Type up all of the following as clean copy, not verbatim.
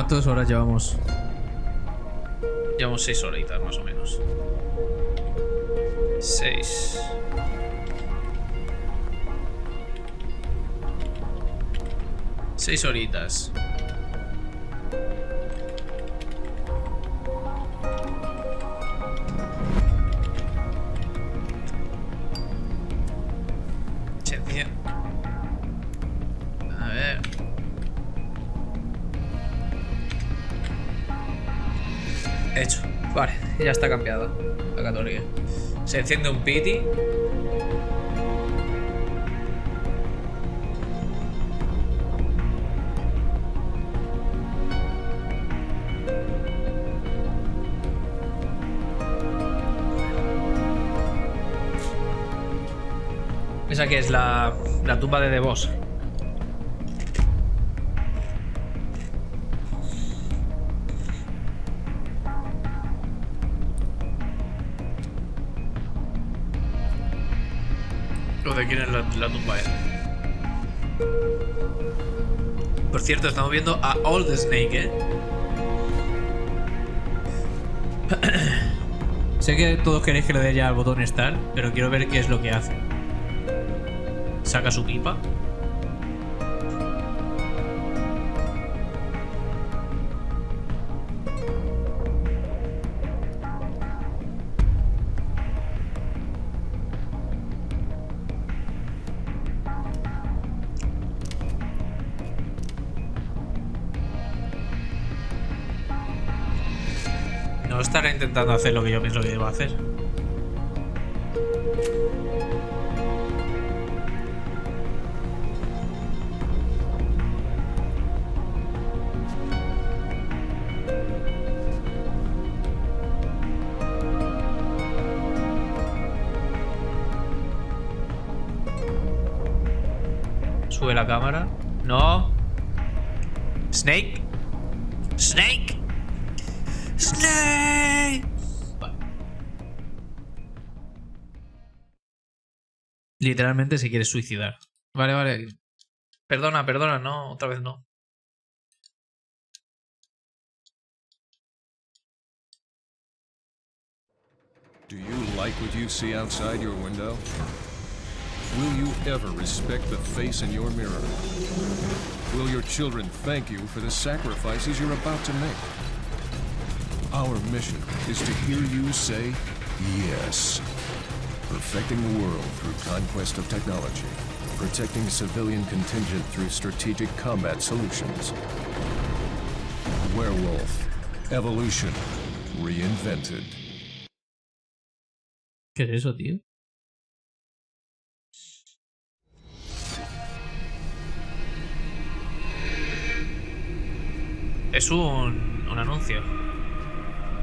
¿Cuántas horas llevamos? Llevamos 6 horitas más o menos. 6. Seis horitas. Sencillo. A ver. Hecho. Vale, ya está cambiado la categoría. Se enciende un piti. Esa que es la tumba de The Boss. Lo de quién es la tumba esa. Por cierto, estamos viendo a Old Snake, Sé que todos queréis que le dé ya al botón Start, pero quiero ver qué es lo que hace. Saca su pipa. No estará intentando hacer lo que yo pienso que debo hacer. Sube la cámara. No. Snake. Snake. Snake. Vale. Literalmente se quiere suicidar. Vale, vale. Perdona, perdona. No, otra vez no. Do you like what you see outside your window? Will you ever respect the face in your mirror? Will your children thank you for the sacrifices you're about to make? Our mission is to hear you say yes. Perfecting the world through conquest of technology. Protecting civilian contingent through strategic combat solutions. Werewolf. Evolution. Reinvented. ¿Qué es eso, tío? Es un anuncio.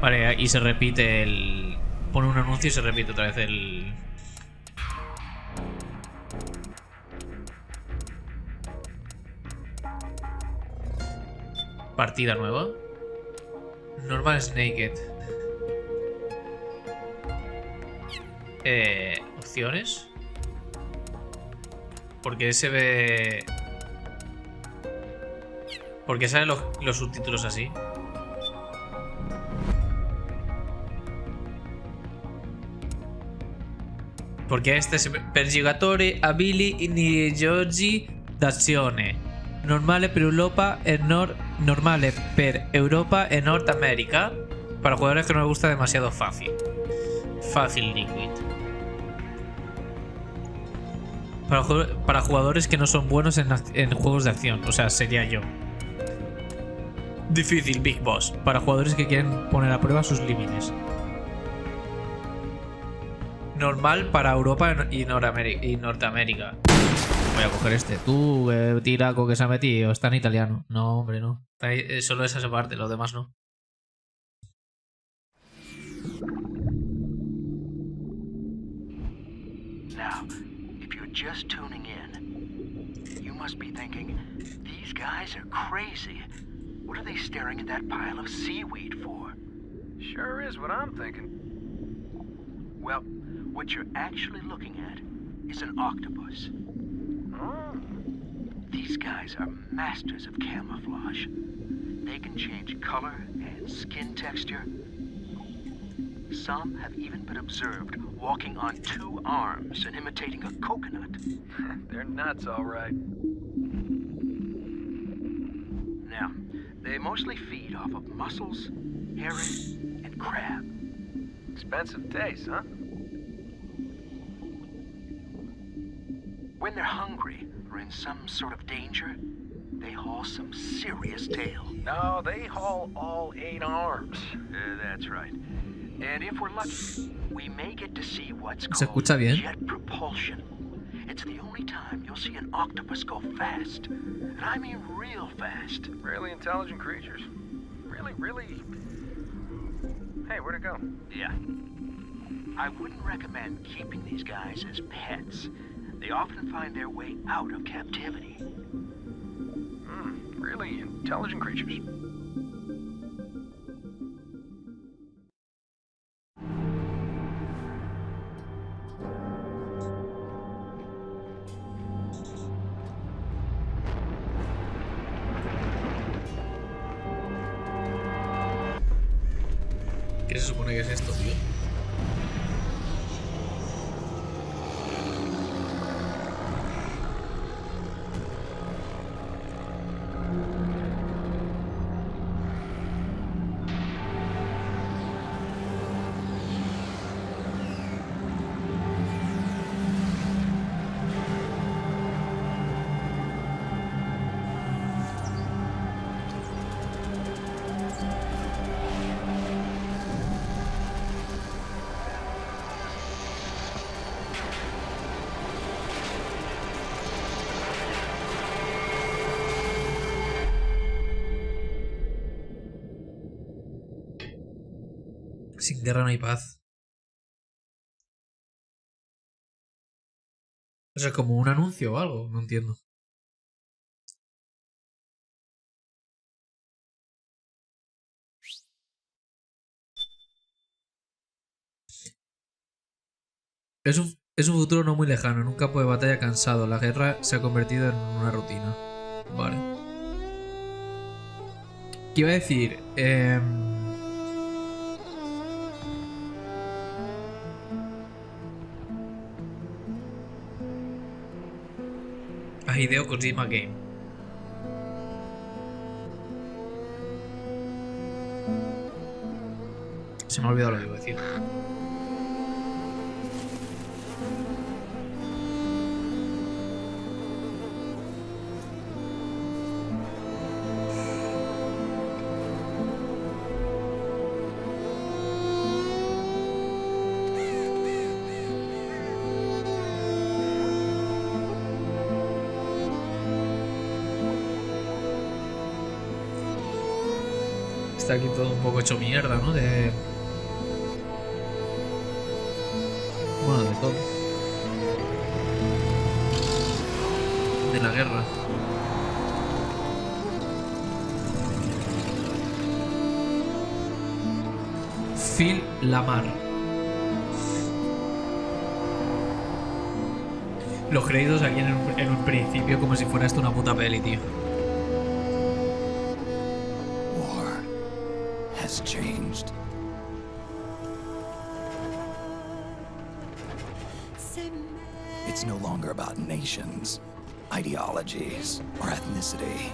Vale, y se repite el... Pone un anuncio y se repite otra vez el... Partida nueva. Normal is naked. Opciones. Porque se ve... ¿Por qué salen los subtítulos así? Perché este per giocatore abili in giochi d'azione. Normale per Europa e normale per Europa e North America. Para jugadores que no les gusta demasiado fácil. Fácil liquid. Para jugadores que no son buenos en juegos de acción. O sea, sería yo. Difícil, Big Boss. Para jugadores que quieren poner a prueba sus límites. Normal para Europa y Norteamérica. Voy a coger este. Tú, tiraco que se ha metido. Está en italiano. No, hombre, no. Solo esa parte, los demás no. Now, if you're just tuning in, you must be thinking, these guys are crazy. What are they staring at that pile of seaweed for? Sure is what I'm thinking. Well, what you're actually looking at is an octopus. Oh. These guys are masters of camouflage. They can change color and skin texture. Some have even been observed walking on 2 arms and imitating a coconut. They're nuts, all right. Now, they mostly feed off of mussels, herring, and crab. Expensive taste, huh? When they're hungry or in some sort of danger, they haul some serious tail. No, they haul all 8 arms. That's right. And if we're lucky, we may get to see what's ¿Se called escucha bien? jet propulsion. It's the only time you'll see an octopus go fast. And I mean real fast. Really intelligent creatures. Really... Hey, where'd it go? Yeah. I wouldn't recommend keeping these guys as pets. They often find their way out of captivity. Really intelligent creatures. ¿Qué se supone que es esto, tío? Sin guerra no hay paz. O sea, como un anuncio o algo, no entiendo. Es un futuro no muy lejano, en un campo de batalla cansado. La guerra se ha convertido en una rutina. Vale. ¿Qué iba a decir? Hideo Kojima Game. Se me ha olvidado lo que iba a decir. Está aquí todo un poco hecho mierda, ¿no? Bueno, de todo. De la guerra. Phil Lamar. Los créditos aquí en un principio como si fuera esto una puta peli, tío. Changed. It's no longer about nations, ideologies, or ethnicity.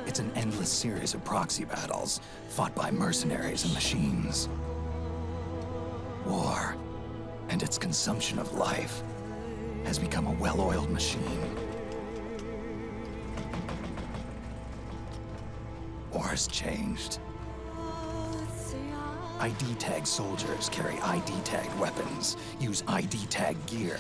It's an endless series of proxy battles fought by mercenaries and machines. War and its consumption of life has become a well-oiled machine. War's changed. ID-tagged soldiers carry ID-tagged weapons, use ID-tagged gear.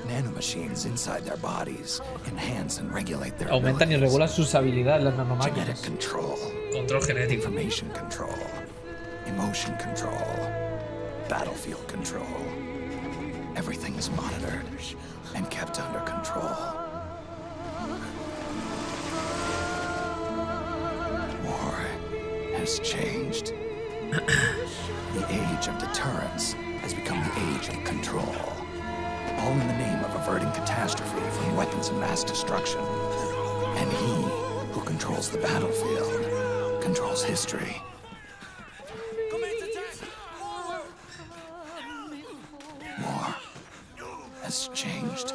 Nanomachines inside their bodies enhance and regulate their Aumentan y regulan sus habilidades las genetic nanomáquinas. control, Control genético. information control, emotion control, battlefield control. Everything is monitored and kept under control. War has changed. The age of deterrence has become the age of control. all in the name of averting catastrophe from weapons of mass destruction. And he who controls the battlefield controls history. War has changed.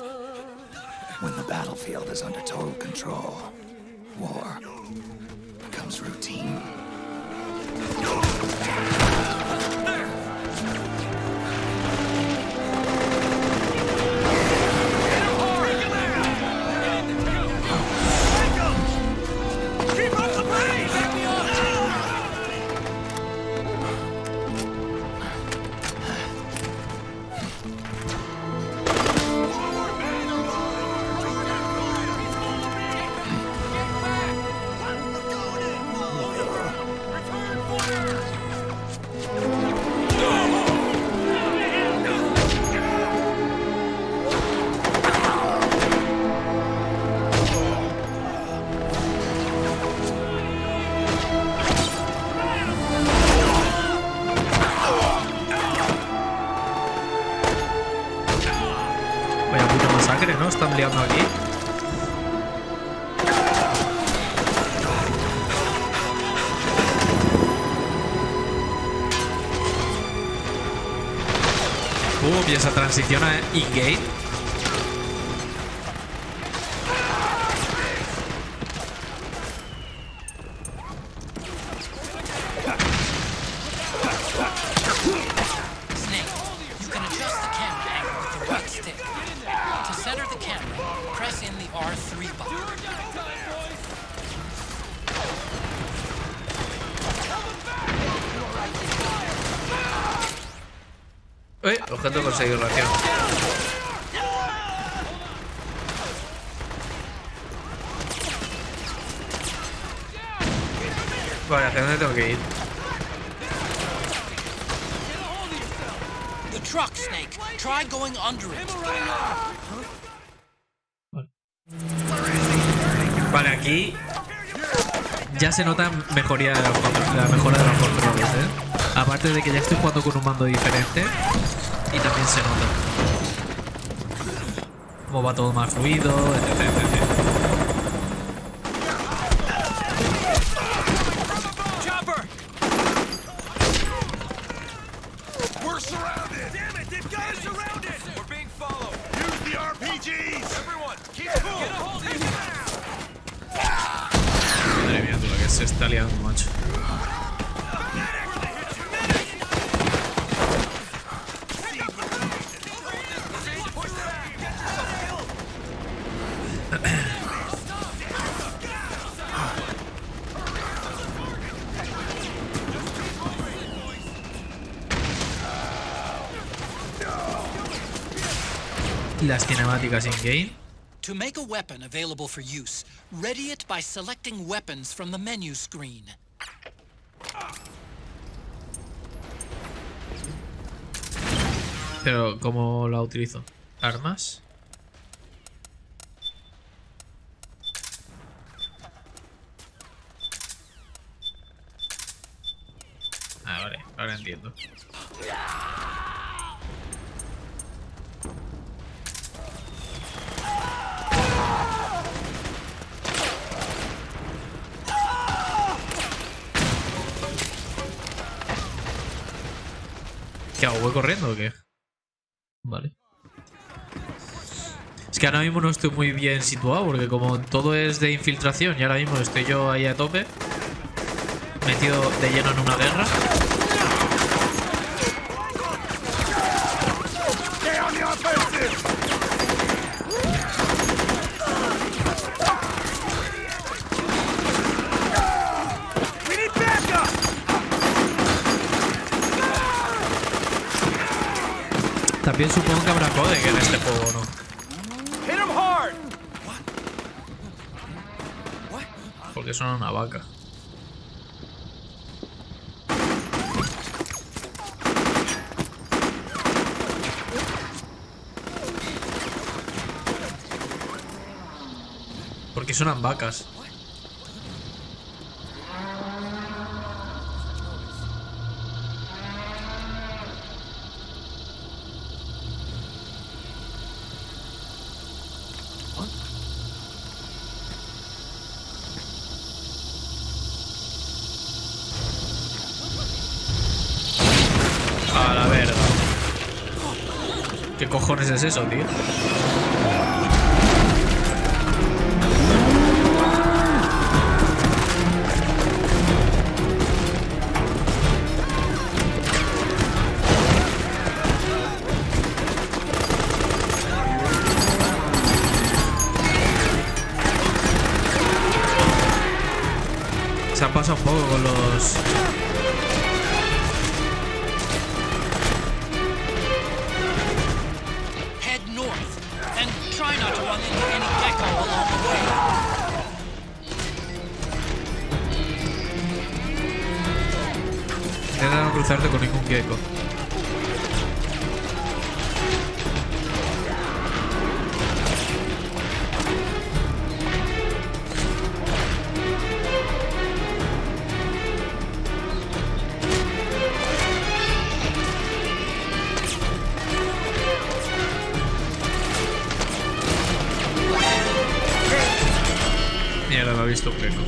When the battlefield is under total control, war becomes routine. Vaya puta masacre, ¿no? Están liando aquí. Y esa transición a in-game. Snake, you can adjust the camera angle with the right stick. To center the camera, press in the R3 button. Objeto conseguido, ración. Vale, ¿hacia dónde tengo que ir? The truck, Snake. Try going under it. Vale, aquí ya se nota mejoría de la mejora de los controles, ¿eh? Aparte de que ya estoy jugando con un mando diferente y también se nota cómo va todo más fluido, etc, etc. Madre mía, tú lo que se está liando, macho. Las cinemáticas in-game. To make a weapon available for use, ready it by selecting weapons from the menu screen. Pero, ¿cómo la utilizo? ¿Armas? Ah, vale, ahora entiendo. ¿Qué hago? ¿Voy corriendo o qué? Vale. Es que ahora mismo no estoy muy bien situado porque como todo es de infiltración y ahora mismo estoy yo ahí a tope, metido de lleno en una guerra. También supongo que habrá codec en este juego, ¿no? Porque son una vaca. Porque suenan vacas. cojones es eso, tío? Se han pasado un poco con los... Head north and try not to run into any gecko along the way. Intenta no cruzarte con ningún gecko. Mierda, me ha visto un gecko.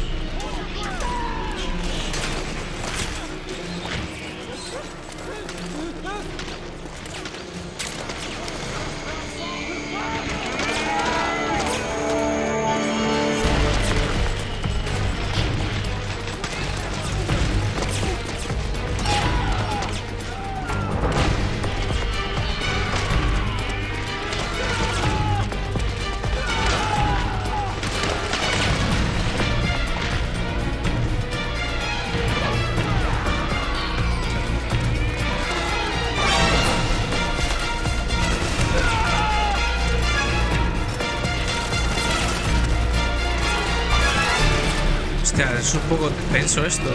Hostia, es un poco tenso esto, ¿eh?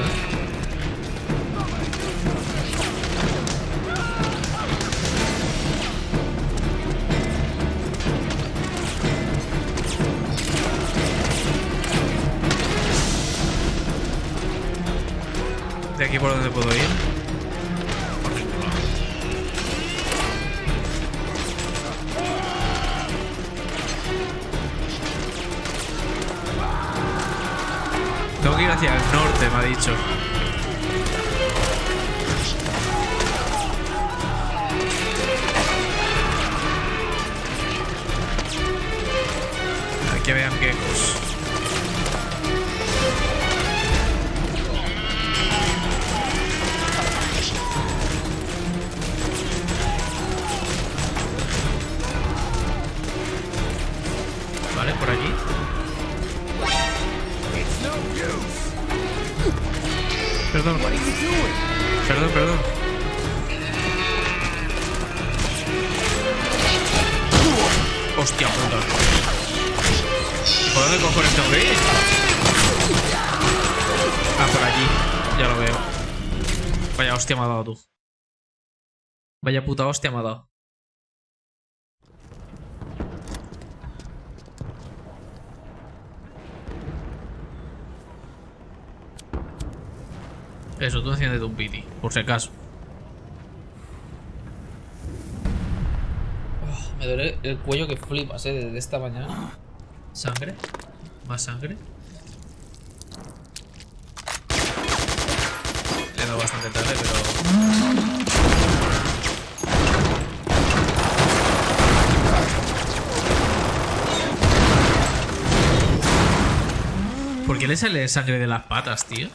¿De aquí por dónde puedo ir? Por ningún lado. Tengo que ir hacia el norte, me ha dicho. Aquí vean geckos. Vale, por aquí. Perdón. Perdón. Hostia puta. ¿Por dónde cojones tengo que ir? Ah, por aquí. Ya lo veo. Vaya hostia me ha dado tú. Vaya puta hostia me ha dado. Eso, tú enciéndete un piti, por si acaso. Oh, me duele el cuello que flipas, desde esta mañana. Sangre. Más sangre. Le he dado bastante tarde, pero... ¿Por qué le sale sangre de las patas, tío?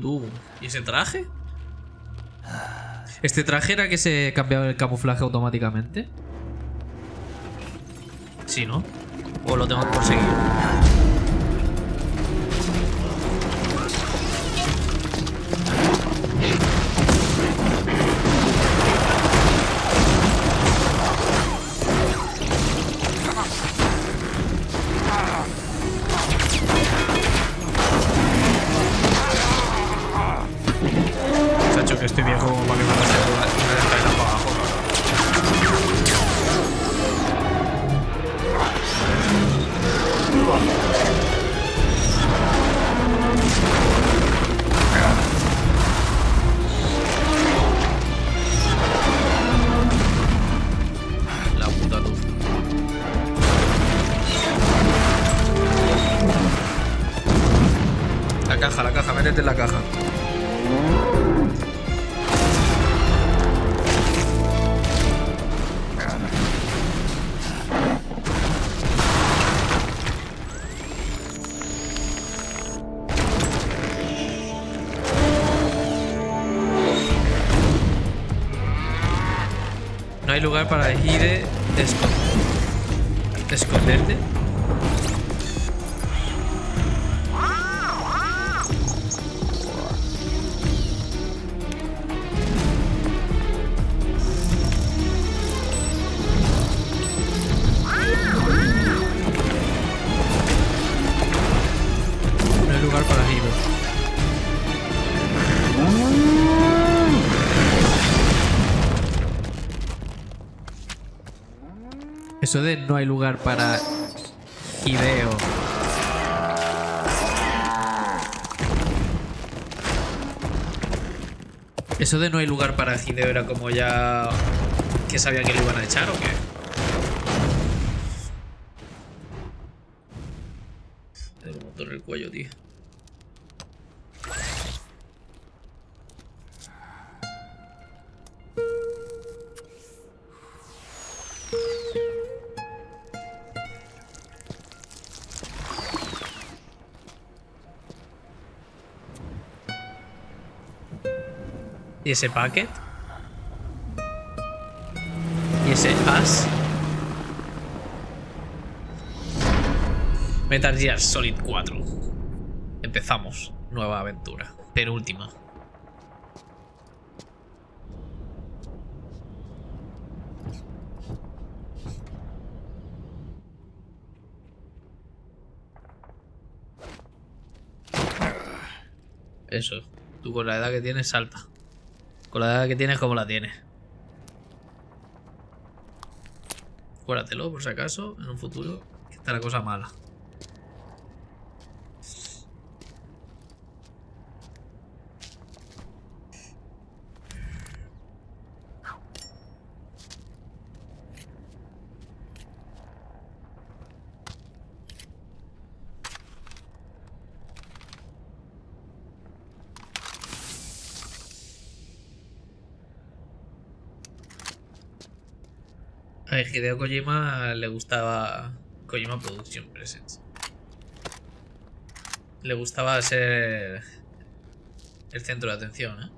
Tú. ¿Y ese traje? ¿Este traje era que se cambiaba el camuflaje automáticamente? Sí, ¿no? ¿O lo tengo que conseguir? Que estoy viejo como para que me pase una descarga para abajo, La puta luz. La caja, métete en la caja. No hay lugar para elegir esconderte. No hay lugar para giros. Eso de no hay lugar para Hideo. Eso de no hay lugar para Hideo era como ya que sabía que lo iban a echar o qué. Tengo un montón en el cuello, tío. ¿Y ese packet? ¿Y ese as? Metal Gear Solid 4. Empezamos. Nueva aventura. Penúltima. Eso. Tú con la edad que tienes, salta. Con la edad que tienes, como la tienes. Acuérdatelo, por si acaso, en un futuro, que está la cosa mala. A Hideo Kojima le gustaba Kojima Production Presents. Le gustaba ser el centro de atención, ¿eh?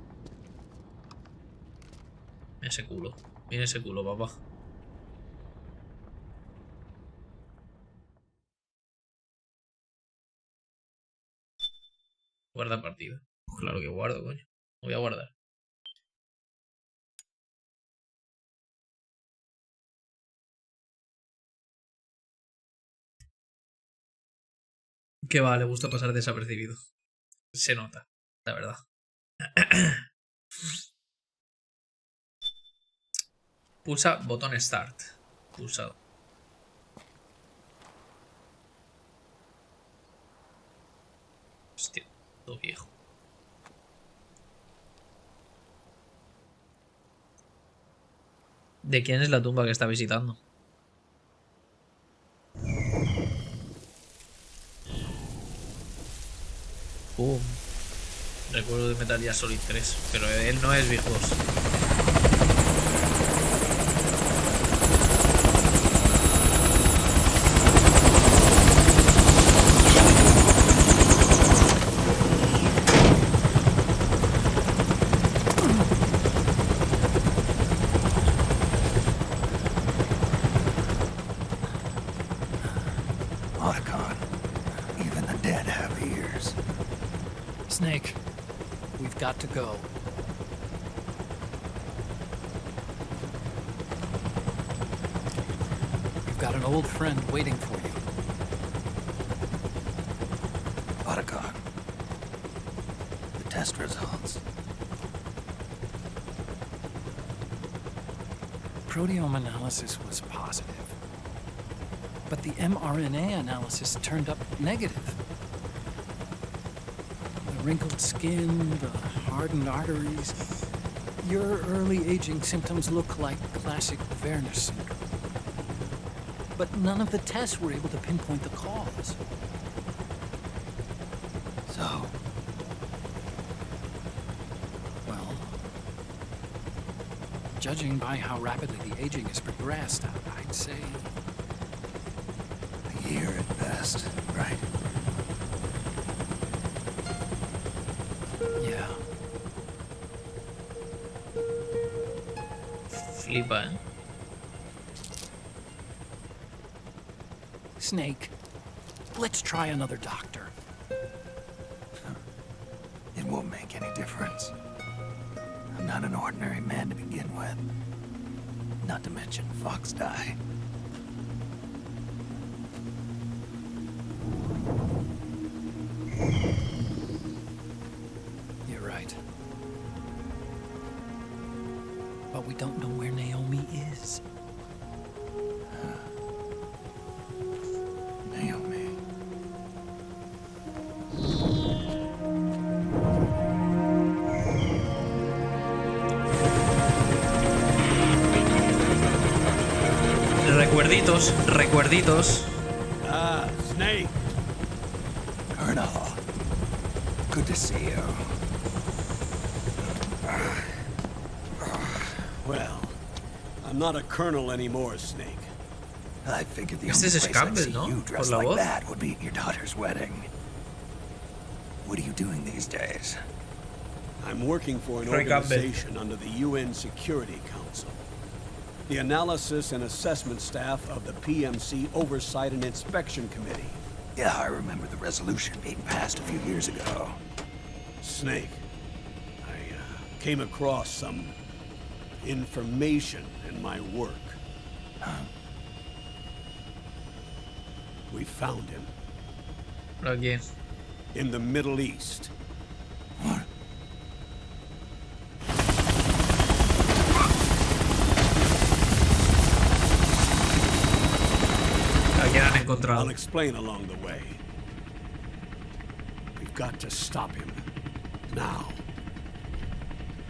Mira ese culo, papá. Guarda partida. Claro que guardo, coño. Me voy a guardar. Que va, le gusta pasar desapercibido. Se nota, la verdad. Pulsa botón Start. Pulsado. Hostia, todo viejo. ¿De quién es la tumba que está visitando? Recuerdo de Metal Gear Solid 3, pero él no es Big Boss. Snake, we've got to go. You've got an old friend waiting for you. Otacon. The test results. Proteome analysis was positive, but the mRNA analysis turned up negative. The wrinkled skin, the hardened arteries. Your early aging symptoms look like classic Werner syndrome. But none of the tests were able to pinpoint the cause. So, Judging by how rapidly the aging has progressed, I'd say... A year at best, right? Yeah. Flipa, ¿eh? Snake, let's try another doctor. It won't make any difference. I'm not an ordinary man to begin with. Not to mention Fox die. You're right. But we don't know where Naomi is. Naomi. Recuerditos, recuerditos. Ah, Snake. Colonel. Good to see you. Well, I'm not a colonel anymore, Snake. I figured the Este only es place I'd Campbell, see ¿no? you Por dressed la like voz. that would be at your daughter's wedding. What are you doing these days? I'm working for an Roy Campbell. organization under the UN Security Council. The Analysis and Assessment Staff of the PMC Oversight and Inspection Committee. Yeah, I remember the resolution being passed a few years ago. Snake, I came across some information in my work. We found him Again. in the Middle East. What? ¿A quién han encontrado? I'll explain along the way. We've got to stop him. Now.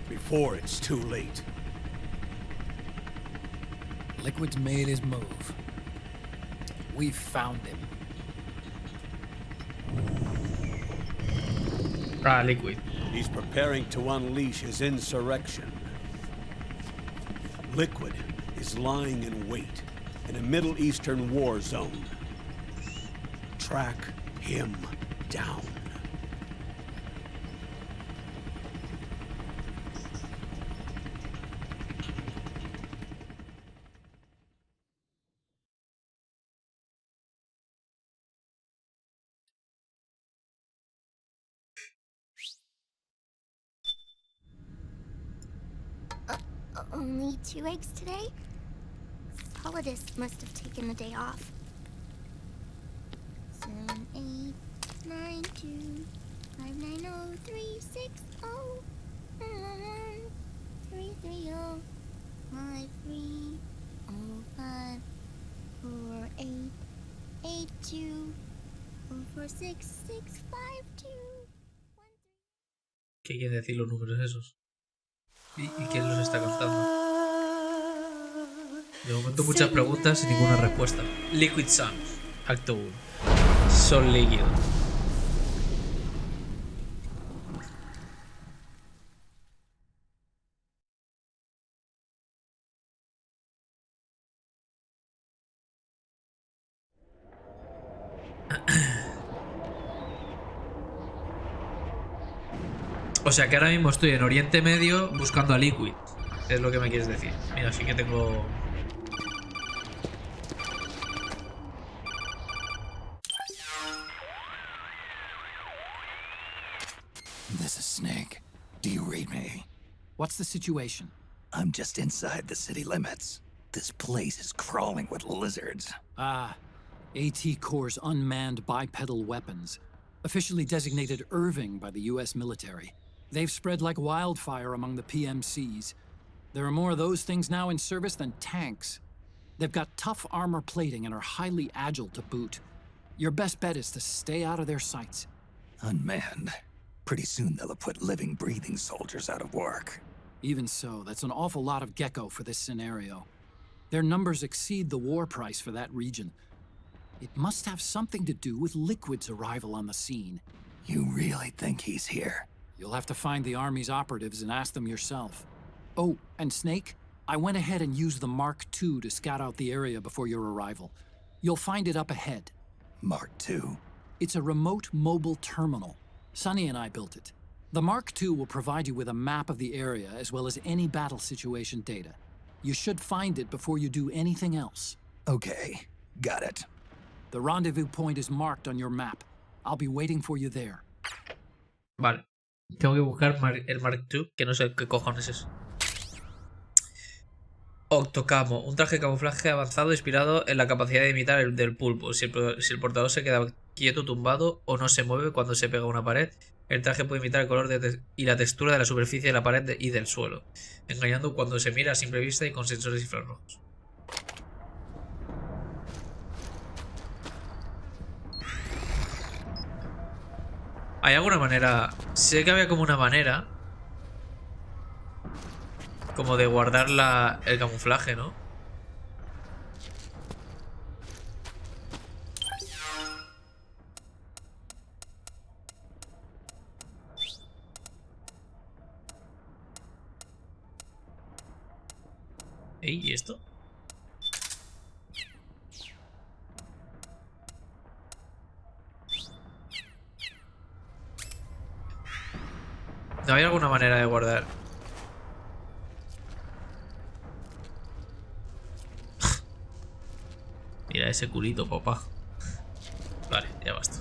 Before it's too late. Liquid's made his move. We've found him. Ah, Liquid. He's preparing to unleash his insurrection. Liquid is lying in wait in a Middle Eastern war zone. Track him down. Only 2 eggs today? Solidus must have taken the day off. 7, 8, 9, 2, 5, 9, 0, 3, 6, 0, 3, 3, 0, 5, 3, 0, 5, 4, 8, 8, 2, 4, 4, 6, 6, 5, 2, 1, 3. ¿Qué quieren decir los números esos? ¿Y quién los está cantando? De momento muchas preguntas y ninguna respuesta. Liquid Sun, acto 1. Sol líquido. O sea que ahora mismo estoy en Oriente Medio buscando a Liquid. Es lo que me quieres decir. Mira, sí que tengo... This is Snake. Do you read me? What's the situation? I'm just inside the city limits. This place is crawling with lizards. Ah, AT Corps' unmanned bipedal weapons. Officially designated Irving by the US military. They've spread like wildfire among the PMCs. There are more of those things now in service than tanks. They've got tough armor plating and are highly agile to boot. Your best bet is to stay out of their sights. Unmanned. Pretty soon they'll have put living, breathing soldiers out of work. Even so, that's an awful lot of gecko for this scenario. Their numbers exceed the war price for that region. It must have something to do with Liquid's arrival on the scene. You really think he's here? You'll have to find the Army's operatives and ask them yourself. Oh, and Snake, I went ahead and used the Mark II to scout out the area before your arrival. You'll find it up ahead. Mark II. It's a remote mobile terminal. Sonny and I built it. The Mark II will provide you with a map of the area as well as any battle situation data. You should find it before you do anything else. Okay, got it. The rendezvous point is marked on your map. I'll be waiting for you there. Vale. Tengo que buscar el Mark II, que no sé qué cojones es. Octocamo, un traje de camuflaje avanzado inspirado en la capacidad de imitar el del pulpo. Si el portador se queda quieto, tumbado o no se mueve cuando se pega a una pared, el traje puede imitar el color y la textura de la superficie de la pared y del suelo, engañando cuando se mira a simple vista y con sensores infrarrojos. ¿Hay alguna manera? Sé que había como una manera como de guardar el camuflaje, ¿no? Ey, ¿y esto? ¿No hay alguna manera de guardar? Mira ese culito, papá. Vale, ya basta.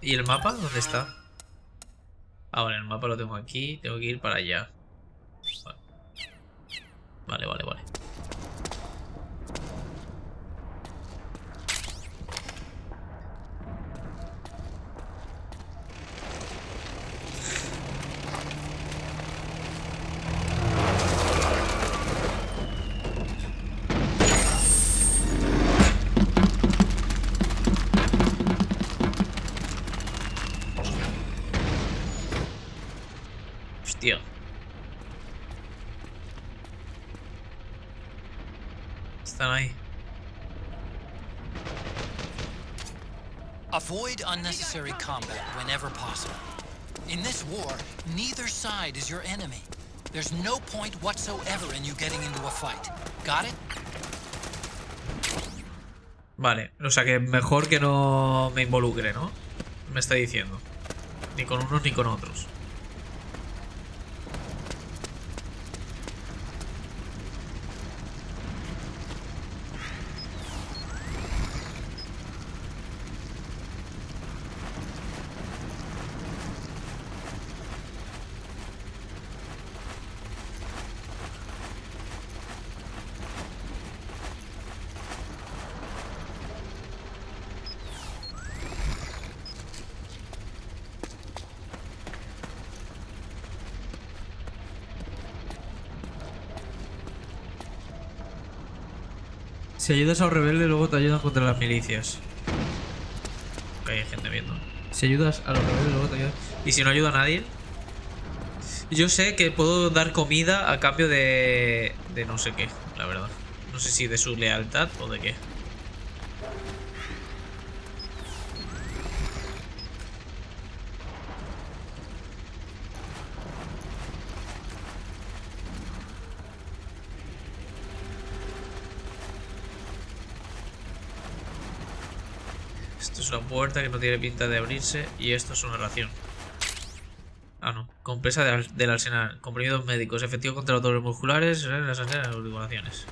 ¿Y el mapa? ¿Dónde está? Ah, vale, el mapa lo tengo aquí. Tengo que ir para allá. Vale, vale, vale. Hostia. Están ahí. Avoid unnecessary combat whenever possible. In this war, neither side is your enemy. There's no point whatsoever in you getting into a fight. Got it? Vale, o sea que mejor que no me involucre, ¿no? Me está diciendo. Ni con unos ni con otros. Si ayudas a un rebelde, luego te ayudan contra las milicias. Que hay gente viendo. Si ayudas a los rebeldes, luego te ayudan. ¿Y si no ayuda a nadie? Yo sé que puedo dar comida a cambio de no sé qué, la verdad. No sé si de su lealtad o de qué. Esto es una puerta que no tiene pinta de abrirse. Y esto es una ración. Ah, no. Compresa del arsenal. Comprimidos médicos. Efectivo contra los dolores musculares. Las articulaciones.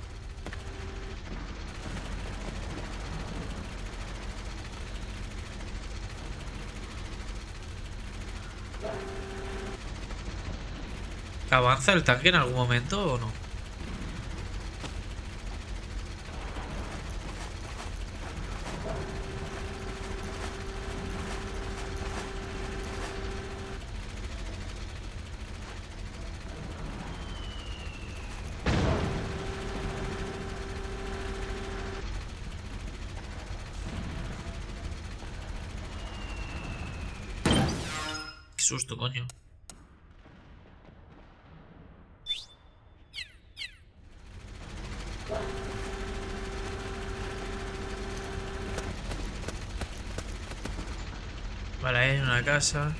¿Avanza el tanque en algún momento o no? Qué susto, coño. Vale, hay una casa.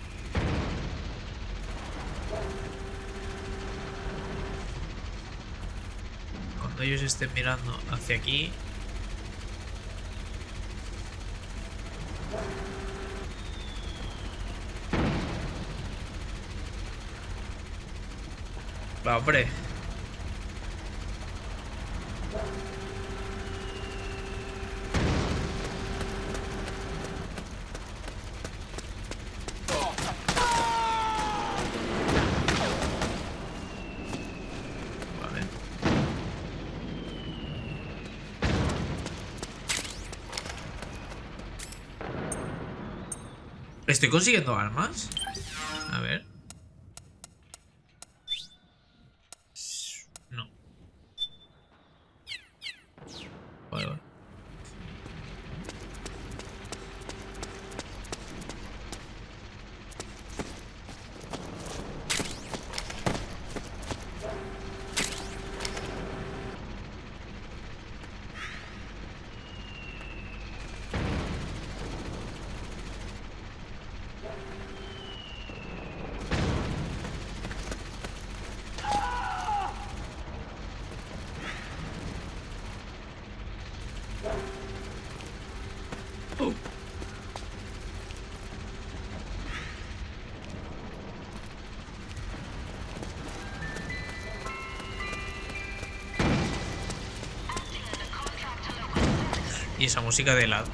Cuando ellos estén mirando hacia aquí. Va, hombre. Vale. ¿Estoy consiguiendo armas? A ver. No. Vale, vale. Oh. Y esa música de lado.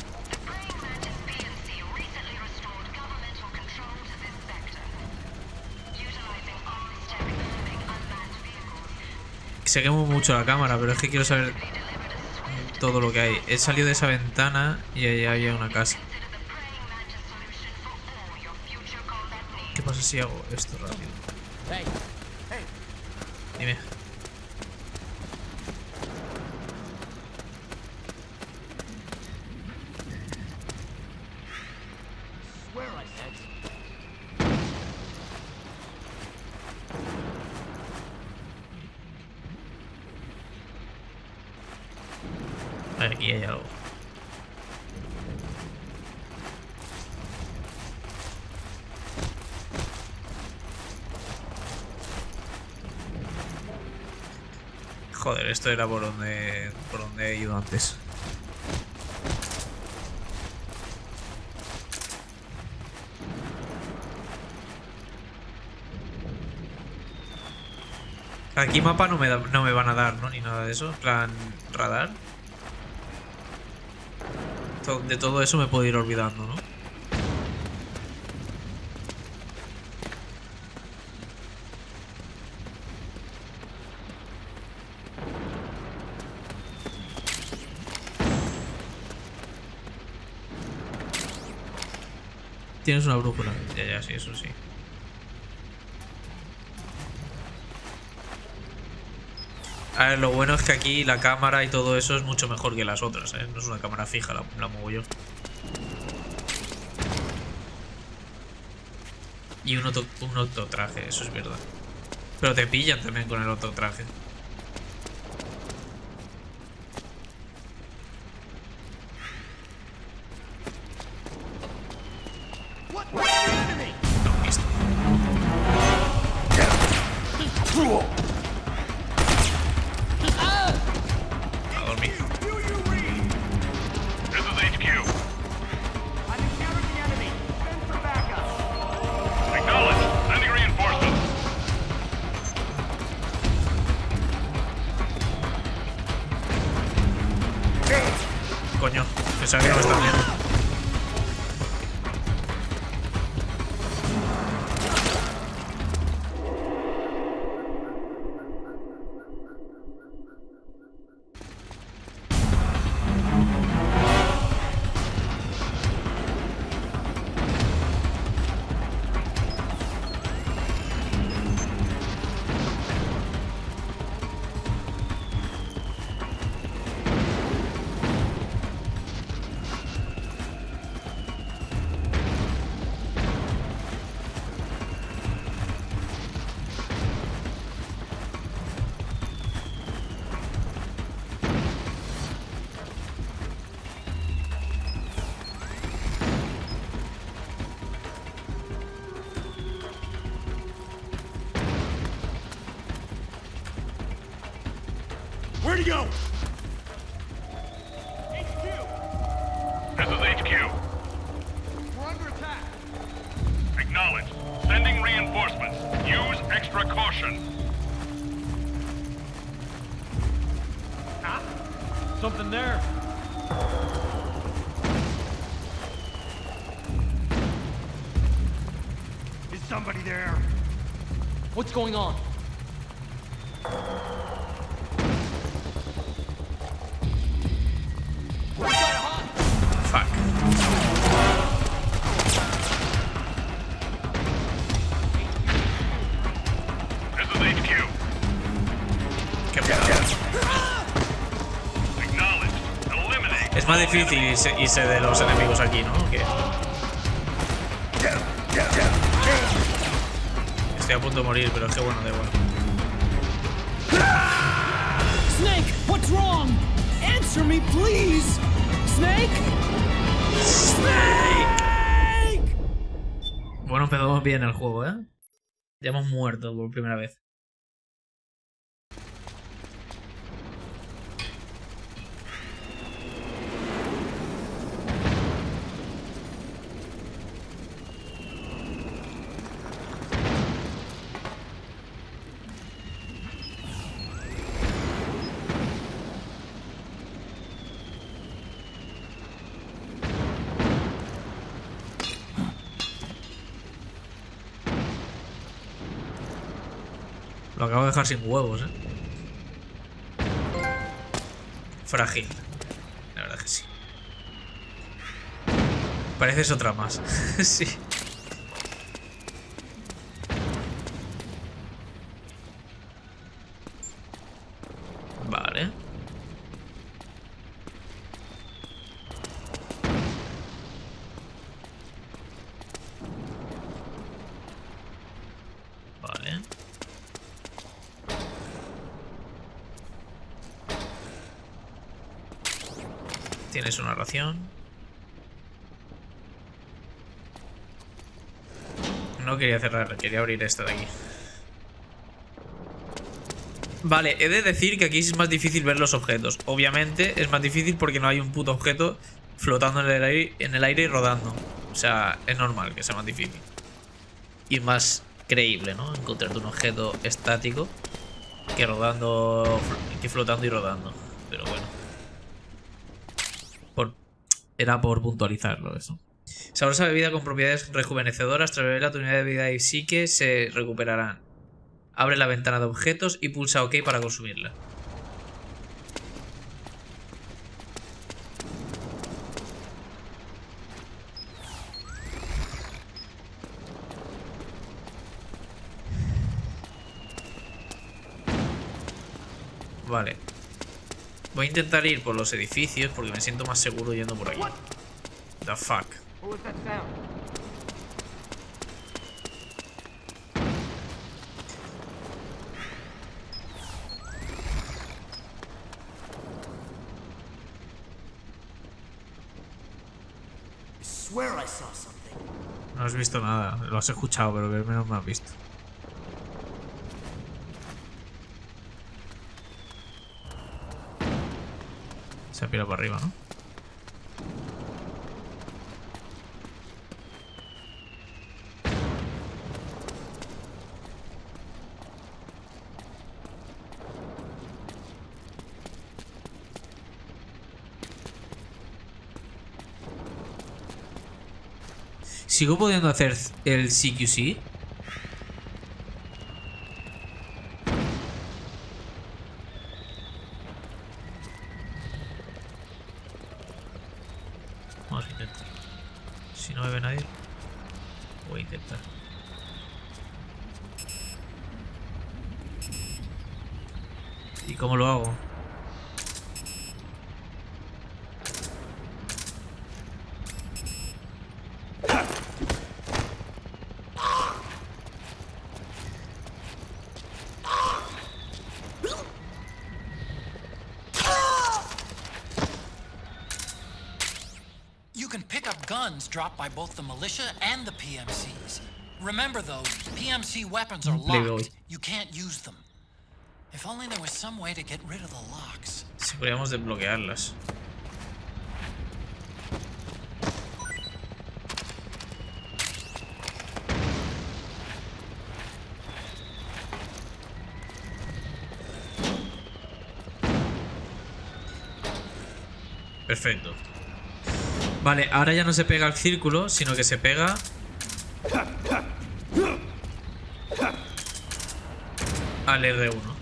Se quema mucho la cámara, pero es que quiero saber todo lo que hay. He salido de esa ventana y allá había una casa. ¿Qué pasa si hago esto rápido? Dime. A ver, aquí hay algo. Joder, esto era por donde he ido antes. Aquí mapa no me van a dar, ¿no? Ni nada de eso. En plan, radar. De todo eso me puedo ir olvidando, ¿no? Tienes una brújula. Ya, sí, eso sí. A ver, lo bueno es que aquí la cámara y todo eso es mucho mejor que las otras, ¿eh? No es una cámara fija, la muevo yo. Y un autotraje, eso es verdad. Pero te pillan también con el autotraje. No, visto. A dormir. This is HQ. I've encountered the enemy. Send for backup. Acknowledge. Sending reinforcements. Coño, pensaba que no me están viendo. go! HQ! This is HQ. We're under attack. Acknowledged. Sending reinforcements. Use extra caution. Ah! Something there. Is somebody there? What's going on? Fuck. This is HQ. Qué pedo. Acknowledged. Eliminate. Es más difícil irse de los enemigos aquí, ¿no? Que... Estoy a punto de morir, pero es que bueno, da igual. Snake, what's wrong? Answer me, please! Snake? Snake! Bueno, empezamos bien el juego, ¿eh? Ya hemos muerto por primera vez. Lo acabo de dejar sin huevos, ¿eh? Frágil. La verdad que sí. Pareces otra más. Sí. Vale. Vale. Tienes una ración. No quería cerrar, quería abrir esta de aquí. Vale, he de decir que aquí es más difícil ver los objetos. Obviamente es más difícil porque no hay un puto objeto flotando en el aire y rodando. O sea, es normal que sea más difícil. Y más creíble, ¿no? Encontrarte un objeto estático que rodando, que flotando y rodando. Pero bueno. Era por puntualizarlo eso. Sabrosa bebida con propiedades rejuvenecedoras. Tras beberla, tu unidad de vida y psique se recuperarán. Abre la ventana de objetos y pulsa OK para consumirla. Vale. Voy a intentar ir por los edificios porque me siento más seguro yendo por aquí. The fuck. No has visto nada. Lo has escuchado, pero que menos me has visto. Se pira para arriba, ¿no? ¿Sigo pudiendo hacer el CQC? Vamos a intentar. Si no me ve nadie, voy a intentar. ¿Y cómo lo hago? Dropped by both the militia and the PMCs. Remember though, PMC weapons are locked. You can't use them. If only there was some way to get rid of the locks. Si podríamos desbloquearlas. Perfecto. Vale, ahora ya no se pega al círculo, sino que se pega al R1.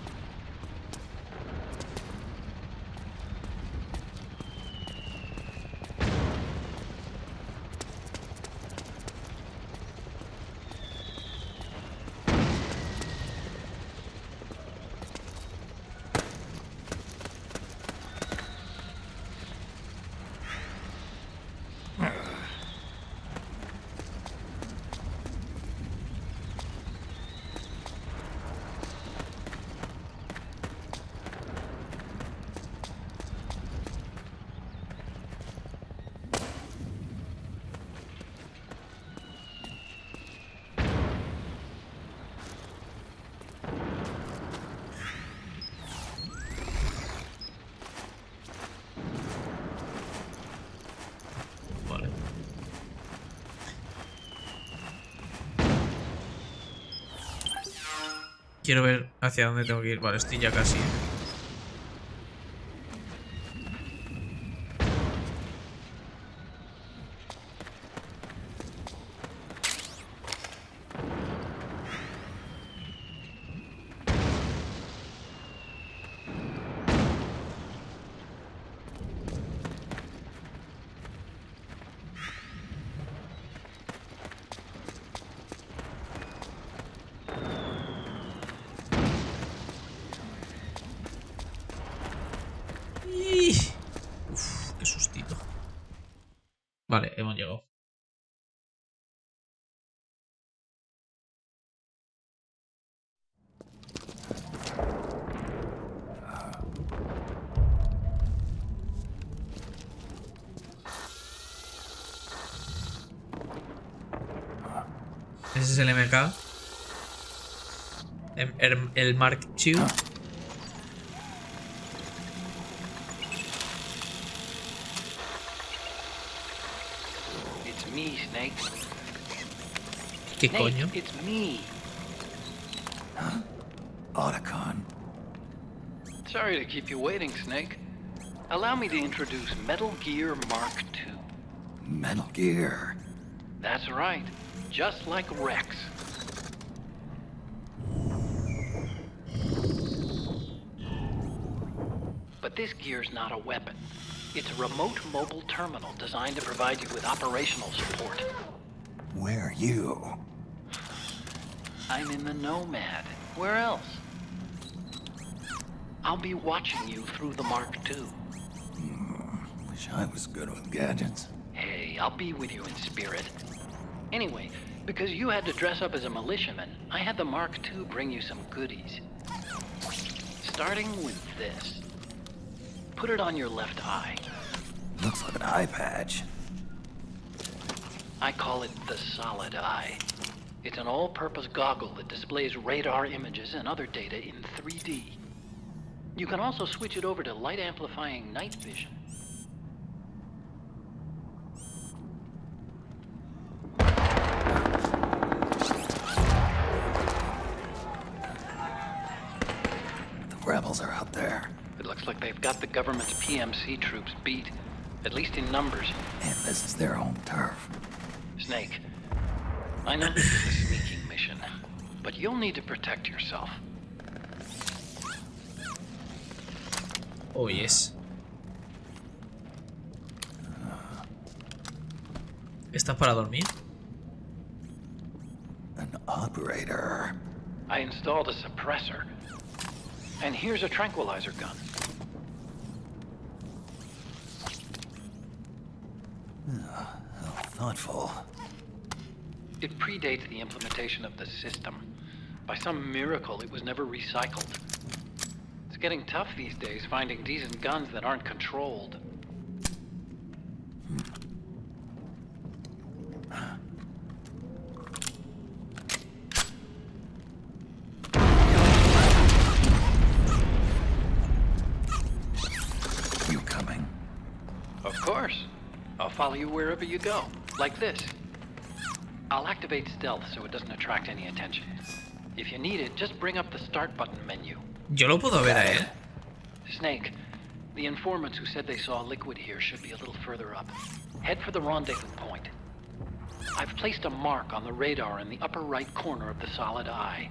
Quiero ver hacia dónde tengo que ir. Vale, estoy ya casi. Uf, qué sustito. Vale, hemos llegado. Ese es el MK. El Mark II. It's me, Snake. ¿Qué coño? Snake, it's me. Otacon. Sorry to keep you waiting, Snake. Allow me to introduce Metal Gear Mark II. Metal Gear. That's right. Just like Rex. But this gear's not a weapon. It's a remote mobile terminal designed to provide you with operational support. Where are you? I'm in the Nomad. Where else? I'll be watching you through the Mark II. Wish I was good with gadgets. Hey, I'll be with you in spirit. Anyway, because you had to dress up as a militiaman, I had the Mark II bring you some goodies. Starting with this. Put it on your left eye. Looks like an eye patch. I call it the Solid Eye. It's an all-purpose goggle that displays radar images and other data in 3D. You can also switch it over to light-amplifying night vision. The rebels are out there. It looks like they've got the government's PMC troops beat, at least in numbers. And this is their home turf. Snake, I know this is a sneaking mission, but you'll need to protect yourself. Oh, yes. ¿Estás para dormir? An operator. I installed a suppressor. And here's a tranquilizer gun. How thoughtful. It predates the implementation of the system. By some miracle, it was never recycled. It's getting tough these days finding decent guns that aren't controlled. follow you wherever you go, like this. I'll activate stealth so it doesn't attract any attention. If you need it, just bring up the start button menu. Yo lo puedo ver a él. Snake, the informants who said they saw liquid here should be a little further up. Head for the rendezvous point. I've placed a mark on the radar in the upper right corner of the solid eye.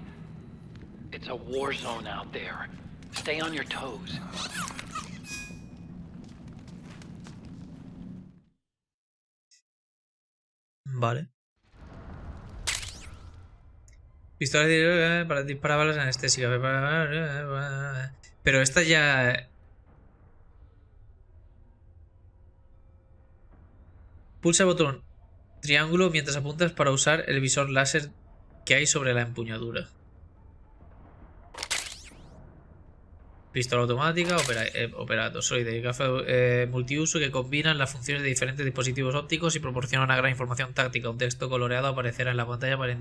It's a war zone out there. Stay on your toes. Vale. Pistola de para disparar balas anestésicas. Pero esta ya... Pulsa el botón triángulo mientras apuntas para usar el visor láser que hay sobre la empuñadura. Pistola automática, operato, sólida y gafas multiuso que combinan las funciones de diferentes dispositivos ópticos y proporcionan una gran información táctica. Un texto coloreado aparecerá en la pantalla para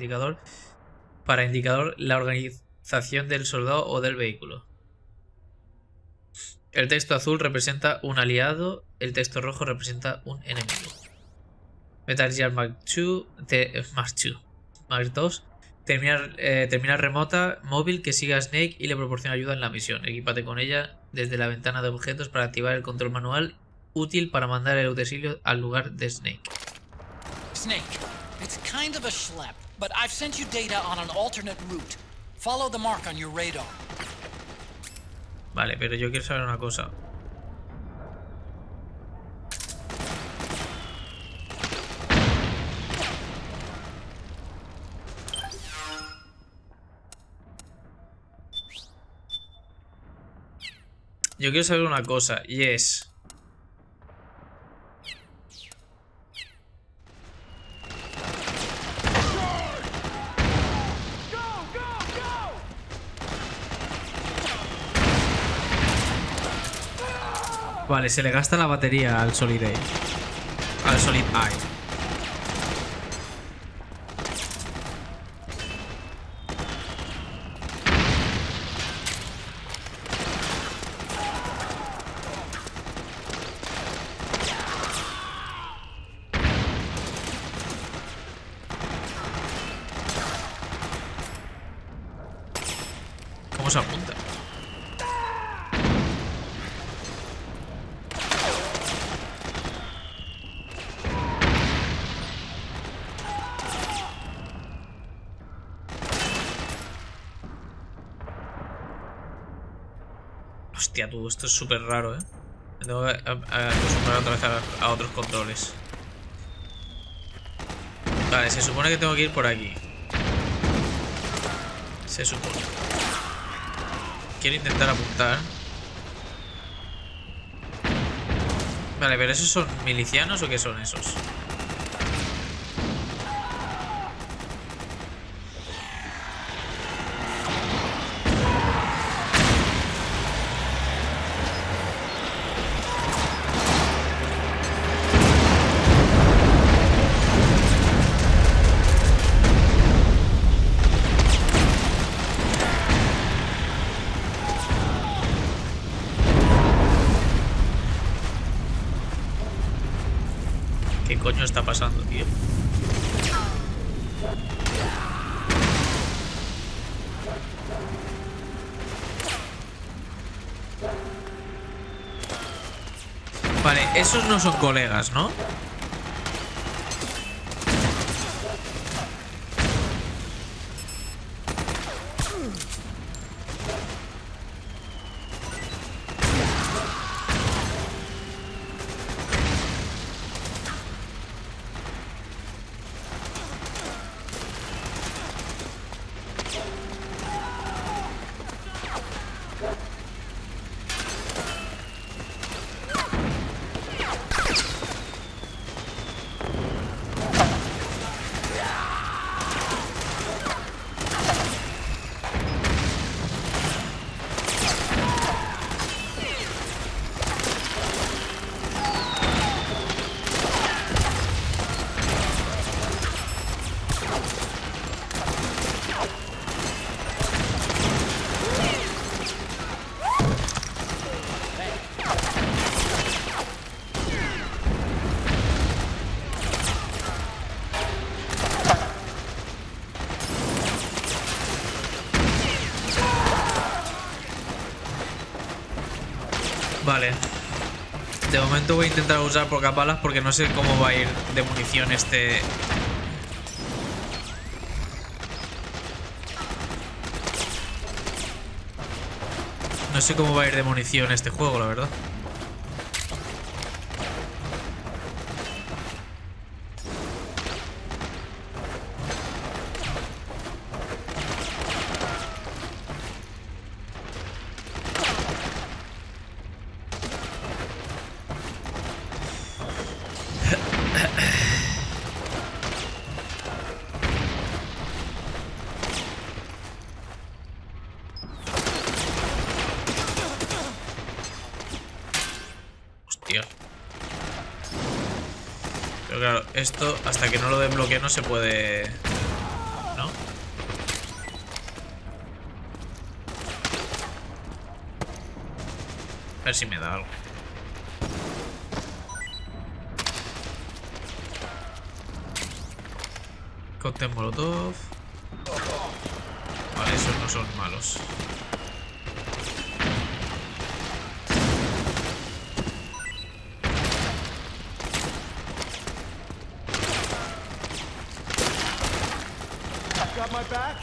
indicador la organización del soldado o del vehículo. El texto azul representa un aliado, el texto rojo representa un enemigo. Metal Gear Mark 2, terminal remota móvil que siga a Snake y le proporciona ayuda en la misión. Equípate con ella desde la ventana de objetos para activar el control manual útil para mandar el utensilio al lugar de Snake. Snake, it's kind of a schlep, but I've sent you data on an alternate route. Follow the mark on your radar. Vale, pero yo quiero saber una cosa. Yo quiero saber una cosa, y es... Vale, se le gasta la batería al Solid Eye. Al Solid Eye. ¿Cómo se apunta? Hostia, tú, esto es súper raro, ¿eh? Me tengo que acostumbrar otra vez a otros controles. Vale, se supone que tengo que ir por aquí. Se supone. Quiero intentar apuntar. Vale, pero ¿esos son milicianos o qué son esos? ¿Qué coño está pasando, tío? Vale, esos no son colegas, ¿no? Vale. De momento voy a intentar usar pocas balas porque no sé cómo va a ir de munición este... No sé cómo va a ir de munición este juego, la verdad. Hostia. Pero claro, esto hasta que no lo desbloquee no se puede... ¿No? A ver si me da algo. Cóctel molotov. Vale, esos no son malos. Got my back?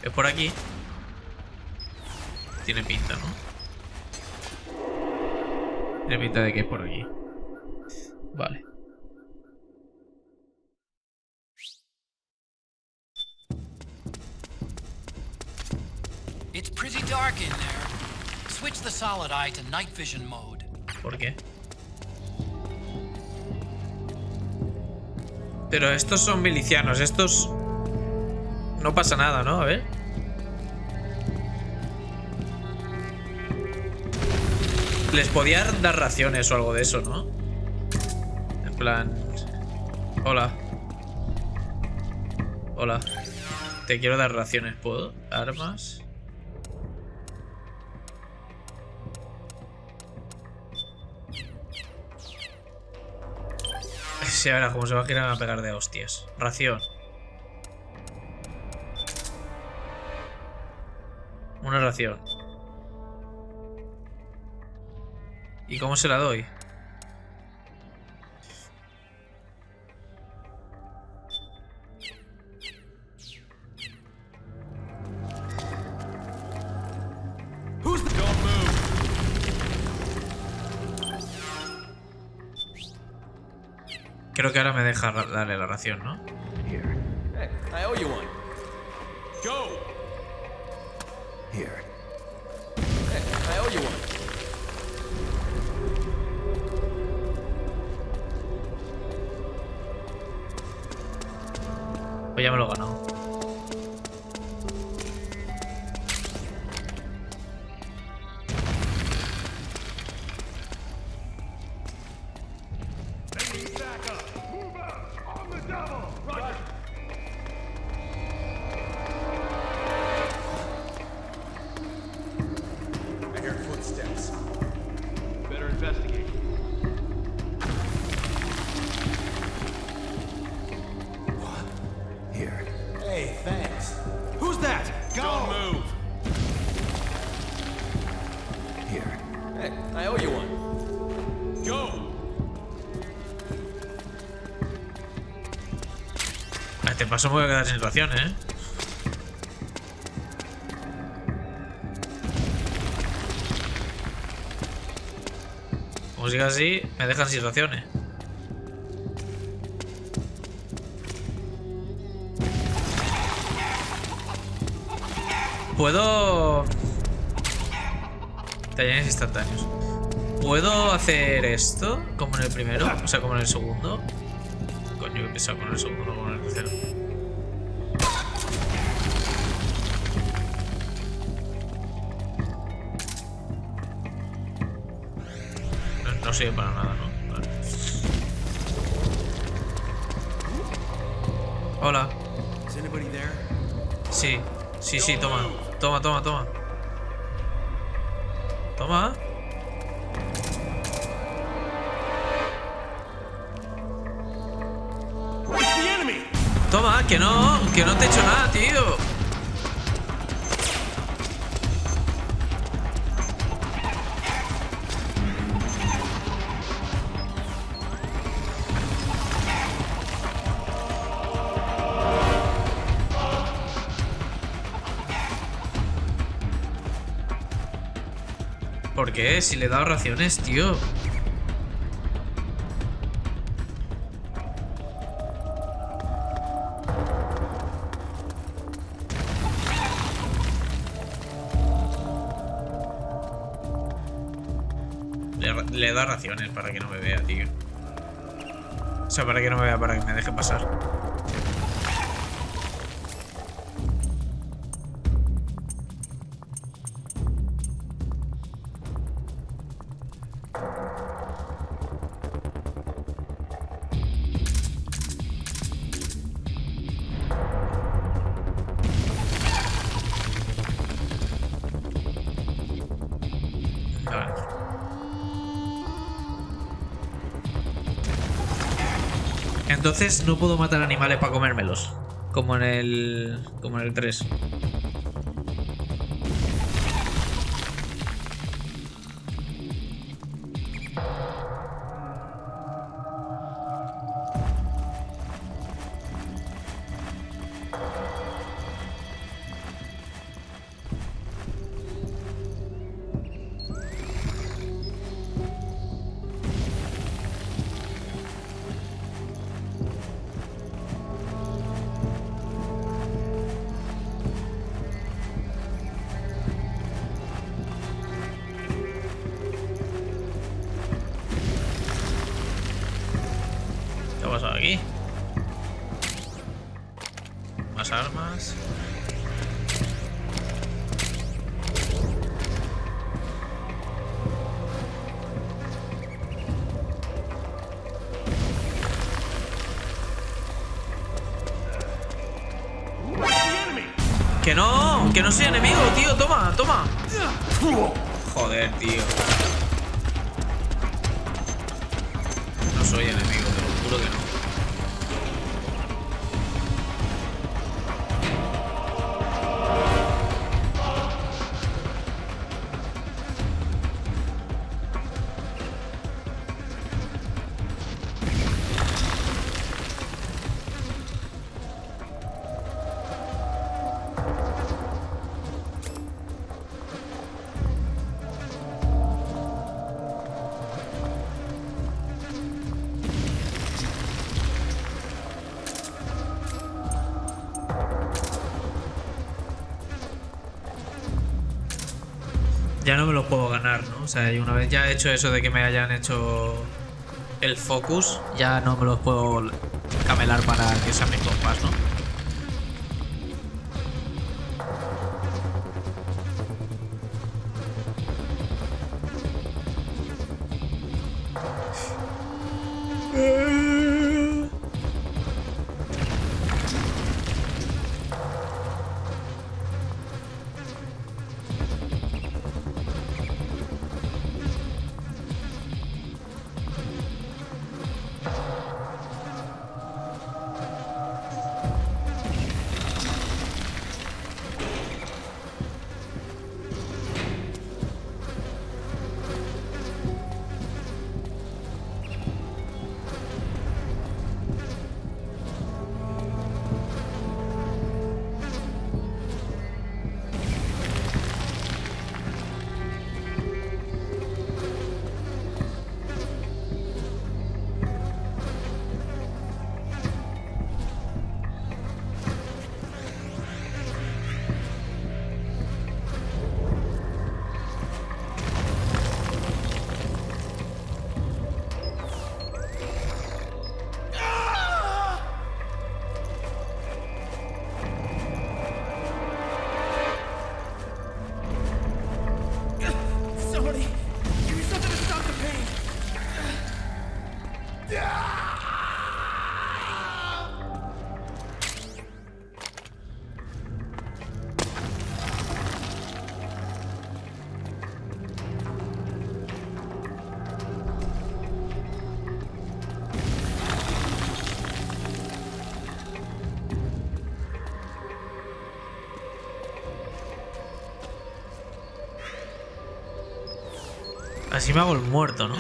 Es por aquí. Tiene pinta, ¿no? Tiene pinta de que es por aquí. Vale. It's pretty dark in there. Switch the solid eye to night vision mode. ¿Por qué? Pero estos son milicianos. Estos... No pasa nada, ¿no? A ver. Les podía dar raciones o algo de eso, ¿no? En plan... Hola. Hola. Te quiero dar raciones. ¿Puedo? Armas. Sí, ahora como se va a girar a pegar de hostias. Ración. Una ración. ¿Y cómo se la doy? Creo que ahora me deja darle la ración, ¿no? Hey, I owe you one. Go. Here. Hey, I owe you one. Pues ya me lo he ganado. A este paso me voy a quedar sin ración, ¿eh? Como siga así, me dejan sin raciones. Puedo... Talleres instantáneos. ¿Puedo hacer esto como en el primero? O sea, como en el segundo. Coño, he pensado con el segundo, no con el tercero. No sirve para nada, ¿no? Vale. Hola. Sí, sí, sí, toma. Toma, toma, toma. Toma. Toma, que no te he hecho nada, tío. ¿Por qué? Si le he dado raciones, tío. Le he dado raciones para que no me vea, tío. O sea, para que no me vea, para que me deje pasar. Vale. Entonces no puedo matar animales para comérmelos. Como en el 3. ¿Qué ha pasado aquí? Más armas. Que no soy enemigo, tío. Toma, toma. Joder, tío. No soy enemigo, te lo juro que no. Ya no me lo puedo ganar, ¿no? O sea, una vez ya he hecho eso de que me hayan hecho el focus, ya no me los puedo camelar para que sean mis compas, ¿no? Así me hago el muerto, ¿no?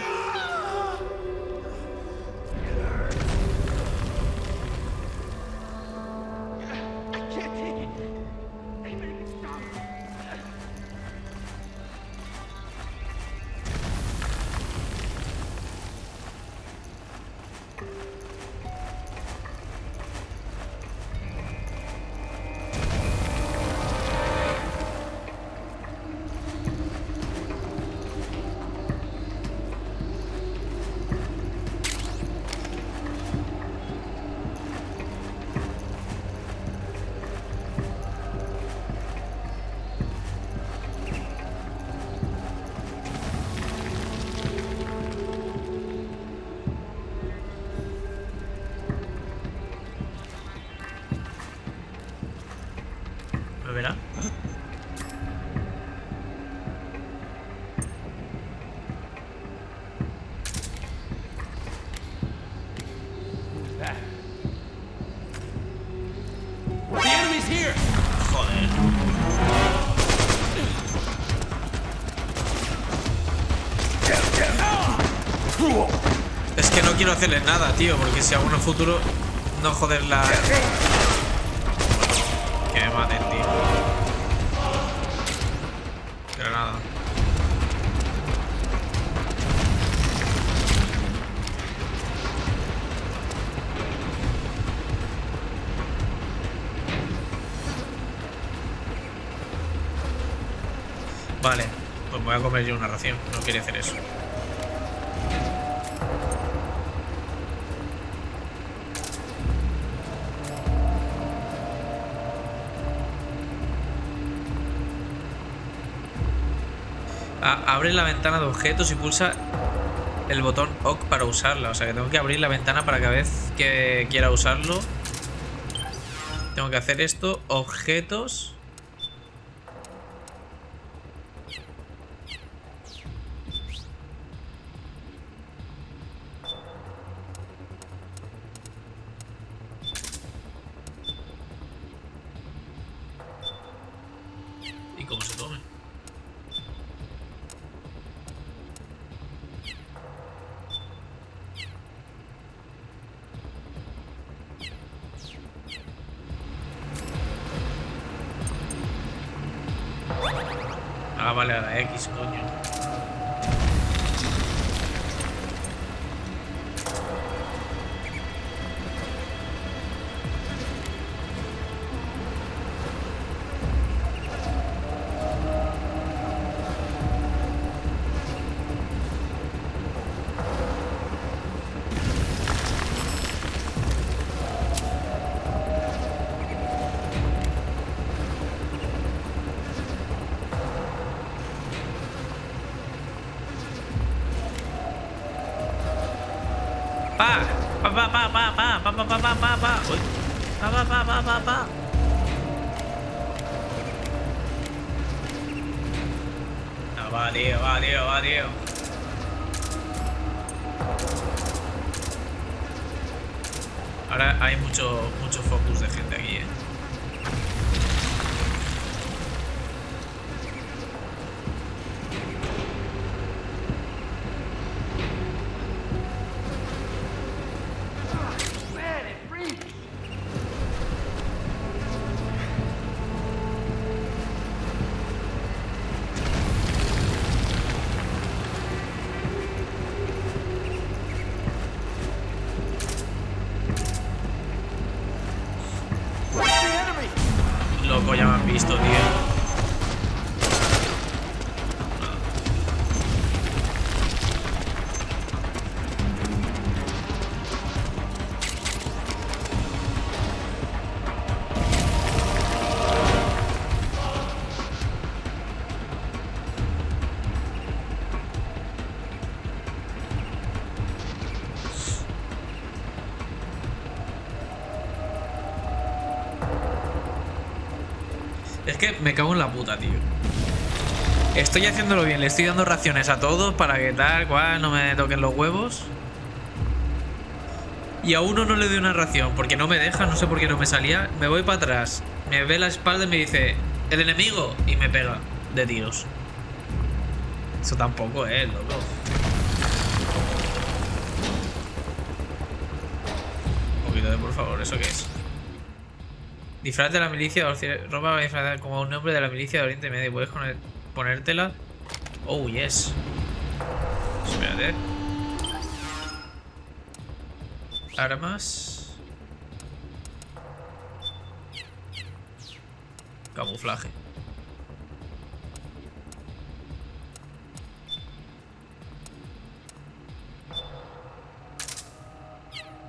¿Me verá? The enemy's here! Joder. Es que no quiero hacerle nada, tío, porque si hago en el futuro no joder la... Que me maten, tío. Granada. Vale, pues me voy a comer yo una ración. No quería hacer eso. Abre la ventana de objetos y pulsa el botón OK para usarla. O sea que tengo que abrir la ventana para cada vez que quiera usarlo. Tengo que hacer esto. Objetos. ¿Y cómo se tome? Ah, vale, a la X, coño. Pa, pa, pa, pa, pa, pa, pa, pa, pa, pa, pa, pa. Uy. Pa, pa, pa, pa, pa, pa. No, va, tío, va, tío, va, tío. Ahora hay mucho focus de gente aquí, eh. Loco, ya me han visto, tío. Es que me cago en la puta, tío. Estoy haciéndolo bien, le estoy dando raciones a todos para que tal cual no me toquen los huevos. Y a uno no le doy una ración porque no me deja, no sé por qué no me salía. Me voy para atrás, me ve la espalda y me dice: el enemigo, y me pega de tiros. Eso tampoco es, loco. Un poquito de por favor, ¿eso qué es? Disfraz de la milicia de Oriente. Ropa para disfrazar como un nombre de la milicia de Oriente Medio. Puedes ponértela. Oh, yes. Espérate. Armas. Camuflaje.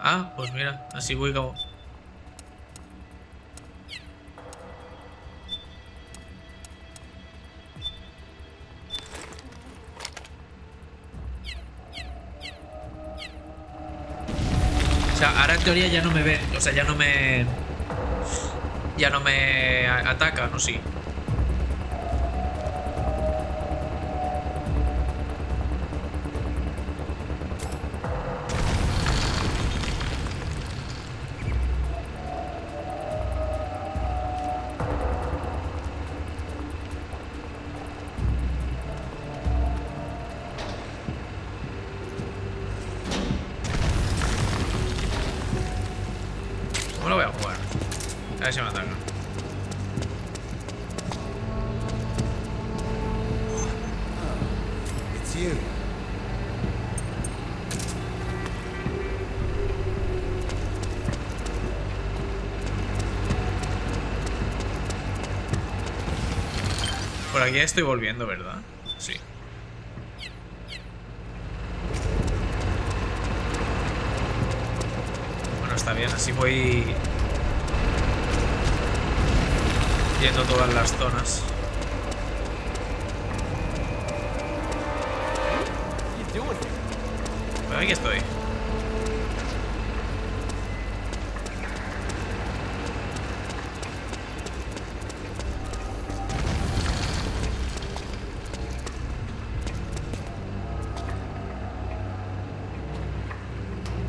Ah, pues mira, así voy como... O sea, ahora en teoría ya no me ven, o sea, ya no me atacan, ¿o sí? ¿Cómo lo voy a jugar? A ver si me atacan. It's you. Por aquí estoy volviendo, ¿verdad? Sí. Bueno, está bien, así voy viendo todas las zonas. Pues aquí estoy.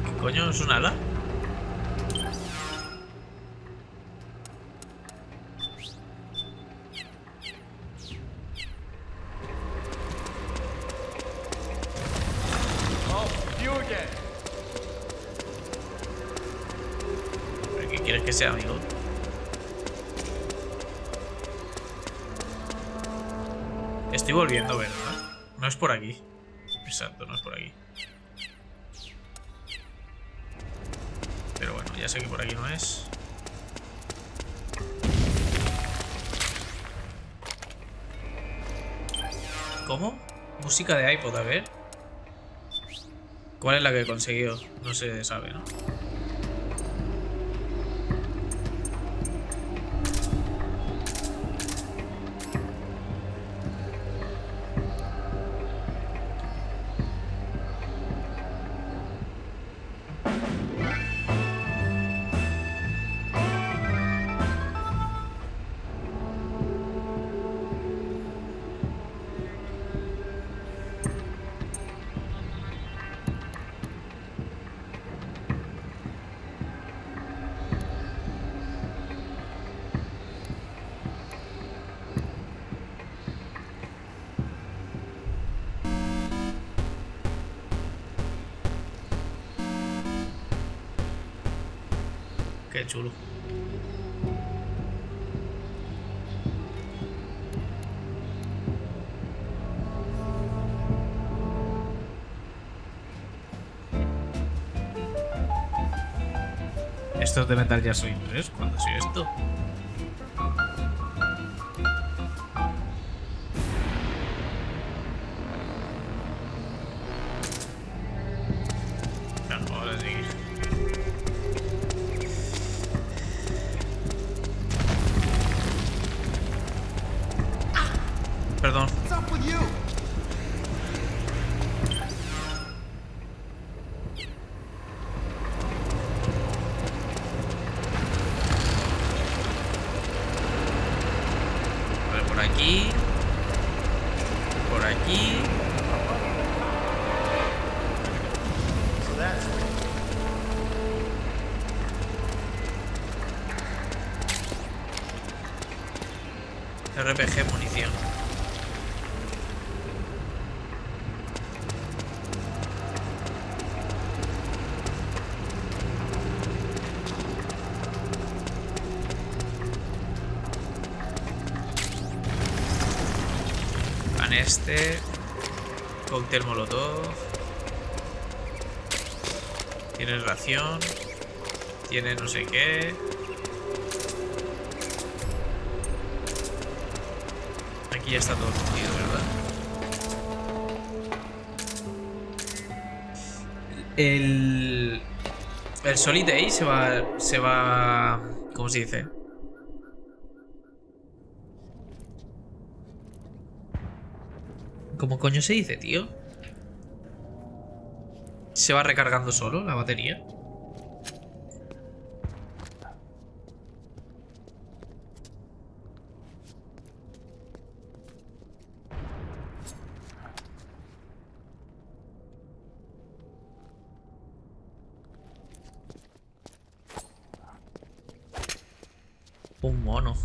¿Qué coño es un ala? ¿Qué quieres que sea, amigo? Estoy volviendo, ¿verdad? No es por aquí. Exacto, no es por aquí. Pero bueno, ya sé que por aquí no es. ¿Cómo? Música de iPod, a ver. ¿Cuál es la que he conseguido? No se sabe, ¿no? Qué chulo. Esto es de Metal Gear Solid 3. ¿Cuándo ha sido esto? Bueno, vamos a seguir. Perdón. Vale, por aquí. Por aquí. RPG munición. este. Cóctel molotov. Tiene ración. Tiene no sé qué. Aquí ya está todo cogido, ¿verdad? El Solid se va... ¿Cómo se dice? ¿Cómo coño se dice, tío? Se va recargando solo la batería. Un mono.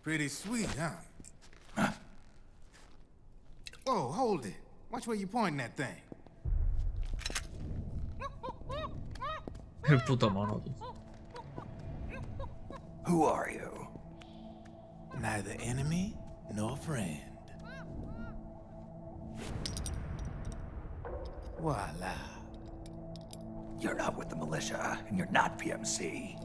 Pretty sweet, huh? Whoa, hold it. Watch where you pointing that thing. El puto mono, tú. Who are you? Neither enemy nor friend. Voila. You're not with the militia, and you're not PMC.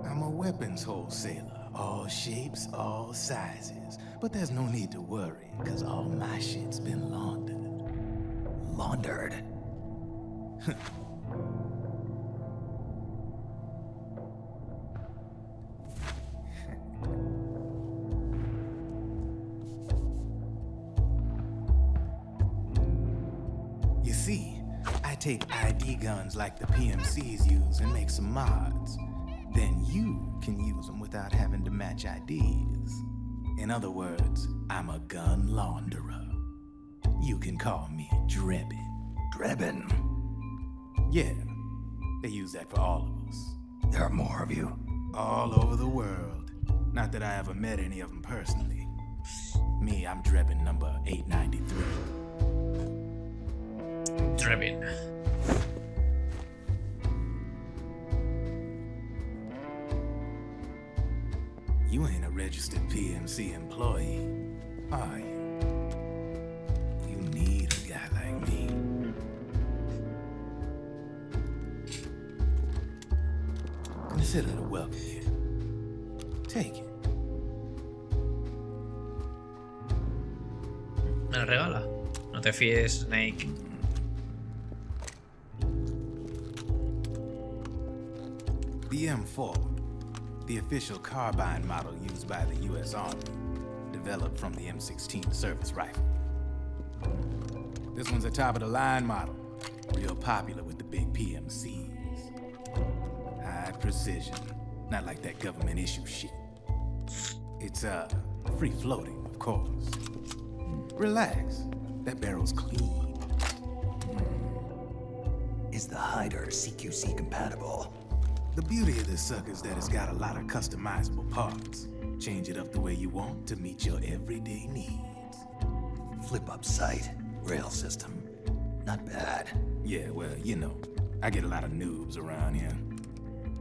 I'm a weapons wholesaler. All shapes, all sizes. But there's no need to worry, because all my shit's been laundered. Laundered? You see, I take ID guns like the PMCs use and make some mods. Then you can use them without having to match IDs. In other words, I'm a gun launderer. You can call me Drebin. Drebin? Yeah, they use that for all of us. There are more of you? All over the world. Not that I ever met any of them personally. Me, I'm Drebin number 893. Drebin. You ain't a registered PMC employee, are you? You need a guy like me. Consider the welcome here. Take it. Me la regala. No te fíes, Snake. The M4, the official carbine model used by the U.S. Army, developed from the M16 service rifle. This one's a top-of-the-line model, real popular with the big PMCs. High precision, not like that government issue shit. It's, free-floating, of course. Relax, that barrel's clean. Is the hider CQC compatible? The beauty of this sucker is that it's got a lot of customizable parts. Change it up the way you want to meet your everyday needs. Flip-up sight, rail system. Not bad. Yeah, well, you know, I get a lot of noobs around here.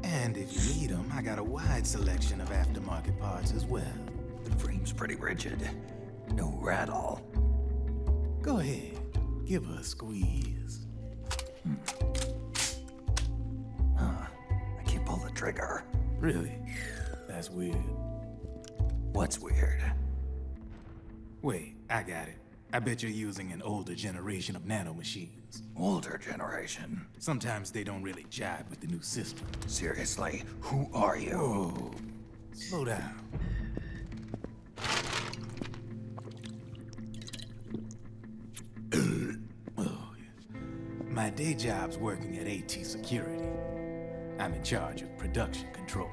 And if you need them, I got a wide selection of aftermarket parts as well. The frame's pretty rigid. No rattle. Go ahead, give her a squeeze. I can't pull the trigger. Really? That's weird. What's weird? Wait, I got it. I bet you're using an older generation of nanomachines. Older generation? Sometimes they don't really jive with the new system. Seriously, who are you? Whoa. Slow down. Oh, yeah. My day job's working at AT Security. I'm in charge of production control.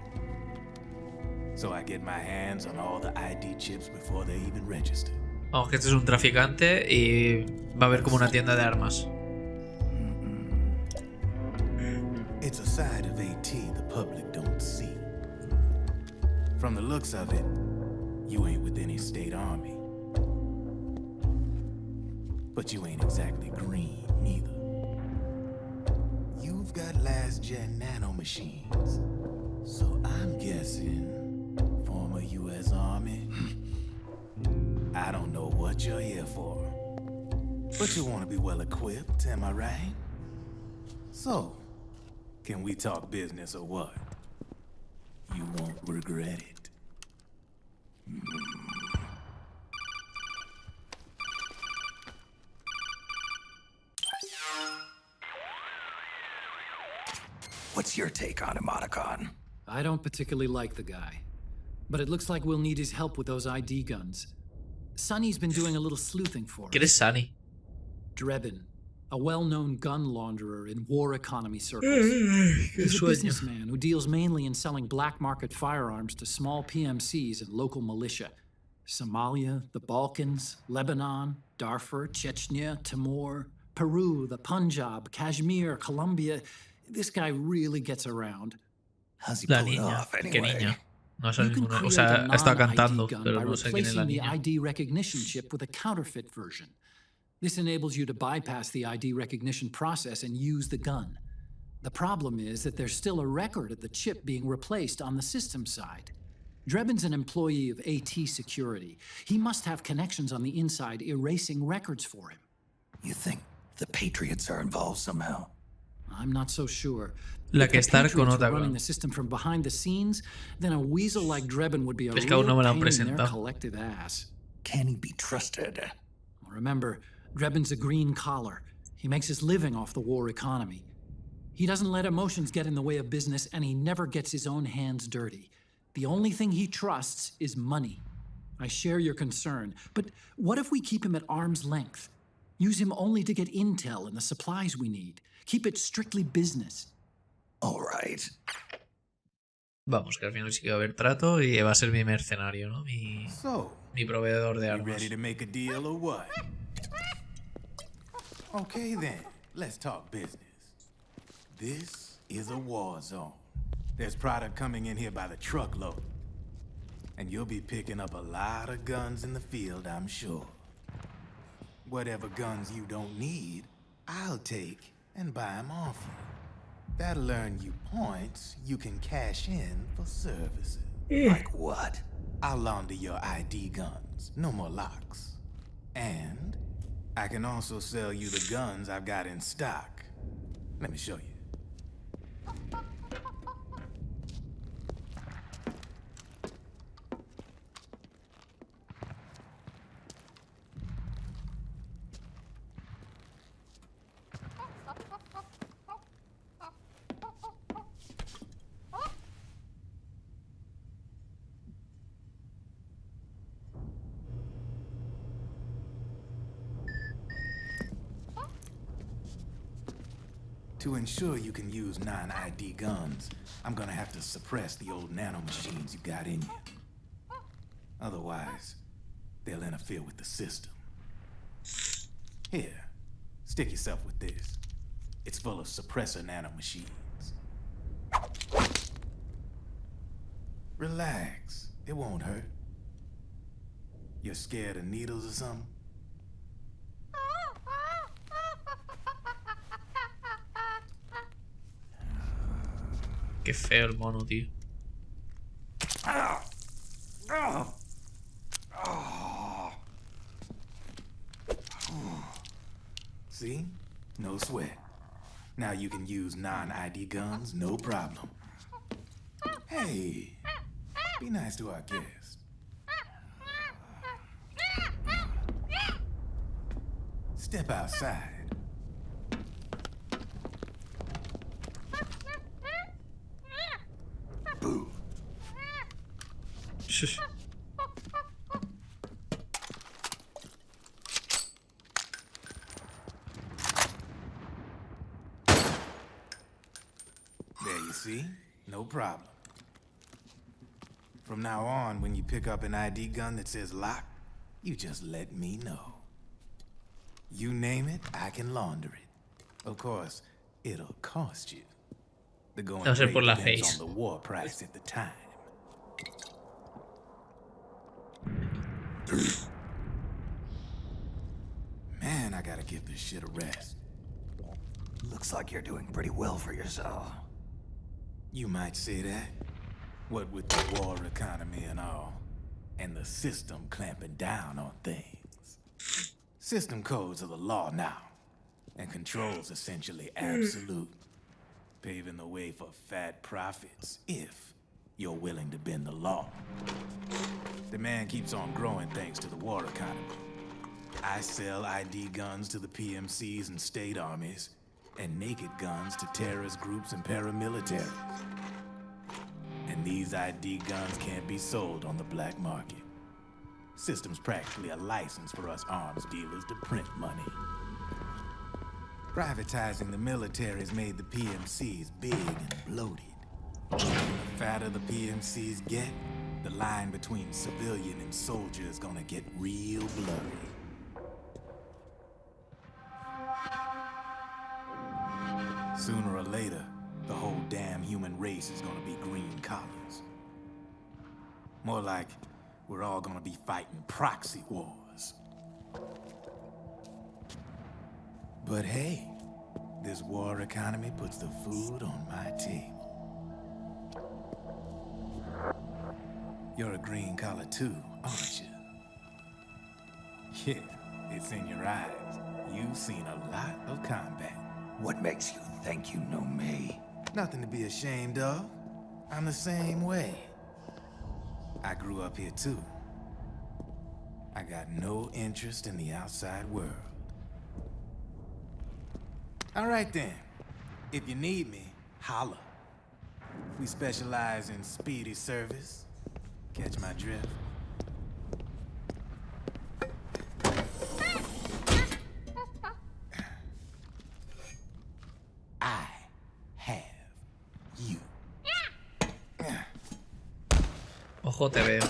So I get my hands on all the ID chips before they even register. Vamos, que este es un traficante y va a haber como una tienda de armas. It's a side of AT the public don't see. From the looks of it, you ain't with any California State Army. But you ain't exactly green, neither. You've got last-gen nanomachines. So I'm guessing former U.S. Army. I don't know what you're here for. But you want to be well-equipped, am I right? So, can we talk business or what? You won't regret it. What's your take on him, Otacon? I don't particularly like the guy, but it looks like we'll need his help with those ID guns. Sonny's been doing a little sleuthing for ¿Quién es us. Sunny? Drebin, a well-known gun launderer in war economy circles. He's a sueño. businessman who deals mainly in selling black market firearms to small PMCs and local militia. Somalia, the Balkans, Lebanon, Darfur, Chechnya, Timor, Peru, the Punjab, Kashmir, Colombia. This guy really gets around. How's he La pull it niña. off ¿Qué anyway? niña? No sé You can ninguna. O create sea, a está non-ID cantando, gun pero by no sé quién es la replacing the niña. ID recognition chip with a counterfeit version. This enables you to bypass the ID recognition process and use the gun. The problem is that there's still a record of the chip being replaced on the system side. Drebin's an employee of AT Security. He must have connections on the inside erasing records for him. You think the Patriots are involved somehow? I'm not so sure. La If que the estar con Patriots were otra running clon. the system from behind the scenes, then a weasel like Drebin would be a Es que aún no real me la han pain in their presentado. collective ass. Can he be trusted? Remember, Drebin's a green collar. He makes his living off the war economy. He doesn't let emotions get in the way of business, and he never gets his own hands dirty. The only thing he trusts is money. I share your concern, but what if we keep him at arm's length? Use him only to get intel and the supplies we need. Keep it strictly business. All right. Vamos, que al final sí que va a haber trato y va a ser mi mercenario, ¿no? Mi proveedor de You armas. ready to make a deal or what? Okay then, let's talk business. This is a war zone. There's product coming in here by the truckload. And you'll be picking up a lot of guns in the field, I'm sure. Whatever guns you don't need, I'll take and buy them off you. That'll earn you points you can cash in for services. Like what? I'll launder your ID guns, no more locks. And I can also sell you the guns I've got in stock. Let me show you. To ensure you can use non-ID guns, I'm gonna have to suppress the old nanomachines you got in you. Otherwise, they'll interfere with the system. Here, stick yourself with this. It's full of suppressor nanomachines. Relax, it won't hurt. You're scared of needles or something? Qué feo el mono, tío. See? No sweat. Now you can use non-ID guns, no problem. Hey, be nice to our guest. Step outside. Boo. Shush. There you see? No problem. From now on, when you pick up an ID gun that says lock, you just let me know. You name it, I can launder it. Of course, it'll cost you. The going No sé rate por la depends face. on the war price at the time. Man, I gotta give this shit a rest. Looks like you're doing pretty well for yourself. You might say that. What with the war economy and all, and the system clamping down on things. System codes are the law now, and control's essentially absolute, paving the way for fat profits if you're willing to bend the law. Demand keeps on growing thanks to the war economy. I sell ID guns to the PMCs and state armies, and naked guns to terrorist groups and paramilitaries. And these ID guns can't be sold on the black market. System's practically a license for us arms dealers to print money. Privatizing the military's made the PMCs big and bloated. The fatter the PMCs get, the line between civilian and soldier is gonna get real blurry. Sooner or later, the whole damn human race is gonna be green collars. More like we're all gonna be fighting proxy wars. But hey, this war economy puts the food on my table. You're a green collar too, aren't you? Yeah, it's in your eyes. You've seen a lot of combat. What makes you think you know me? Nothing to be ashamed of. I'm the same way. I grew up here too. I got no interest in the outside world. All right then. If you need me, holla. We specialize in speedy service. Catch my drift? I have you. Ojo, te veo.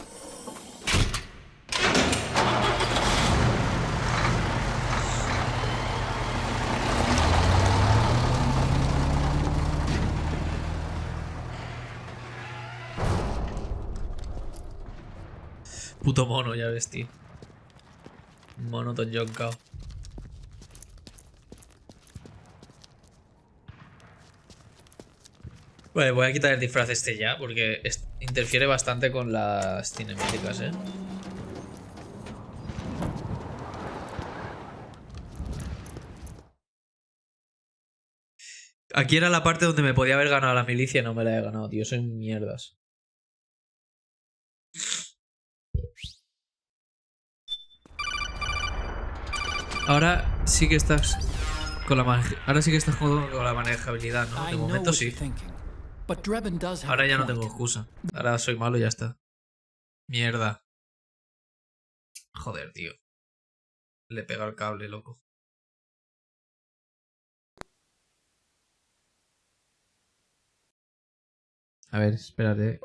Puto mono, ya ves, tío. Mono ton yonkao. Vale, voy a quitar el disfraz este ya, porque interfiere bastante con las cinemáticas, ¿eh? Aquí era la parte donde me podía haber ganado a la milicia y no me la he ganado, tío. Soy mierdas. Ahora sí que estás con ahora sí que estás jugando con la manejabilidad, ¿no? De momento sí. Ahora ya no tengo excusa. Ahora soy malo y ya está. Mierda. Joder, tío. Le pega el cable, loco. A ver, espérate.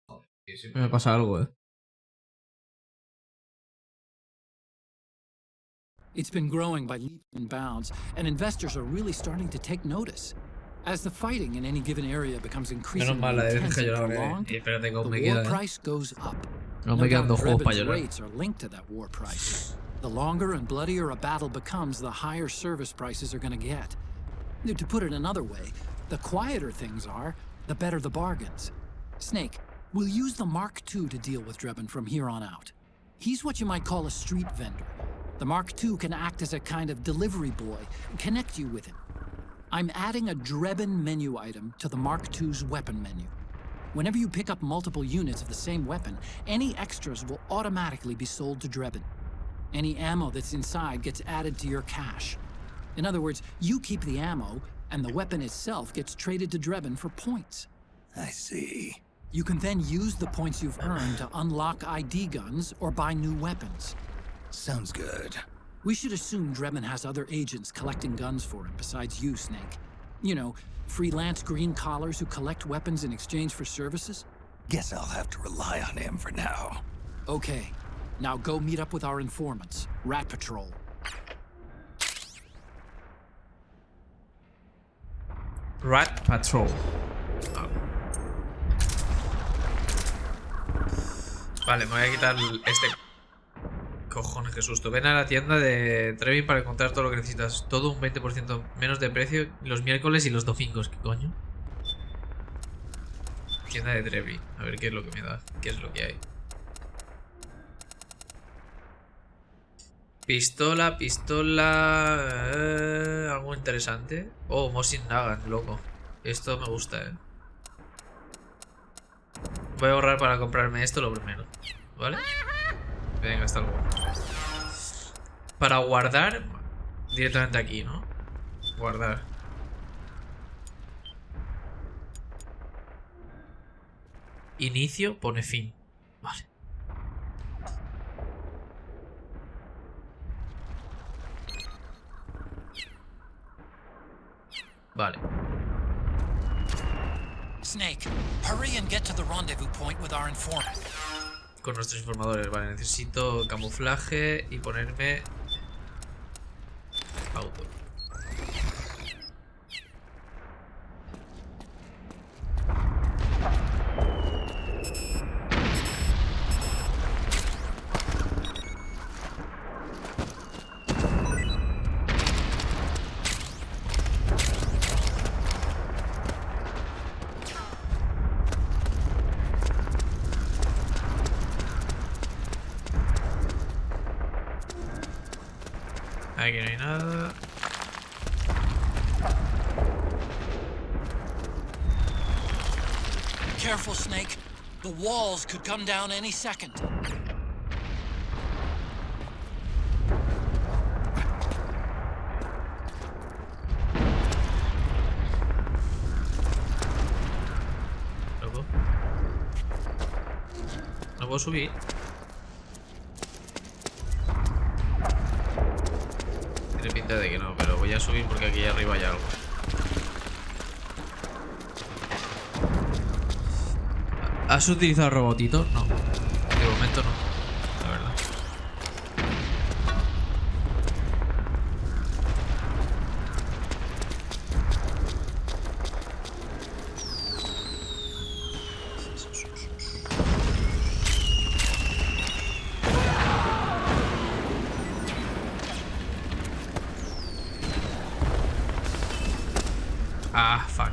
Joder, tío, siempre me pasa algo, ¿eh? It's been growing by leaps and bounds, and investors are really starting to take notice. As the fighting in any given area becomes increasingly intense and prolonged, the war price goes up. No doubt Drebin's rates are linked to that war price. The longer and bloodier a battle becomes, the higher service prices are going to get. To put it another way, the quieter things are, the better the bargains. Snake, we'll use the Mark II to deal with Drebin from here on out. He's what you might call a street vendor. The Mark II can act as a kind of delivery boy and connect you with him. I'm adding a Drebin menu item to the Mark II's weapon menu. Whenever you pick up multiple units of the same weapon, any extras will automatically be sold to Drebin. Any ammo that's inside gets added to your cache. In other words, you keep the ammo, and the weapon itself gets traded to Drebin for points. I see. You can then use the points you've earned to unlock ID guns or buy new weapons. Sounds good. We should assume Drebin has other agents collecting guns for him besides you, Snake. You know, freelance green collars who collect weapons in exchange for services? Guess I'll have to rely on him for now. Okay. Now go meet up with our informants, Rat Patrol. Rat Patrol. Vale, me voy a quitar este... Cojones, qué susto. Ven a la tienda de Trevi para encontrar todo lo que necesitas. Todo un 20% menos de precio los miércoles y los domingos. ¿Qué coño? Tienda de Trevi. A ver qué es lo que me da. ¿Qué es lo que hay? Pistola. Algo interesante. Oh, Mosin Nagant, loco. Esto me gusta, Voy a ahorrar para comprarme esto lo primero. ¿Vale? Venga, hasta luego. Para guardar directamente aquí, ¿no? Guardar. Inicio, pone fin. Vale. Vale. Snake, hurry and get to the rendezvous point with our informant. Con nuestros informadores, vale, necesito camuflaje y ponerme auto. Aquí no hay nada. Careful, Snake. The walls could come down any second. Loco. No puedo subir. Tiene pinta de que no, pero voy a subir porque aquí arriba hay algo. ¿Has utilizado robotito? No. De momento no. La verdad. Ah, fuck.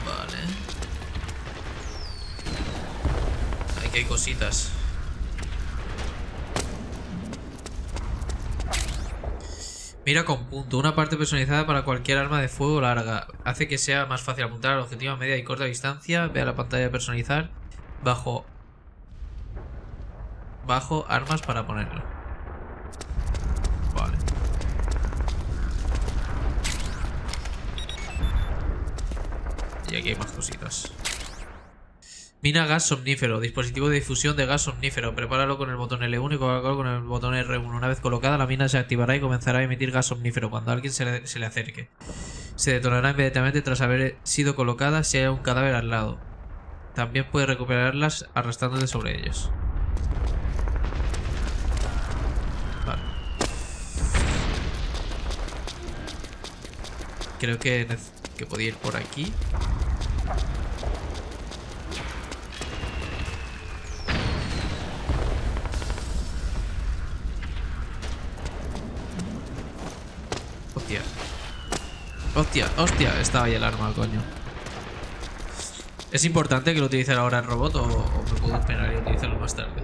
Vale. Aquí hay cositas. Mira con punto. Una parte personalizada para cualquier arma de fuego larga. Hace que sea más fácil apuntar al objetivo a media y corta distancia. Ve a la pantalla de personalizar. Bajo armas para ponerlo. Vale. Y aquí hay más cositas. Mina gas somnífero. Dispositivo de difusión de gas somnífero. Prepáralo con el botón L1 y colócalo con el botón R1. Una vez colocada, la mina se activará y comenzará a emitir gas somnífero cuando alguien se le acerque. Se detonará inmediatamente tras haber sido colocada si hay un cadáver al lado. También puede recuperarlas arrastrándote sobre ellos. Vale. Creo que podía ir por aquí. Hostia. Hostia, hostia. Estaba ahí el arma, coño. ¿Es importante que lo utilice ahora el robot o me puedo esperar y utilizarlo más tarde?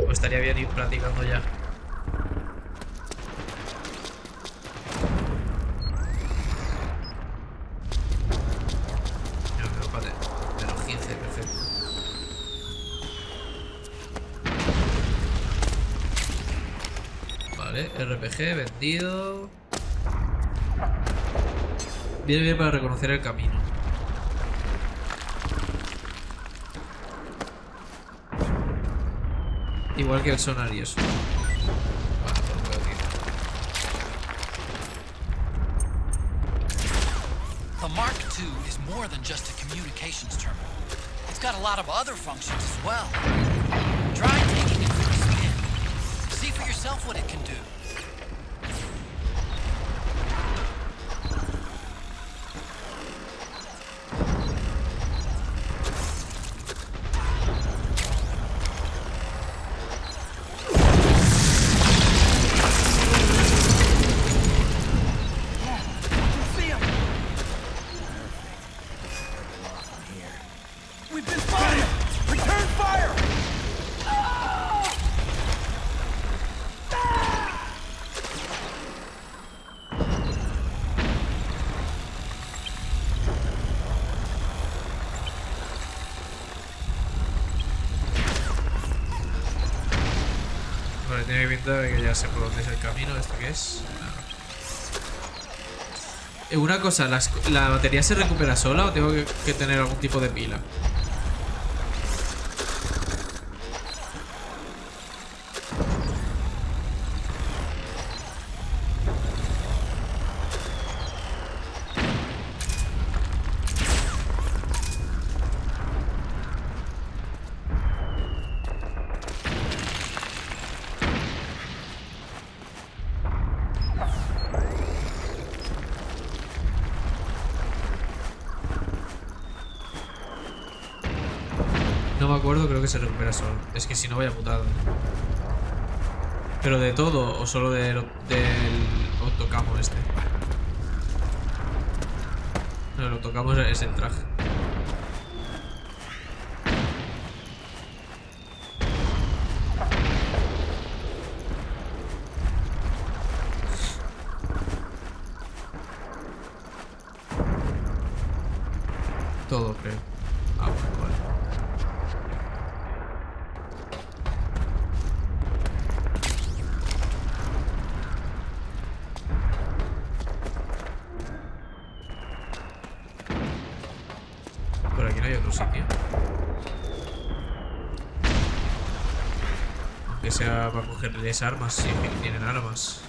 O estaría bien ir practicando ya. Vale, menos 15, perfecto. Vale, RPG vendido. Viene bien para reconocer el camino. Igual que el sonar y eso. Vale, pues lo voy a utilizar. The Mark II is more than just a communications terminal. It's got a lot of other functions as well. Try taking it for a spin. See for yourself what it can do. Tiene pinta de que ya sé por dónde es el camino. ¿Esto qué es? Una cosa, ¿la batería se recupera sola o tengo que tener algún tipo de pila? No me acuerdo, creo que se recupera solo. Es que si no vaya mutado. ¿Pero de todo o solo del autocamo este? No, el autocamo es el traje. Todo, creo. Ah, bueno, vale. Por aquí no hay otro sitio. Aunque sea para cogerles armas, si tienen armas.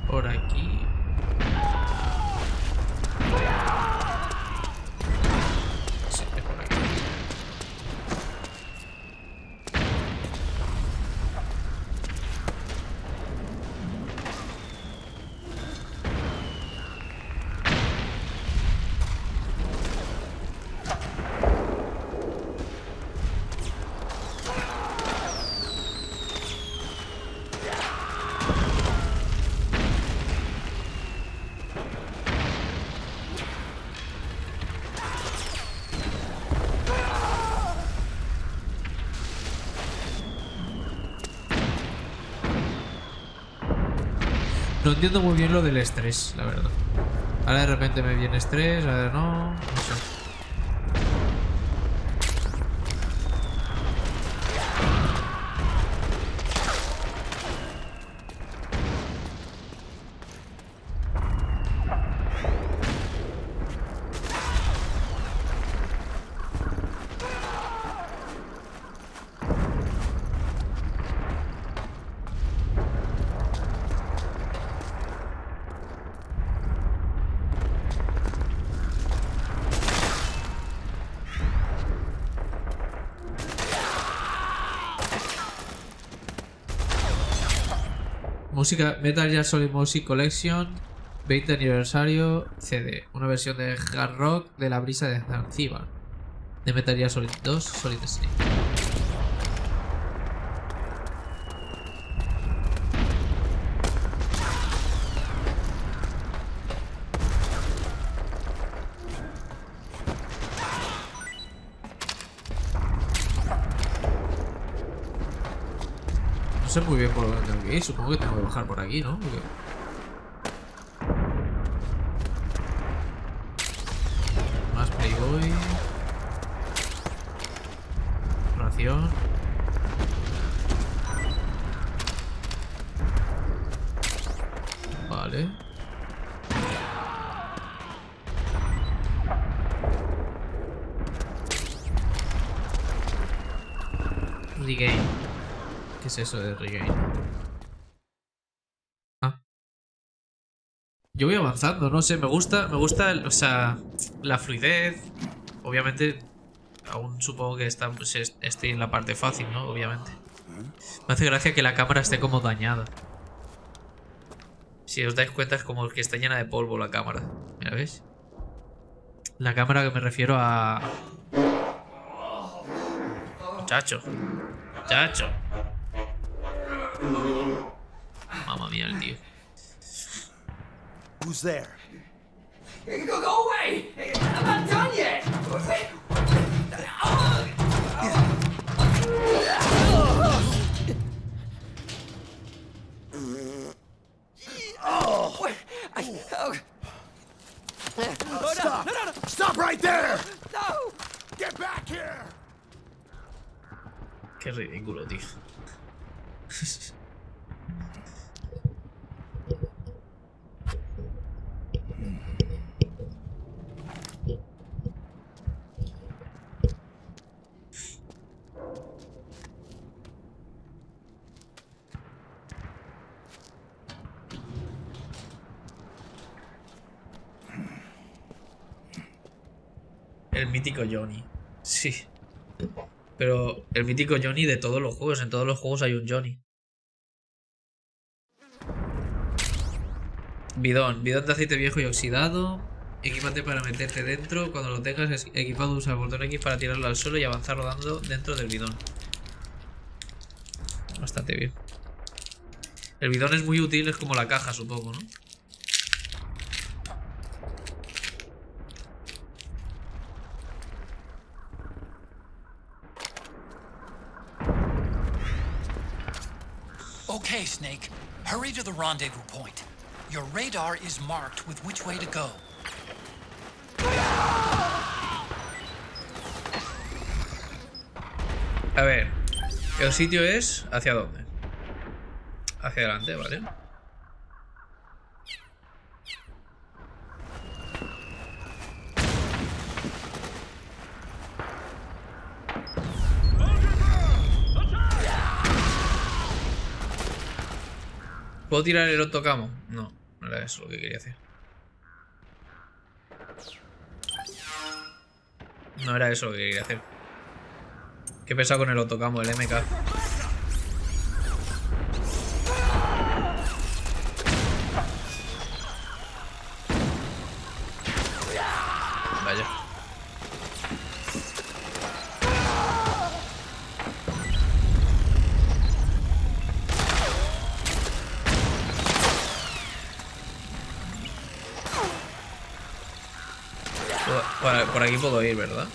Por aquí. Sí, es por aquí. No entiendo muy bien lo del estrés, la verdad. Ahora de repente me viene estrés, ahora no. No sé. Música Metal Gear Solid Music Collection 20 aniversario CD. Una versión de hard rock de la brisa de Zanzíbar. De Metal Gear Solid 2 Solid Snake. No sé muy bien por dónde tengo que ir. Supongo que tengo que bajar por aquí, ¿no? Porque... más Playboy. Ración. Vale. Regain. ¿Qué es eso de regain? Ah. Yo voy avanzando, no sé, me gusta, o sea, la fluidez. Obviamente, aún supongo que está, pues, esté en la parte fácil, ¿no? Obviamente. Me hace gracia que la cámara esté como dañada. Si os dais cuenta es como que está llena de polvo la cámara. Mira, ¿ves? La cámara que me refiero a... Muchacho. Chacho. Mamma mía, el tío. Who's there? Go away! I'm not done yet! Stop! No. Stop right there! No! Get back here! Qué ridículo, tío. El mítico Johnny. Sí. Pero el mítico Johnny de todos los juegos. En todos los juegos hay un Johnny. Bidón. Bidón de aceite viejo y oxidado. Equípate para meterte dentro. Cuando lo tengas equipado, usa el botón X para tirarlo al suelo y avanzar rodando dentro del bidón. Bastante bien. El bidón es muy útil. Es como la caja, supongo, ¿no? Okay, Snake. Hurry to the rendezvous point. Your radar is marked with which way to go. A ver. El sitio es... ¿Hacia dónde? Hacia adelante, ¿vale? ¿Puedo tirar el autocamo? No, no era eso lo que quería hacer. No era eso lo que quería hacer. ¿Qué pesa con el autocamo, el MK? Vaya. Por aquí puedo ir, ¿verdad?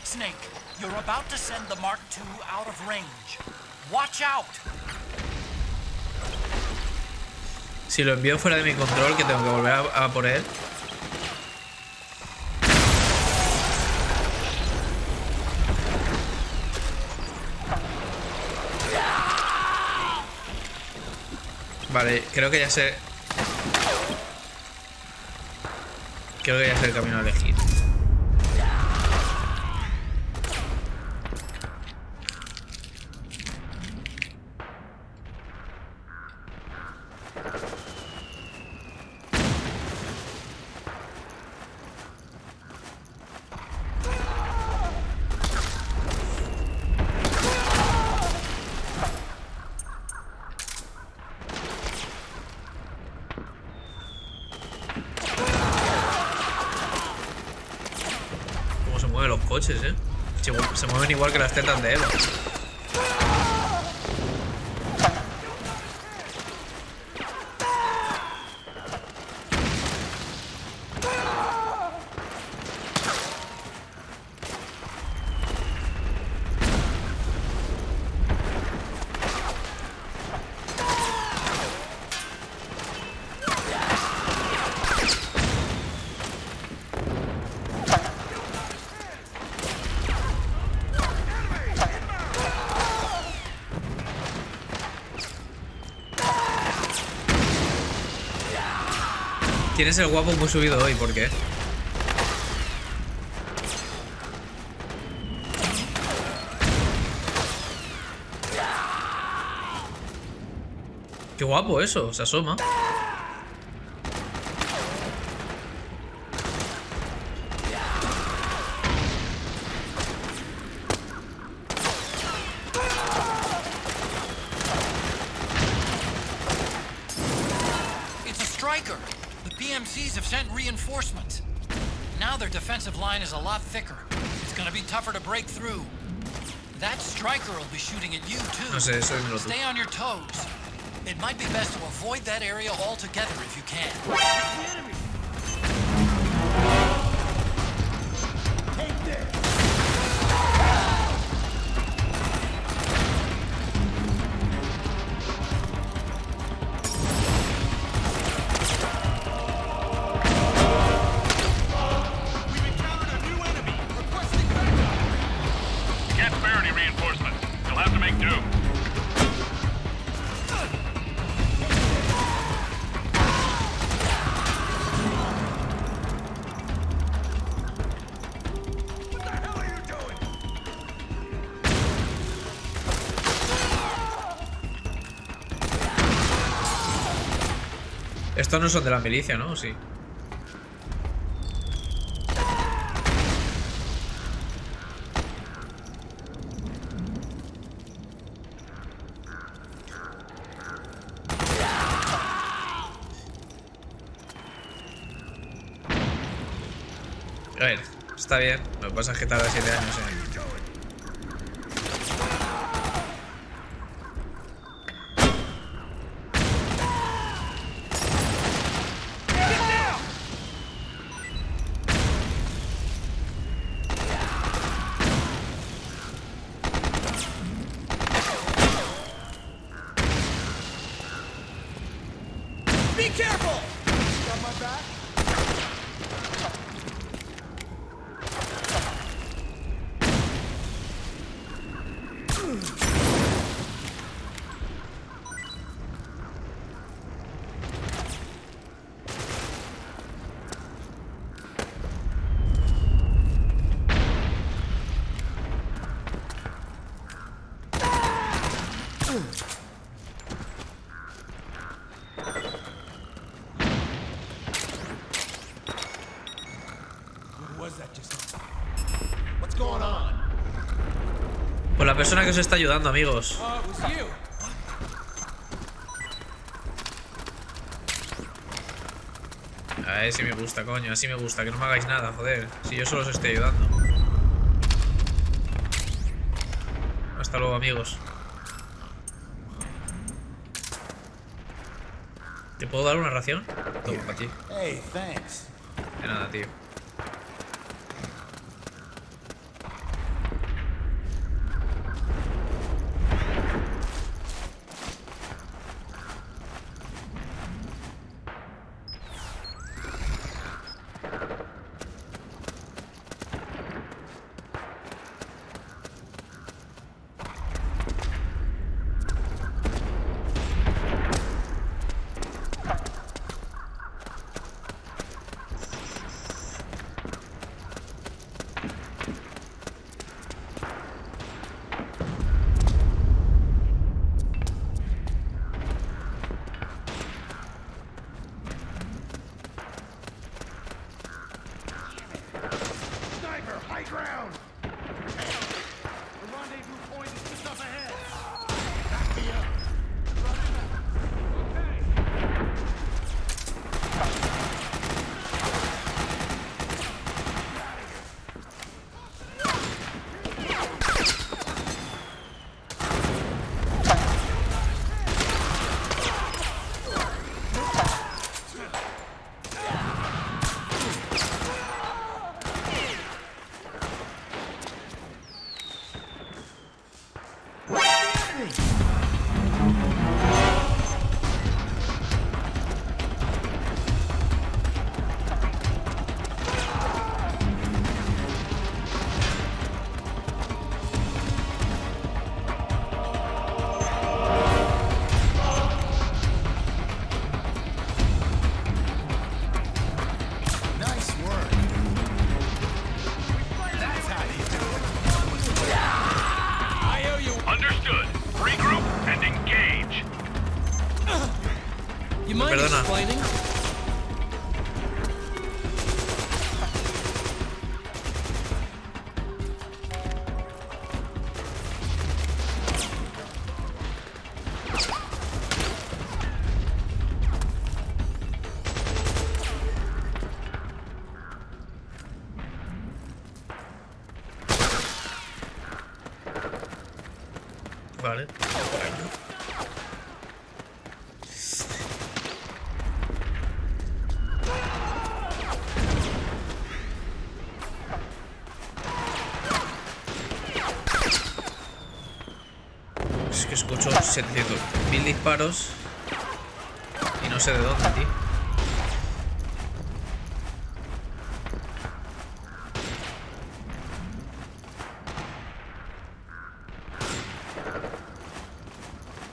Snake, you're about to send the Mark II out of range. Watch out! Si lo envío fuera de mi control, que tengo que volver a por él. Vale, creo que ya sé. Creo que ya sé el camino a elegir. Los coches, se mueven igual que las tetas de Eva. Tienes el guapo muy subido hoy, ¿por qué? Qué guapo eso, se asoma. It's a striker. The PMCs have sent reinforcements. Now their defensive line is a lot thicker. It's gonna be tougher to break through. That striker will be shooting at you too. No sé, eso dímelo tú. Stay on your toes. It might be best to avoid that area altogether if you can. Take this! We've encountered a new enemy. Requesting backup. Can't spare any reinforcements. You'll have to make do. What the hell are you doing? Estos no son de la milicia, ¿no? Sí. A ver, está bien. Lo que pasa es que tarda 7 años, Be careful! Got my back? What was that just? What's going on? Pues la persona que os está ayudando, amigos. It was you. A ver si me gusta, coño. Así me gusta. Que no me hagáis nada, joder. Si yo solo os estoy ayudando. Hasta luego, amigos. ¿Te puedo dar una ración? Toma, para ti. Hey, thanks. De nada, tío. Sniper, high ground! The rendezvous point is just up ahead. Back me up. Nice work. That's how you do it. I owe you. Understood. Regroup and engage. You mind Perdona. explaining? Vale. Es que escucho 700.000 disparos y no sé de dónde, tío.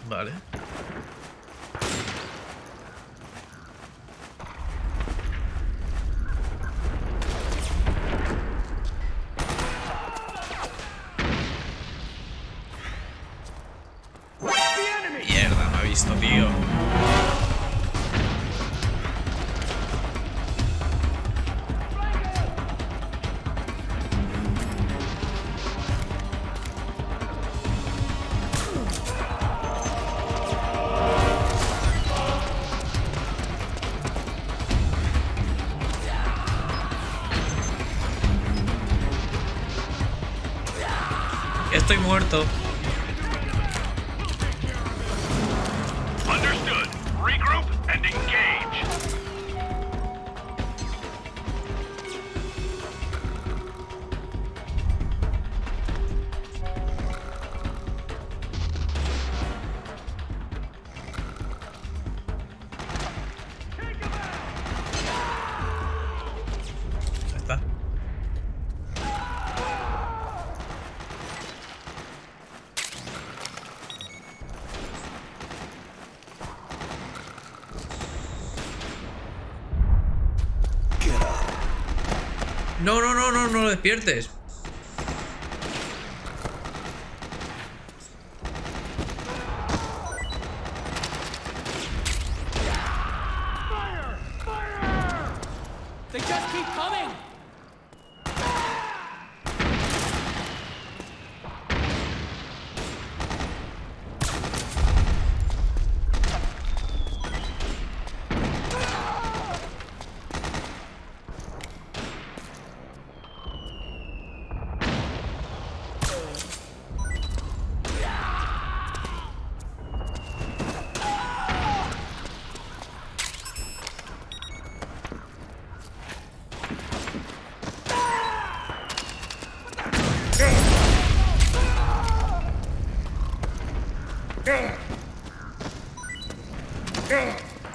Vale. Mierda, me ha visto, tío. Estoy muerto. Understood. Regroup and engage. Ya está. No, no, no, no, no lo despiertes. They just keep coming!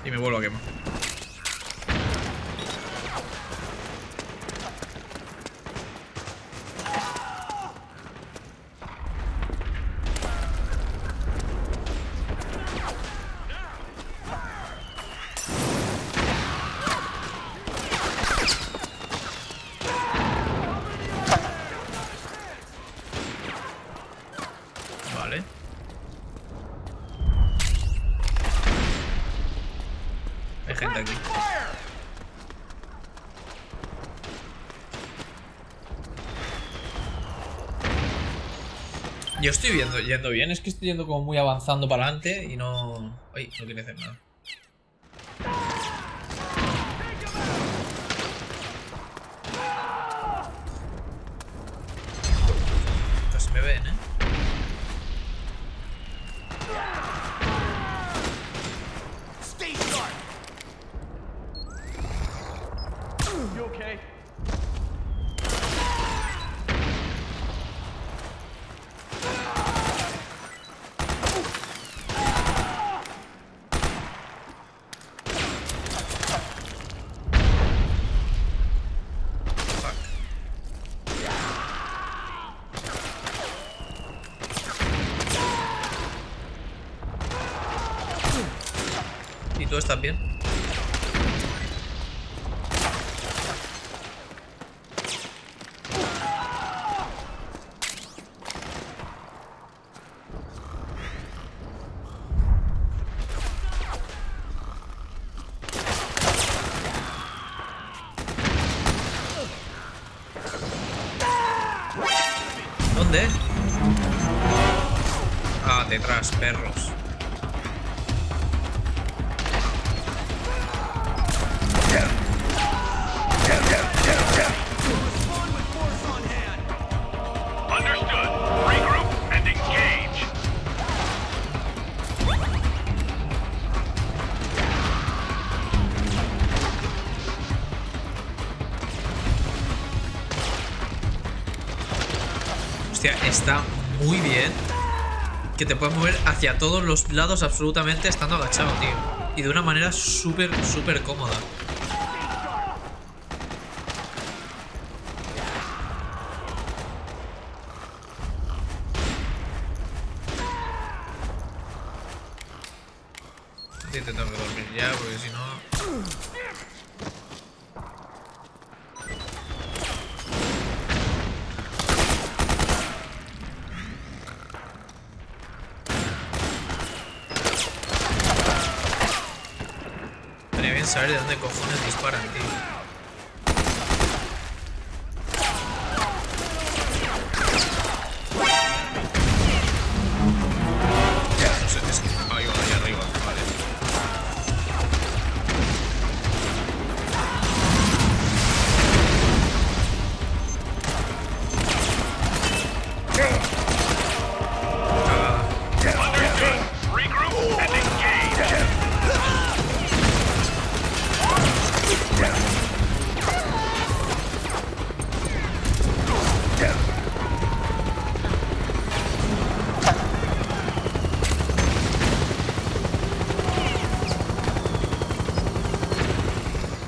Y me vuelvo a quemar. Vale. Hay gente aquí. Yo estoy yendo bien, es que estoy yendo como muy avanzando para adelante y no... Ay, no quiere hacer nada. Casi me ven, ¿eh? Stay sharp. You okay? ¿Y tú estás bien? ¿Dónde? Ah, detrás, perros. Understood. Regroup and engage. Hostia, está muy bien. Que te puedes mover hacia todos los lados absolutamente estando agachado, tío. Y de una manera súper cómoda. Sí, te tengo que dormir ya, porque si no... Estaría bien saber de dónde cojones disparan, tío. No sé, es que... Ahí va, allá arriba, vale. Understood. Regroup and engage.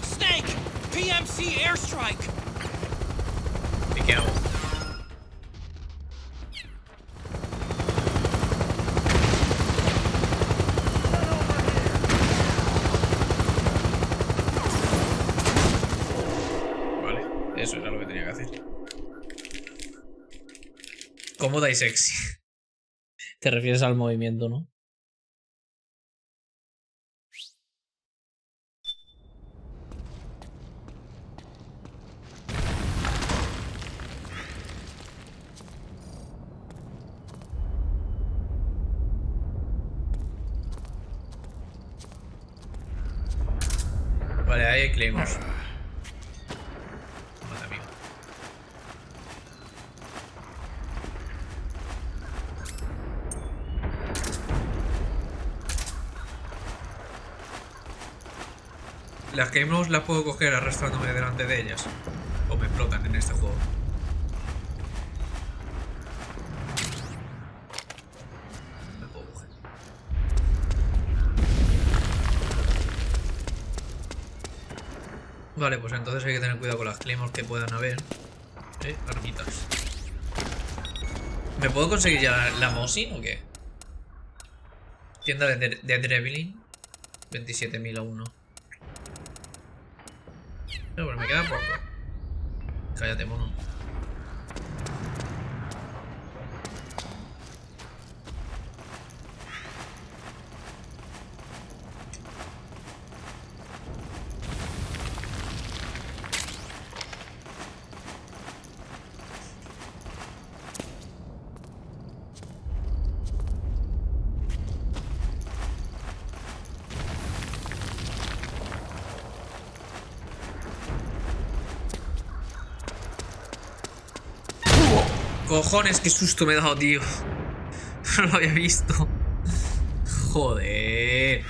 Snake! PMC airstrike! ¿Y qué hago? Vale, eso era lo que tenía que hacer. Cómoda y sexy. Te refieres al movimiento, ¿no? Vale, ahí hay claymores. Vale, amigo. Las claymores las puedo coger arrastrándome delante de ellas. O me explotan en este juego. No puedo coger. Vale, pues entonces hay que tener cuidado con las claymores que puedan haber. Armitas. ¿Me puedo conseguir ya la Mosin o qué? Tienda de Drevelin. 27.000 a 1. No, pero me queda poco. Cállate, mono. Cojones, qué susto me he dado, tío. No lo había visto. Joder.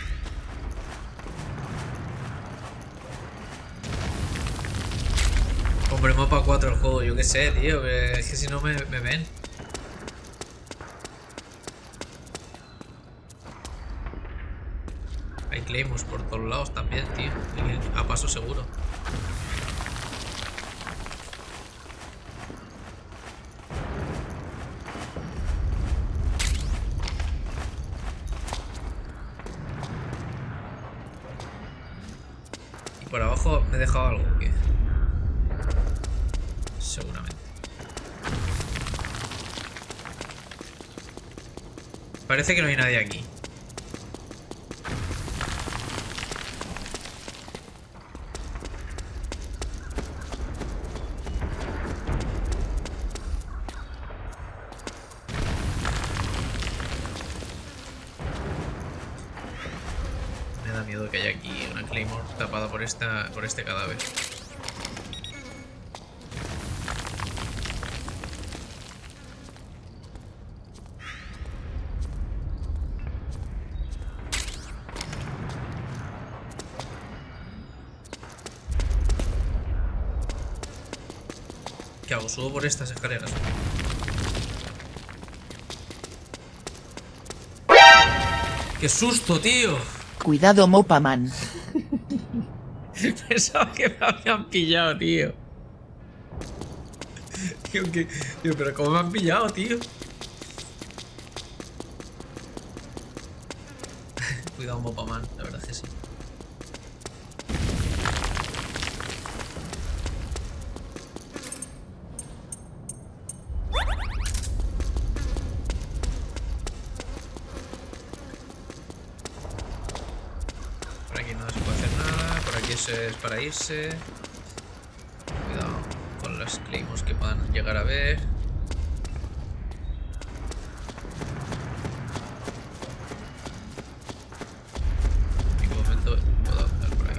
Hombre, mapa 4 el juego, yo qué sé, tío. Es que si no me ven. Hay claymores por todos lados también, tío. A paso seguro. Por abajo me he dejado algo que... Seguramente. Parece que no hay nadie aquí. Me da miedo que haya aquí una claymore tapada por este cadáver. ¿Qué hago? Subo por estas escaleras. ¡Qué susto, tío! Cuidado, Mopaman. Pensaba que me habían pillado, tío. Tío, pero ¿cómo me han pillado, tío? Cuidado, Mopaman, la verdad es que sí. Por aquí no se puede hacer nada. Por aquí es para irse. Cuidado con los claymores que puedan llegar a ver. En qué momento puedo andar por ahí.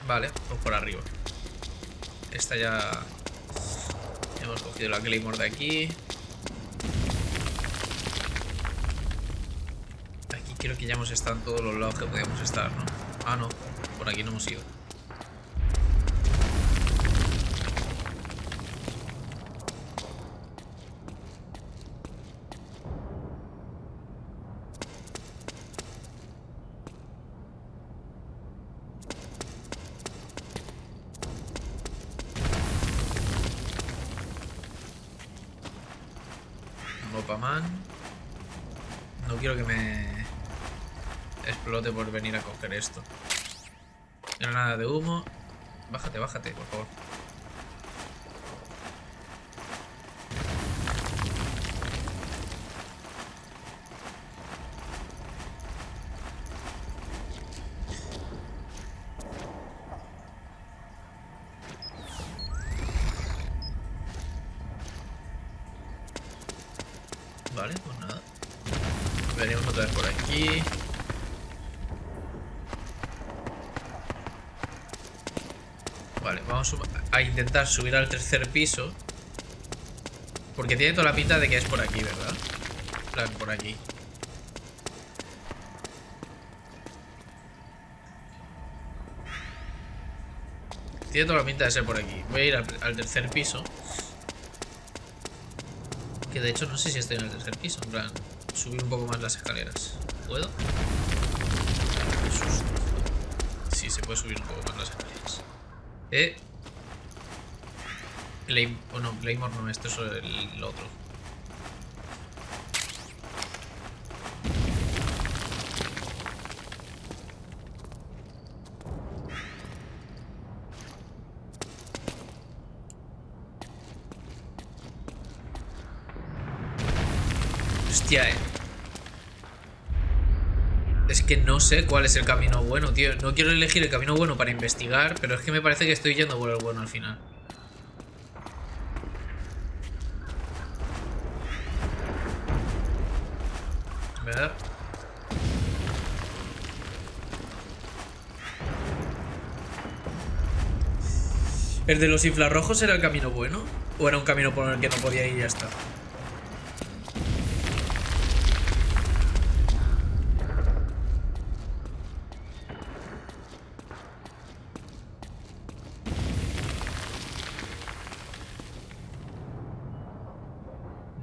Vale, pues por arriba. Esta ya... Hemos cogido la claymore de aquí. Aquí creo que ya hemos estado en todos los lados que podíamos estar, ¿no? Ah, no. Por aquí no hemos ido. Mopaman. No quiero que me explote por venir a coger esto. Granada de humo. Bájate, bájate, por favor. Vale, pues nada. Venimos otra vez por aquí. Vale, vamos a intentar subir al tercer piso. Porque tiene toda la pinta de que es por aquí, ¿verdad? En plan, por aquí. Tiene toda la pinta de ser por aquí. Voy a ir al tercer piso. Que de hecho no sé si estoy en el tercer piso. En plan, subir un poco más las escaleras. ¿Puedo? Sí, se puede subir un poco más las escaleras. Oh no, Claymore no, esto es el otro. Hostia, es que no sé cuál es el camino bueno, tío. No quiero elegir el camino bueno para investigar, pero es que me parece que estoy yendo por el bueno al final. ¿Verdad? ¿El de los infrarrojos era el camino bueno? ¿O era un camino por el que no podía ir y ya está?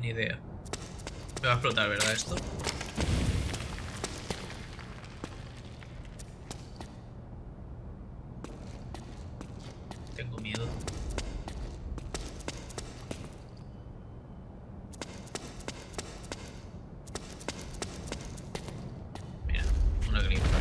Ni idea. Me va a explotar, ¿verdad? Esto. Tengo miedo. Mira, una green fire.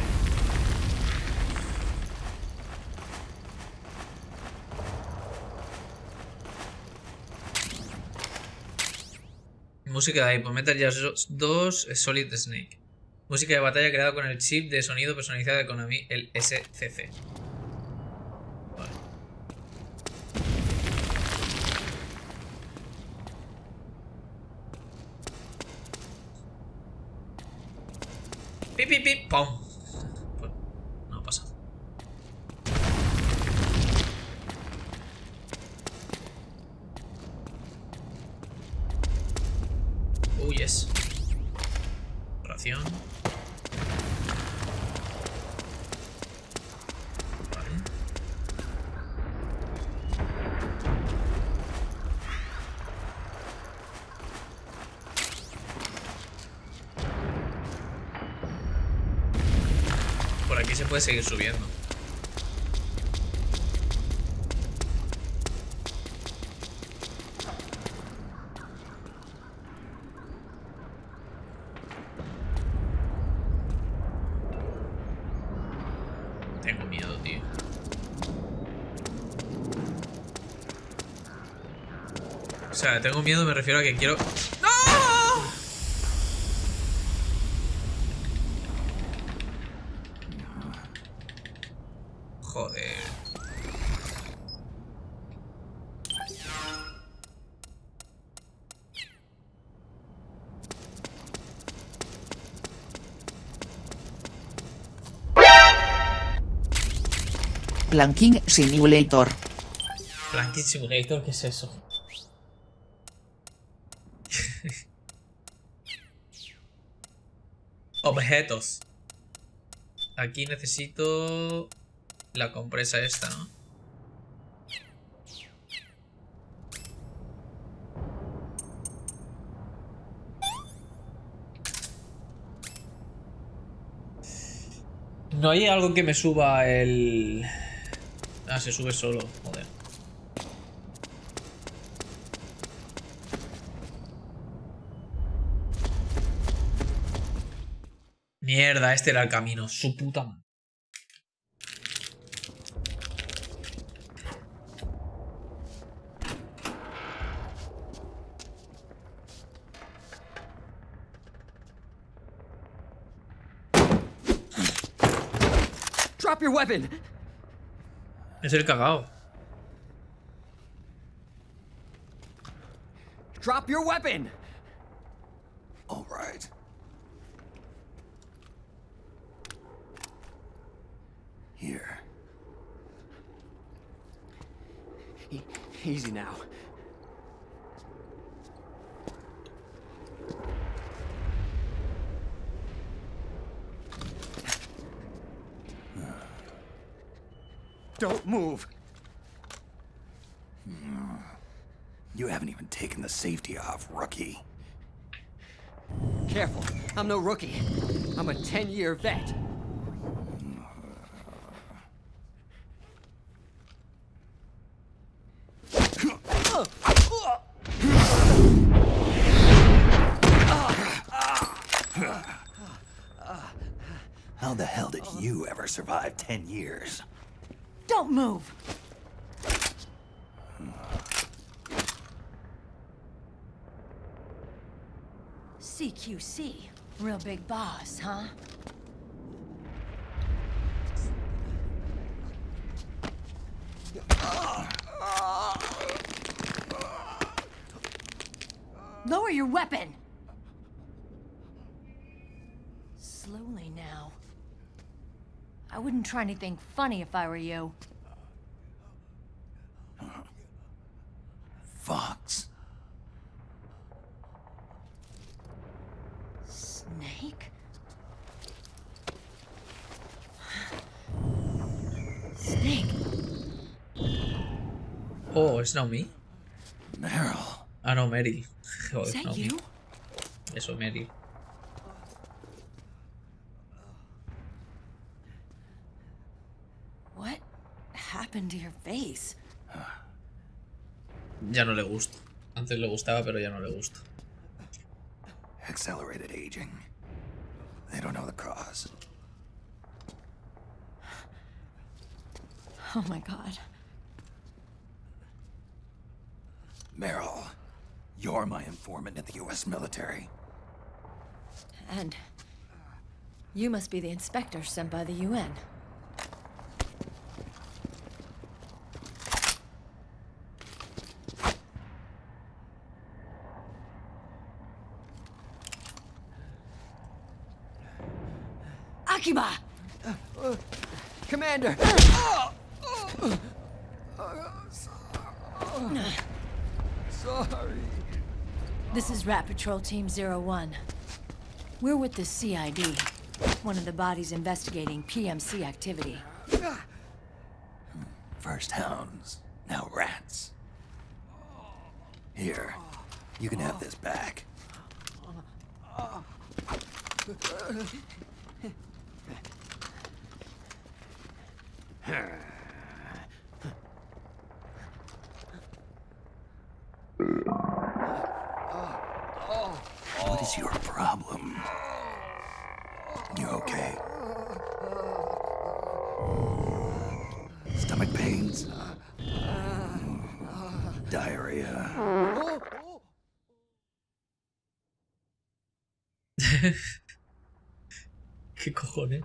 Música de iPod, Metal Gear 2, Solid Snake. Música de batalla creada con el chip de sonido personalizado de Konami, el SCC. Vale. Pip, pip, pip, pum. Pues, no pasa. Oh, yes. Ración. Vale. se puede seguir subiendo. Tengo miedo, tío. O sea, tengo miedo, me refiero a que quiero... ¡No! Joder. Planking Simulator. Planking Simulator, ¿qué es eso? Objetos. Aquí necesito la compresa esta, ¿no? No hay algo que me suba el... Ah, se sube solo, joder. Mierda, este era el camino, su puta madre. Drop your weapon. Es el cagao. Drop your weapon. All right. Here. Easy now. Don't move. You haven't even taken the safety off, rookie. Careful. I'm no rookie. I'm a 10-year vet. How the hell did you ever survive 10 years? Don't move. CQC. Real big boss, huh? Lower your weapon. Slowly now. I wouldn't try anything funny if I were you. Fox. Snake? Snake? Oh, it's not me. Meryl. Ah, no, Meryl. Oh, Is it's that not you? me. Eso, Meryl. What happened to your face? Ya no le gusto. Antes le gustaba, pero ya no le gusta. Accelerated aging. They don't know the cause. Oh my god. Meryl, you're my informant in the U.S. military. And you must be the inspector sent by the UN. Akiba! Commander! Sorry. This is Rat Patrol Team 01. We're with the CID, one of the bodies investigating PMC activity. First hounds, now rats. Here, you can have this back. What is your problem? You okay? Stomach pains? Diarrhea? ¿Qué cojones?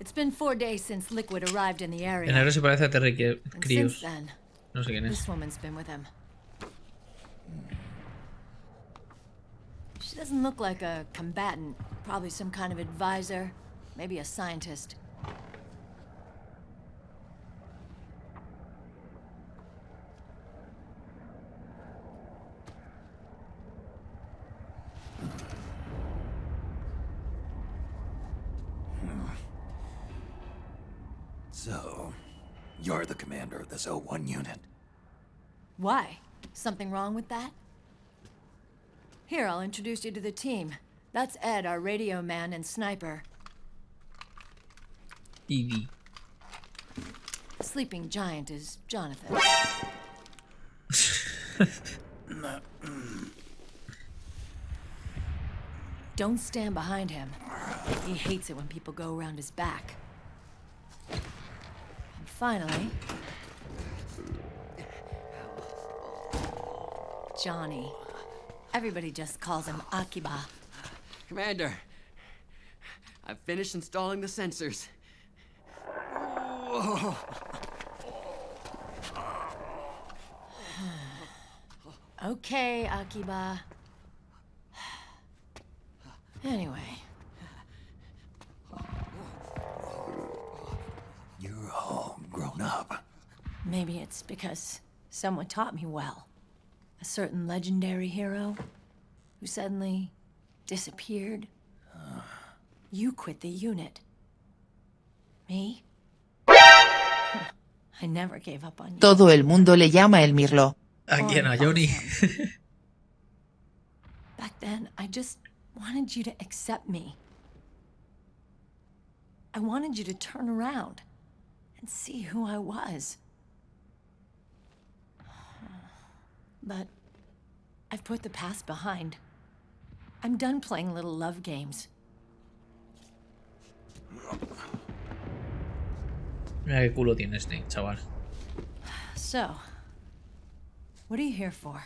It's been 4 days since Liquid arrived in the area. Enero se parece a Terry And Crews. since then, No sé quién es. this woman's been with him. She doesn't look like a combatant. Probably some kind of advisor. Maybe a scientist. So, you're the commander of this O1 unit. Why? Something wrong with that? Here, I'll introduce you to the team. That's Ed, our radio man and sniper. Evie. The sleeping giant is Jonathan. Don't stand behind him. He hates it when people go around his back. And finally, Johnny. Everybody just calls him Akiba. Commander, I've finished installing the sensors. Okay, Akiba. Anyway. You're all grown up. Maybe it's because someone taught me well. A certain legendary hero who suddenly disappeared. You quit the unit. Me? I never gave up on you. Todo el mundo le llama el Mirlo. ¿A quién? ¿A Johnny? Back then, I just wanted you to accept me. I wanted you to turn around and see who I was. But I've put the past behind. I'm done playing little love games. Mira qué culo tiene Snake, chaval. So, what are you here for?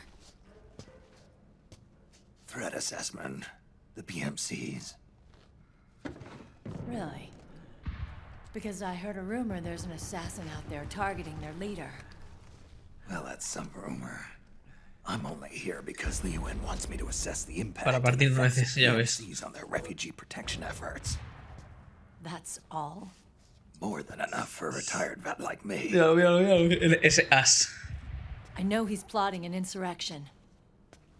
Threat assessment. The PMCs. Really? Because I heard a rumor there's an assassin out there targeting their leader. Well, that's some rumor. I'm only here because the UN wants me to assess the impact Para of the partir effects nueces, of ya ves. PMCs on their refugee protection efforts. That's all? More than enough for a retired vet like me. Míralo. Ese as. I know he's plotting an insurrection.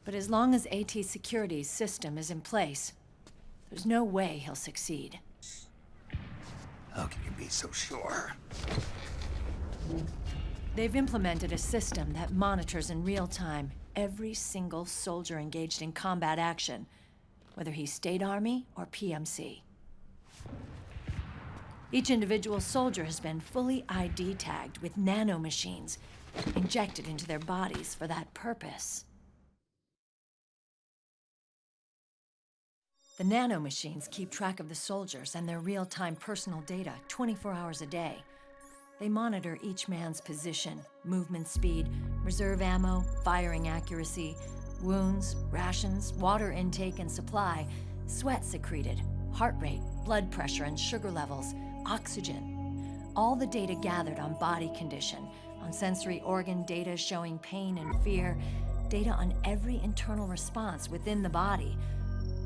But as long as AT Security's system is in place, there's no way he'll succeed. How can you be so sure? They've implemented a system that monitors in real time every single soldier engaged in combat action, whether he's State Army or PMC. Each individual soldier has been fully ID tagged with nanomachines injected into their bodies for that purpose. The nanomachines keep track of the soldiers and their real-time personal data 24 hours a day. They monitor each man's position, movement speed, reserve ammo, firing accuracy, wounds, rations, water intake and supply, sweat secreted, heart rate, blood pressure and sugar levels, oxygen. All the data gathered on body condition, on sensory organ data showing pain and fear, data on every internal response within the body.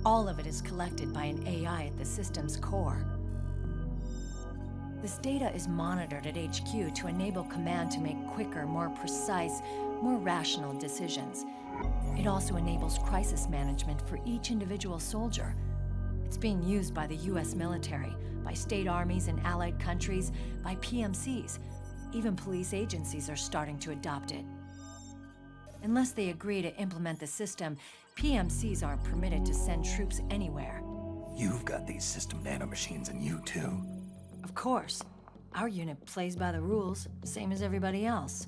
All of it is collected by an AI at the system's core. This data is monitored at HQ to enable command to make quicker, more precise, more rational decisions. It also enables crisis management for each individual soldier. It's being used by the US military, by state armies in allied countries, by PMCs. Even police agencies are starting to adopt it. Unless they agree to implement the system, PMCs aren't permitted to send troops anywhere. You've got these system nanomachines in you, too. Of course. Our unit plays by the rules, same as everybody else.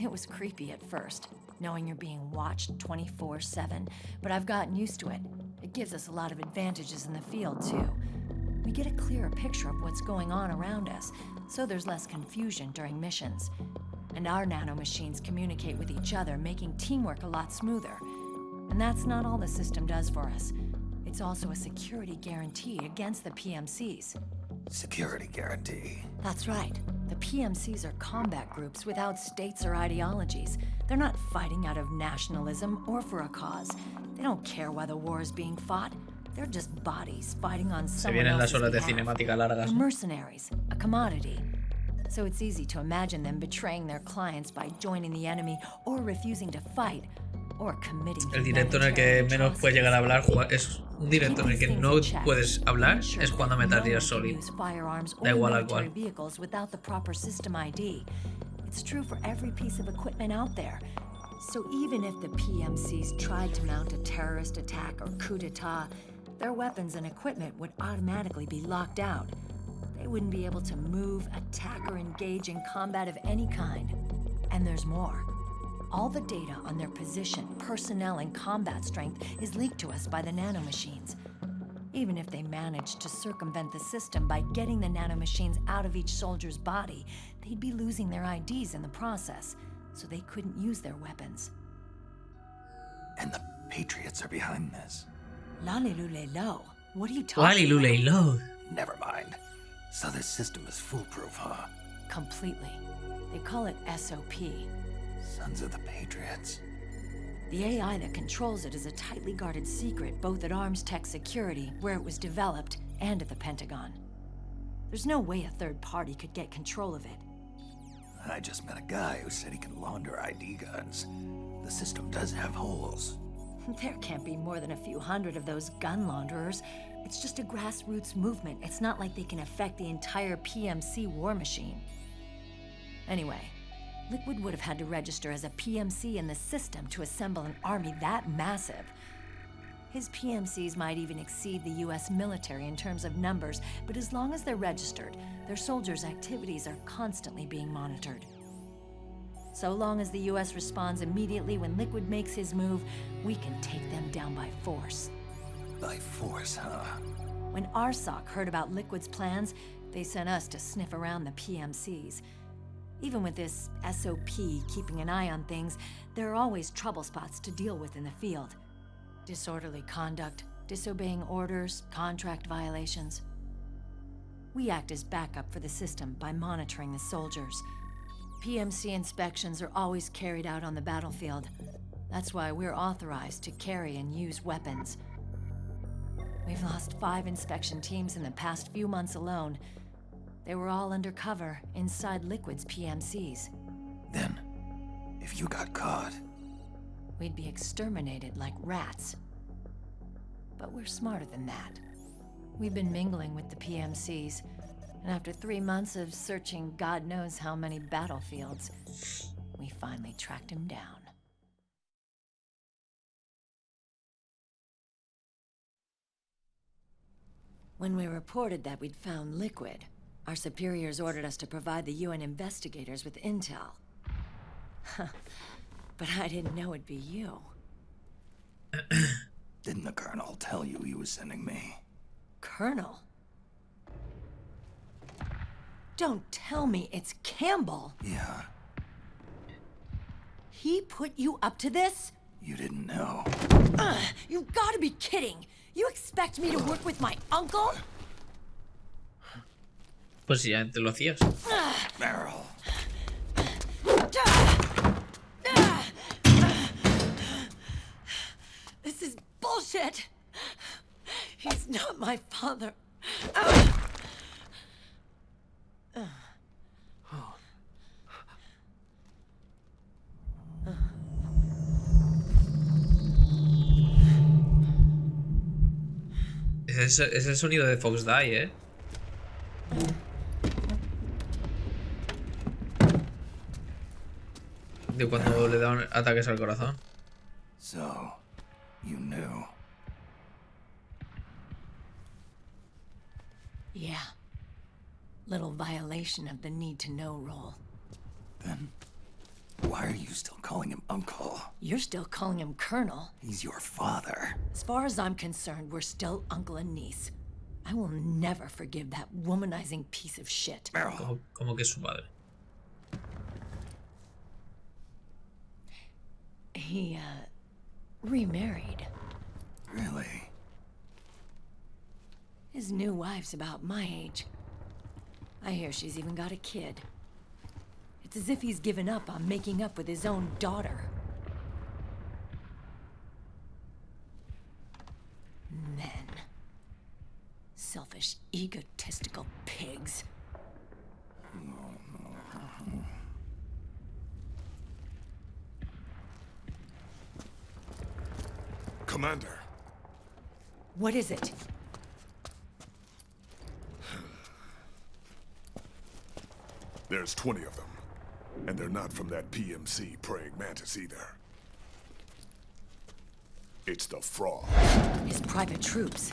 It was creepy at first, knowing you're being watched 24/7, but I've gotten used to it. It gives us a lot of advantages in the field, too. We get a clearer picture of what's going on around us, so there's less confusion during missions. And our nanomachines communicate with each other, making teamwork a lot smoother. And that's not all the system does for us. It's also a security guarantee against the PMCs. Security guarantee. That's right. The PMCs are combat groups without states or ideologies. They're not fighting out of nationalism or for a cause. They don't care why the war is being fought. They're just bodies fighting on Se someone vienen las else's horas de behalf. cinemática largas. They're mercenaries, a commodity. So it's easy to imagine them betraying their clients by joining the enemy or refusing to fight or committing El directo en el que menos puedes llegar a hablar es un directo en el que no puedes hablar es jugando a Metal Gear Solid. Da igual al cual. Vehicles without the proper system ID. It's true for every piece of equipment out there. So even if the PMCs tried to mount a terrorist attack or coup d'etat, their weapons and equipment would automatically be locked out. They wouldn't be able to move, attack, or engage in combat of any kind. And there's more. All the data on their position, personnel, and combat strength is leaked to us by the nanomachines. Even if they managed to circumvent the system by getting the nanomachines out of each soldier's body, they'd be losing their IDs in the process, so they couldn't use their weapons. And the Patriots are behind this. Lalilulelo. What are you talking about? Lalilulelo. Never mind. So this system is foolproof, huh? Completely. They call it SOP. Sons of the Patriots. The AI that controls it is a tightly guarded secret, both at Arms Tech Security, where it was developed, and at the Pentagon. There's no way a third party could get control of it. I just met a guy who said he can launder ID guns. The system does have holes. There can't be more than a few hundred of those gun launderers. It's just a grassroots movement. It's not like they can affect the entire PMC war machine. Anyway, Liquid would have had to register as a PMC in the system to assemble an army that massive. His PMCs might even exceed the US military in terms of numbers, but as long as they're registered, their soldiers' activities are constantly being monitored. So long as the US responds immediately when Liquid makes his move, we can take them down by force. By force, huh? When RSOC heard about Liquid's plans, they sent us to sniff around the PMCs. Even with this SOP keeping an eye on things, there are always trouble spots to deal with in the field. Disorderly conduct, disobeying orders, contract violations. We act as backup for the system by monitoring the soldiers. PMC inspections are always carried out on the battlefield. That's why we're authorized to carry and use weapons. We've lost 5 inspection teams in the past few months alone. They were all undercover inside Liquid's PMCs. Then, if you got caught, we'd be exterminated like rats. But we're smarter than that. We've been mingling with the PMCs, and after 3 months of searching God knows how many battlefields, we finally tracked him down. When we reported that we'd found Liquid, our superiors ordered us to provide the UN investigators with intel. But I didn't know it'd be you. Didn't the Colonel tell you he was sending me? Colonel? Don't tell me it's Campbell. Yeah. He put you up to this? You didn't know. You've got to be kidding. You expect me to work with my uncle? Pues ya te lo hacías. Meryl. This is bullshit. He's not my father. Es el sonido de Fox Die, ¿eh? de cuando le dan ataques al corazón. So, you knew. Yeah. Little violation of the need to know rule. Then, why are you still calling him Uncle? You're still calling him Colonel. He's your father. As far as I'm concerned, we're still uncle and niece. I will never forgive that womanizing piece of shit. Como que es su padre. He, remarried. Really? His new wife's about my age. I hear she's even got a kid. It's as if he's given up on making up with his own daughter. Men. Selfish, egotistical pigs. Commander. What is it? There's 20 of them. And they're not from that PMC praying mantis either. It's the fraud. His private troops.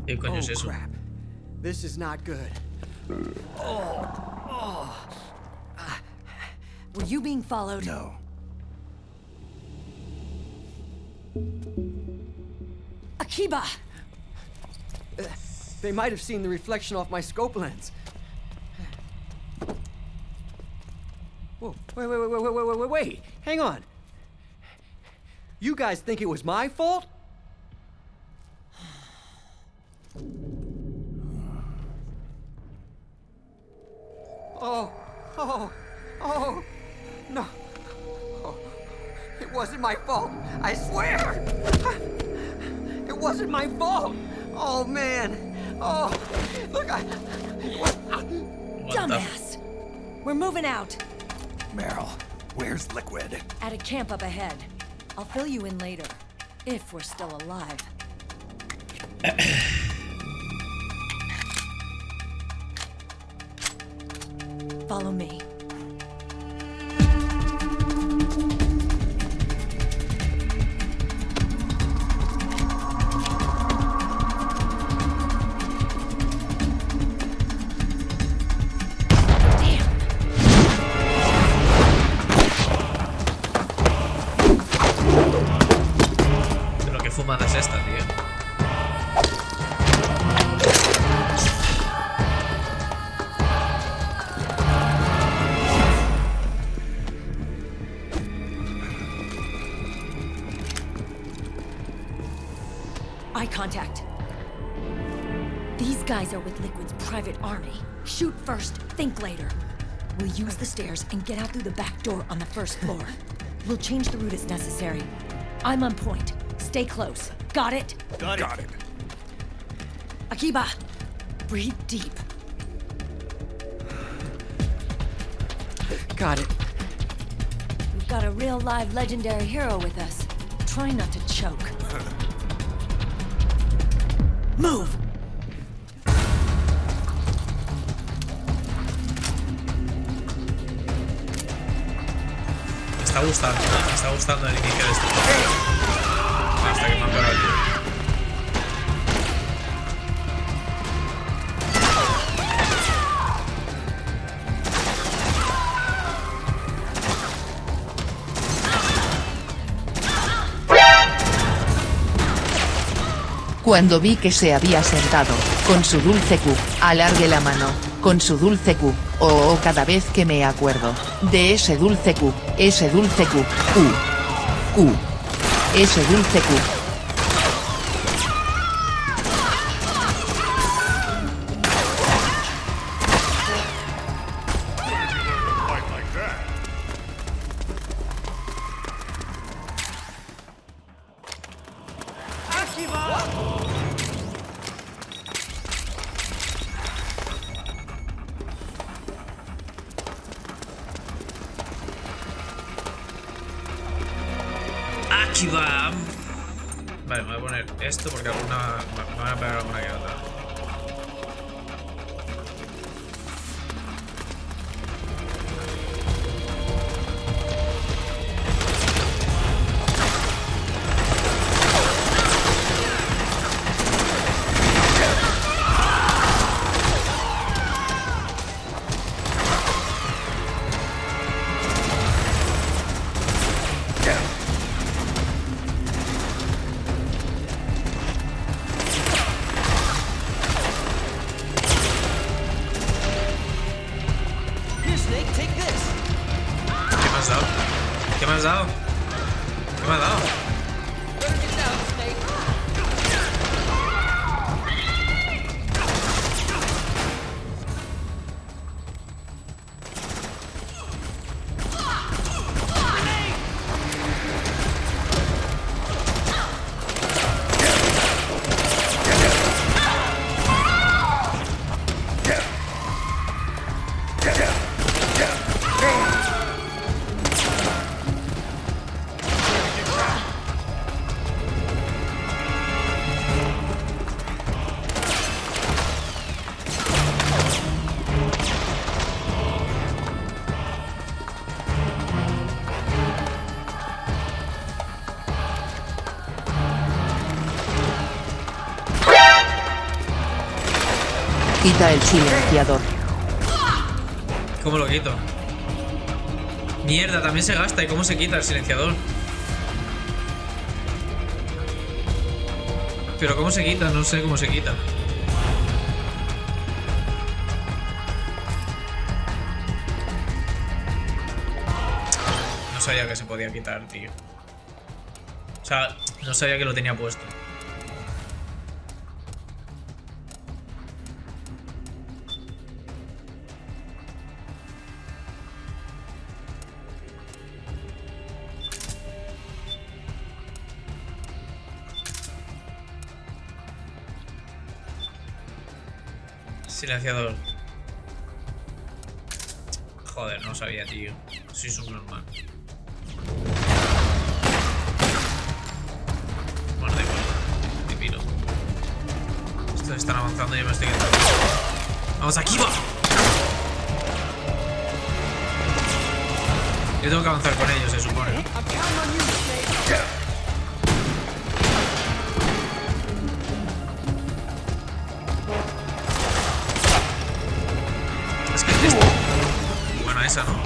¿Qué coño es eso? Crap. This is not good. Were you being followed? No. Akiba! They might have seen the reflection off my scope lens. Whoa, wait. Hang on. You guys think it was my fault? Oh, no. Oh, it wasn't my fault, I swear! It wasn't my fault! Oh, man. Oh, look, Dumbass! We're moving out. Meryl, where's Liquid? At a camp up ahead. I'll fill you in later. If we're still alive. Follow me. Pero qué fumada es esta, tío. Eye contact. These guys are with Liquid's private army. Shoot first, think later. We'll use the stairs and get out through the back door on the first floor. We'll change the route as necessary. I'm on point. Stay close. Got it? Got it. Akiba, breathe deep. Got it. We've got a real live legendary hero with us. Try not to choke. Move! Me está gustando el inicio de este juego. Hasta que me ha pegado el tío. Cuando vi que se había sentado, con su dulce Q, alargué la mano, con su dulce Q, cada vez que me acuerdo, de ese dulce Q, ese dulce Q, ese dulce Q. Aquí va. Vale, me voy a poner esto porque alguna me van a pegar alguna que otra. Quita el silenciador. ¿Cómo lo quito? Mierda, también se gasta. ¿Y cómo se quita el silenciador? Pero ¿cómo se quita? No sé cómo se quita. No sabía que se podía quitar, tío. O sea, no sabía que lo tenía puesto. Silenciador. Joder, no sabía, tío. Soy subnormal. Bueno, da igual. Me piro. Estos están avanzando y yo me estoy quedando. ¡Vamos, aquí va! Yo tengo que avanzar con ellos, se supone, ¿no? Es que es esto. Bueno, esa no.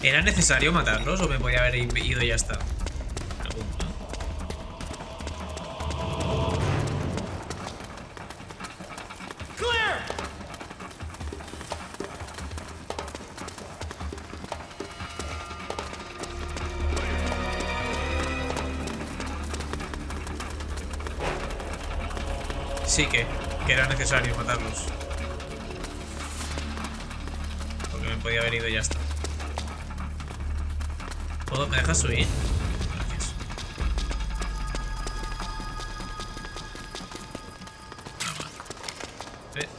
¿Era necesario matarlos o me podía haber ido y ya está? Pregunta. Sí que era necesario matarlos. Porque me podía haber ido y ya está. ¿Me dejas subir? Gracias.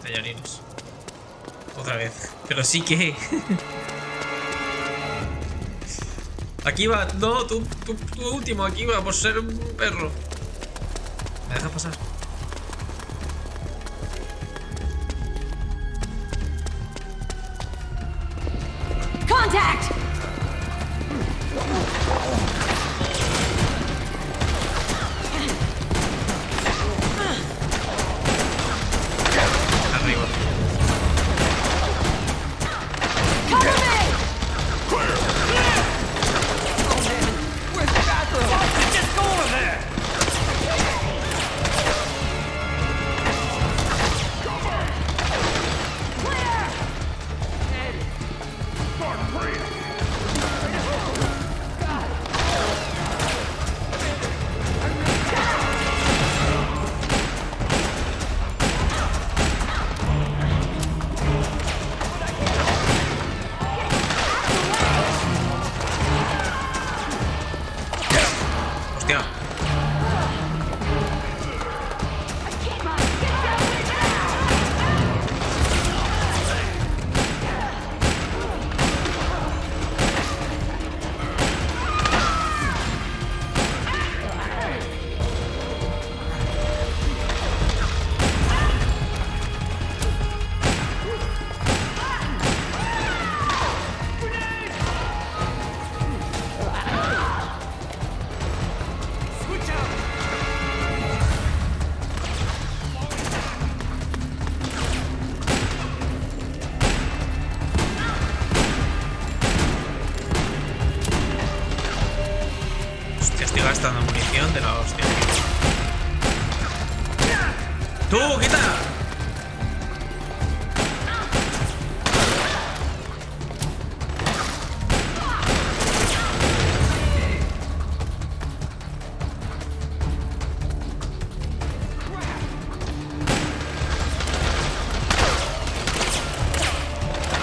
Tallarines. Otra vez. Pero sí que... Aquí va. No, tu último. Aquí va por ser un perro. ¿Me dejas pasar? Contact! Hostia, estoy gastando munición de la hostia. ¡Tú, quita!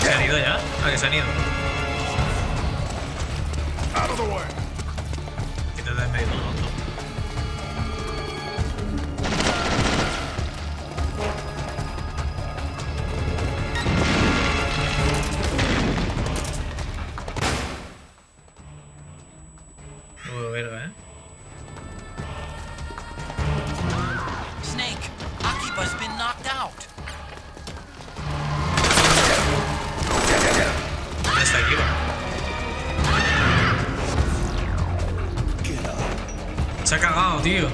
¿Se han ido ya? ¿A que se han ido? Out of the way. Quítate de medio, ¿no? Verga, ¿eh? Snake, Akiba's been knocked out. ¿Dónde está Akiba? Se ha cagado, tío.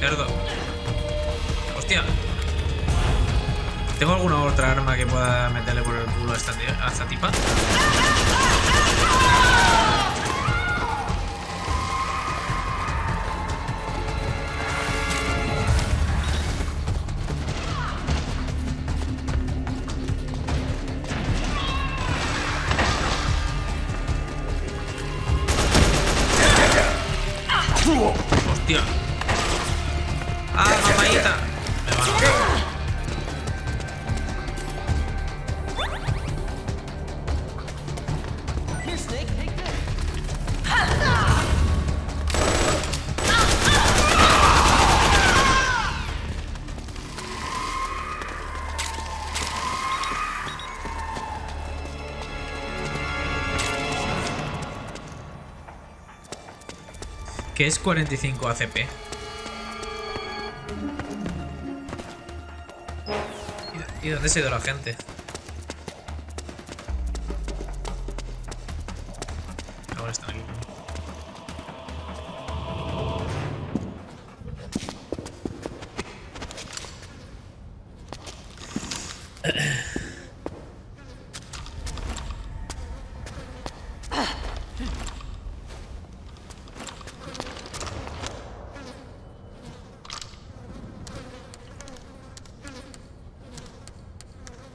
Cerdo. Hostia. ¿Tengo alguna otra arma que pueda meterle por el culo a esta tipa? Hostia. ¡Ah, mamayita! Me va a matar. Que es 45 ACP. ¿Y dónde se ha ido la gente? Ahora están aquí.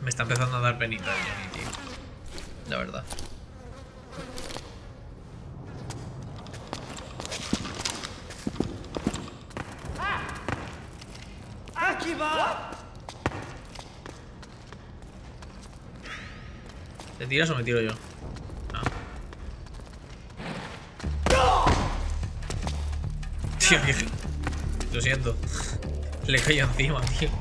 Me está empezando a dar penita el Johnny, tío. La verdad. ¿Te tiras o me tiro yo? No. Tío, lo siento. Le cayó encima, tío.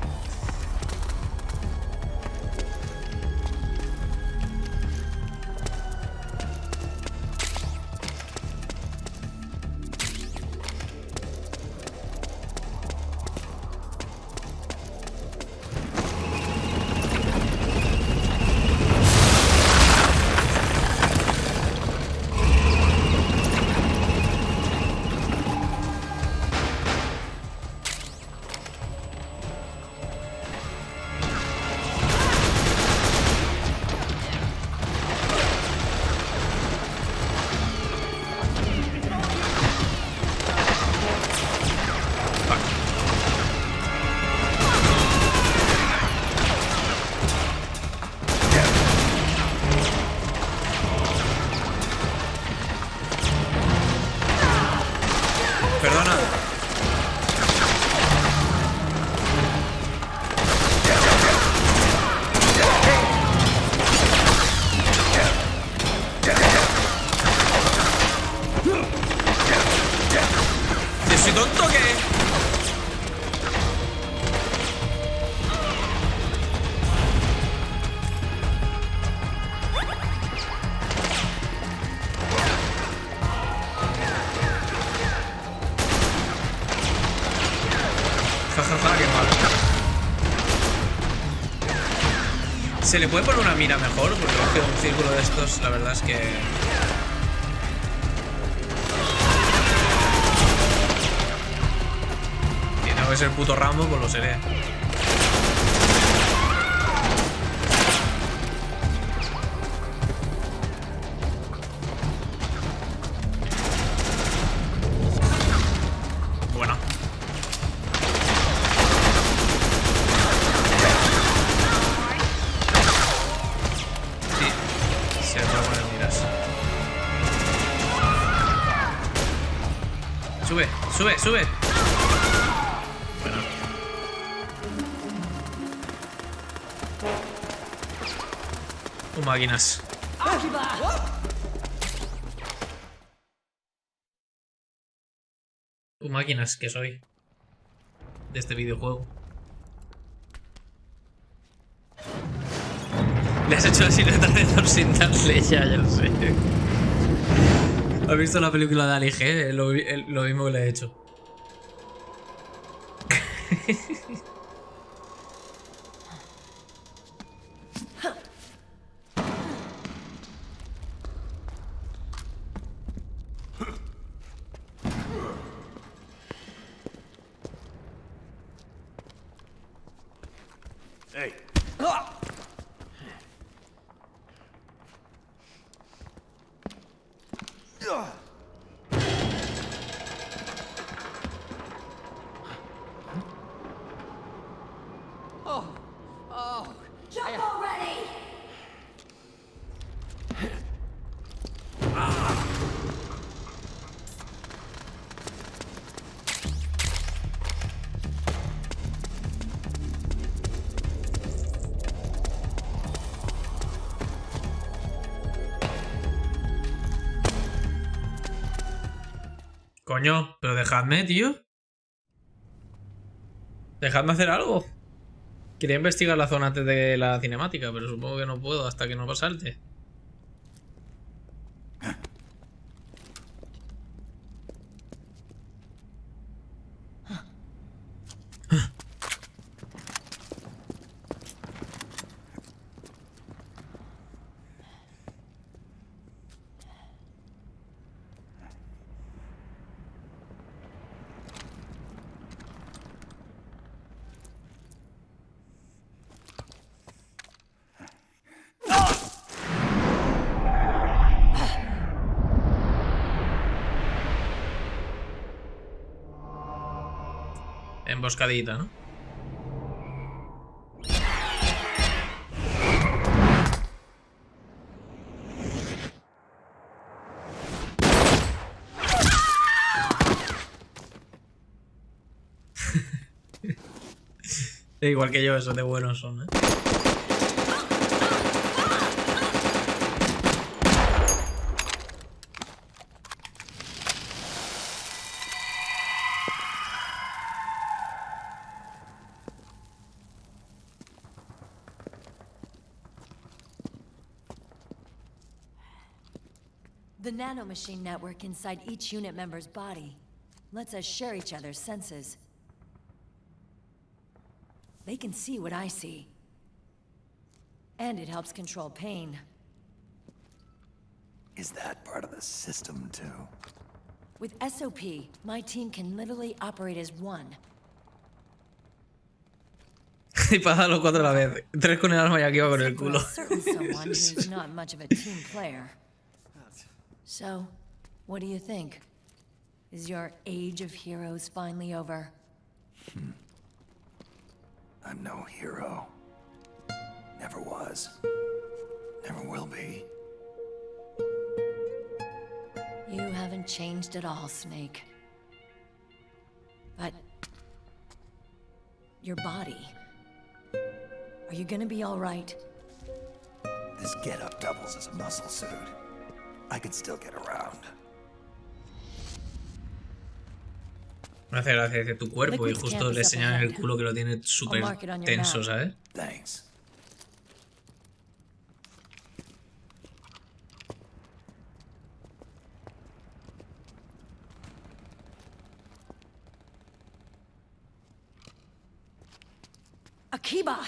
Perdona. ¿Yo soy tonto o qué? Jajaja, qué mal. ¿Se le puede poner una mira mejor? Porque es que un círculo de estos, la verdad es que... Si tengo que ser puto Rambo, pues lo seré. Sube, sube. Bueno. Máquinas. Máquinas que soy. De este videojuego. Le has hecho la silueta de Thor sin darle, ya lo sé. ¿Has visto la película de Ali G? Lo mismo que le he hecho. Hey. Jump already! Coño, pero dejadme, tío. Dejadme hacer algo. Quería investigar la zona antes de la cinemática, pero supongo que no puedo hasta que no salte. Emboscadita, ¿no? Igual que yo, esos de buenos son, ¿eh? The nanomachine network inside each unit member's body lets us share each other's senses. They can see what I see. And it helps control pain. Is that part of the system, too? With SOP, my team can literally operate as one. Y para los cuatro a la vez. Tres con el alma y aquí va con el culo. Certain someone who's not much of a team player. So, what do you think? Is your age of heroes finally over? I'm no hero. Never was. Never will be. You haven't changed at all, Snake. But... your body... are you gonna be alright? This get-up doubles as a muscle suit. I can still get around. Me hace gracia de tu cuerpo y justo le señalan el culo que lo tiene súper tenso, ¿sabes? Thanks. Akiba!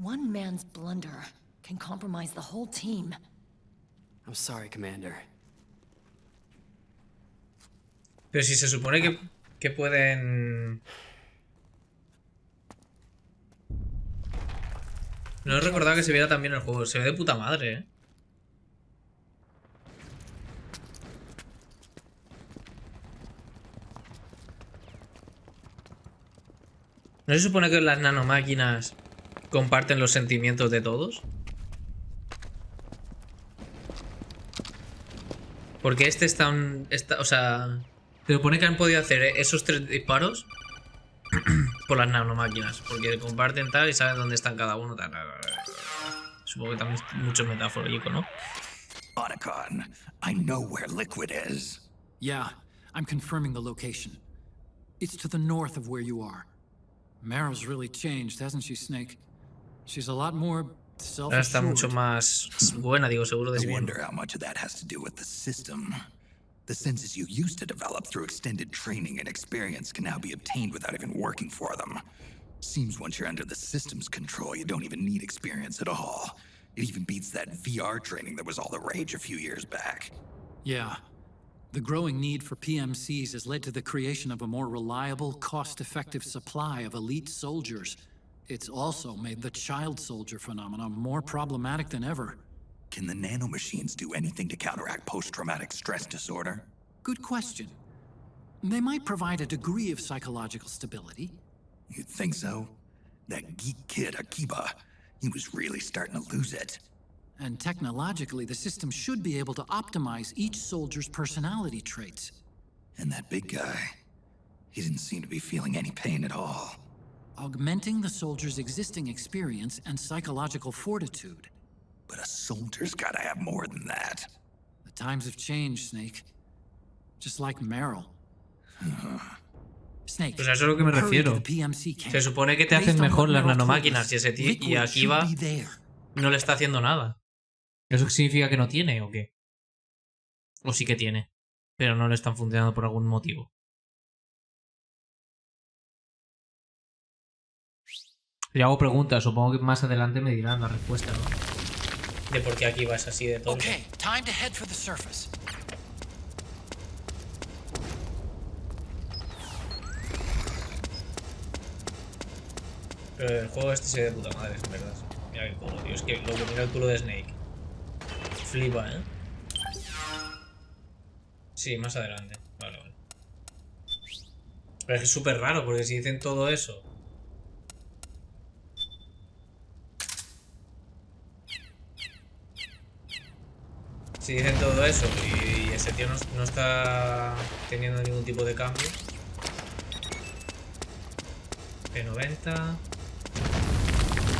One man's blunder can compromise the whole team. I'm sorry, Commander. Pero si se supone que pueden... No he recordado que se viera también el juego. Se ve de puta madre, ¿eh? ¿No se supone que las nanomáquinas comparten los sentimientos de todos? Porque este está, o sea, se supone que han podido hacer esos 3 disparos por las nanomáquinas. Porque comparten tal y saben dónde están cada uno. Tal. Supongo que también es mucho metafórico, ¿no? Otacon, I know where Liquid is. Yeah, I'm confirming the location. It's to the north of where you are. Meryl's really changed, hasn't she, Snake? She's a lot more Ahora está mucho self-assured. más buena, digo, seguro de sí I misma. wonder how much of that has to do with the system. The senses you used to develop through extended training and experience can now be obtained without even working for them. Seems once you're under the system's control, you don't even need experience at all. It even beats that VR training that was all the rage a few years back. Yeah. The growing need for PMCs has led to the creation of a more reliable, cost-effective supply of elite soldiers. It's also made the child soldier phenomenon more problematic than ever. Can the nanomachines do anything to counteract post-traumatic stress disorder? Good question. They might provide a degree of psychological stability. You'd think so? That geek kid, Akiba, he was really starting to lose it. And technologically, the system should be able to optimize each soldier's personality traits. And that big guy, he didn't seem to be feeling any pain at all. Augmenting the soldier's existing experience and psychological fortitude. But a soldier's gotta have more than that. The times have changed, Snake. Just like Meryl. Snake, Pues a eso es a lo que me refiero. Se supone que te hacen mejor las nanomáquinas y ese tío, y Akiba no le está haciendo nada. ¿Eso significa que no tiene o qué? O sí que tiene, pero no le están funcionando por algún motivo. Si hago preguntas, supongo que más adelante me dirán la respuesta, ¿no? De por qué Akiba es así de tonto. Okay, time to head for the surface. Pero el juego este se ve de puta madre, en verdad. Mira el culo, tío. Es que luego mira el culo de Snake. Flipa, ¿eh? Sí, más adelante. Vale, vale. Pero es que es súper raro, porque si dicen todo eso... Si dicen todo eso y ese tío no está teniendo ningún tipo de cambio... P90...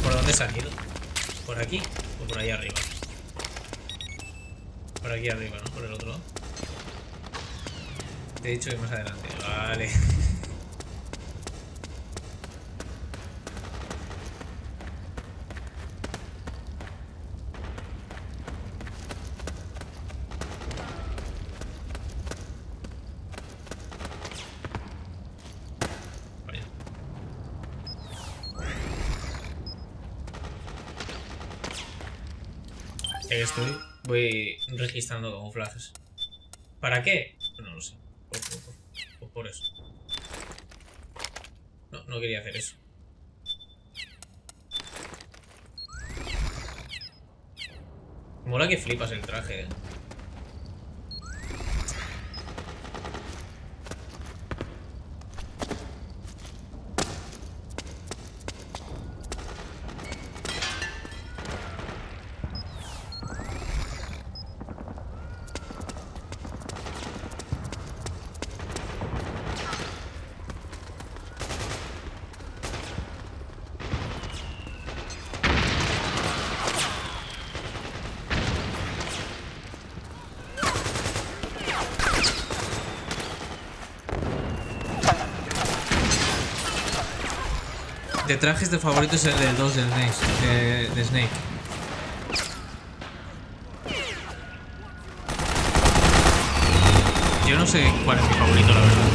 ¿Por dónde se han ido? ¿Por aquí? ¿O por ahí arriba? Por aquí arriba, ¿no? Por el otro lado. Te he dicho que más adelante. Vale. Voy registrando camuflajes. ¿Para qué? No lo sé. Por eso. No quería hacer eso. Mola que flipas el traje, ¿eh? De trajes de favorito es el del 2 de Snake. Yo no sé cuál es mi favorito, la verdad.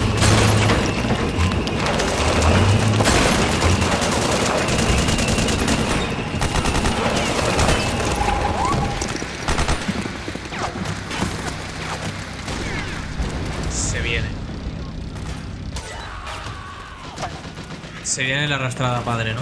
Se viene la arrastrada padre, ¿no?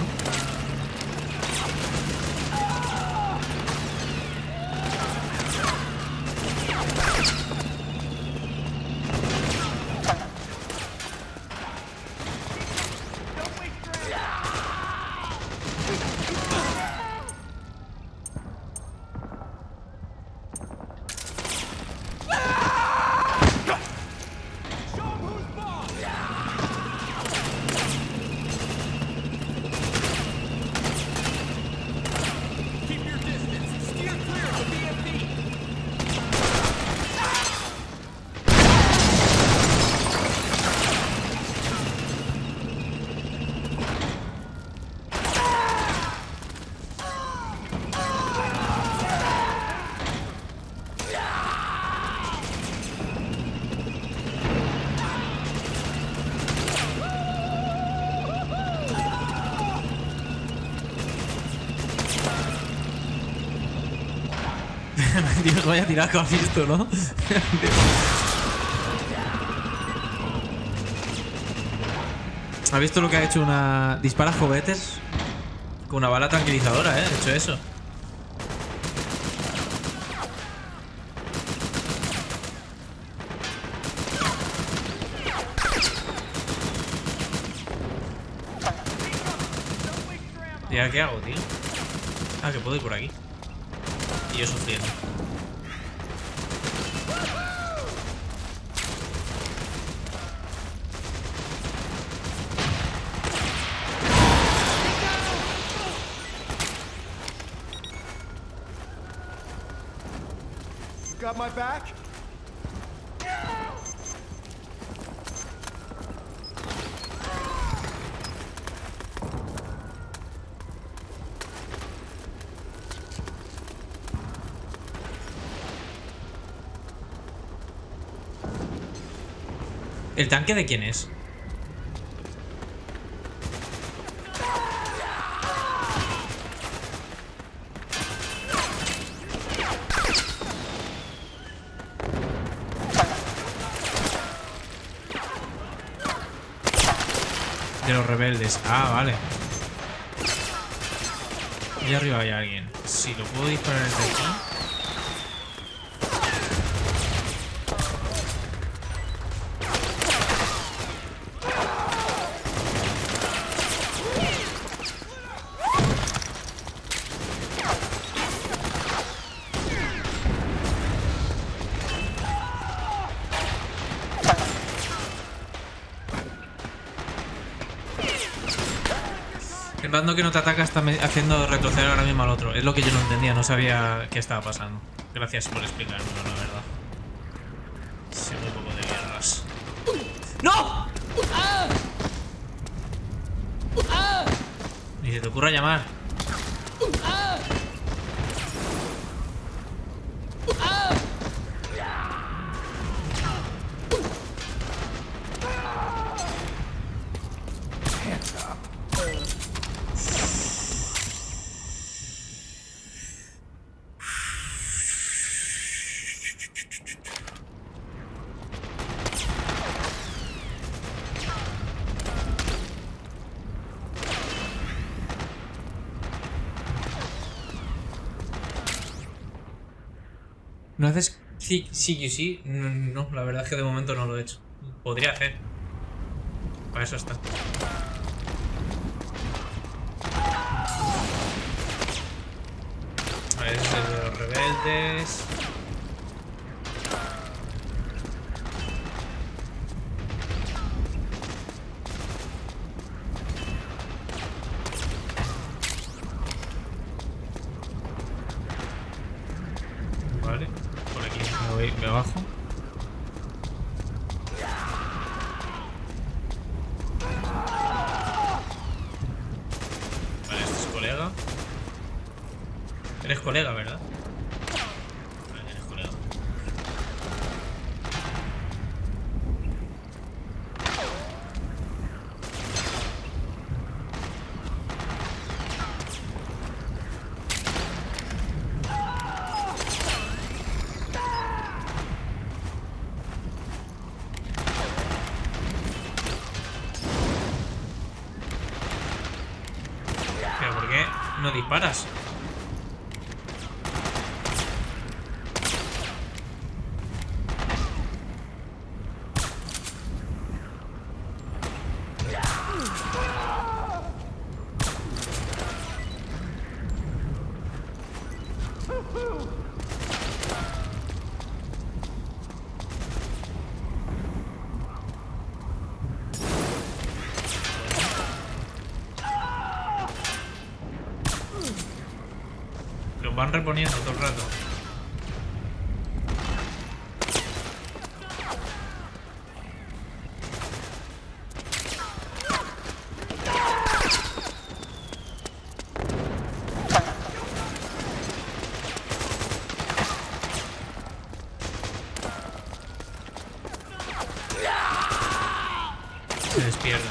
Dios, vaya tiraco has visto, ¿no? ¿Has visto lo que ha hecho una... Dispara juguetes? Con una bala tranquilizadora, ¿eh? Ha hecho eso. ¿Y ahora qué hago, tío? Ah, que puedo ir por aquí. Y yo sufriendo. Got my back? ¿El tanque de quién es? De los rebeldes. Ah, vale. Allá arriba hay alguien. Si lo puedo disparar desde aquí. El bando que no te ataca está haciendo retroceder ahora mismo al otro. Es lo que yo no entendía, no sabía qué estaba pasando. Gracias por explicármelo, la verdad. Sé muy poco de guerras. ¡No! Ni se te ocurra llamar. ¿No haces CQC? No, la verdad es que de momento no lo he hecho. Podría hacer. Para eso está. A ver, ese es el de los rebeldes. Vale, por aquí me bajo. Vale, este es colega. Eres colega, ¿verdad? Vale, eres colega. ¿Pero por qué no disparas? Los van reponiendo todo el rato. Se despierta.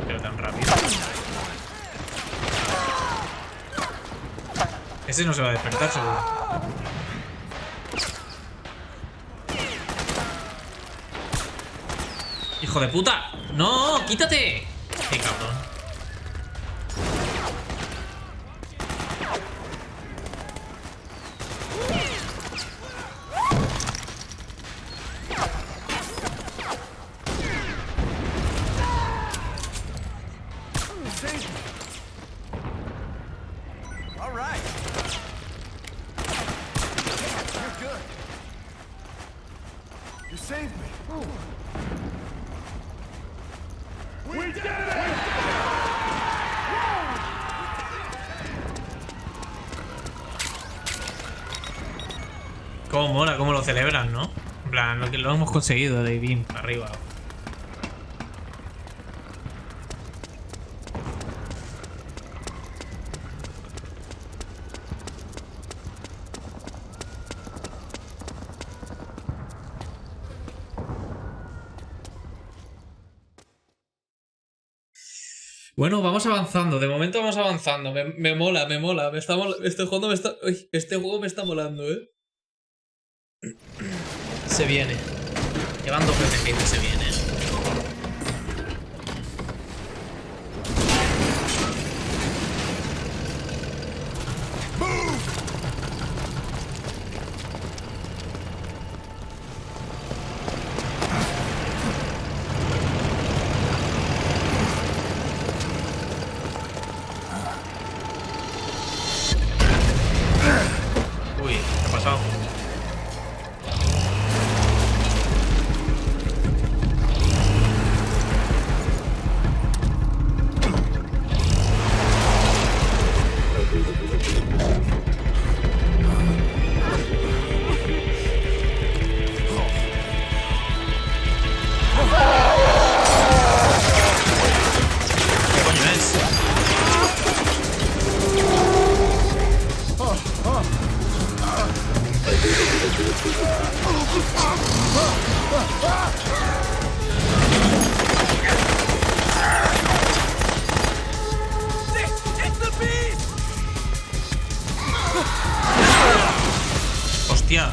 Pero tan rápido. Ese no se va a despertar, seguro. ¡Hijo de puta! ¡No! ¡Quítate! ¡Qué cabrón! All right. You're good. You saved me. We did it! Cómo mola, cómo lo celebran, ¿no? En plan, lo que lo hemos conseguido de Beam para arriba. Bueno, vamos avanzando. De momento vamos avanzando. Me mola, me mola. Este juego me está molando, ¿eh? Se viene. Llevando PPG se viene. Uy, ¿qué ha pasado? ¿Qué coño es? Hostia.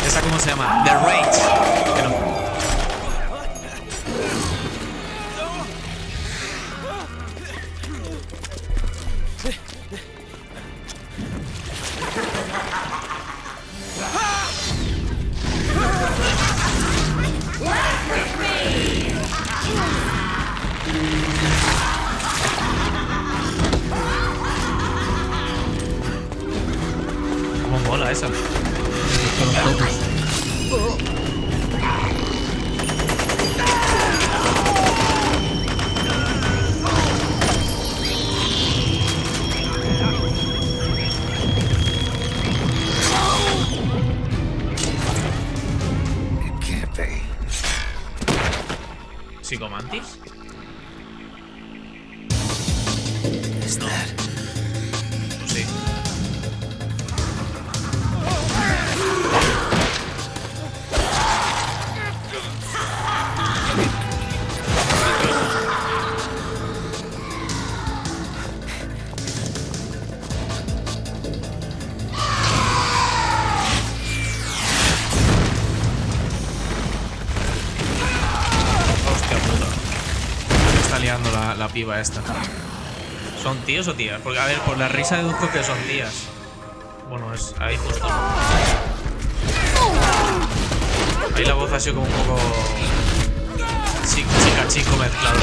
¿Esa cómo se llama? The Rage. Que no. ¿Cómo mola esa? ¿Psicomantis? No. Sí. Hostia puta. Me está liando la piba esta. ¿Son tíos o tías? Porque, a ver, por la risa deduzco que son tías. Bueno, es ahí justo. Ahí la voz ha sido como un poco... chica, chico mezclado.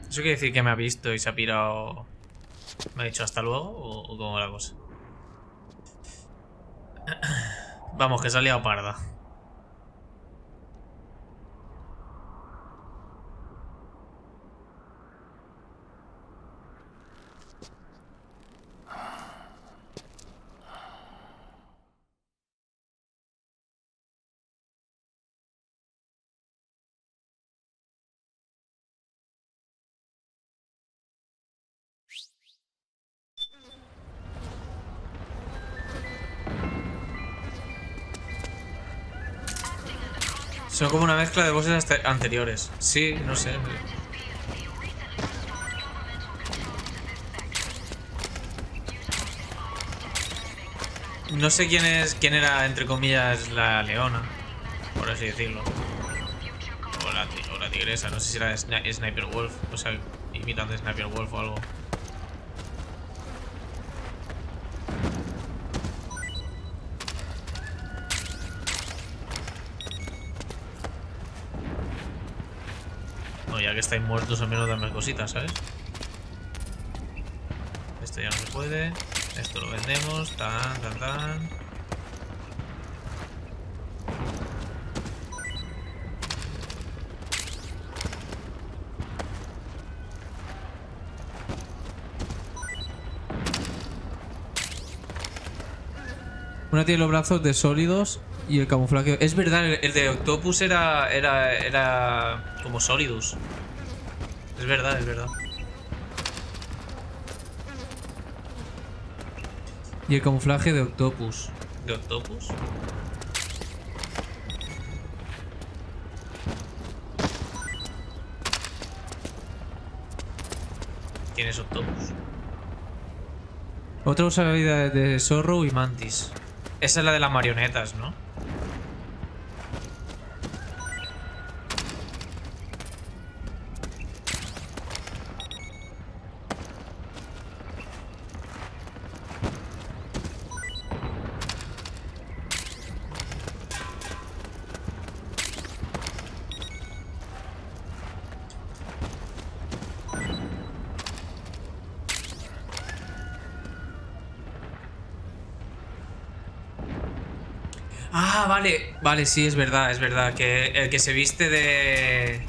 Eso quiere decir que me ha visto y se ha pirado ¿Me ha dicho hasta luego o cómo va la cosa? Vamos, que se ha liado parda. Son como una mezcla de voces anteriores. Sí, no sé. No sé quién era, entre comillas, la leona, por así decirlo. O la tigresa, no sé si era Sniper Wolf, o sea, imitan de Sniper Wolf o algo. No, ya que estáis muertos, al menos dame cositas, ¿sabes? Esto ya no se puede. Esto lo vendemos. Tan. Una tiene los brazos de sólidos y el camuflaje. Es verdad, el de Octopus era como Solidus. Es verdad, es verdad. Y el camuflaje de Octopus. ¿De Octopus? ¿Quién es Octopus? Otra usabilidad de Zorro y Mantis. Esa es la de las marionetas, ¿no? Ah, vale. Vale, sí, es verdad. Que el que se viste de...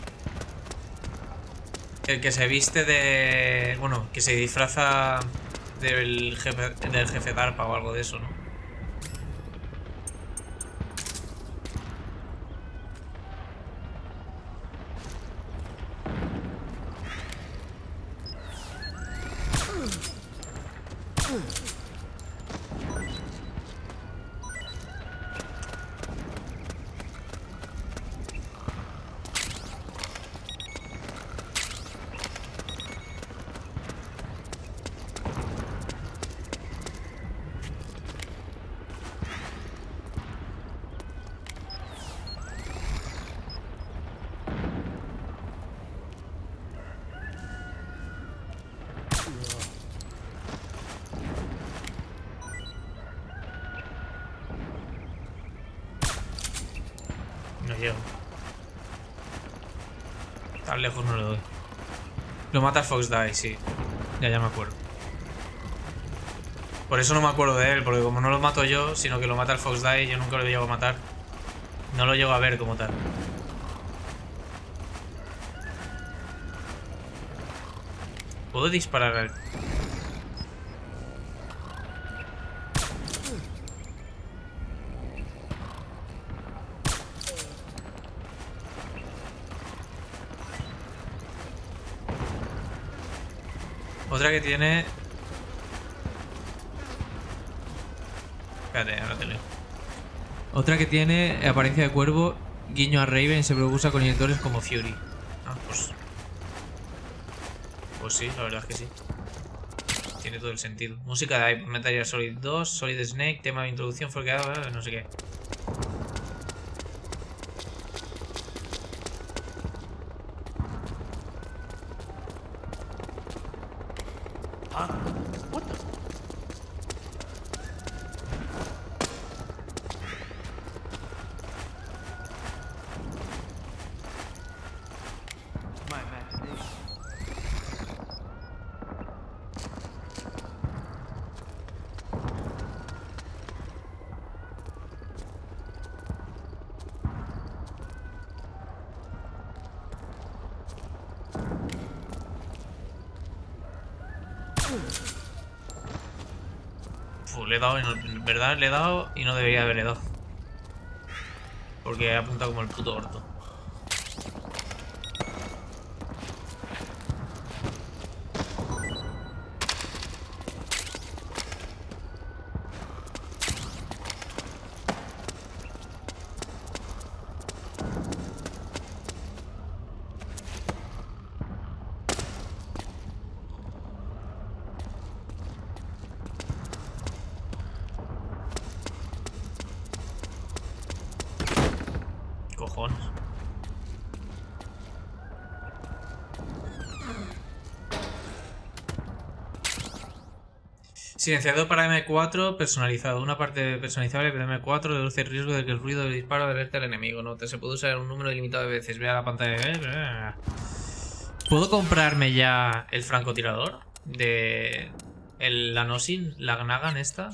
El que se viste de... Bueno, que se disfraza del jefe DARPA o algo de eso, ¿no? No llego. Tan lejos no le doy. Lo mata el Fox Die, sí. Ya me acuerdo. Por eso no me acuerdo de él, porque como no lo mato yo, sino que lo mata el Fox Die, yo nunca lo llego a matar. No lo llego a ver como tal. ¿Puedo disparar al...? Otra que tiene... Espérate, ahora te leo. Otra que tiene apariencia de cuervo, guiño a Raven y se propulsa con inyectores como Fury. Ah, pues... Pues sí, la verdad es que sí. Tiene todo el sentido. Música de Metal Gear Solid 2, Solid Snake, tema de introducción, fue que no sé qué. Le he dado y no, en verdad le he dado y no debería haberle dado. Porque he apuntado como el puto orto. Cojones. Silenciador para M4 personalizado. Una parte personalizable de M4 reduce el riesgo de que el ruido del disparo alerte al enemigo. No se puede usar un número ilimitado de veces. Vea la pantalla. ¿Puedo comprarme ya el francotirador? De la Nosin, la Nagan esta.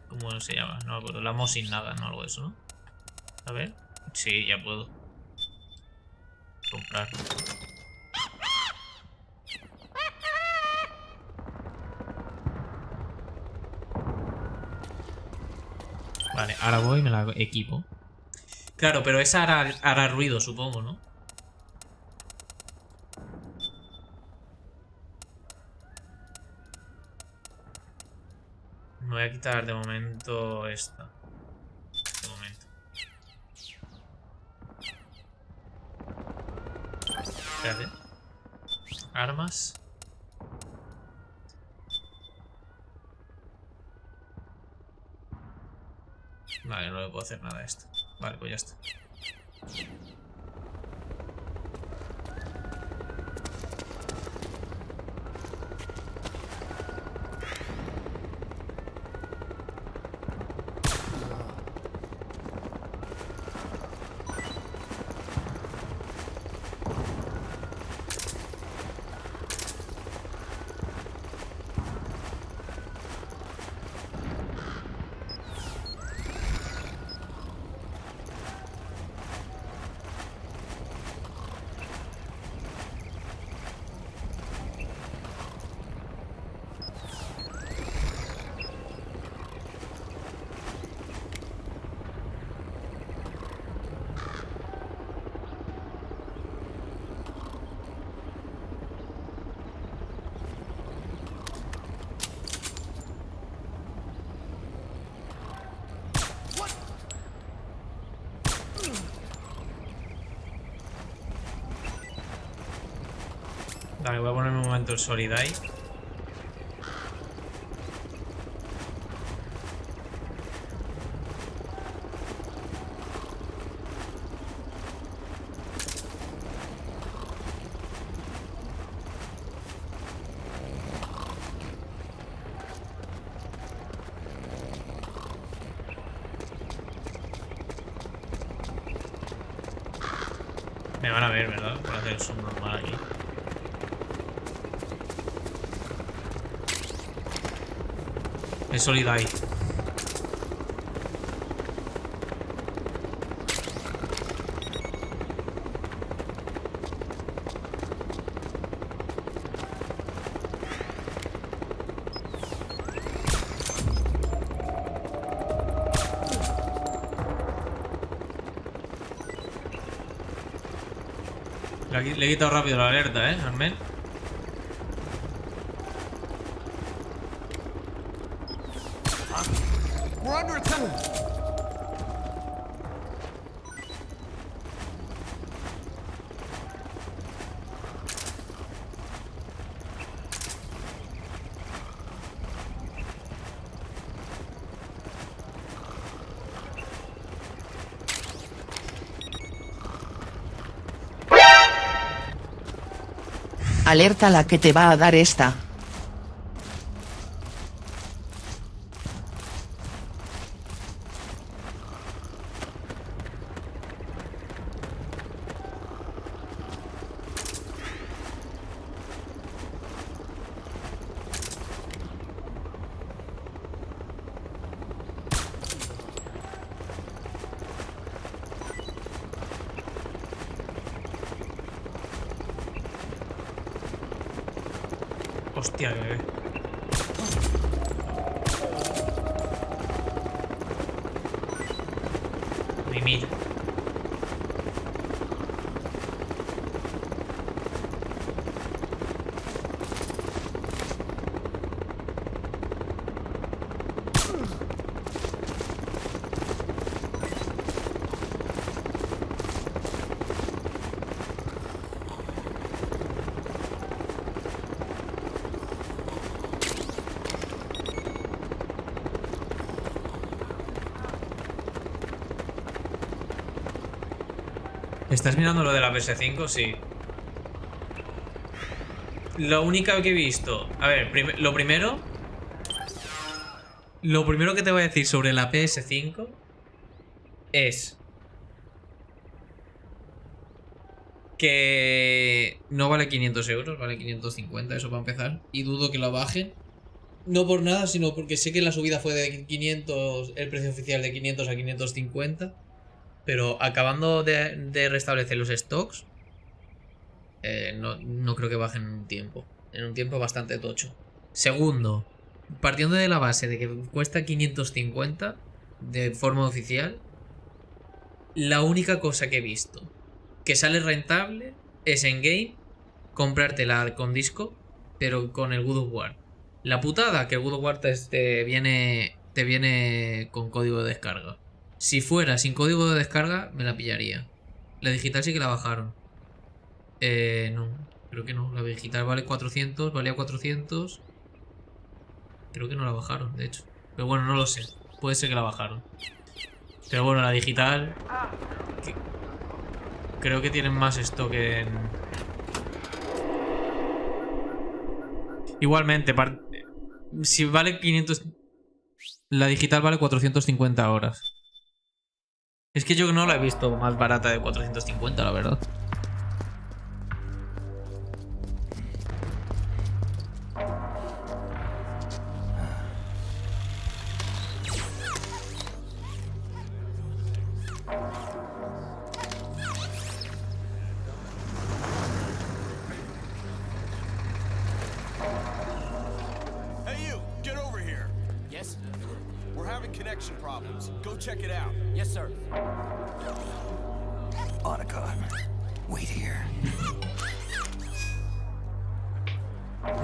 ¿Cómo se llama? No me acuerdo. La Mosin Nagan o algo de eso, ¿no? A ver. Sí, ya puedo comprar. Vale, ahora voy y me la equipo. Claro, pero esa hará ruido, supongo, ¿no? Me voy a quitar de momento esta. De momento. Espérate. Armas. Vale, no le puedo hacer nada a esto. Vale, pues ya está. Vale, voy a ponerme un momento el Solid ahí. Me van a ver, ¿verdad? Por hacer el zoom normal aquí. El Solid ahí. Le he quitado rápido la alerta, Armen. Alerta la que te va a dar esta. Hostia, bebé. ¿Estás mirando lo de la PS5? Sí. Lo único que he visto... A ver, lo primero que te voy a decir sobre la PS5 es... que no vale 500 euros, vale 550, eso para empezar. Y dudo que la bajen. No por nada, sino porque sé que la subida fue de 500, el precio oficial de 500 a 550. Pero acabando de restablecer los stocks, no creo que bajen en un tiempo. En un tiempo bastante tocho. Segundo, partiendo de la base de que cuesta 550 de forma oficial, la única cosa que he visto que sale rentable es en game comprártela con disco, pero con el God of War. La putada que el God of War te viene con código de descarga. Si fuera sin código de descarga, me la pillaría. La digital sí que la bajaron. No, creo que no. La digital vale 400, valía 400. Creo que no la bajaron, de hecho. Pero bueno, no lo sé. Puede ser que la bajaron. Pero bueno, la digital... creo que tienen más stock en... Igualmente, si vale 500... La digital vale 450 horas. Es que yo no la he visto más barata de 450, la verdad. Hey you, get over here. Yes? We're having connection problems. Go check it out. Yes, sir. Annika, wait here.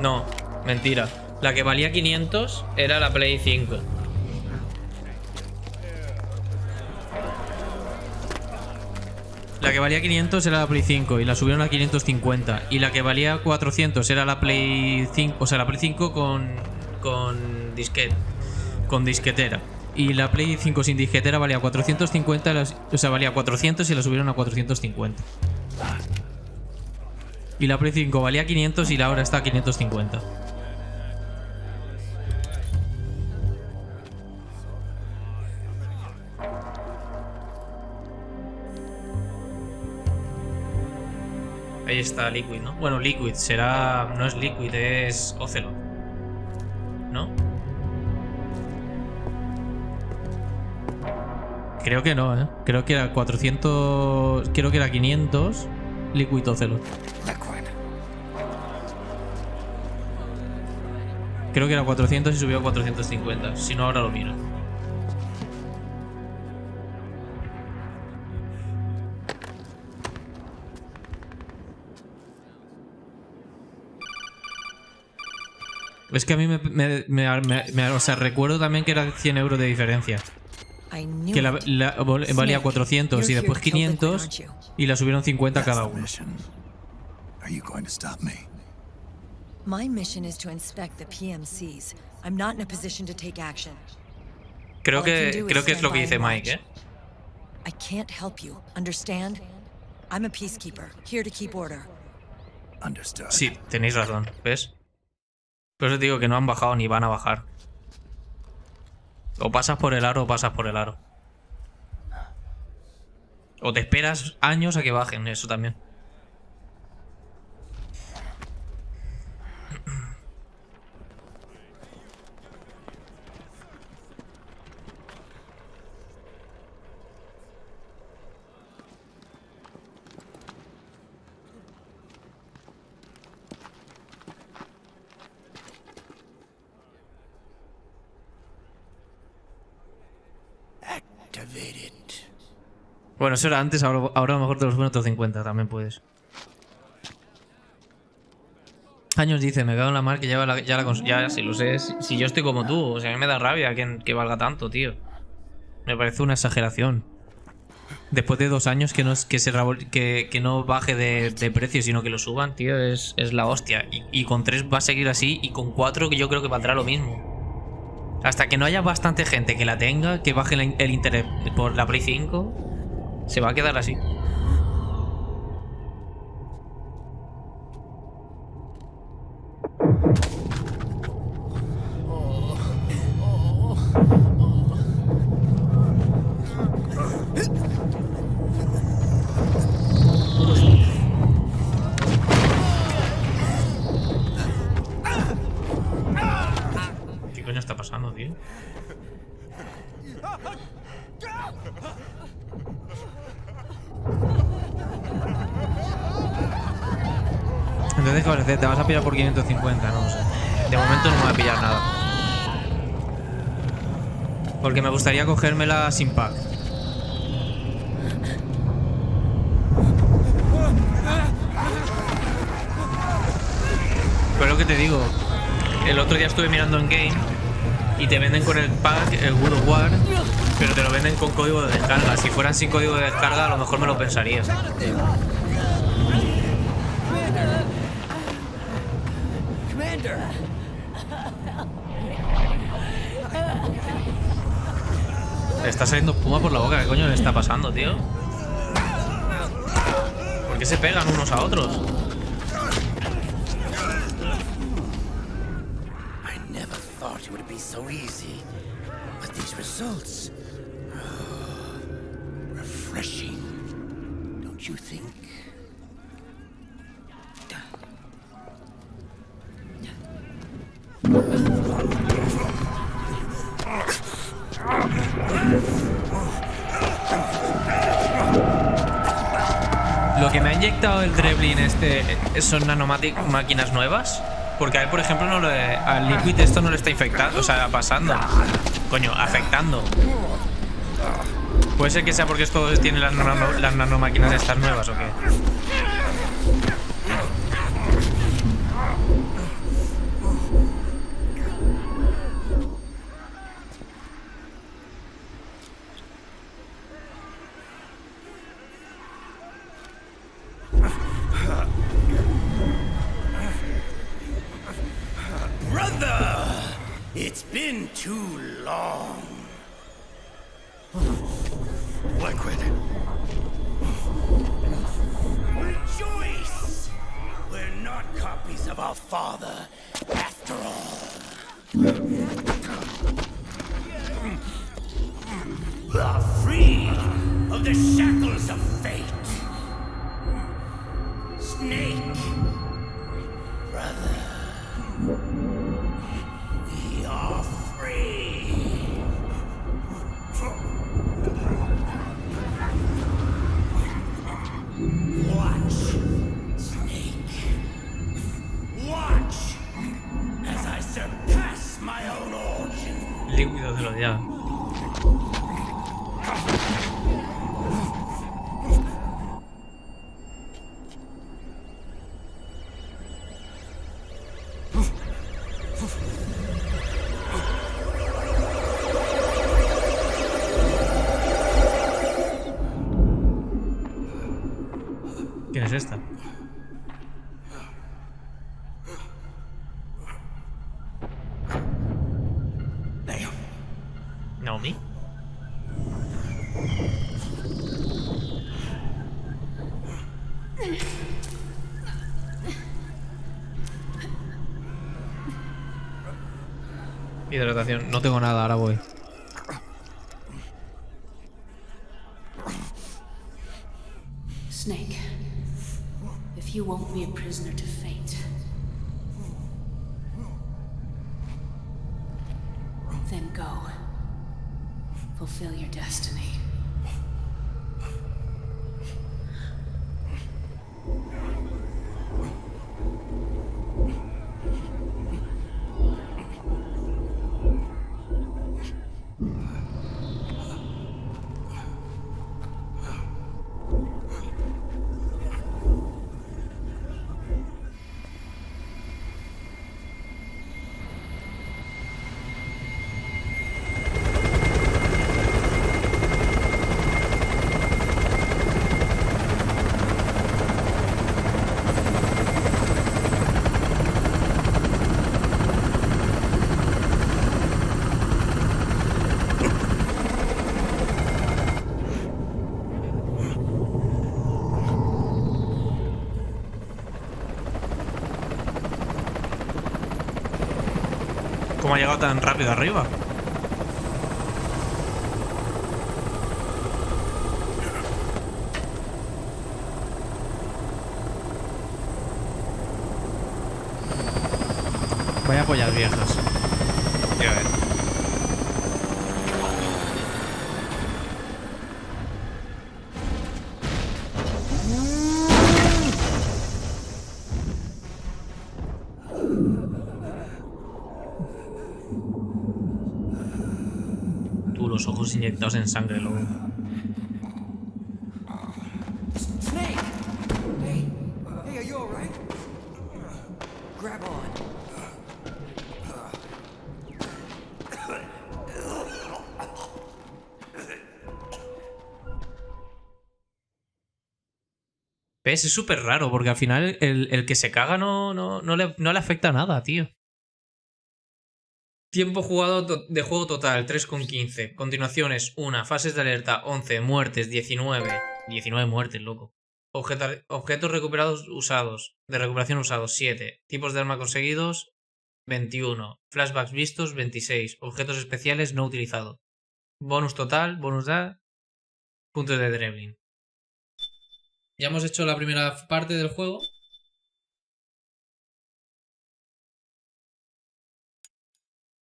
No, mentira. La que valía 500 era la Play 5. La que valía 500 era la Play 5 y la subieron a 550. Y la que valía 400 era la Play 5, o sea, la Play 5 con disquete, con disquetera. Y la Play 5 sin disquetera valía 450, o sea, valía 400 y la subieron a 450. Y la Play 5 valía 500 y la ahora está a 550. Ahí está Liquid, ¿no? Bueno, Liquid será... No es Liquid, es Ocelot, ¿no? Creo que no, ¿eh? Creo que era 400... Creo que era 500 Liquid Ocelot. Creo que era 400 y subió a 450. Si no, ahora lo miro. Es que a mí o sea, recuerdo también que era 100 euros de diferencia. Que valía 400 y después 500 y la subieron 50 cada uno. My mission is to inspect the PMCs. I'm not in a position to take action. Creo que es lo que dice Mike, ¿eh? I can't help you, understand? I'm a peacekeeper, here to keep order. Sí, tenéis razón, ¿ves? Por eso te digo que no han bajado ni van a bajar. O pasas por el aro o pasas por el aro. O te esperas años a que bajen, eso también. Bueno, eso era antes, ahora a lo mejor te los ponen otros 50, también puedes. Años dice, me cago en la mar que ya si lo sé, si yo estoy como tú, o sea, a mí me da rabia que valga tanto, tío. Me parece una exageración. Después de 2 años que no baje de precio, sino que lo suban, tío, es la hostia. Y con 3 va a seguir así, y con 4 que yo creo que valdrá lo mismo. Hasta que no haya bastante gente que la tenga, que baje el interés por la Play 5, se va a quedar así. Entonces, ¿qué vas a hacer? ¿Te vas a pillar por 550? No lo sé. De momento no me voy a pillar nada. Porque me gustaría cogérmela sin pack. Pero lo que te digo, el otro día estuve mirando en Game y te venden con el pack el God of War, pero te lo venden con código de descarga. Si fueran sin código de descarga, a lo mejor me lo pensaría. Le está saliendo espuma por la boca. ¿Qué coño le está pasando, tío? ¿Por qué se pegan unos a otros? I never thought it would be so easy, but these results, refreshing, don't you think? Lo que me ha inyectado el Dreblin son nanomáquinas nuevas. Porque a él, por ejemplo, al Liquid esto no le está infectando, o sea, pasando. Coño, afectando. ¿Puede ser que sea porque esto tiene las nanomáquinas estas nuevas o qué? It's been too long. Liquid. Rejoice! We're not copies of our father, after all. Are free of the shackles of fate. Snake, brother. We are free. Watch, Snake. Watch as I surpass my own origin. Líquido de lo ya. ¿Quién es esta? ¿Naomi? Hidratación. No tengo nada, ahora voy. Snake, if you won't be a prisoner to fate, then go. Fulfill your destiny. ¿Cómo ha llegado tan rápido arriba? Vaya pollas viejas. Ya ver. los ojos inyectados en sangre, loco. Snake! Hey, are you alright? Grab on. ¿Ves? Es súper raro, porque al final el que se caga no le afecta a nada, tío. Tiempo jugado de juego total, 3,15. Continuaciones, 1. Fases de alerta, 11. Muertes, 19. 19 muertes, loco. Objetos recuperados usados. De recuperación usados, 7. Tipos de arma conseguidos, 21. Flashbacks vistos, 26. Objetos especiales no utilizados. Bonus total, bonus da. Puntos de Dremlin. Ya hemos hecho la primera parte del juego.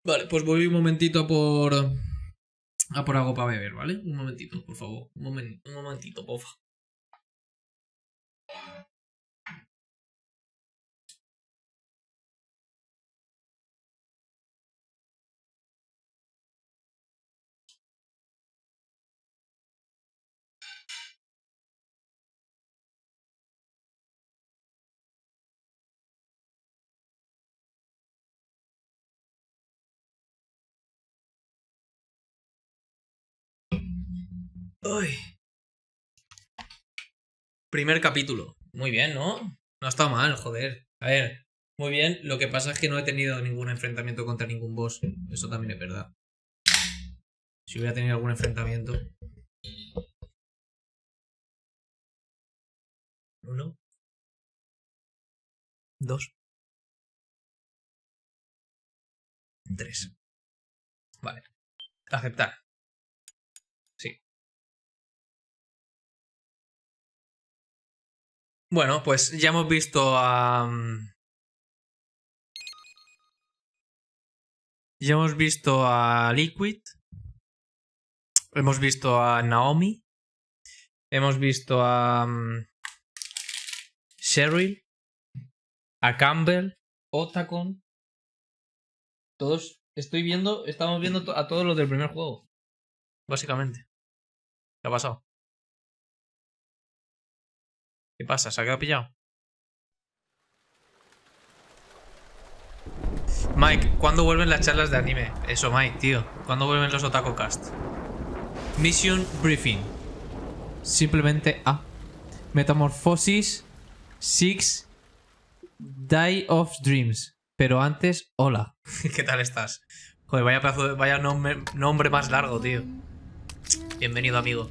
Vale, pues voy un momentito a por algo para beber, ¿vale? Un momentito, por favor. Un momentito, porfa. Uy. Primer capítulo. Muy bien, ¿no? No ha estado mal, joder. A ver, muy bien. Lo que pasa es que no he tenido ningún enfrentamiento contra ningún boss. Eso también es verdad. Si hubiera tenido algún enfrentamiento. 1. 2. 3. Vale. Aceptar. Sí. Bueno, pues ya hemos visto a... Ya hemos visto a Liquid. Hemos visto a Naomi. Hemos visto a... Cheryl. A Campbell. Otacon. Todos... Estamos viendo a todos los del primer juego. Básicamente. ¿Qué ha pasado? ¿Qué pasa? ¿Se ha quedado pillado? Mike, ¿cuándo vuelven las charlas de anime? Eso, Mike, tío. ¿Cuándo vuelven los Otaku Cast? Mission Briefing. Simplemente A. Metamorfosis 6 Die of Dreams. Pero antes, hola. ¿Qué tal estás? Joder, vaya nombre más largo, tío. Bienvenido, amigo.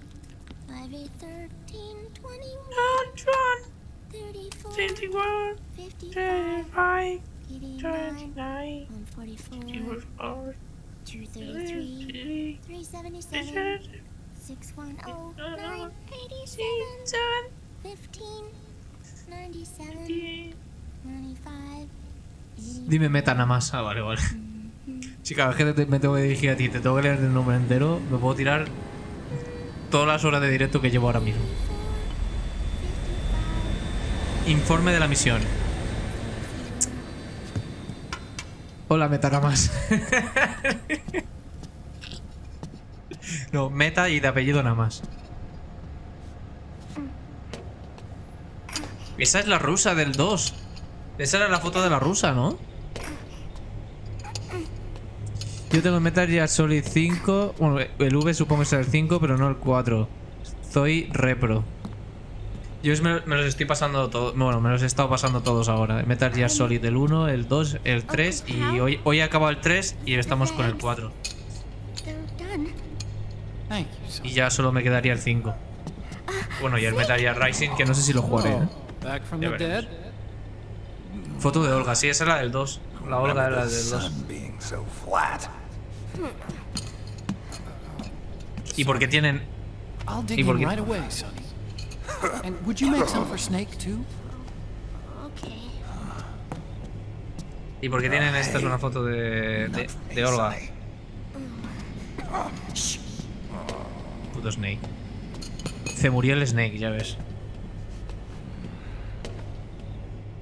31, 35, 39, 44, 233, 377, 610, 987, 15, 97, 95. Dime meta nada más. Ah, vale, vale. Chica, es que me tengo que dirigir a ti. Te tengo que leer el nombre entero. Me puedo tirar todas las horas de directo que llevo ahora mismo. Informe de la misión. Hola, meta nada más. No, meta y de apellido nada más. Esa es la rusa del 2. Esa era la foto de la rusa, ¿no? Yo tengo el Metal Gear Solid 5. Bueno, el V supongo que es el 5, pero no el 4. Soy repro. Yo me los estoy pasando todos. Bueno, me los he estado pasando todos ahora. Metal Gear Solid el 1, el 2, el 3. Y hoy he acabado el 3 y estamos con el 4. Y ya solo me quedaría el 5. Bueno, y el Metal Gear Rising, que no sé si lo jugaré, ¿eh? Ya veremos. Foto de Olga, sí, esa era la del 2. La Olga era la del 2. ¿Y por qué tienen...? ¿Y por qué...? And would you make some for Snake too? ¿Y por qué tienen esta es una foto de Olga? Puto Snake. Se murió el Snake, ya ves.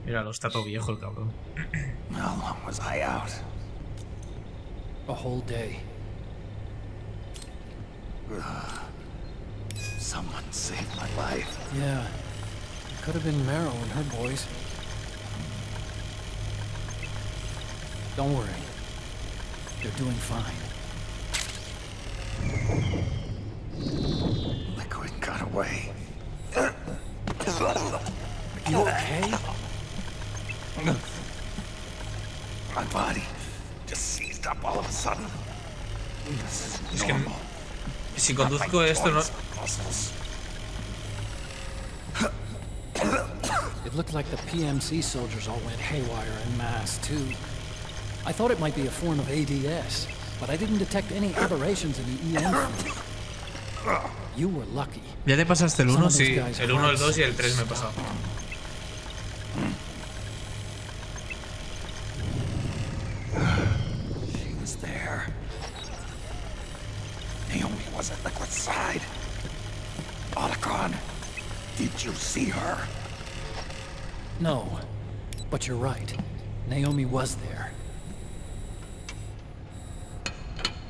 Míralo, está todo viejo el cabrón. How long was I out? A whole day. Someone saved my life. Yeah. It could have been Meryl and her boys. Don't worry. They're doing fine. Liquid got away. You okay? My body just seized up all of a sudden. This is normal. Si conduzco esto no. It looked like the PMC soldiers all went haywire en masse, too. I thought it might be a form of ADS, but I didn't detect any aberrations in the EM field. You were lucky. ¿Ya te pasaste el 1? Sí, el 1, el 2 y el 3 me he pasado. She was there. Naomi was at Liquid's side. Otacon, did you see her? No, but you're right. Naomi was there.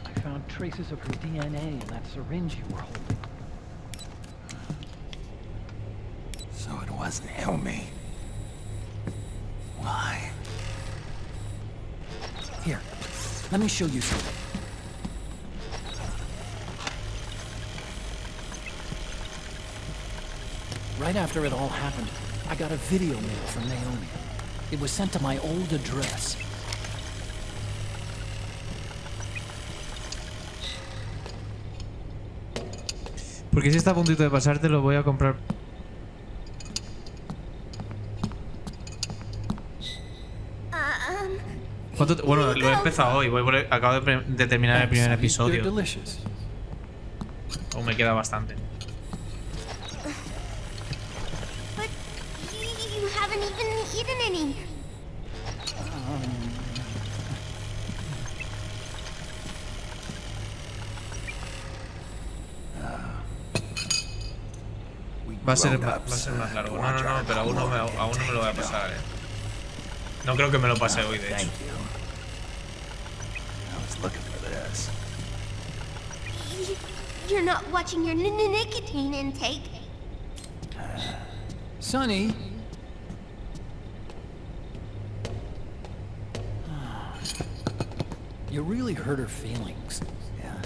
I found traces of her DNA in that syringe you were holding. So it was Naomi. Why? Here, let me show you something. Right after it all happened, I got a video mail from Naomi. It was sent to my old address. Porque si está a puntito de pasarte, lo voy a comprar. Bueno, lo he empezado hoy. Acabo de terminar el primer episodio. Aún me queda bastante. But you haven't even eaten any. Va a ser más largo. No, pero aún no me lo voy a pasar, No creo que me lo pase hoy, de hecho. You're not watching your nicotine intake. Sonny. You really hurt her feelings. Yeah.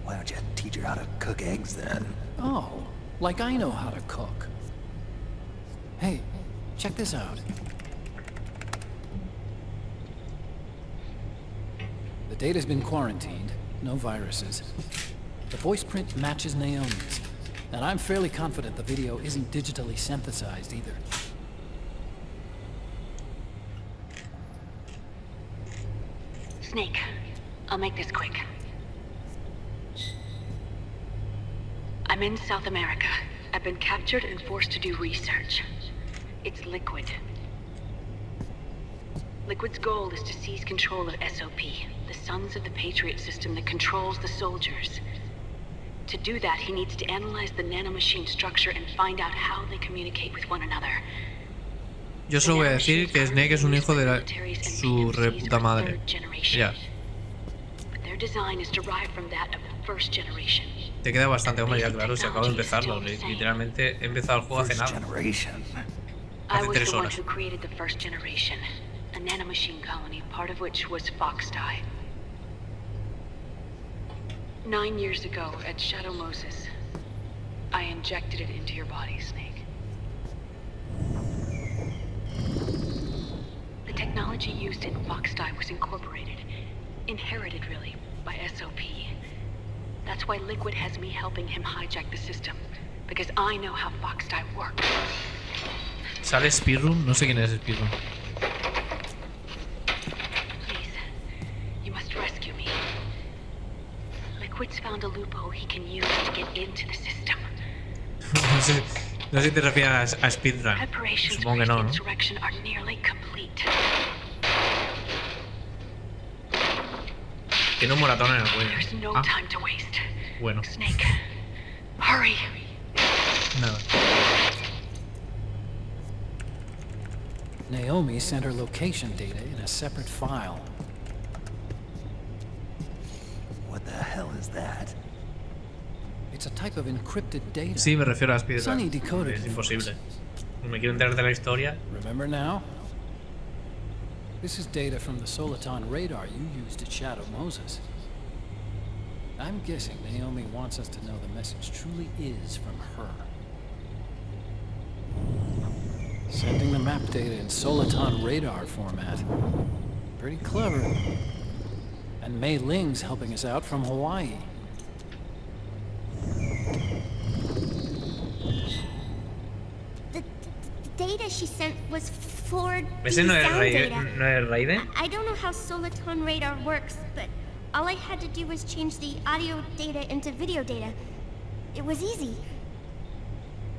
Why don't you teach her how to cook eggs then? Oh, like I know how to cook. Hey, check this out. The data's been quarantined, no viruses. The voice print matches Naomi's, and I'm fairly confident the video isn't digitally synthesized either. Snake, I'll make this quick. I'm in South America. I've been captured and forced to do research. It's Liquid. Liquid's goal is to seize control of SOP, the Sons of the Patriot system that controls the soldiers. To do that, he needs to analyze the nanomachine structure and find out how they communicate with one another. Yo solo voy a decir que Snake es un hijo de su reputa madre. Ya. But their design is derived from that of the first generation. Te queda bastante, hombre, ya claro, si acabo de empezarlo. Literalmente he empezado el juego hace nada. Hace 3 horas. Who created the first generation, a nanomachine colony, part of which was Foxdie. 9 years ago at Shadow Moses, I injected it into your body, Snake. The technology used in Foxdie was incorporated, inherited really, by SOP. That's why Liquid has me helping him hijack the system, because I know how Foxdie works. ¿Sale Speedroom? No sé quién es Speedroom. Please, you must rescue me. Liquid's found a loophole he can use to get into the system. No sé si te refieres a Speedrun. Supongo que no, ¿no? Insurrection are nearly complete. Tiene un moratón en el cuello. There's no time to waste. Bueno. Snake, hurry. Nada. Naomi sent her location data in a separate file. What the hell is that? It's a type of encrypted data. Sí, me refiero a las piedras. Sonny decoded Es it. imposible. Me quiero enterar de la historia. Remember now? This is data from the Soliton radar you used to shadow Moses. I'm guessing Naomi wants us to know the message truly is from her. Sending the map data in Soliton radar format. Pretty clever. And Mei Ling's helping us out from Hawaii. The data she sent was for ¿Ese no es sound data. no es Raiden? I don't know how Soliton radar works, but all I had to do was change the audio data into video data. It was easy.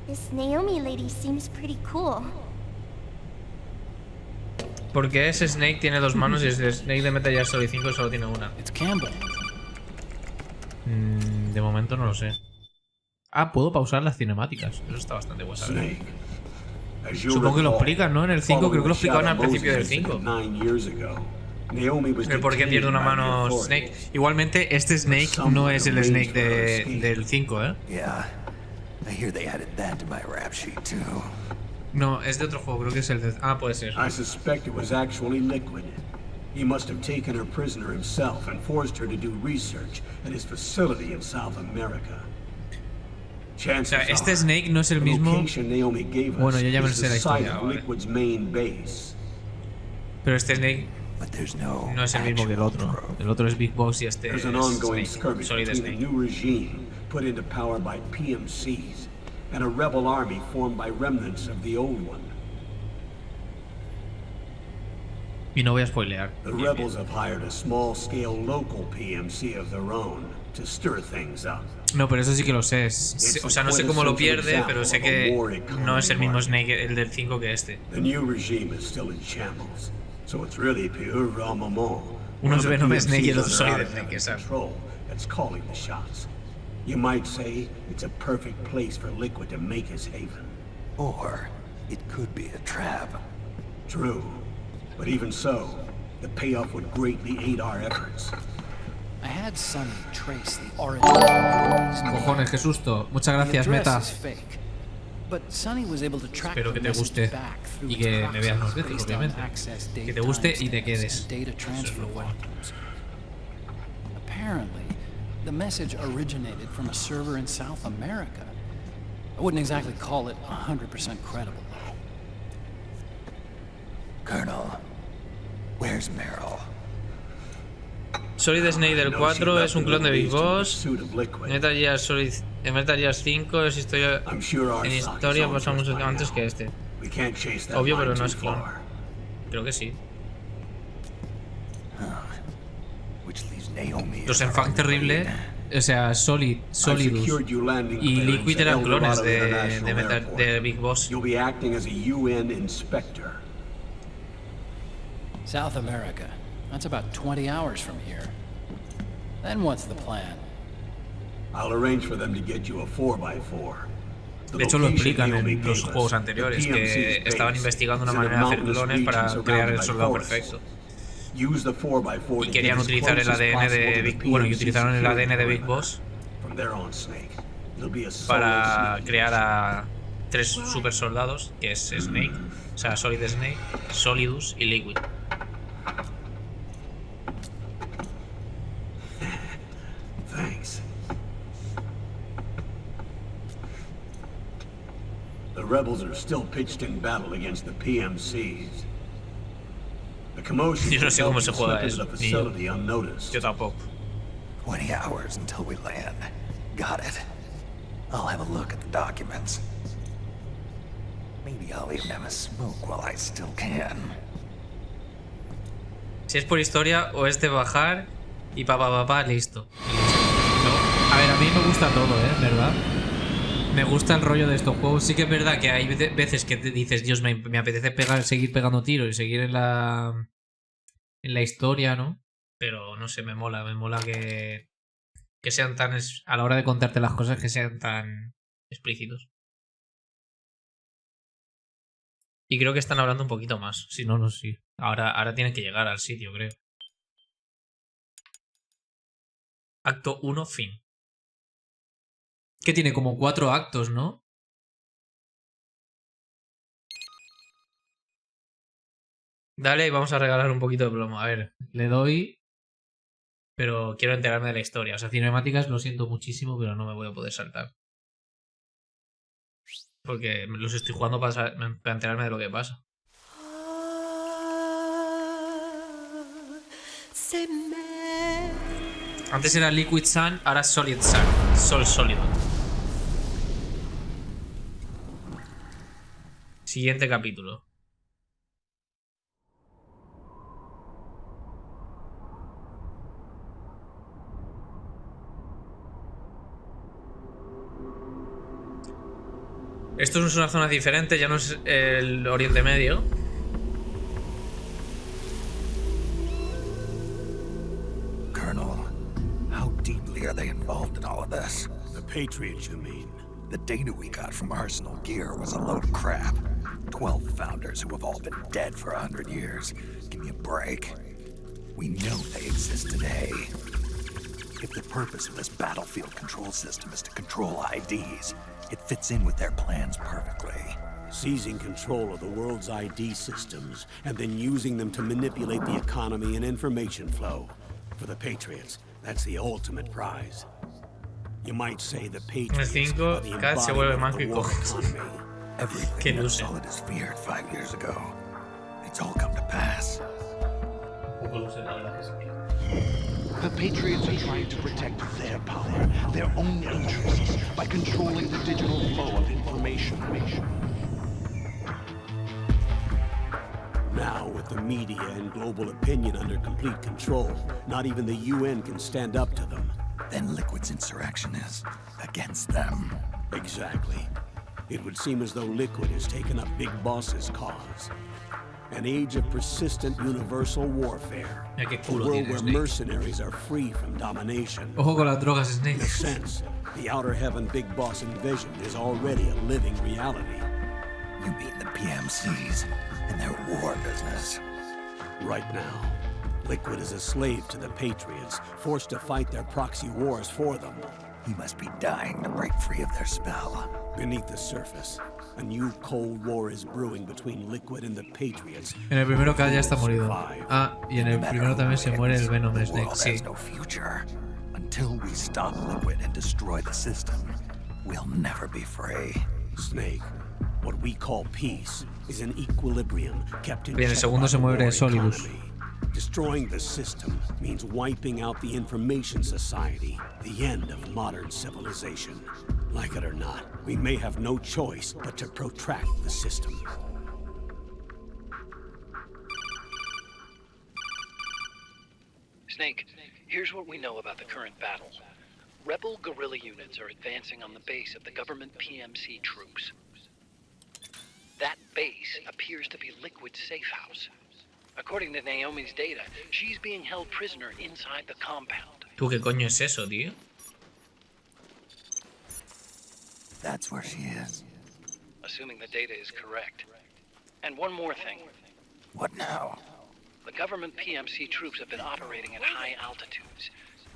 This Naomi lady seems pretty cool. Porque ese Snake tiene dos manos y ese Snake de Metal Gear Solid 5 solo tiene una. De momento no lo sé. Ah, puedo pausar las cinemáticas. Eso está bastante bueno saber. Supongo que lo explican, ¿no? En el 5 creo que lo explicaban al principio del 5. El por qué pierde una mano Snake. Igualmente, este Snake no es el Snake del 5, ¿eh? No, es de otro juego, creo que es el de... Ah, puede ser. I suspect it was actually Liquid. He must have taken her prisoner himself and forced her to do research at his facility in South America. O sea, este Snake no es el mismo... Bueno, yo ya me sé la historia, vale. Pero este Snake no es el mismo que el otro. El otro es Big Boss y este es Snake, Solid Snake. Put into power by PMCs and a rebel army formed by remnants of the old one. Y no voy a spoilear. The rebels have hired a small-scale local PMC of their own to stir things up. No, pero eso sí que lo sé. O sea, no sé cómo lo pierde, pero sé que no es el mismo Snake el del 5 que este. The new regime is still in shambles, so it's really pure Ramamon. Uno es Venom Snake y el otro Solid Snake, exacto. That's calling the shots. You might say it's a perfect place for Liquid to make his haven. Or it could be a trap. True. But even so, the payoff would greatly aid our efforts. I had Sonny trace the origin. Cojones, qué susto. Muchas gracias, Meta. Espero que te guste y que me veas más veces, obviamente. Que te guste y te quedes. Eso es lo bueno. Apparently, the message originated from a server in South America. I wouldn't exactly call it 100% credible. Colonel, where's Meryl? Solid Snake del 4 es un clon de Big Boss. Metal Gear Solid, Metal Gear 5 es historia. En historia pasa mucho antes que este. Obvio, pero no es clon. Creo que sí. Los Enfant terrible, o sea, Solidus y Liquid eran clones de Big Boss. South America. That's about 20 hours from here. Then what's the plan? I'll arrange for them to get you a 4x4. De hecho lo explican en los juegos anteriores, que estaban investigando una manera de hacer clones para crear el soldado perfecto. Y querían utilizar el ADN de Big Boss. Bueno, y utilizaron el ADN de Big Boss para crear a 3 super soldados, que es Snake, o sea, Solid Snake, Solidus y Liquid. Thanks. The rebels are still pitched in battle against the PMCs. The commotion Yo no sé cómo se juega into eso. the facility unnoticed. Yo tampoco. 20 hours until we land. Got it. I'll have a look at the documents. Maybe I'll even have a smoke while I still can. Si es por historia, o es de bajar y listo. No. A ver, a mí me gusta todo, ¿verdad? Me gusta el rollo de estos juegos. Sí que es verdad que hay veces que te dices, Dios, me apetece seguir pegando tiros y seguir en la historia, ¿no? Pero no sé, me mola que sean tan, a la hora de contarte las cosas, que sean tan explícitos. Y creo que están hablando un poquito más. Si no, no sé. Ahora tienen que llegar al sitio, creo. Acto 1, fin. Que tiene como 4 actos, ¿no? Dale, vamos a regalar un poquito de plomo. A ver, le doy... Pero quiero enterarme de la historia. O sea, cinemáticas lo siento muchísimo, pero no me voy a poder saltar. Porque los estoy jugando para enterarme de lo que pasa. Antes era Liquid Sun, ahora Solid Sun. Sol sólido. Siguiente capítulo. Esto es una zona diferente, ya no es el Oriente Medio. Colonel, how deeply are they involved in all of this? The Patriots, you mean? The data we got from Arsenal Gear was a load of crap. 12 founders who have all been dead for 100 years. Give me a break. We know they exist today. If the purpose of this battlefield control system is to control IDs, it fits in with their plans perfectly. Seizing control of the world's ID systems and then using them to manipulate the economy and information flow. For the Patriots, that's the ultimate prize. You might say the Patriots are the embodiment of the world economy. Everything that Solid is feared 5 years ago, it's all come to pass. The Patriots are trying to protect their power, their own interests, by controlling the digital flow of information. Now, with the media and global opinion under complete control, not even the UN can stand up to them. Then Liquid's insurrection is against them. Exactly. It would seem as though Liquid has taken up Big Boss's cause. An age of persistent universal warfare. A world where mercenaries are free from domination. Ojo con las drogas, Snake. In a sense, the Outer Heaven Big Boss invasion is already a living reality. You mean the PMCs and their war business? Right now, Liquid is a slave to the Patriots, forced to fight their proxy wars for them. He must be dying to break free of their spell. Beneath the surface, a new Cold War is brewing between Liquid and the Patriots. En el primero Cal ya está morido. Ah, y en el primero también se muere el Venom de Snake, sí. No future. Until we stop Liquid and destroy the system, we'll never be free. Snake, what we call peace is an equilibrium kept in Bien, el check segundo by se the muere war Solidus. economy. Destroying the system means wiping out the information society, the end of modern civilization. Like it or not, we may have no choice but to protract the system. Snake, here's what we know about the current battle. Rebel guerrilla units are advancing on the base of the government PMC troops. That base appears to be Liquid's safe house. According to Naomi's data, she's being held prisoner inside the compound. ¿Tú qué coño es eso, tío? That's where she is. Assuming the data is correct. And one more thing. What now? The government PMC troops have been operating at high altitudes.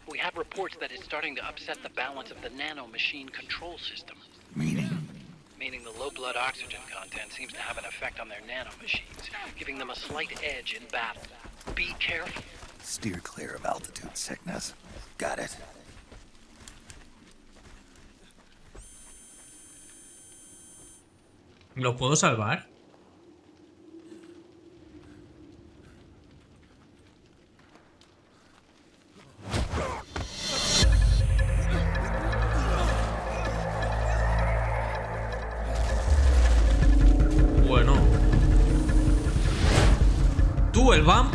We have reports that it's starting to upset the balance of the nano-machine control system. Meaning the low blood oxygen content seems to have an effect on their nano-machines, giving them a slight edge in battle. Be careful. Steer clear of altitude sickness. Got it. ¿Lo puedo salvar? Bueno. ¿Tú, el vamp?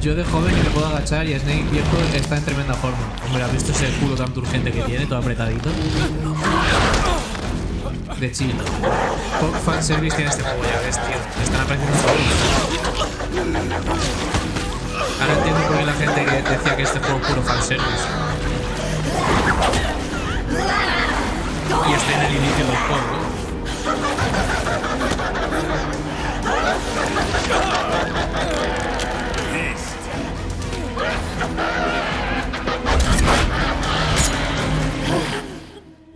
Yo de joven me puedo agachar y Snake viejo está en tremenda forma. Hombre, ¿has visto ese culo tan turgente que tiene, todo apretadito? De chill. Poc fanservice tiene este juego, ya ves, tío. Me están apareciendo todos. Ahora entiendo por qué la gente que decía que este juego es puro fanservice. Y estoy en el inicio del juego.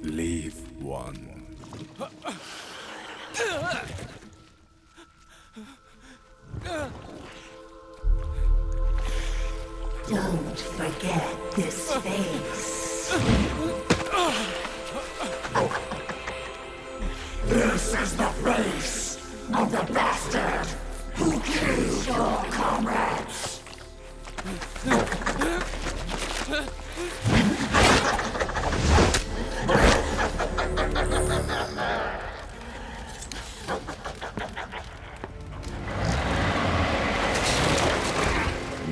Leave one. Don't forget this face. This is the face of the bastard who killed your comrades.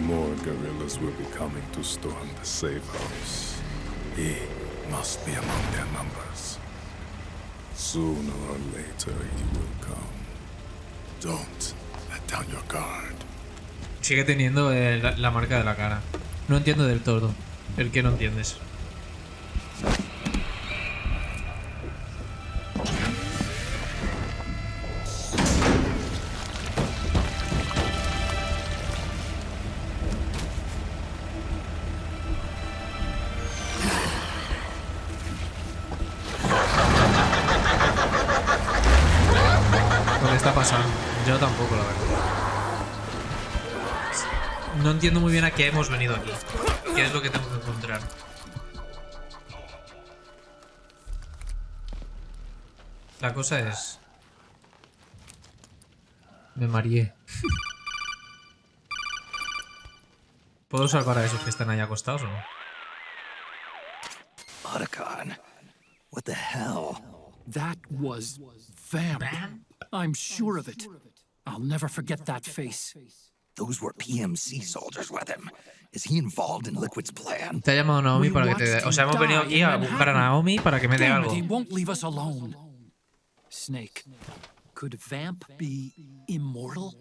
More guerrillas will be coming to storm the safe house. He must be among their numbers. Sooner or later he will come. Don't let down your guard. Sigue teniendo la marca de la cara. No entiendo del todo. El que no entiendes. ¿Qué está pasando? Yo tampoco, la verdad. No entiendo muy bien a qué hemos venido aquí. ¿Qué es lo que tengo que encontrar? La cosa es... Me mareé. ¿Puedo salvar a esos que están ahí acostados o no? Otacon, what the hell? That was Vamp. I'm sure of it. I'll never forget that face. Those were PMC soldiers with him. Is he involved in Liquid's plan? Te ha llamado Naomi para que te dé... O sea, hemos venido aquí a buscar a Naomi para que me dé algo. He won't leave us alone. Snake, could Vamp be immortal?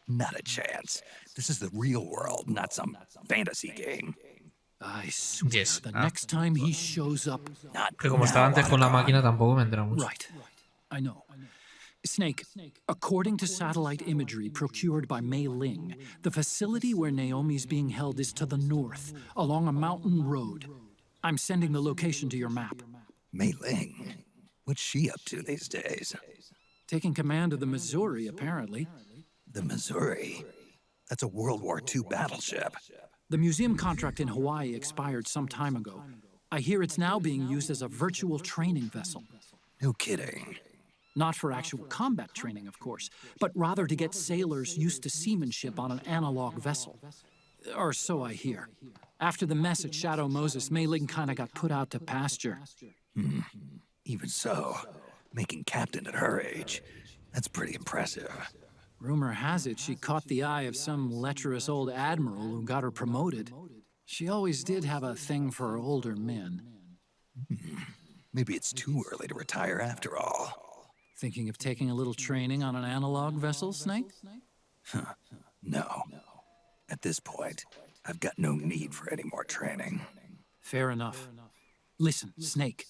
Not a chance. This is the real world, not some fantasy game. I swear, the next time he shows up... Que como estaba antes con la máquina tampoco me entramos. Right. I know. Snake, according to satellite imagery procured by Mei Ling, the facility where Naomi's being held is to the north, along a mountain road. I'm sending the location to your map. Mei Ling? What's she up to these days? Taking command of the Missouri, apparently. The Missouri? That's a World War II battleship. The museum contract in Hawaii expired some time ago. I hear it's now being used as a virtual training vessel. No kidding. Not for actual combat training, of course, but rather to get sailors used to seamanship on an analog vessel. Or so I hear. After the mess at Shadow Moses, Mei Ling kinda got put out to pasture. Even so, making captain at her age, that's pretty impressive. Rumor has it she caught the eye of some lecherous old admiral who got her promoted. She always did have a thing for older men. Maybe it's too early to retire after all. Thinking of taking a little training on an analog vessel, Snake? No. At this point, I've got no need for any more training. Fair enough. Listen, Snake.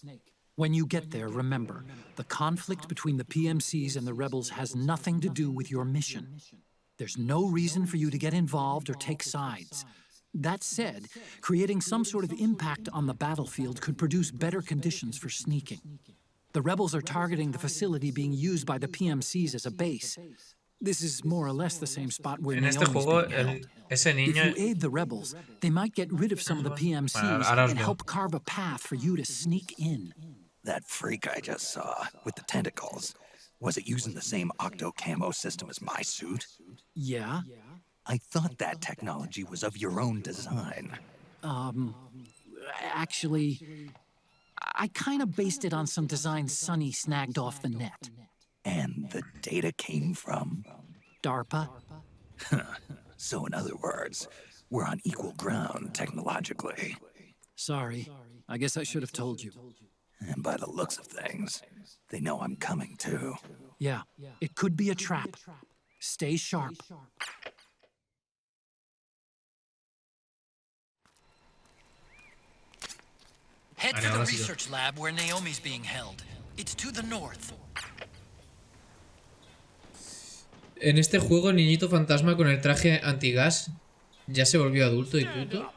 When you get there, remember, the conflict between the PMCs and the rebels has nothing to do with your mission. There's no reason for you to get involved or take sides. That said, creating some sort of impact on the battlefield could produce better conditions for sneaking. The rebels are targeting the facility being used by the PMCs as a base. This is more or less the same spot where Naomi's being held. Ese niño... If you aid the rebels, they might get rid of some of the PMCs and help carve a path for you to sneak in. That freak I just saw, with the tentacles, was it using the same octo-camo system as my suit? Yeah? I thought that technology was of your own design. Actually, I kinda based it on some designs Sonny snagged off the net. And the data came from? DARPA. So in other words, we're on equal ground technologically. Sorry. I guess I should have told you. And by the looks of things, they know I'm coming too. Yeah, it could be a trap. Stay sharp. Head for the research lab where Naomi's being held. It's to the north. En este juego, el niñito fantasma con el traje antigas ya se volvió adulto y puto.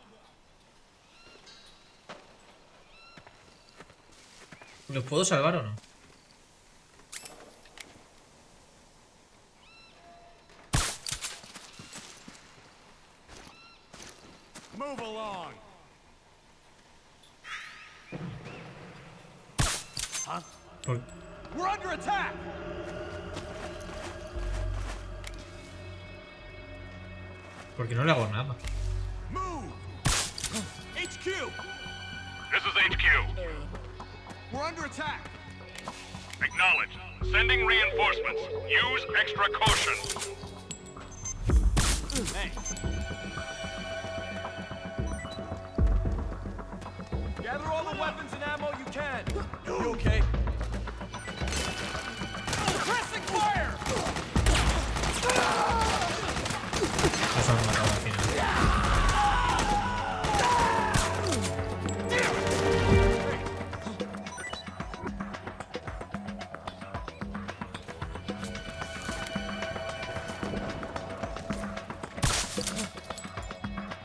¿Los puedo salvar o no? Move along. Huh? We're under attack. Porque no le hago nada. Move. HQ. This is HQ. We're under attack. Acknowledged. Sending reinforcements. Use extra caution. Hey. Gather all the weapons and ammo you can. You okay? Pressing fire! Nos han matado al final.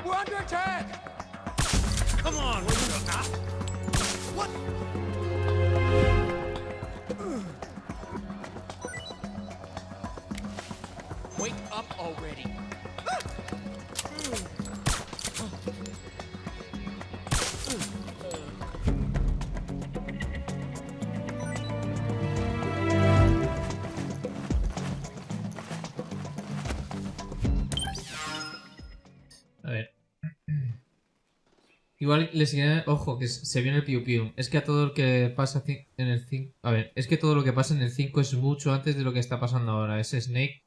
We're under attack! Come on! What? Wake up already. A ver. Igual le sigue. Ojo, que se viene el piu piu. Es que a todo lo que pasa en el 5. A ver, es que todo lo que pasa en el 5 es mucho antes de lo que está pasando ahora. Ese Snake.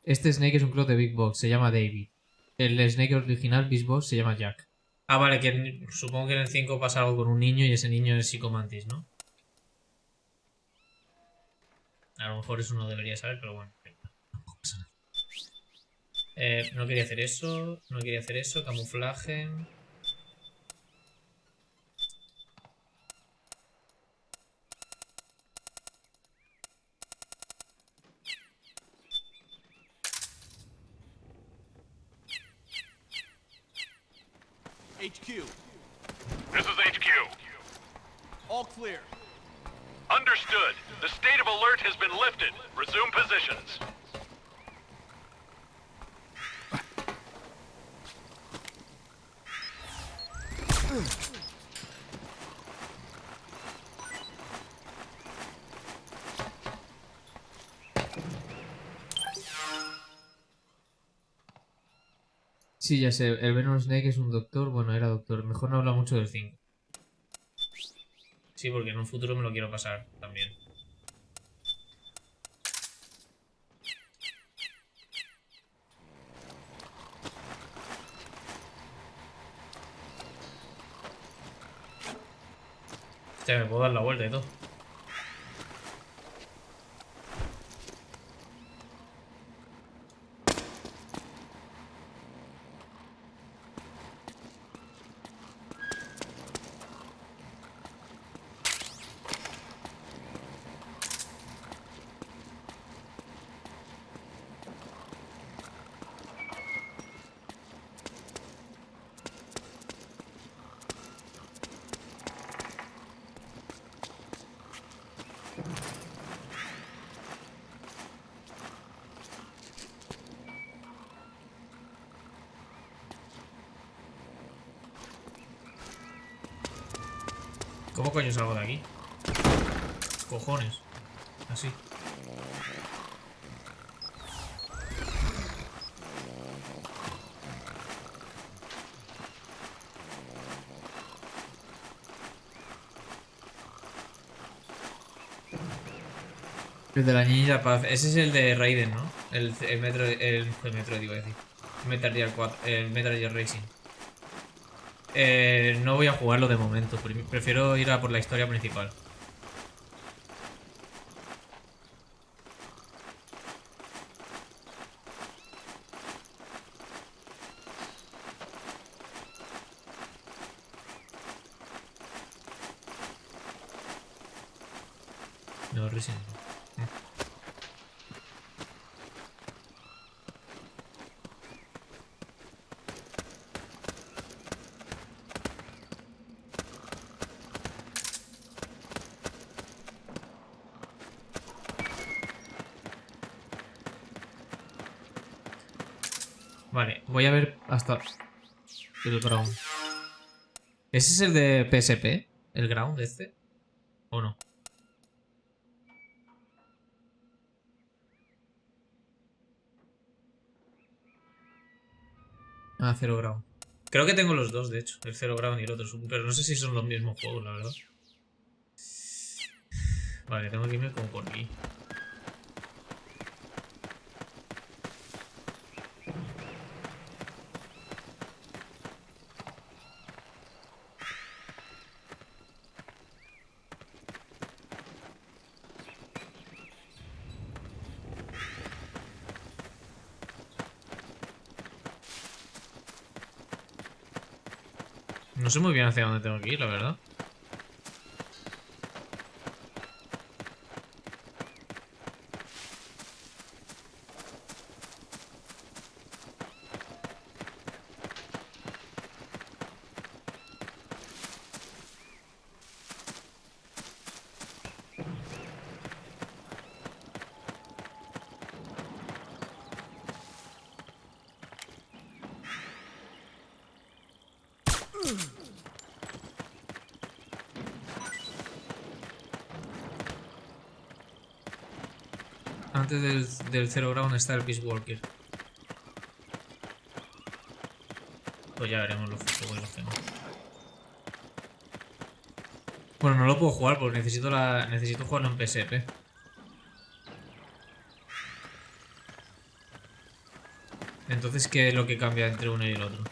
Este Snake es un clon de Big Boss, se llama David. El Snake original, Big Boss, se llama Jack. Ah, vale, que supongo que en el 5 pasa algo con un niño y ese niño es Psicomantis, ¿no? A lo mejor eso no debería saber, pero bueno. No pasa nada. No quería hacer eso, no quería hacer eso, camuflaje. HQ. This is HQ. All clear. Understood. The state of alert has been lifted. Resume positions. Sí, ya sé, el Venom Snake es un doctor, bueno, era doctor. Mejor no habla mucho del 5. Sí, porque en un futuro me lo quiero pasar también. Hostia, me puedo dar la vuelta y todo. ¿Cómo coño salgo de aquí? Cojones. Así. El de la niña paz. Ese es el de Raiden, ¿no? El metro digo a decir. Metal Gear 4, el Metal Gear Racing. No voy a jugarlo de momento. Prefiero ir a por la historia principal. No, Racing no. Vale, voy a ver hasta el ground. ¿Ese es el de PSP? ¿El ground este? ¿O no? Ah, Zero Ground. Creo que tengo los dos, de hecho. El Zero Ground y el otro. Pero no sé si son los mismos juegos, la verdad. Vale, tengo que irme como por aquí. No sé muy bien hacia dónde tengo que ir, la verdad. Antes del Zero Ground está el Peace Walker. Pues ya veremos los juegos y los tengo. Bueno, no lo puedo jugar porque necesito jugarlo en PSP. Entonces, ¿qué es lo que cambia entre uno y el otro?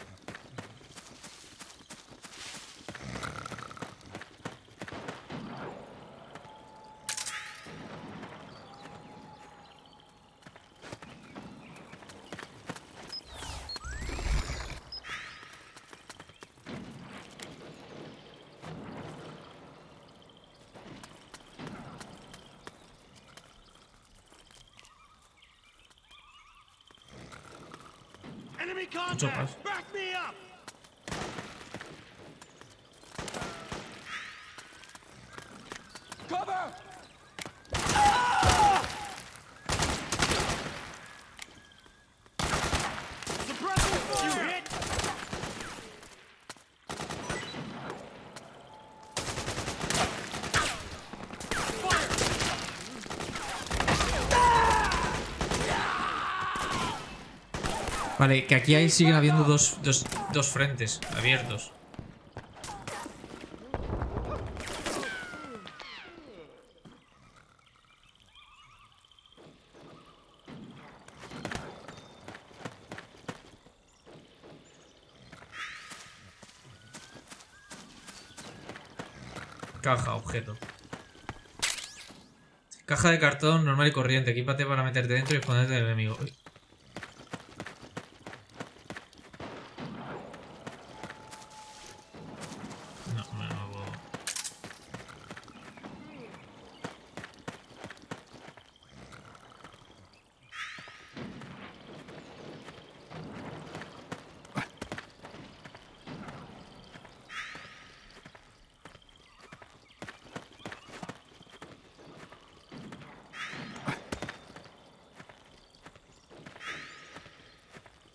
Enemy Mucho más. contact! Back me up! Cover! Suppressing fire! You hit! Vale, que aquí siguen habiendo dos frentes abiertos. Caja, objeto. Caja de cartón normal y corriente. Equípate para meterte dentro y esconderte del enemigo. Uy.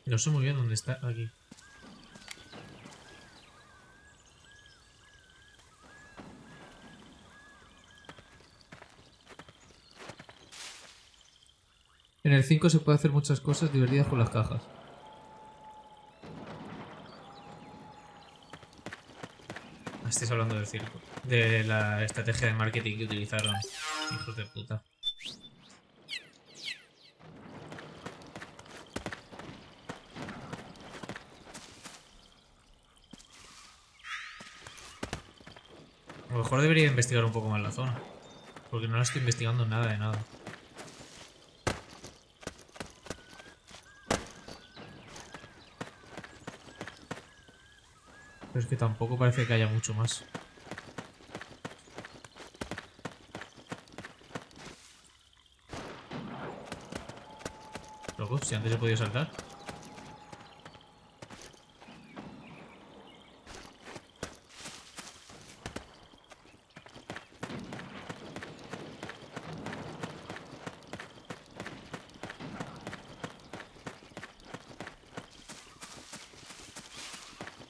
No sé muy bien dónde está aquí. En el 5 se puede hacer muchas cosas divertidas con las cajas. Estáis hablando del circo. De la estrategia de marketing que utilizaron. Hijos de puta. mejor debería investigar un poco más la zona. Porque no la estoy investigando nada de nada. Pero es que tampoco parece que haya mucho más. Loco, si antes he podido saltar.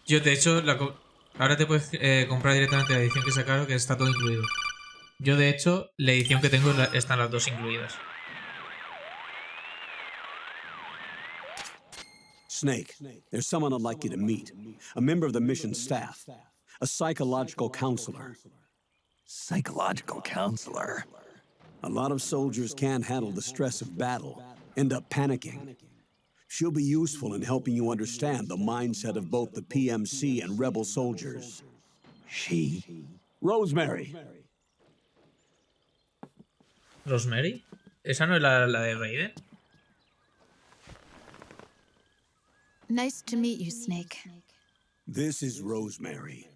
Yo, de hecho, ahora te puedes comprar directamente la edición que sacaron, que está todo incluido. Yo, de hecho, la edición que tengo están las dos incluidas. Snake, there's someone I'd like you to meet. A member of the mission staff. A psychological counselor. Psychological counselor? A lot of soldiers can't handle the stress of battle, end up panicking. She'll be useful in helping you understand the mindset of both the PMC and rebel soldiers. She? Rosemary. ¿Rosemary? ¿Esa no es la de Raiden? Nice to meet you, Snake. This is Rosemary.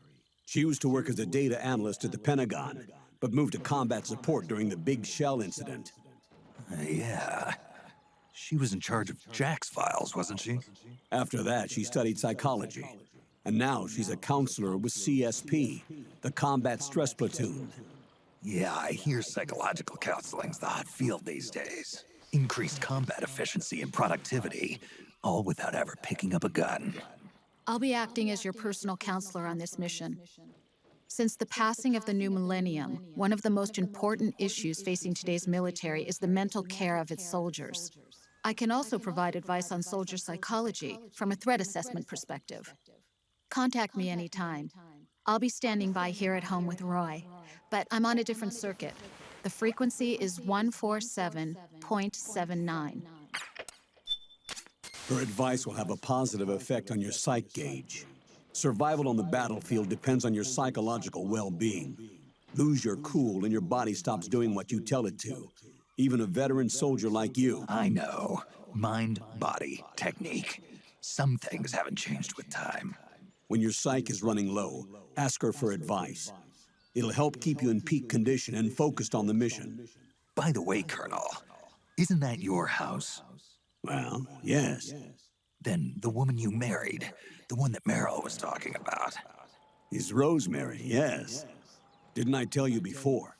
She used to work as a data analyst at the Pentagon, but moved to combat support during the Big Shell incident. Yeah. She was in charge of Jack's files, wasn't she? After that, she studied psychology. And now she's a counselor with CSP, the Combat Stress Platoon. Yeah, I hear psychological counseling's the hot field these days. Increased combat efficiency and productivity, all without ever picking up a gun. I'll be acting as your personal counselor on this mission. Since the passing of the new millennium, one of the most important issues facing today's military is the mental care of its soldiers. I can also provide advice on soldier psychology from a threat assessment perspective. Contact me anytime. I'll be standing by here at home with Roy, but I'm on a different circuit. The frequency is 147.79. Her advice will have a positive effect on your psych gauge. Survival on the battlefield depends on your psychological well-being. Lose your cool and your body stops doing what you tell it to. Even a veteran soldier like you. I know. Mind, body, technique. Some things haven't changed with time. When your psyche is running low, ask her for advice. It'll help keep you in peak condition and focused on the mission. By the way, Colonel, isn't that your house? Well, yes. Then the woman you married, the one that Meryl was talking about. Is Rosemary, yes. Didn't I tell you before?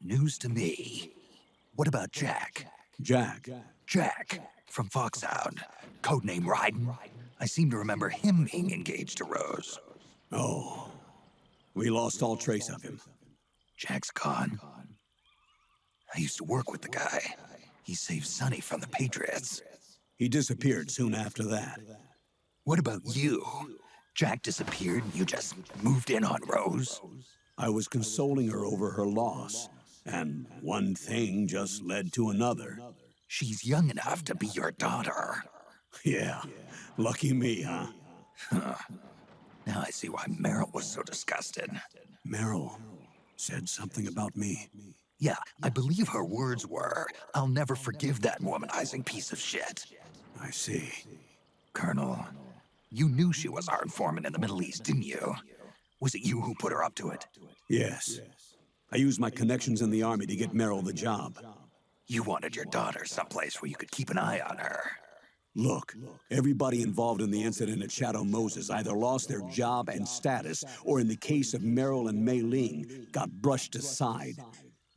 News to me. What about Jack? Jack? Jack, from Foxhound. Codename Ryden. I seem to remember him being engaged to Rose. Oh. We lost all trace of him. Jack's gone. I used to work with the guy. He saved Sonny from the Patriots. He disappeared soon after that. What about you? Jack disappeared and you just moved in on Rose? I was consoling her over her loss, and one thing just led to another. She's young enough to be your daughter. Yeah, lucky me, huh? Now I see why Meryl was so disgusted. Meryl said something about me. Yeah, I believe her words were, "I'll never forgive that womanizing piece of shit." I see. Colonel, you knew she was our informant in the Middle East, didn't you? Was it you who put her up to it? Yes. I used my connections in the army to get Meryl the job. You wanted your daughter someplace where you could keep an eye on her. Look, everybody involved in the incident at Shadow Moses either lost their job and status, or in the case of Meryl and Mei Ling, got brushed aside.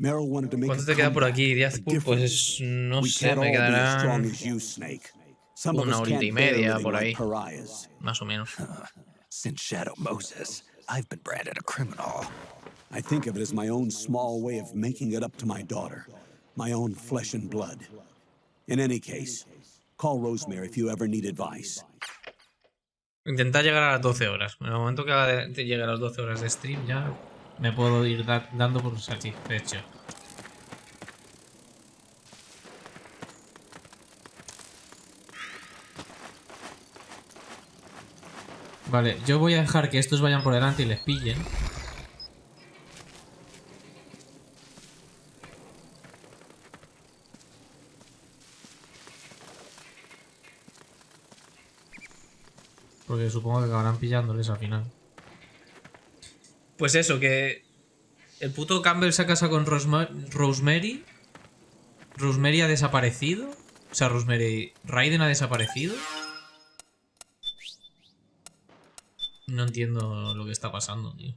Meryl wanted to make ¿Cuánto te queda por aquí? 10 pulpos. No sé, me quedarán una horita y media por ahí. Más o menos. Since Shadow Moses, I've been branded a criminal. I think of it as my own small way of making it up to my daughter. My own flesh and blood. In any case, call Rosemary if you ever need advice. Intentar llegar a las 12 horas. En el momento que llegue a las 12 horas de stream ya me puedo ir dando por satisfecho. Vale, yo voy a dejar que estos vayan por delante y les pillen. Porque supongo que acabarán pillándoles al final. Pues eso, que el puto Campbell se ha casado con Rosemary. Rosemary ha desaparecido. O sea, Raiden ha desaparecido. No entiendo lo que está pasando, tío.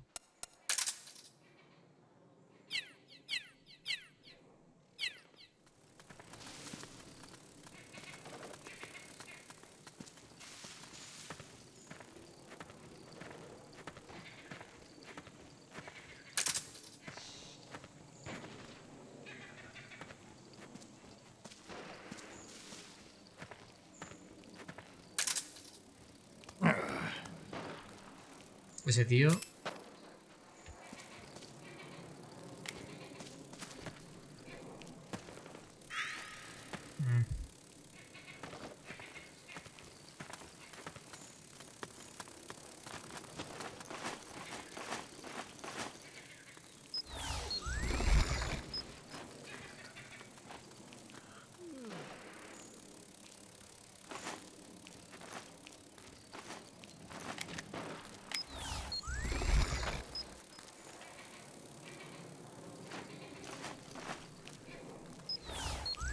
Ese tío.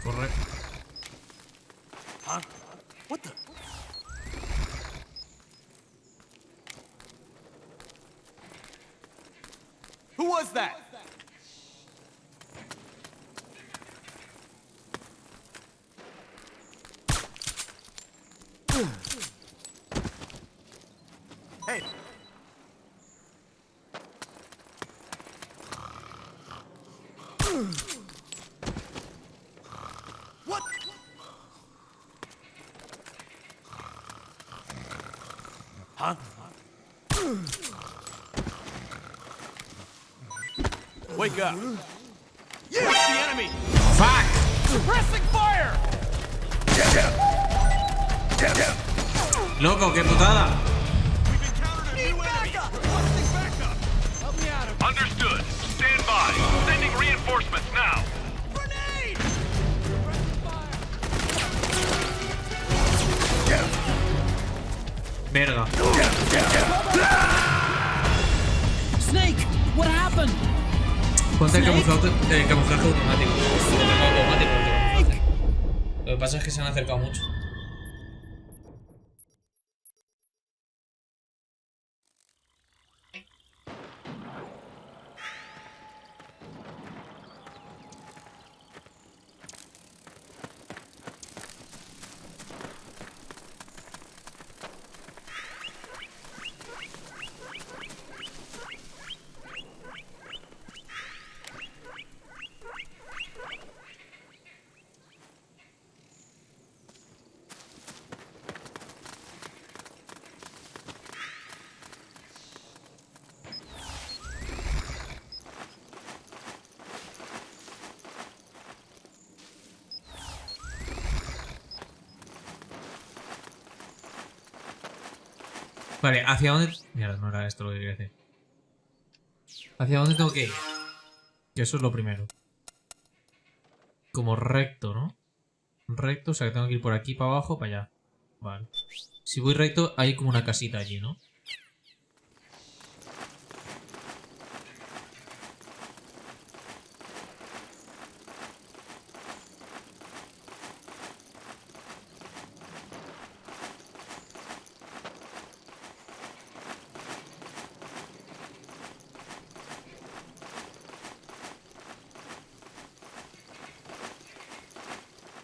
Corre. Huh? What the? Who was that? Hey. What? Huh? Wake up. Yeah, it's the enemy. Fuck. Suppressing fire. Loco, qué putada. Understood. Stand by. Sending reinforcements now. Verga. Snake, what happened? Ponte el camuflaje automático. Lo que pasa es que se han acercado mucho. Vale, ¿hacia dónde...? Mierda, no era esto lo que quería decir. ¿Hacia dónde tengo que ir? Que eso es lo primero. Como recto, ¿no? Recto, o sea que tengo que ir por aquí para abajo, para allá. Vale. Si voy recto, hay como una casita allí, ¿no?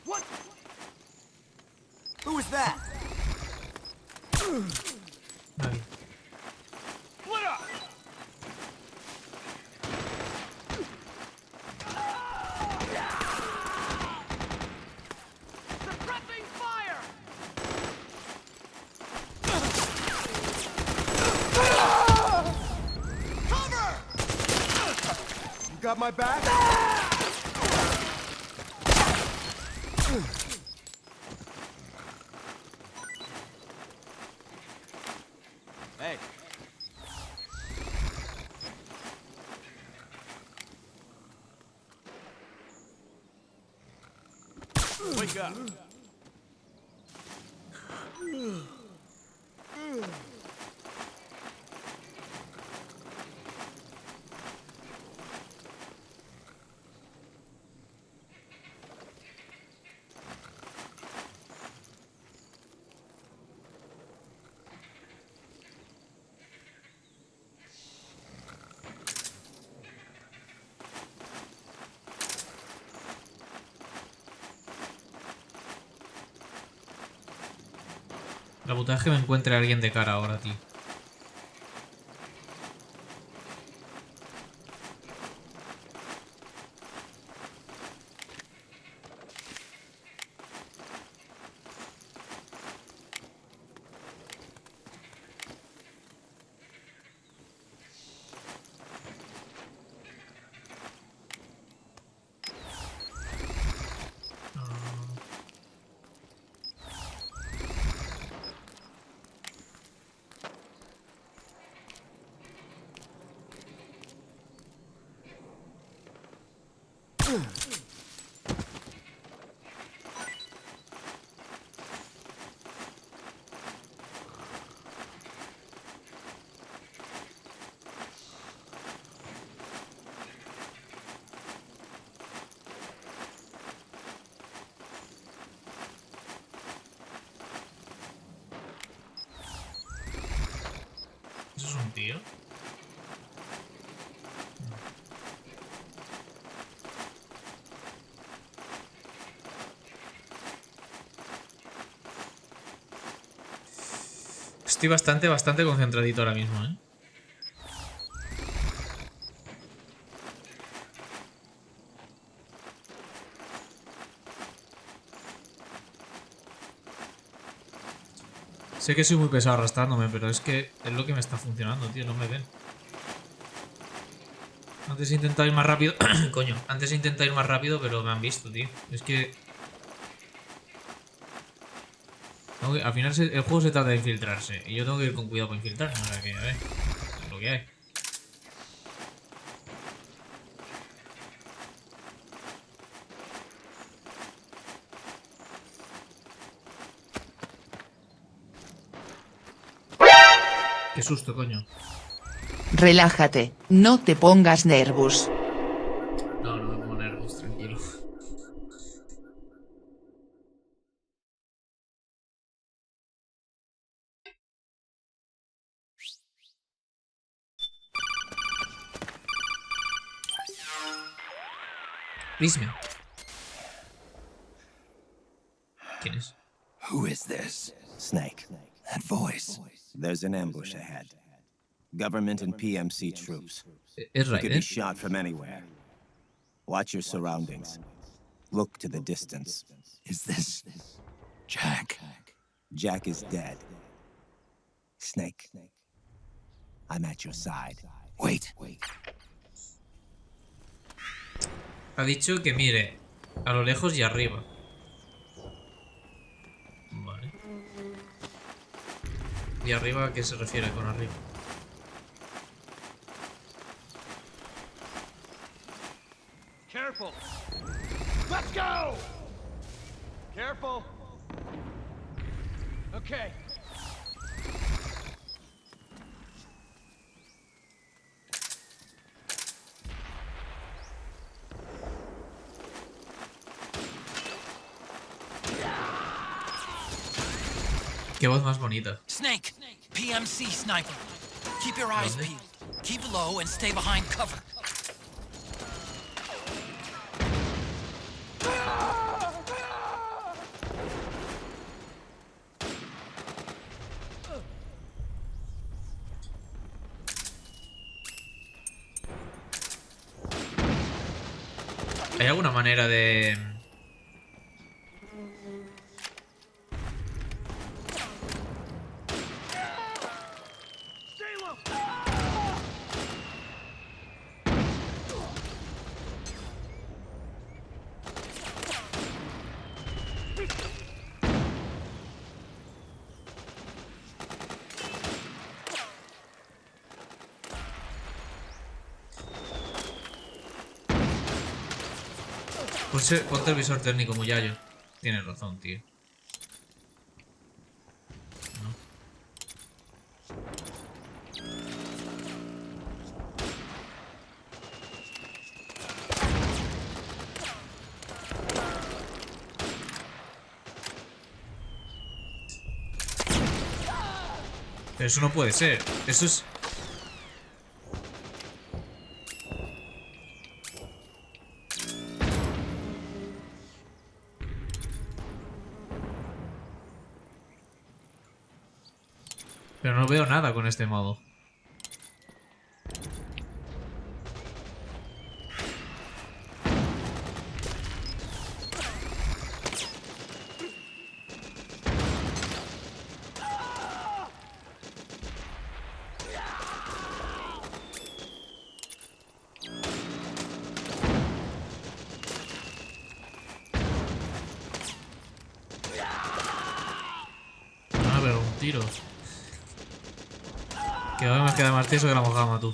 What? Who was that? Vale. Split up. Suppressing fire. Cover. You got my back? Hey. Wake up. La putada es que me encuentre a alguien de cara ahora, tío. ¿Eso es un tío? Estoy bastante concentradito ahora mismo, ¿eh? Sé que soy muy pesado arrastrándome, pero es que es lo que me está funcionando, tío. No me ven. Antes he intentado ir más rápido. Coño, antes he intentado ir más rápido, pero me han visto, tío. Es que... al final el juego se trata de infiltrarse. Y yo tengo que ir con cuidado para infiltrarme. O sea que, a ver, es lo que hay. Qué susto, coño. Relájate, no te pongas nervioso. No, no me pongo nervios, tranquilo. Dime. ¿Quién es? Who is this? Snake. That voice. There's an ambush ahead. Government and PMC troops. Es You could be Raiden. shot from anywhere. Watch your surroundings. Look to the distance. Is this Jack? Jack is dead. Snake. I'm at your side. Wait. Ha dicho que mire a lo lejos y arriba. Vale. ¿Y arriba a qué se refiere con arriba? Careful. Let's go. Careful. Okay. Qué voz más bonita. Snake, PMC sniper. Keep your eyes ¿Dónde? peeled. Keep low and stay behind cover. ¿Hay alguna manera de...? Ponte el visor técnico, Muyayo. Tienes razón, tío. Pero eso no puede ser. Eso es... Pero no veo nada con este modo. Pero un tiro. Que ahora me queda más tieso que la mojama, tú.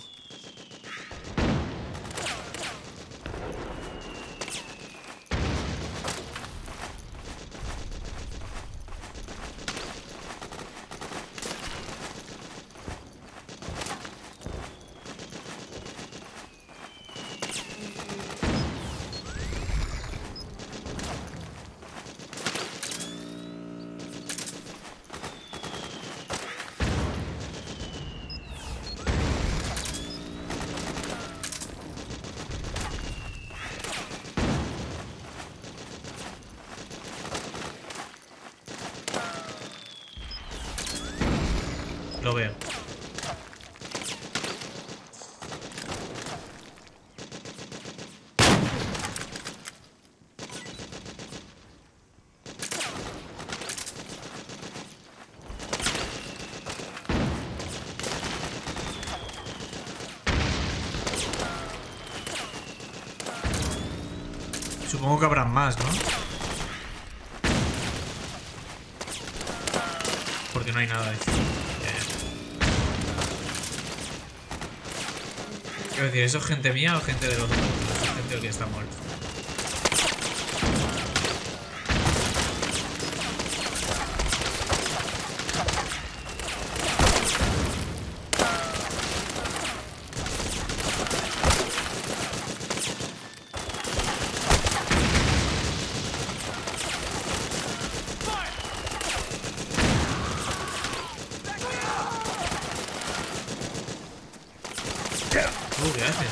Lo veo. Supongo que habrán más, ¿no? Porque no hay nada de esto. Quiero decir, ¿eso es gente mía o gente de los otros? Es gente del que está muerto. ¿Qué haces?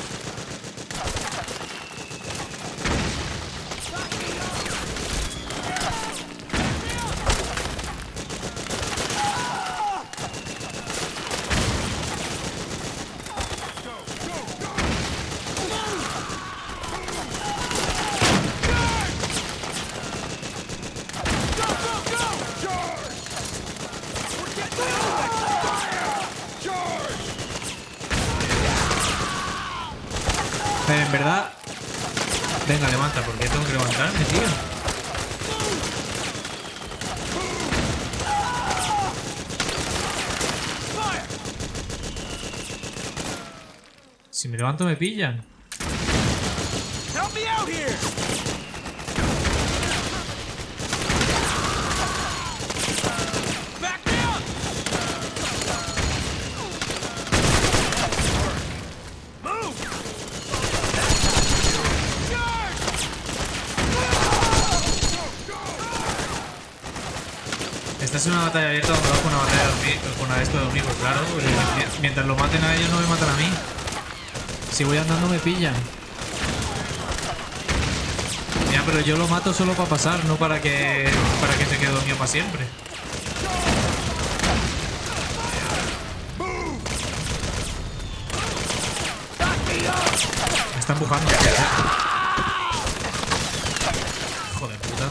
En verdad... Venga, levanta, porque tengo que levantarme, tío. Si me levanto me pillan. Help me out here. Esta es una batalla abierta donde va con una batalla con esto de amigos, claro. Mientras lo maten a ellos no me matan a mí. Si voy andando me pillan. Ya, pero yo lo mato solo para pasar, no para que se quede dormido para siempre. Me está empujando. Hijo de puta.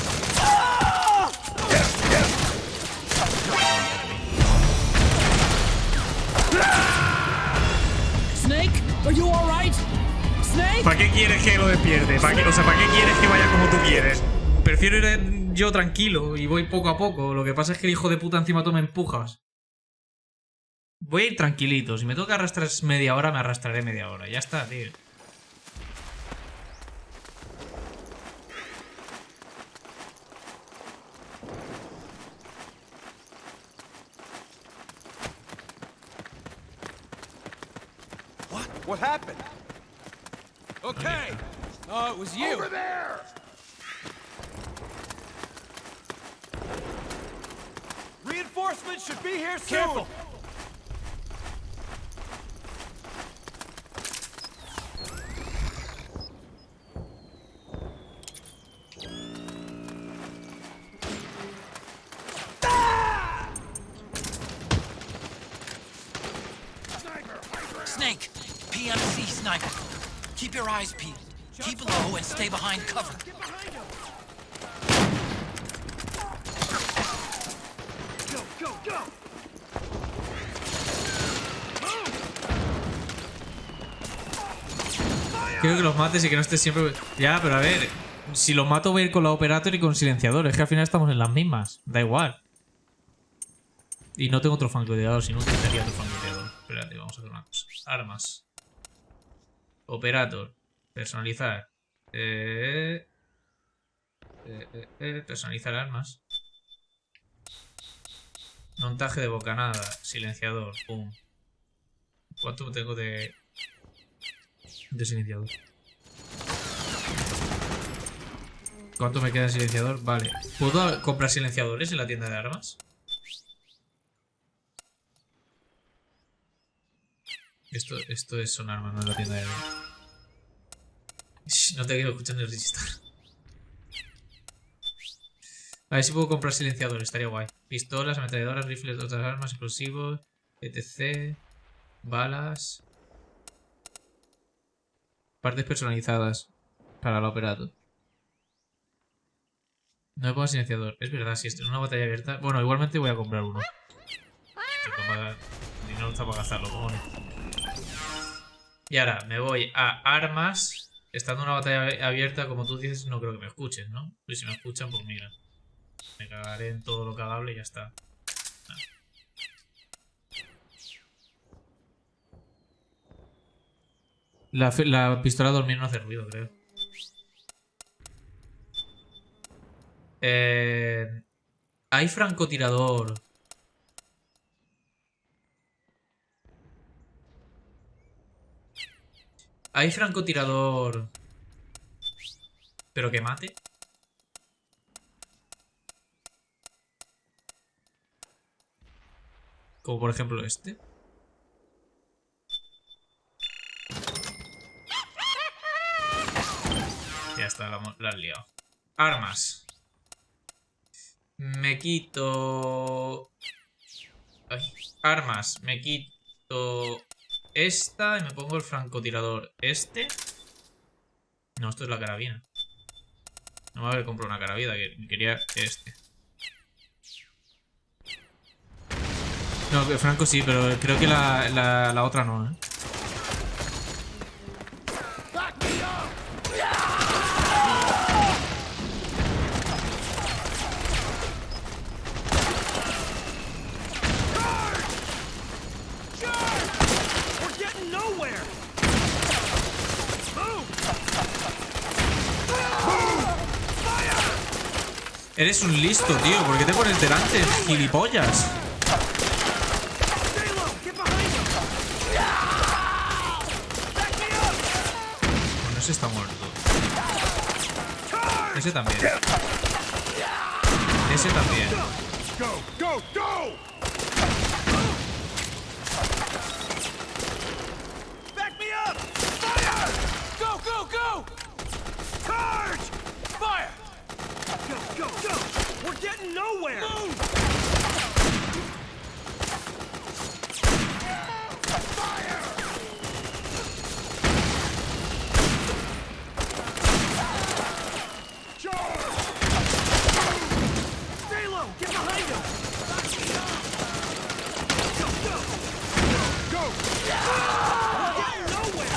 Snake, are you all right? Snake? ¿Para qué quieres que lo despierte? ¿Para qué quieres que vaya como tú quieres? Prefiero ir yo tranquilo y voy poco a poco. Lo que pasa es que el hijo de puta encima tú me empujas. Voy a ir tranquilito. Si me toca arrastrar media hora, me arrastraré media hora. Ya está, tío. What happened? Okay. Oh, it was you. Over there. Reinforcements should be here soon. Careful. sniper. Keep your eyes peeled. Keep low and stay behind cover. Go, go, go! Quiero que los mates y que no estés siempre... Ya, pero a ver, si los mato voy a ir con la operator y con silenciador. Es que al final estamos en las mismas. Da igual. Y no tengo otro francotirador, si no utilizaría otro francotirador. Espérate, vamos a hacer una cosa. Armas. Operator. Personalizar. Personalizar armas. Montaje de bocanada. Silenciador. Pum. ¿Cuánto tengo de silenciador? ¿Cuánto me queda de silenciador? Vale. ¿Puedo comprar silenciadores en la tienda de armas? Esto son armas, no es la tienda de armas. No te quiero escuchar el registro. A ver si puedo comprar silenciadores, estaría guay. Pistolas, ametralladoras, rifles, otras armas, explosivos, etc. Balas. Partes personalizadas para el operator. No me pongo silenciador. Es verdad, si esto es una batalla abierta. Bueno, igualmente voy a comprar uno. Dinero está para gastarlo, cojones. Y ahora me voy a armas. Estando en una batalla abierta, como tú dices, no creo que me escuchen, ¿no? Y si me escuchan, pues mira. Me cagaré en todo lo cagable y ya está. La pistola de dormir no hace ruido, creo. Hay francotirador. Hay francotirador. Pero que mate. Como por ejemplo este. Ya está, la has liado. Armas. Me quito... Ay. Armas. Me quito esta y me pongo el francotirador. ¿Este? No, esto es la carabina. No me voy a comprar una carabina, que quería este. No, Franco sí, pero creo que la otra no, ¿eh? Eres un listo, tío. ¿Por qué te pones delante, gilipollas? Bueno, ese está muerto. Ese también. Ese también. Go, go, go! Back me up! Fire! Go, go, go! Charge! Fire! Go, go, go! We're getting nowhere! Move! Fire! Charge! Stay low! Get behind him! Go, go! Go, go! We're getting nowhere!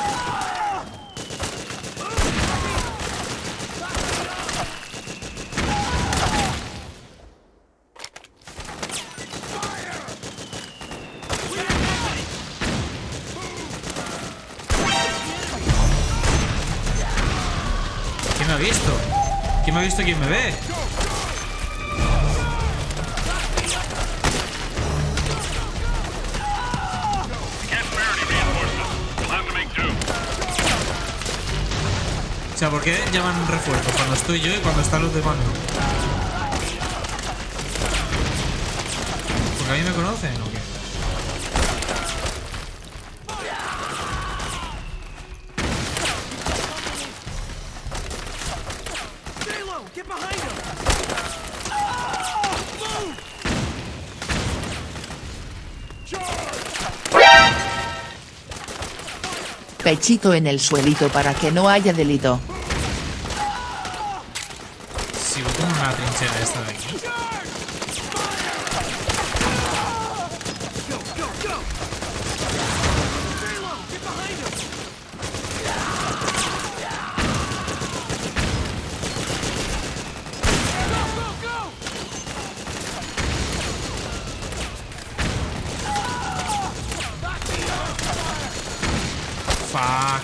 ¿Quién me ha visto? ¿Quién me ha visto? ¿Quién me ve? O sea, ¿por qué llaman refuerzos cuando estoy yo y cuando están los demás no? ¿Porque a mí me conocen o qué? Stay low! Get behind him! Move! pechito en el suelito para que no haya delito. Si voy con una trinchera esta de aquí. Fuck.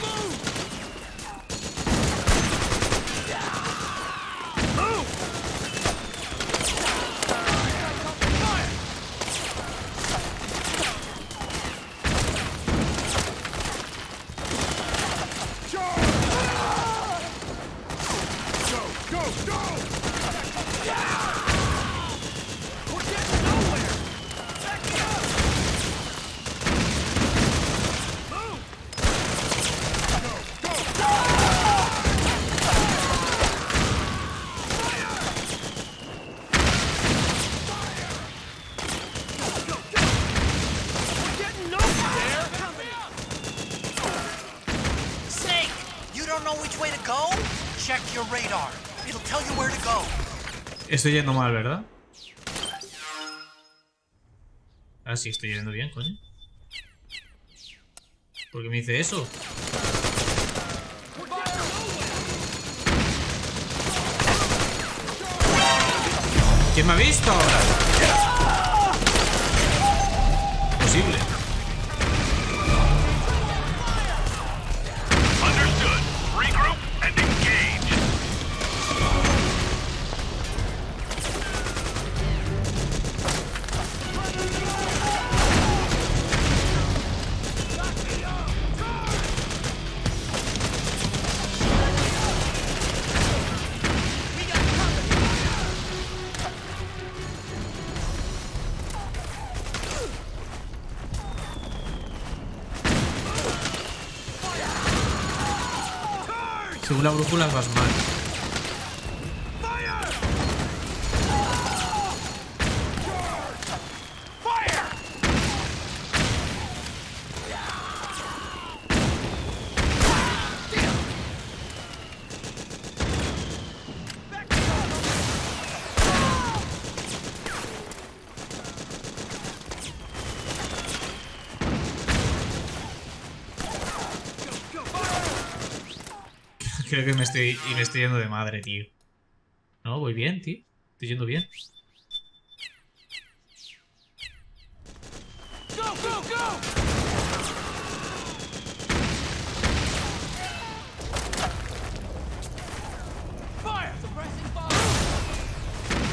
Snake, you don't know which way to go? Check your radar. It'll tell you where to go. Estoy yendo mal, ¿verdad? Ah, sí, estoy yendo bien, coño. ¿Por qué me dice eso? ¿Quién me ha visto ahora? Imposible. Understood. Regroup and engage. Según la brújula vas mal. Creo que me estoy yendo de madre, tío. No, voy bien, tío. Estoy yendo bien.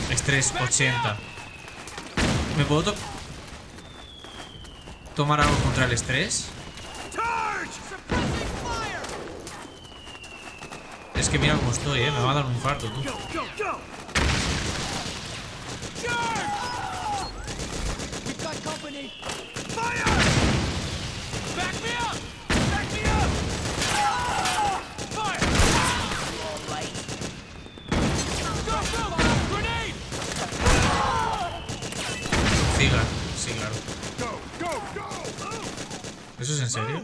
Estrés 80. ¿Me puedo tomar algo contra el estrés? Es que mira cómo estoy, me va a dar un infarto, tú. Sí, claro. ¿Eso es en serio?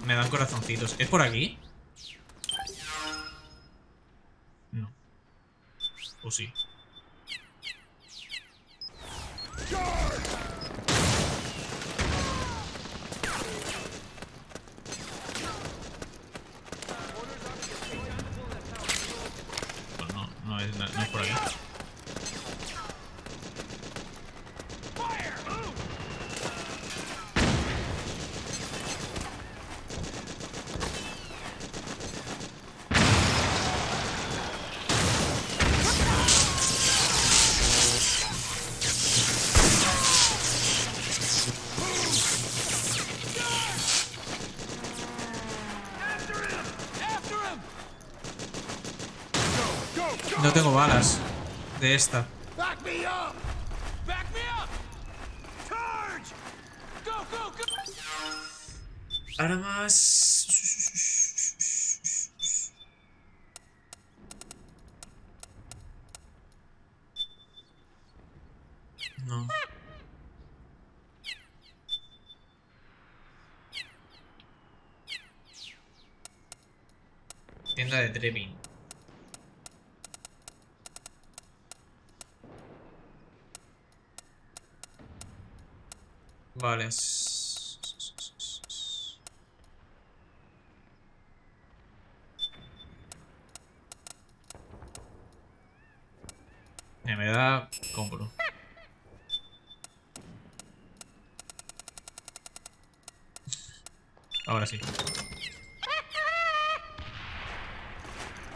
Me dan corazoncitos. ¿Es por aquí? No. ¿O sí? Pues no es por aquí. no tengo balas de esta. Back me up! Back me up! Charge! Go, go, go! Armas. No. Tienda de Trevin. Vale. Me da... compro. Ahora sí.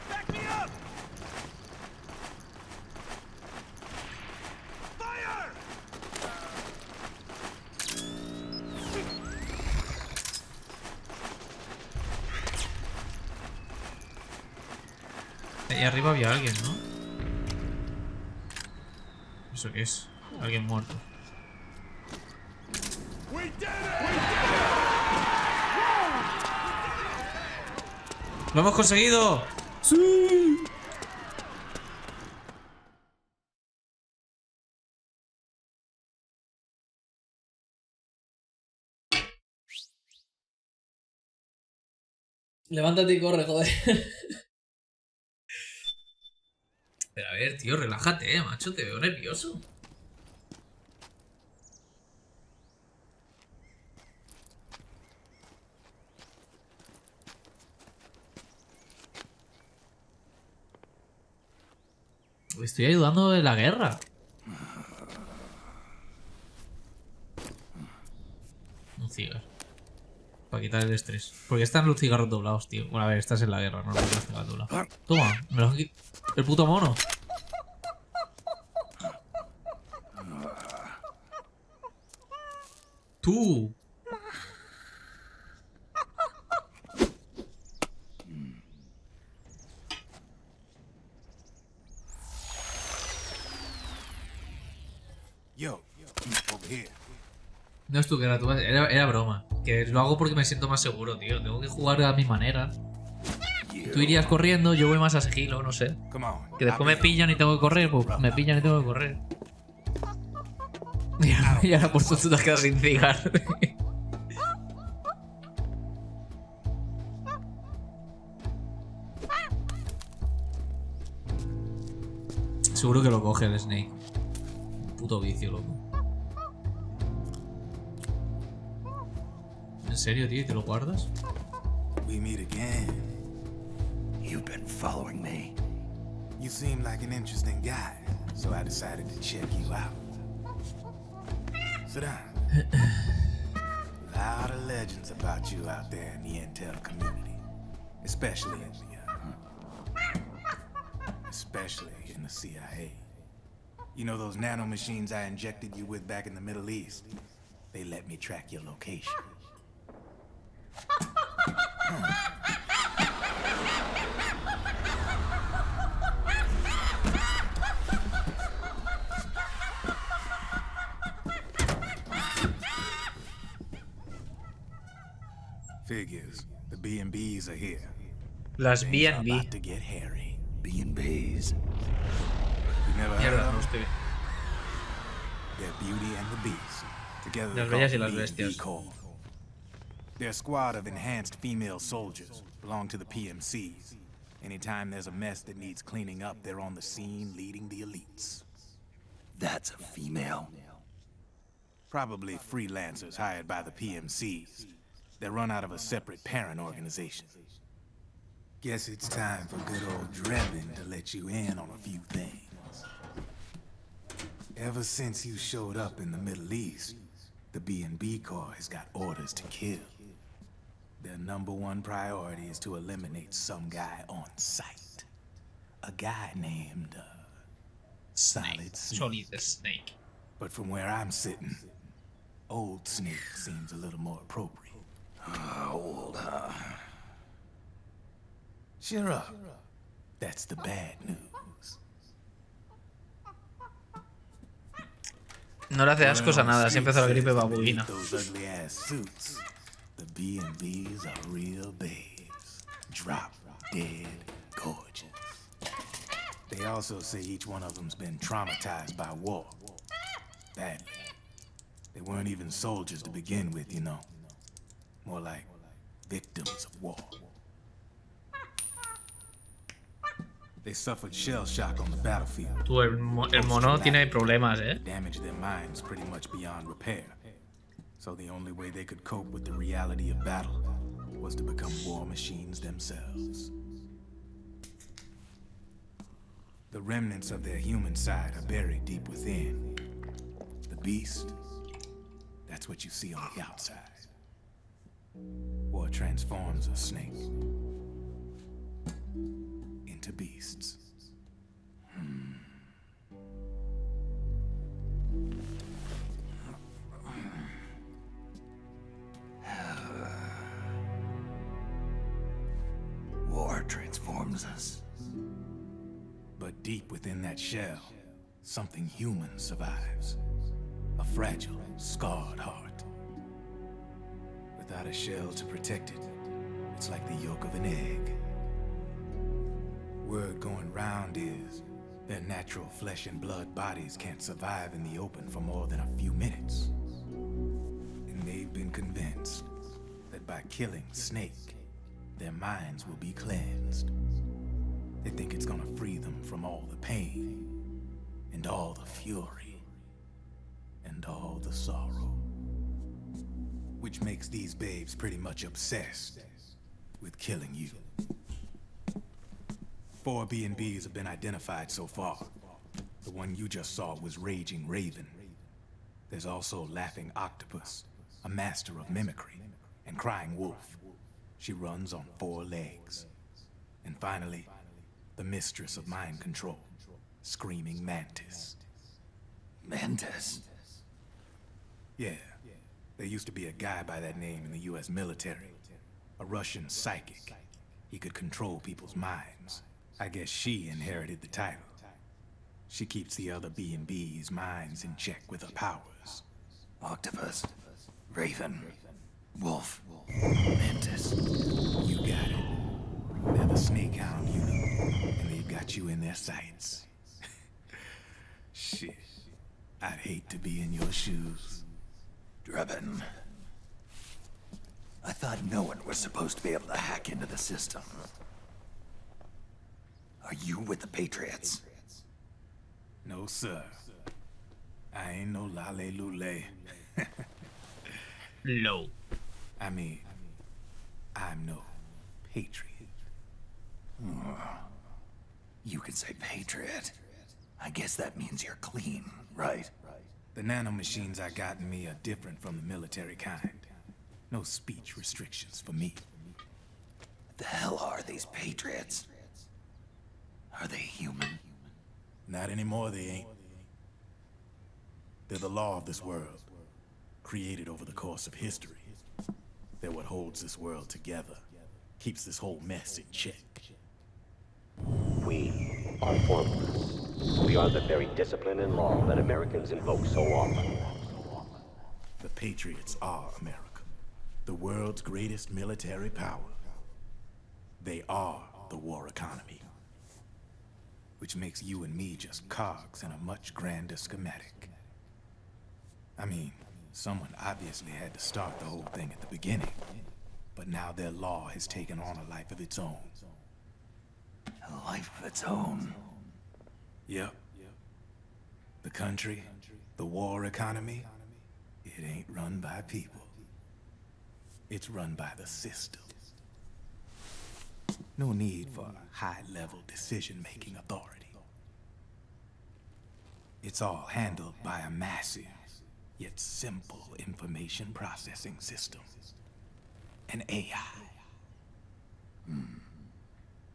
Back me up! Fire! Ahí arriba había alguien, ¿no? ¿Eso qué es? Alguien muerto. ¡Lo hemos conseguido! ¡Sí! Levántate y corre, joder. Pero a ver, tío, relájate, macho, te veo nervioso. Estoy ayudando en la guerra. Un cigarro. Para quitar el estrés. Porque están los cigarros doblados, tío. Bueno, a ver, estás en la guerra, no los cigarros doblados. Toma, me los quito. El puto mono. Tú. Yo, over here. No es tu guerra, tú era broma. Que lo hago porque me siento más seguro, tío. Tengo que jugar a mi manera. Tú irías corriendo, yo voy más a sigilo, no sé. Que después me pillan y tengo que correr, pues me pillan y tengo que correr. Y ahora por eso tú te has quedado sin cigarro. Seguro que lo coge el Snake. Puto vicio, loco. ¿En serio, tío? ¿Y te lo guardas? We meet again. You've been following me. You seem like an interesting guy, so I decided to check you out. Sit down. A lot of legends about you out there in the intel community, especially in the CIA. You know those nanomachines I injected you with back in the Middle East? They let me track your location. Figures. The B&Bs are here. Las B&B. About to get hairy. B&Bs. You never heard Mierda, of no them? estoy. They're Beauty and the Beast. Together Las they're bellas y called las B&B bestias. Corps. They're a squad of enhanced female soldiers, belong to the PMCs. Anytime there's a mess that needs cleaning up, they're on the scene leading the elites. That's a female. Probably freelancers hired by the PMCs. They're run out of a separate parent organization. Guess it's time for good old Drebin to let you in on a few things. Ever since you showed up in the Middle East, the B&B Corps has got orders to kill. Their #1 priority is to eliminate some guy on sight. A guy named, Solid Snake. Solid Snake. But from where I'm sitting, Old Snake seems a little more appropriate. Old, Cheer up. That's the bad news. No le hace ascos a nada, si empezó la gripe babuina. Those ugly ass suits. The B&Bs are real babes. Drop dead gorgeous. They also say each one of them's been traumatized by war. Badly. They weren't even soldiers to begin with, you know. More like victims of war. They suffered shell shock on the battlefield. Tú, el mono tiene problemas, Damaged their minds pretty much beyond repair. So the only way they could cope with the reality of battle was to become war machines themselves. The remnants of their human side are buried deep within. The beast, that's what you see on the outside. War transforms a snake into beasts. War transforms us. But deep within that shell, something human survives. A fragile, scarred heart. Without a shell to protect it, it's like the yolk of an egg. Word going round is their natural flesh and blood bodies can't survive in the open for more than a few minutes. And they've been convinced that by killing Snake, their minds will be cleansed. They think it's gonna free them from all the pain, and all the fury, and all the sorrow. Which makes these babes pretty much obsessed with killing you. 4 B&Bs have been identified so far. The one you just saw was Raging Raven. There's also Laughing Octopus, a master of mimicry, and Crying Wolf. She runs on 4 legs. And finally, the mistress of mind control, Screaming Mantis. Mantis? Yeah. There used to be a guy by that name in the US military. A Russian psychic. He could control people's minds. I guess she inherited the title. She keeps the other B&B's minds in check with her powers. Octopus, Raven, Wolf, Mantis. You got it. They're the Snake Hound unit, and they've got you in their sights. Shit. I'd hate to be in your shoes. Drebin. I thought no one was supposed to be able to hack into the system. Are you with the Patriots? No, sir. I ain't no lale-lule. No. I mean, I'm no patriot. You can say patriot. I guess that means you're clean, right? The nanomachines I got in me are different from the military kind. No speech restrictions for me. What the hell are these Patriots? Are they human? Not anymore, they ain't. They're the law of this world, created over the course of history. They're what holds this world together, keeps this whole mess in check. We are formless. We are the very discipline and law that Americans invoke so often. The Patriots are America, the world's greatest military power. They are the war economy. Which makes you and me just cogs in a much grander schematic. I mean, someone obviously had to start the whole thing at the beginning. But now their law has taken on a life of its own. A life of its own? Yep. The country, the war economy, it ain't run by people. It's run by the system. No need for high-level decision-making authority. It's all handled by a massive, yet simple information processing system. An AI.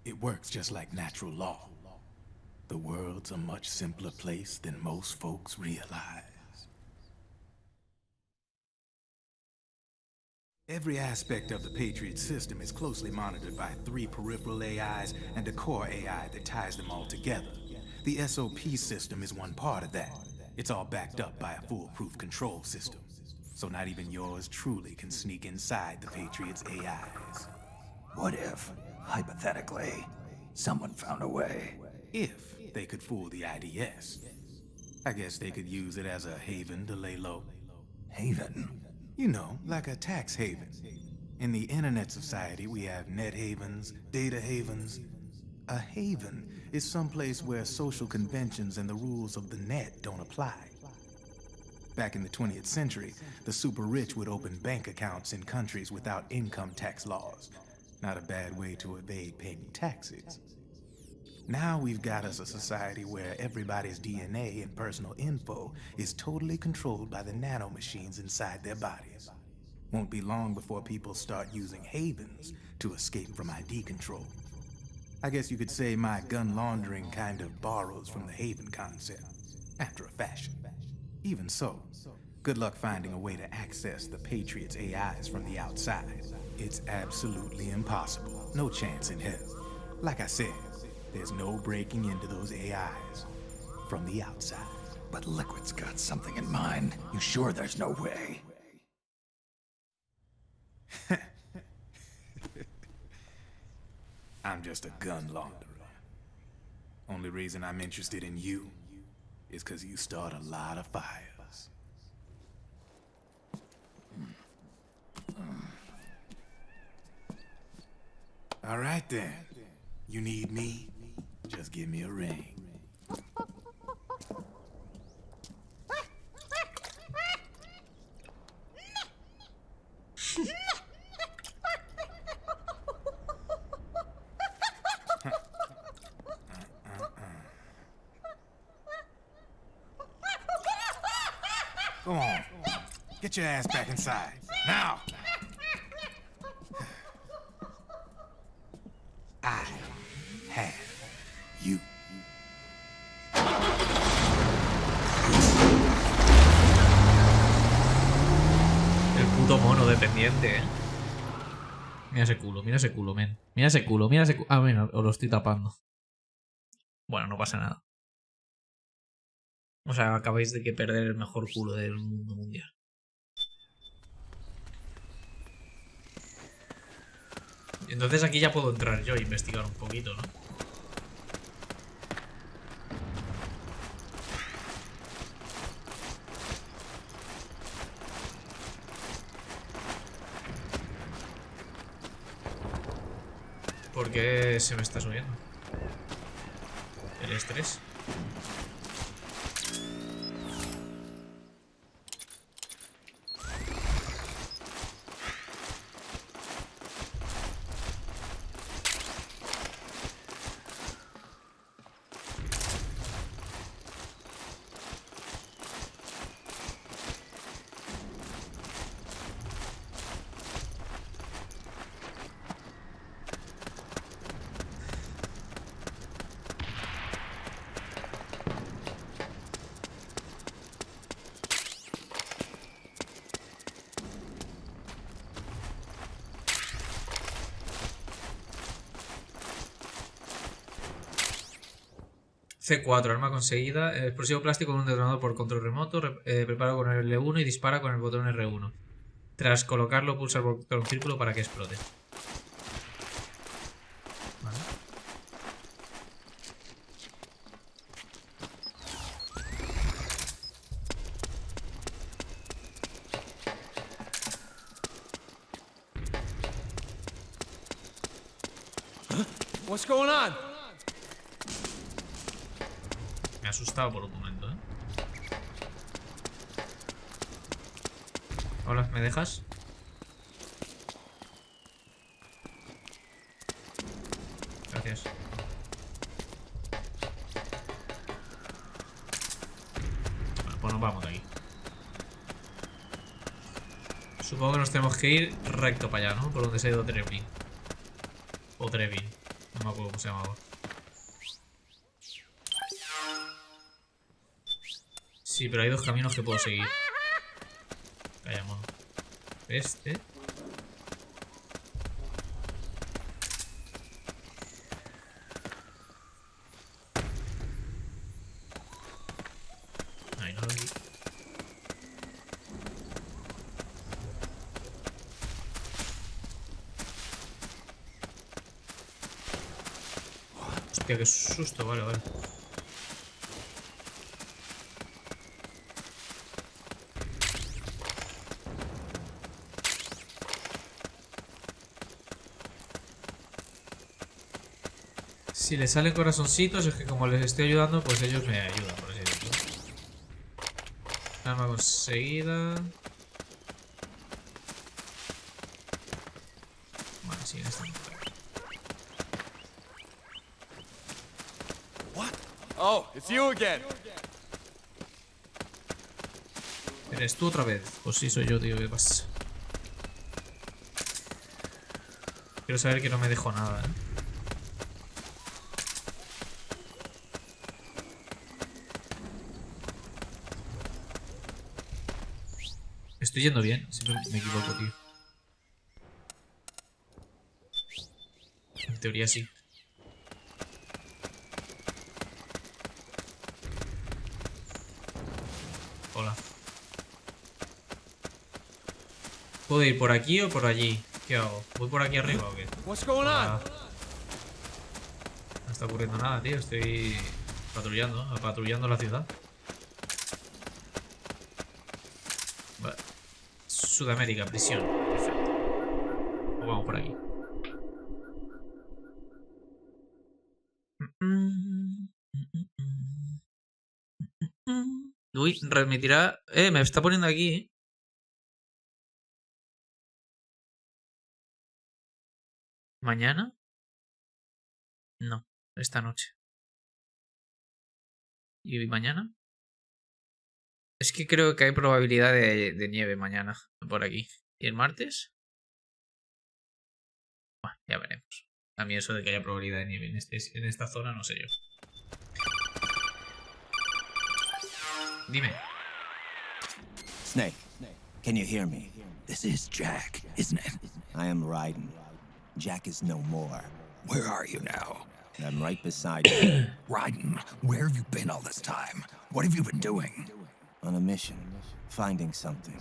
It works just like natural law. The world's a much simpler place than most folks realize. Every aspect of the Patriot system is closely monitored by 3 peripheral AIs and a core AI that ties them all together. The SOP system is one part of that. It's all backed up by a foolproof control system, so not even yours truly can sneak inside the Patriots' AIs. What if, hypothetically, someone found a way? If they could fool the IDS. I guess they could use it as a haven to lay low. Haven? You know, like a tax haven. In the internet society, we have net havens, data havens. A haven is someplace where social conventions and the rules of the net don't apply. Back in the 20th century, the super rich would open bank accounts in countries without income tax laws. Not a bad way to evade paying taxes. Now we've got us a society where everybody's DNA and personal info is totally controlled by the nanomachines inside their bodies. Won't be long before people start using havens to escape from ID control. I guess you could say my gun laundering kind of borrows from the haven concept, after a fashion. Even so, good luck finding a way to access the Patriots' AIs from the outside. It's absolutely impossible. No chance in hell. Like I said, there's no breaking into those AIs from the outside. But Liquid's got something in mind. You sure there's no way? I'm just a gun launderer. Only reason I'm interested in you is because you start a lot of fires. All right then. You need me? Just give me a ring. Go on. Get your ass back inside. Now! I have you. El puto mono dependiente, eh. Mira ese culo, men. Mira ese culo. Ah, bueno, os lo estoy tapando. Bueno, no pasa nada. O sea, acabáis de que perder el mejor culo del mundo mundial. Entonces aquí ya puedo entrar yo e investigar un poquito, ¿no? ¿Por qué se me está subiendo? El estrés. C4, arma conseguida. Explosivo plástico con un detonador por control remoto. Prepara con el L1 y dispara con el botón R1. Tras colocarlo, pulsa el botón círculo para que explote. Vale. What's going on? Me ha asustado por un momento, ¿eh? Hola, ¿me dejas? Gracias. Bueno, pues nos vamos de aquí. Supongo que nos tenemos que ir recto para allá, ¿no? Por donde se ha ido Trevin. O Trevin. No me acuerdo cómo se llamaba. Sí, pero hay dos caminos que puedo seguir. Calla, mono. Este. Ay, no lo he Hostia, qué susto, vale, vale. Si les salen corazoncitos es que como les estoy ayudando, pues ellos me ayudan, por así decirlo. Arma conseguida. Vale, sí, en esta. What? Oh, it's you again. ¿Eres tú otra vez? Pues sí, soy yo, tío, ¿qué pasa? Quiero saber que no me dejo nada, ¿eh? Estoy yendo bien, siempre me equivoco, tío. En teoría sí. Hola. ¿Puedo ir por aquí o por allí? ¿Qué hago? ¿Voy por aquí arriba o qué? Hola. No está ocurriendo nada, tío. Estoy patrullando la ciudad. Vale. Sudamérica, prisión. Perfecto. O vamos por aquí. Uy, remitirá. Me está poniendo aquí. ¿Mañana? No, esta noche. ¿Y mañana? Es que creo que hay probabilidad de nieve mañana por aquí. ¿Y el martes? Bueno, ya veremos. A mí eso de que haya probabilidad de nieve en esta zona no sé yo. Dime. Snake, can you hear me? This is Jack, isn't it? I am Raiden. Jack is no more. Where are you now? I'm right beside you. Raiden, where have you been all this time? What have you been doing? On a mission. Finding something.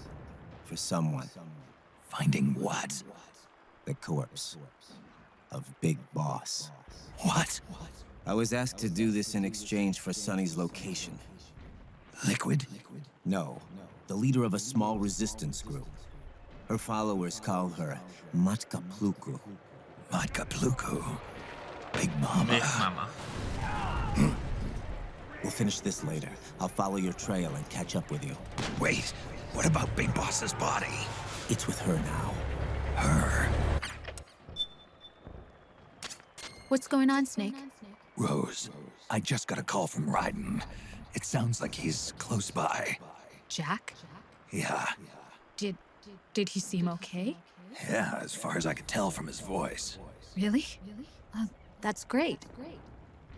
For someone. Finding what? The corpse. Of Big Boss. What? I was asked to do this in exchange for Sonny's location. Liquid? No. The leader of a small resistance group. Her followers call her Matka Pluku. Matka Pluku? Big Mama. Big Mama. We'll finish this later. I'll follow your trail and catch up with you. Wait, what about Big Boss's body? It's with her now. Her? What's going on, Snake? Rose, I just got a call from Raiden. It sounds like he's close by. Jack? Yeah. Did he seem okay? Yeah, as far as I could tell from his voice. Really? That's great.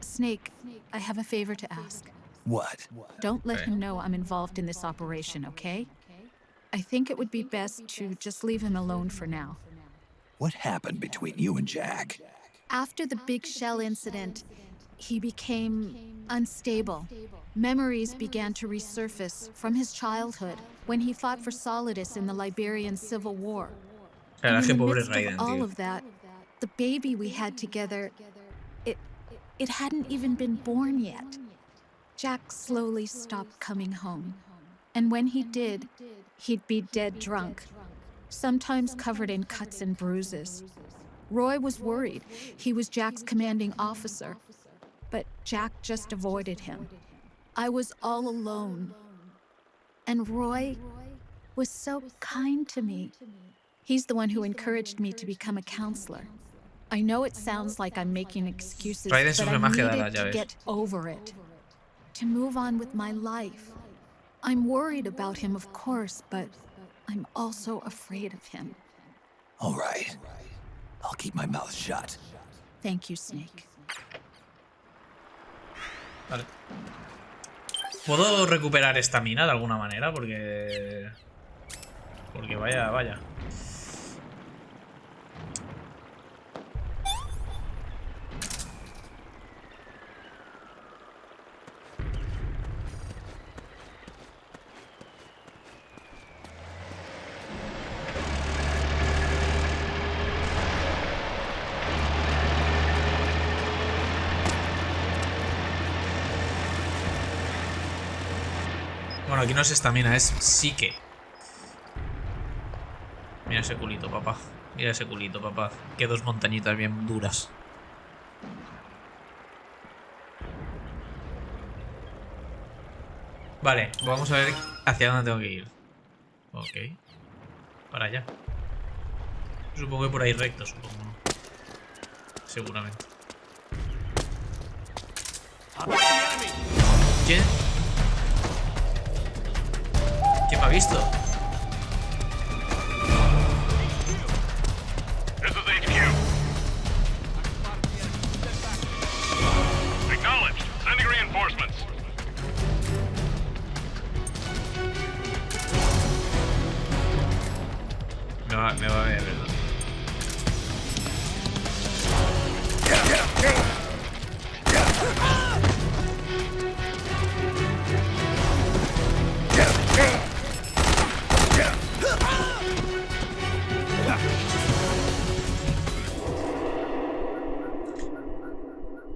Snake, I have a favor to ask. What? Don't let him know I'm involved in this operation, okay? I think it would be best to just leave him alone for now. What happened between you and Jack? After the big shell incident, he became unstable. Memories began to resurface from his childhood when he fought for Solidus in the Liberian Civil War. And in the midst of all of that, the baby we had together, it hadn't even been born yet. Jack slowly stopped coming home. And when he did, he'd be dead drunk, sometimes covered in cuts and bruises. Roy was worried. He was Jack's commanding officer. But Jack just avoided him. I was all alone. And Roy was so kind to me. He's the one who encouraged me to become a counselor. I know it sounds like I'm making excuses, but I needed to get over it. To move on with my life. I'm worried about him, of course, but I'm also afraid of him. All right. I'll keep my mouth shut. Thank you, Snake. Vale. ¿Puedo recuperar esta mina de alguna manera? Porque vaya. Bueno, aquí no es estamina, es psique. Mira ese culito, papá. Mira ese culito, papá. Que dos montañitas bien duras. Vale, vamos a ver hacia dónde tengo que ir. Ok. Para allá. Supongo que por ahí recto, supongo. Seguramente. ¿Quién? ¿Quién me ha visto? This is HQ. Acknowledged. Sending reinforcements. Me va a ver, ¿verdad?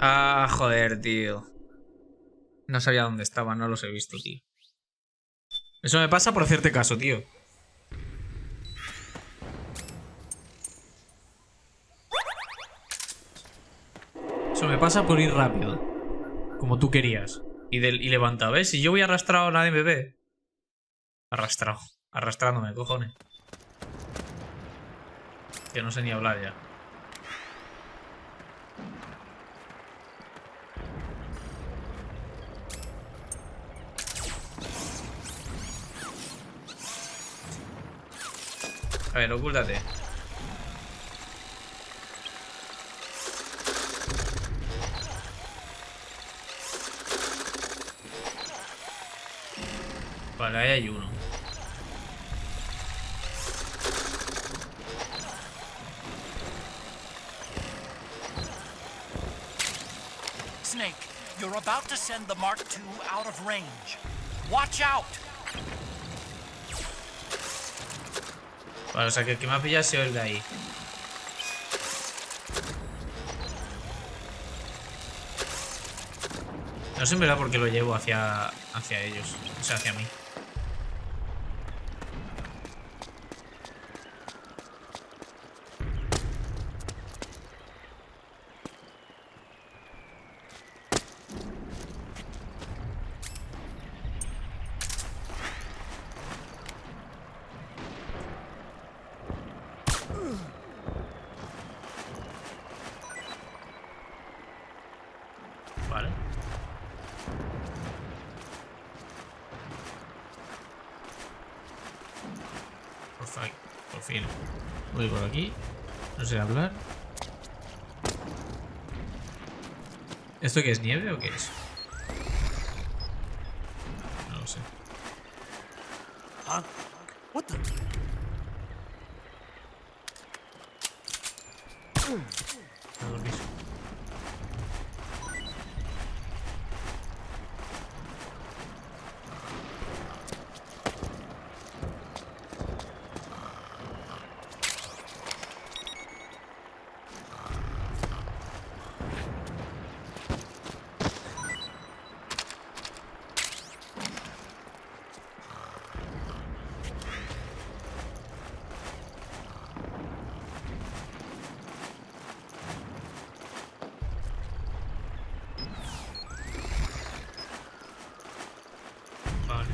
Ah, joder, tío. No sabía dónde estaba, no los he visto, tío. Eso me pasa por hacerte caso, tío. Eso me pasa por ir rápido. Como tú querías. Y levantado, ¿ves? Si yo voy arrastrado, nadie me ve. Arrastrado. Arrastrándome, cojones. Que no sé ni hablar ya. A ver, ocúltate. Vale, ahí hay uno. Snake, you're about to send the Mark II out of range. Watch out! Vale, o sea que el que me ha pillado ha sido el de ahí. No sé en verdad por qué lo llevo hacia ellos. O sea, hacia mí. Vale. Por fin. Voy por aquí. No sé hablar. ¿Esto qué es? ¿Nieve o qué es? No lo sé. Huh? What the? A dormir. Vale.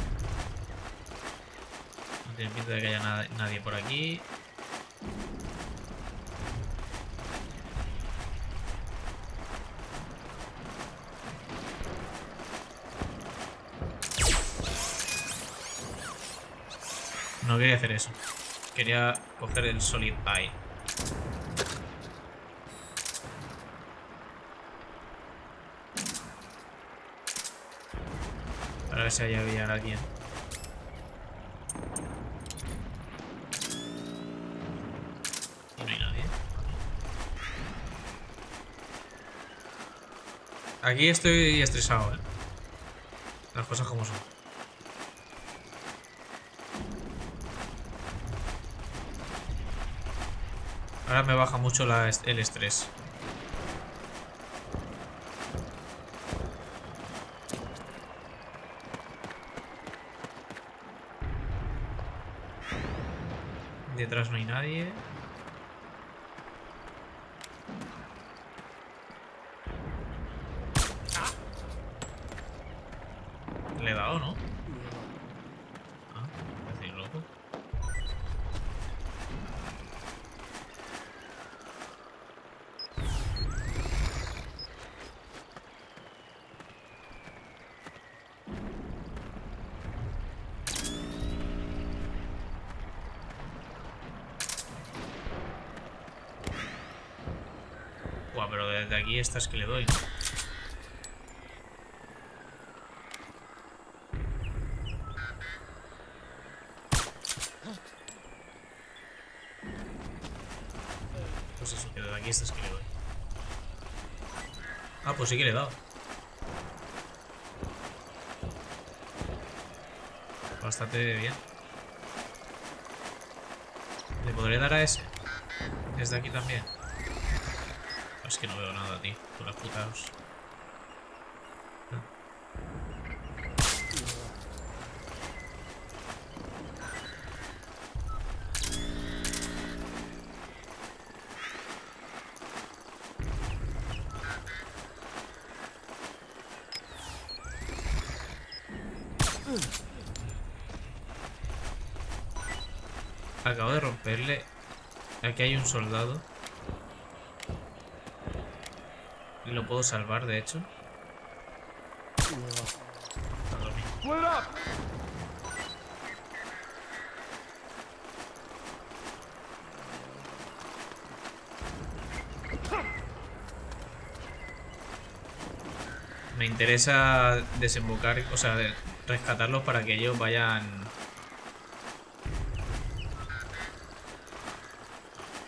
No tiene pinta de que haya nadie por aquí. No quería hacer eso. Quería coger el Solid Eye. Para ver si ahí había alguien. Y no hay nadie. Aquí estoy estresado, Las cosas como son. Ahora me baja mucho el estrés. Detrás no hay nadie. Le he dado, ¿no? Ah, parece loco. Buah, pero desde aquí estas que le doy, ¿no? Pues eso, que desde aquí estas que le doy. Ah, pues sí que le he dado. Bastante bien. ¿Le podré dar a ese? Desde aquí también. Es que no veo nada, tío. Por las putas. Acabo de romperle. Aquí hay un soldado. Y lo puedo salvar, de hecho. Me interesa desembocar, o sea, rescatarlos para que ellos vayan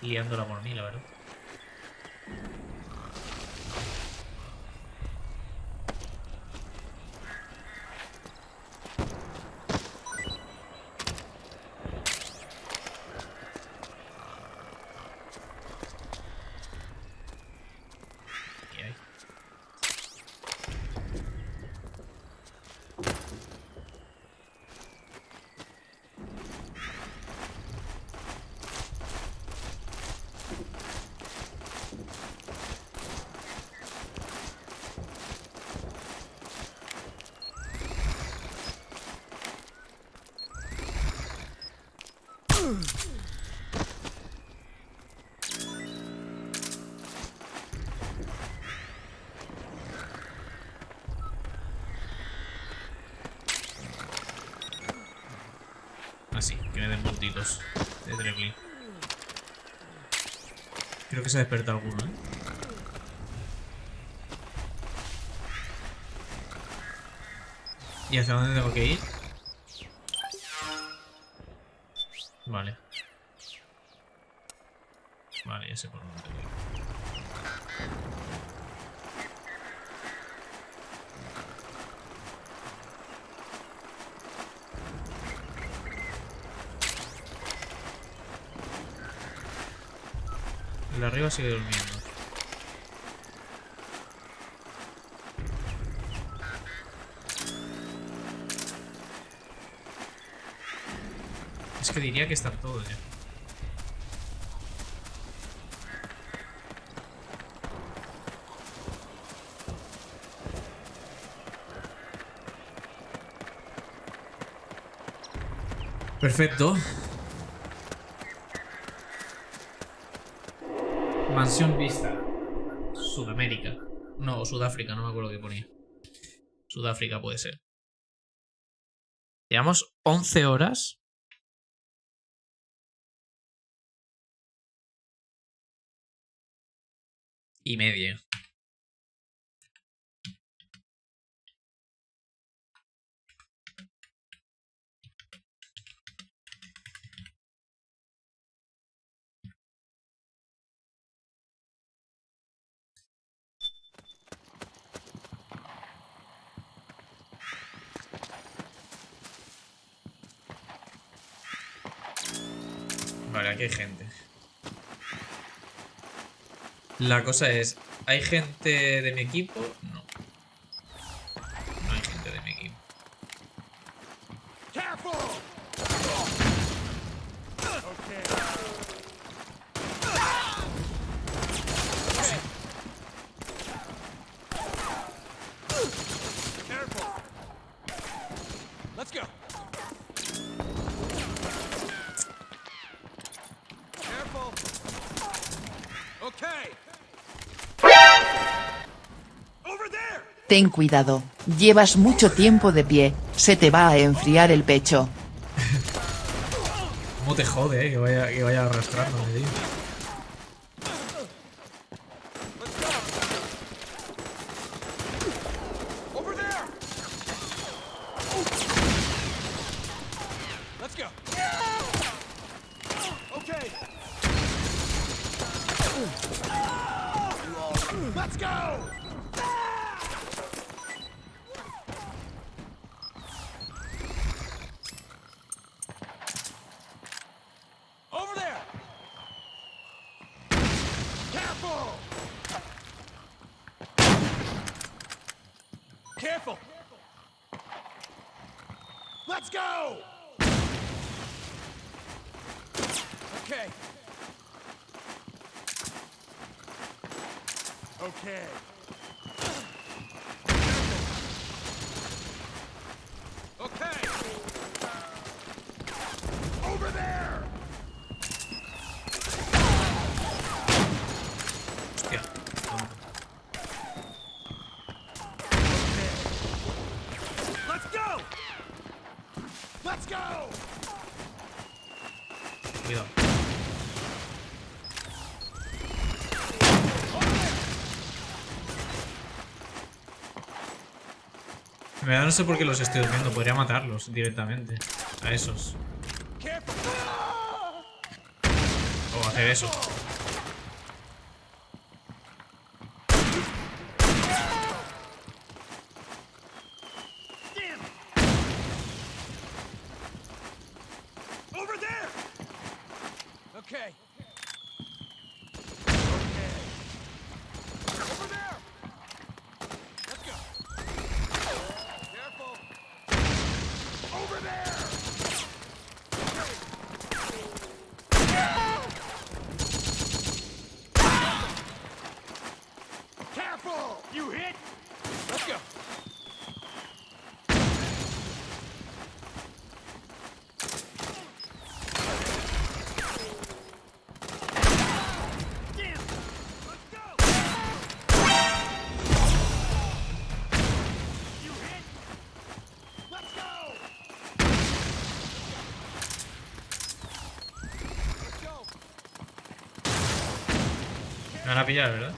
liándola por mí, la verdad. Así, que me den puntitos de triple. Creo que se ha despertado alguno, ¿eh? ¿Y hacia dónde tengo que ir? Vale. Vale, ya sé por dónde tengo que ir. El de arriba sigue durmiendo. Es que diría que están todos ya. Perfecto. Mansión vista. Sudamérica. No, Sudáfrica, no me acuerdo qué ponía. Sudáfrica puede ser. Llevamos 11 horas. Y media. Vale, aquí hay gente. La cosa es, ¿hay gente de mi equipo? No. No hay gente de mi equipo. Careful. Let's go. Careful. Okay. Over there. Ten cuidado, llevas mucho tiempo de pie, se te va a enfriar el pecho. ¿Cómo te jode, que vaya arrastrando, tío? Over there. Let's go. Okay. Let's go. Over there. Careful. Careful. Let's go. Okay. Okay. Okay. Over there. Hostia. Let's go. Let's go. Cuidado. En verdad no sé por qué los estoy durmiendo. Podría matarlos directamente. A esos. O hacer eso. Over there. Okay. Over there. Let's go. Careful. Over there. Careful. You hit. Let's go. Me van a pillar, ¿verdad?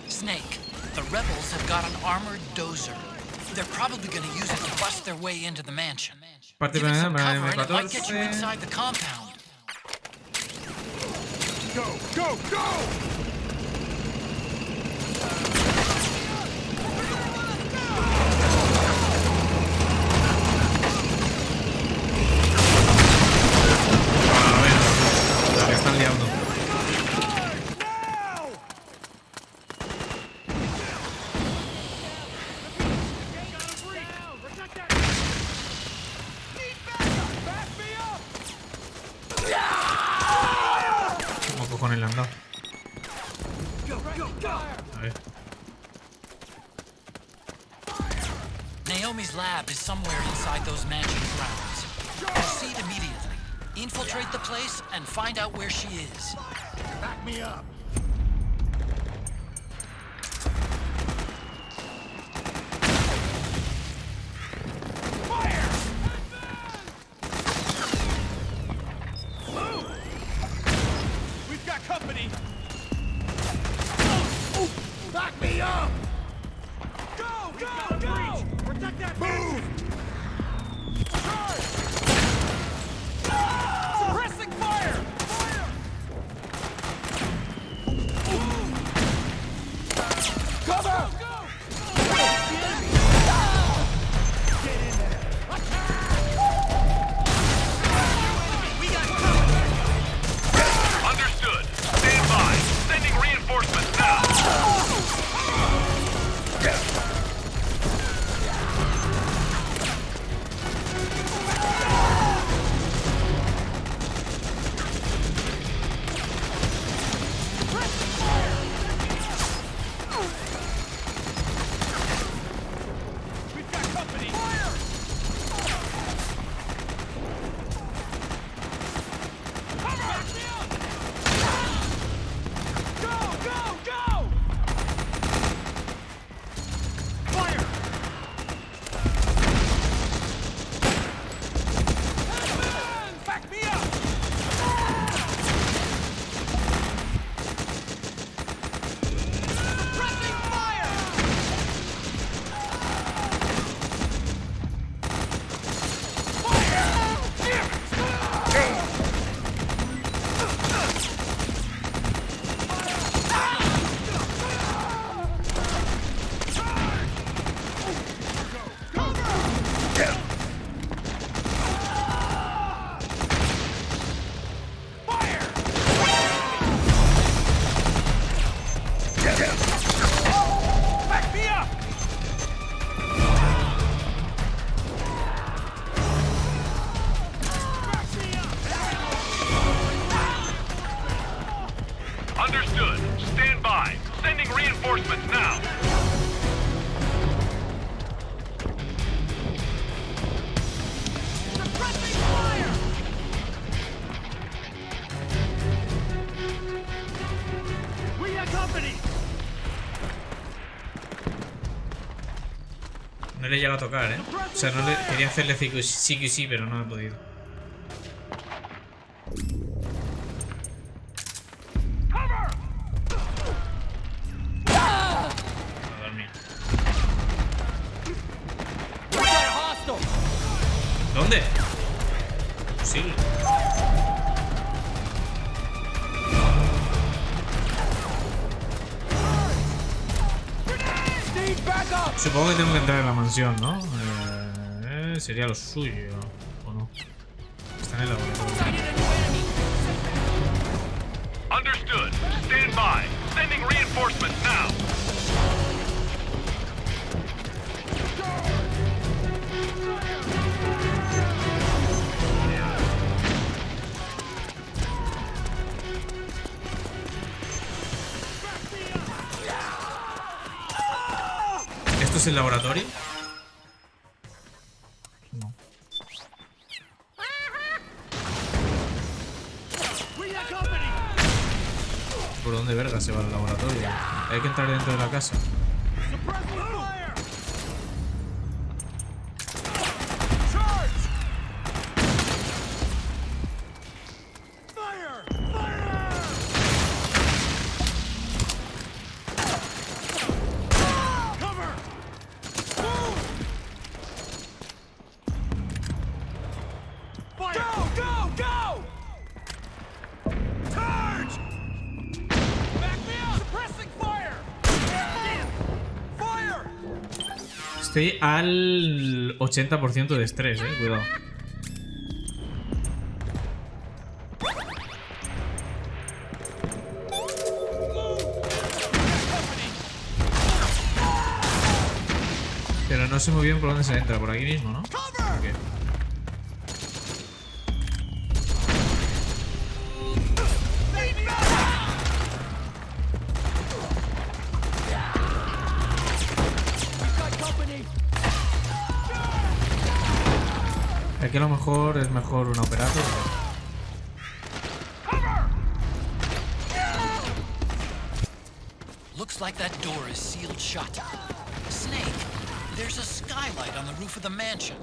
Snake, the rebels have got an armored dozer. They're probably going to use it to bust their way into the mansion. Parte Give it some para cover and it might get you M14. inside the compound. Go, go, go! La que están liando. ¿Cómo cojones le han dado? A ver. Naomi's lab is somewhere inside those mansion grounds. Proceed immediately. Infiltrate the place and find out where she is. Back me up. Fire! Move! We've got company. Back me up! Go, go, go! Protect that move! Charge! Suppressing fire! Fire! le he llegado a tocar, O sea, no le... quería hacerle sí que sí, pero no he podido. A dormir. ¿Dónde? Posible. Supongo que tengo que entrar en la mansión, ¿no? Sería lo suyo, ¿o no? Está en el laboratorio. Understood. Stand by. Sending reinforcements now. ¿Esto es el laboratorio? No. ¿Por dónde verga se va el laboratorio? Hay que entrar dentro de la casa. Estoy al 80% de estrés, cuidado. Pero no sé muy bien por dónde se entra, por aquí mismo, ¿no? Okay. Aquí a lo mejor es mejor un operador. Looks like that door is sealed shut. Snake, there's a skylight on the roof of the mansion.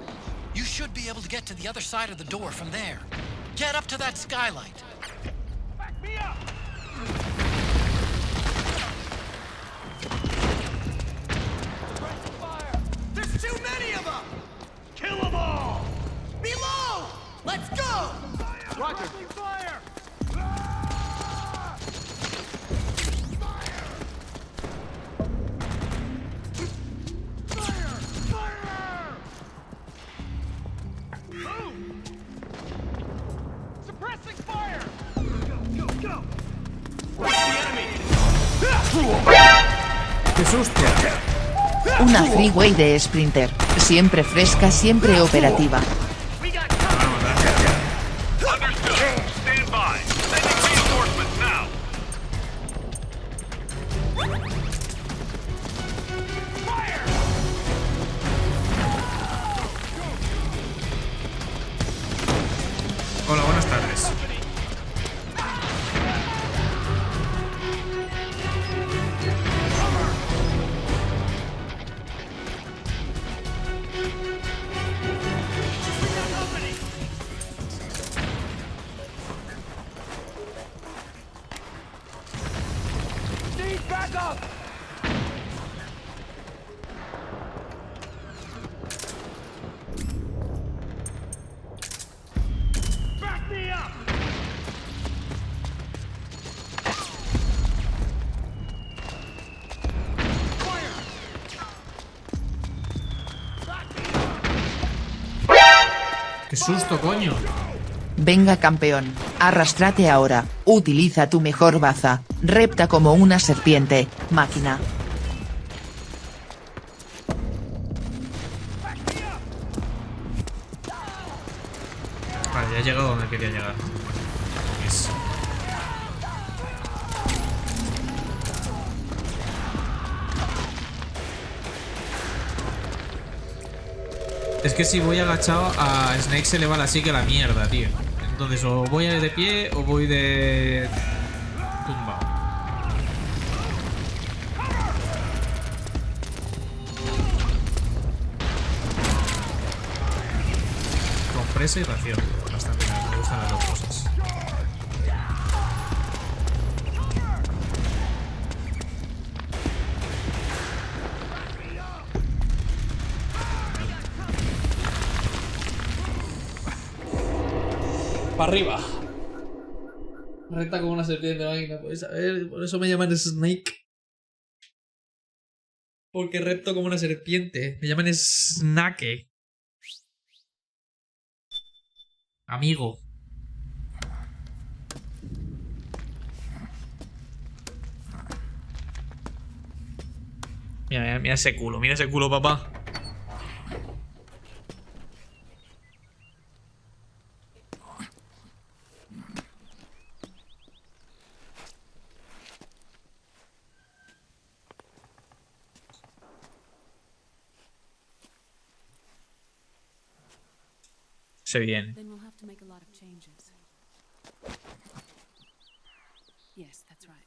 You should be able to get to the other side of the door from there. Get up to that skylight. Back me up! There's too many of them! Kill them all! Below! Let's go! Roger. Fire! Fire! Boom! Suppressing fire! Go, go, go! Where's the enemy? ¡Qué susto! Una freeway de Sprinter, siempre fresca, siempre operativa. Hola, buenas tardes. Back up! Back me up! ¡Qué susto, coño! Venga campeón, arrastrate ahora, utiliza tu mejor baza, repta como una serpiente, máquina. Vale, ya he llegado donde quería llegar. Yes. Es que si voy agachado a Snake se le va la psique a la mierda, tío. Entonces o voy de pie o voy de tumbado. presa y ración. Bastante bien, me gustan las dos cosas. Para arriba. Recta como una serpiente, máquina, podéis saber. Por eso me llaman Snake. Porque recto como una serpiente. Me llaman Snake. Amigo. Mira, mira, mira ese culo, papá. Se viene. Then we'll have to make a lot of changes. Yes, that's right.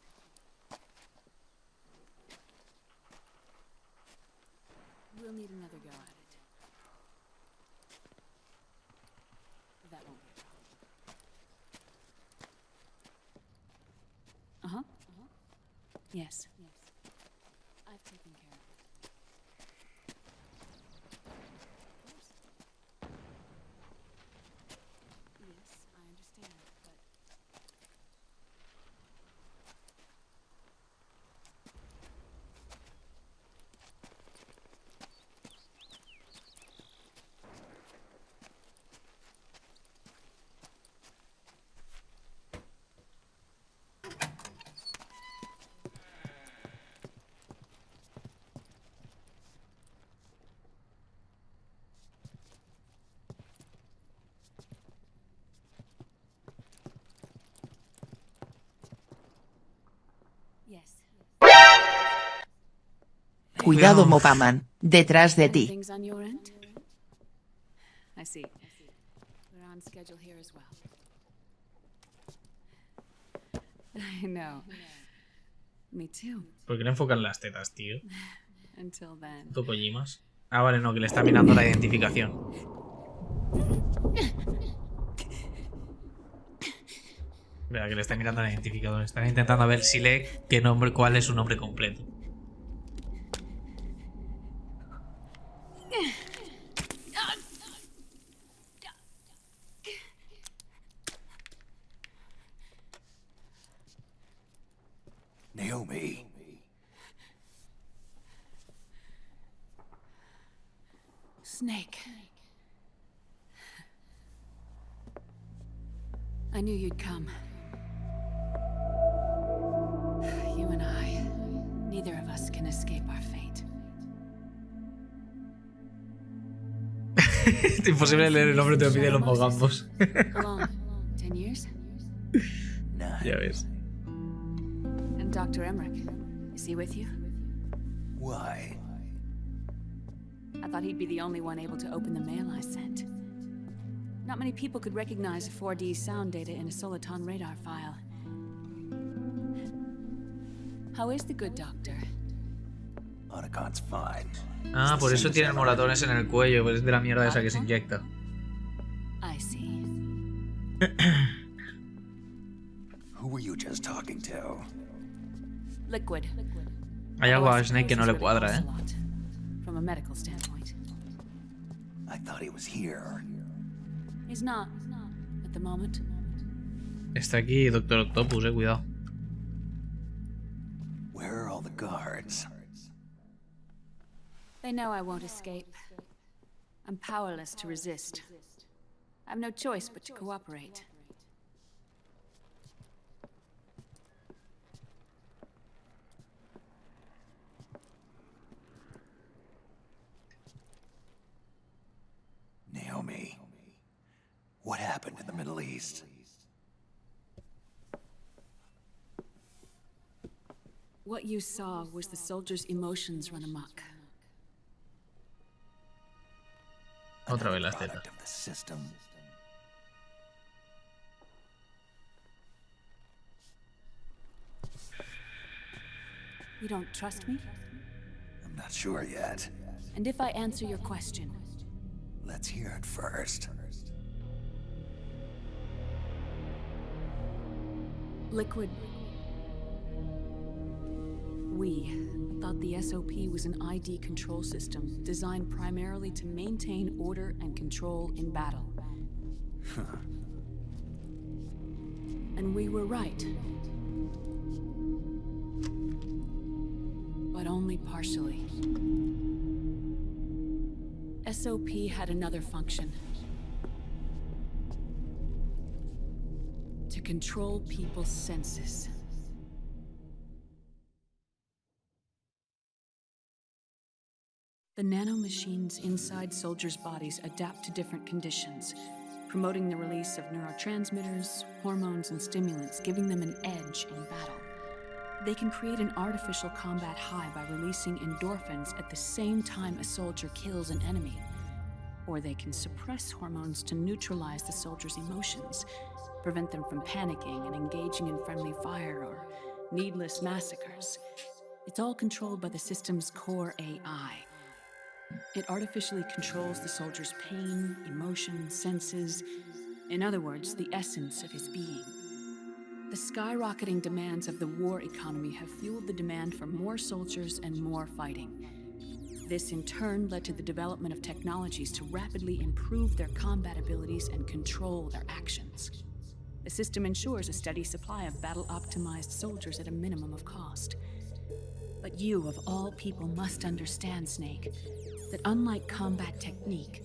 We'll need another go at it. That won't be a problem. Yes. I've taken care of it. Yes, I understand, but... Cuidado, Mopaman, detrás de ti. Things on your end? I see. We're on schedule here as well. I know. Me too. ¿Por qué le enfocan las tetas, tío? Until then. Tokollimas. Ah, vale, no, que le está mirando la identificación. Vea, que le está mirando el identificador. Están intentando ver si lee qué nombre, cuál es su nombre completo. Naomi. Snake. I knew you'd come. You and I, neither of us can escape our fate. Es imposible leer el nombre, te lo piden los mogambos. How long? 10 years? Ya ves. And Dr. Emmerich, is he with you? Why? I thought he'd be the only one able to open the mail I sent. Not many people could recognize 4D sound data in a Soliton radar file. How is the good doctor? Otacon's fine. Ah, por eso tienen moratones en el cuello, pues es de la mierda esa que se inyecta. I see. Who were you just talking to? Liquid. Hay algo a Snake que no le cuadra, ¿eh? From a medical standpoint. I thought he was here. He's not, at the moment. Está aquí Doctor Octopus, cuidado. Where are all the guards? They know I won't escape. I'm powerless to resist. I have no choice but to cooperate. Naomi, what happened in the Middle East? What you saw was the soldiers' emotions run amok. Otra vez las tetas. Of the system. You don't trust me? I'm not sure yet. And if I answer your question? Let's hear it first. Liquid. We thought the SOP was an ID control system designed primarily to maintain order and control in battle. And we were right. But only partially. SOP had another function. To control people's senses. The nanomachines inside soldiers' bodies adapt to different conditions, promoting the release of neurotransmitters, hormones, and stimulants, giving them an edge in battle. They can create an artificial combat high by releasing endorphins at the same time a soldier kills an enemy. Or they can suppress hormones to neutralize the soldier's emotions, prevent them from panicking and engaging in friendly fire or needless massacres. It's all controlled by the system's core AI. It artificially controls the soldier's pain, emotion, senses, in other words, the essence of his being. The skyrocketing demands of the war economy have fueled the demand for more soldiers and more fighting. This in turn led to the development of technologies to rapidly improve their combat abilities and control their actions. The system ensures a steady supply of battle-optimized soldiers at a minimum of cost. But you, of all people, must understand, Snake, that unlike combat technique,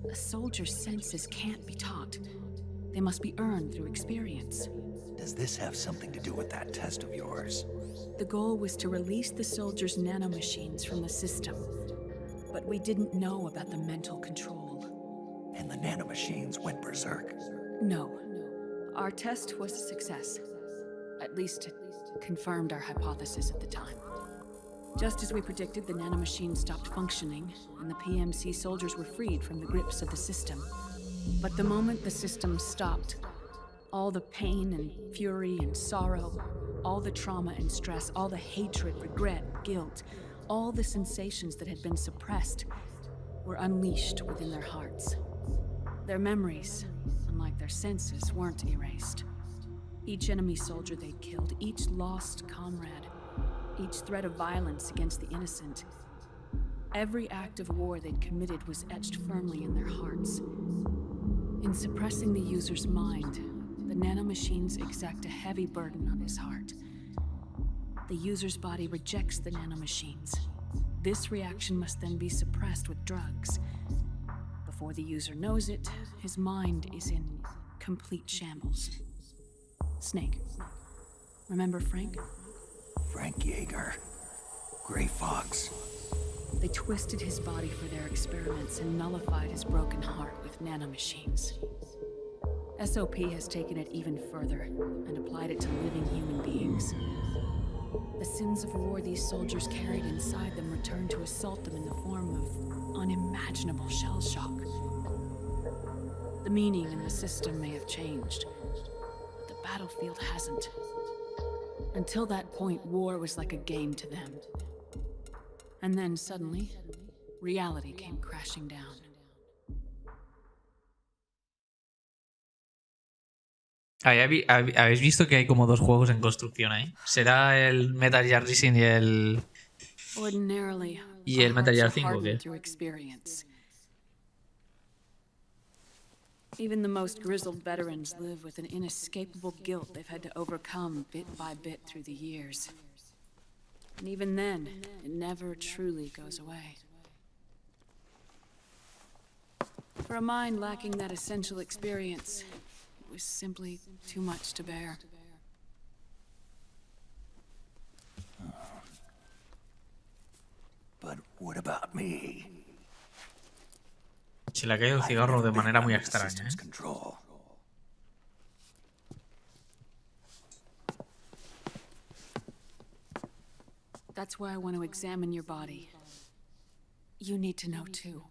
a soldier's senses can't be taught. They must be earned through experience. Does this have something to do with that test of yours? The goal was to release the soldiers' nanomachines from the system, but we didn't know about the mental control. And the nanomachines went berserk? No. Our test was a success. At least, it confirmed our hypothesis at the time. Just as we predicted, the nanomachines stopped functioning, and the PMC soldiers were freed from the grips of the system. But the moment the system stopped, all the pain and fury and sorrow, all the trauma and stress, all the hatred, regret, guilt, all the sensations that had been suppressed were unleashed within their hearts. Their memories, unlike their senses, weren't erased. Each enemy soldier they'd killed, each lost comrade, each threat of violence against the innocent, every act of war they'd committed was etched firmly in their hearts. In suppressing the user's mind, the nanomachines exact a heavy burden on his heart. The user's body rejects the nanomachines. This reaction must then be suppressed with drugs. Before the user knows it, his mind is in complete shambles. Snake, remember Frank? Frank Yeager. Gray Fox. They twisted his body for their experiments and nullified his broken heart with nanomachines. SOP has taken it even further and applied it to living human beings. The sins of war these soldiers carried inside them returned to assault them in the form of unimaginable shell shock. The meaning in the system may have changed, but the battlefield hasn't. Until that point, war was like a game to them. And then suddenly, reality came crashing down. Habéis visto que hay como dos juegos en construcción ahí. ¿Será el Metal Gear Rising y el Metal Gear 5 o qué? Even the most grizzled veterans live with an inescapable guilt they've had to overcome bit by bit through the years. And even then, it never truly goes away. For a mind lacking that essential experience, it was simply too much to bear. But what about me? Se le ha caído el cigarro de manera muy extraña, ¿eh? That's why I want to examine your body. You need to know too.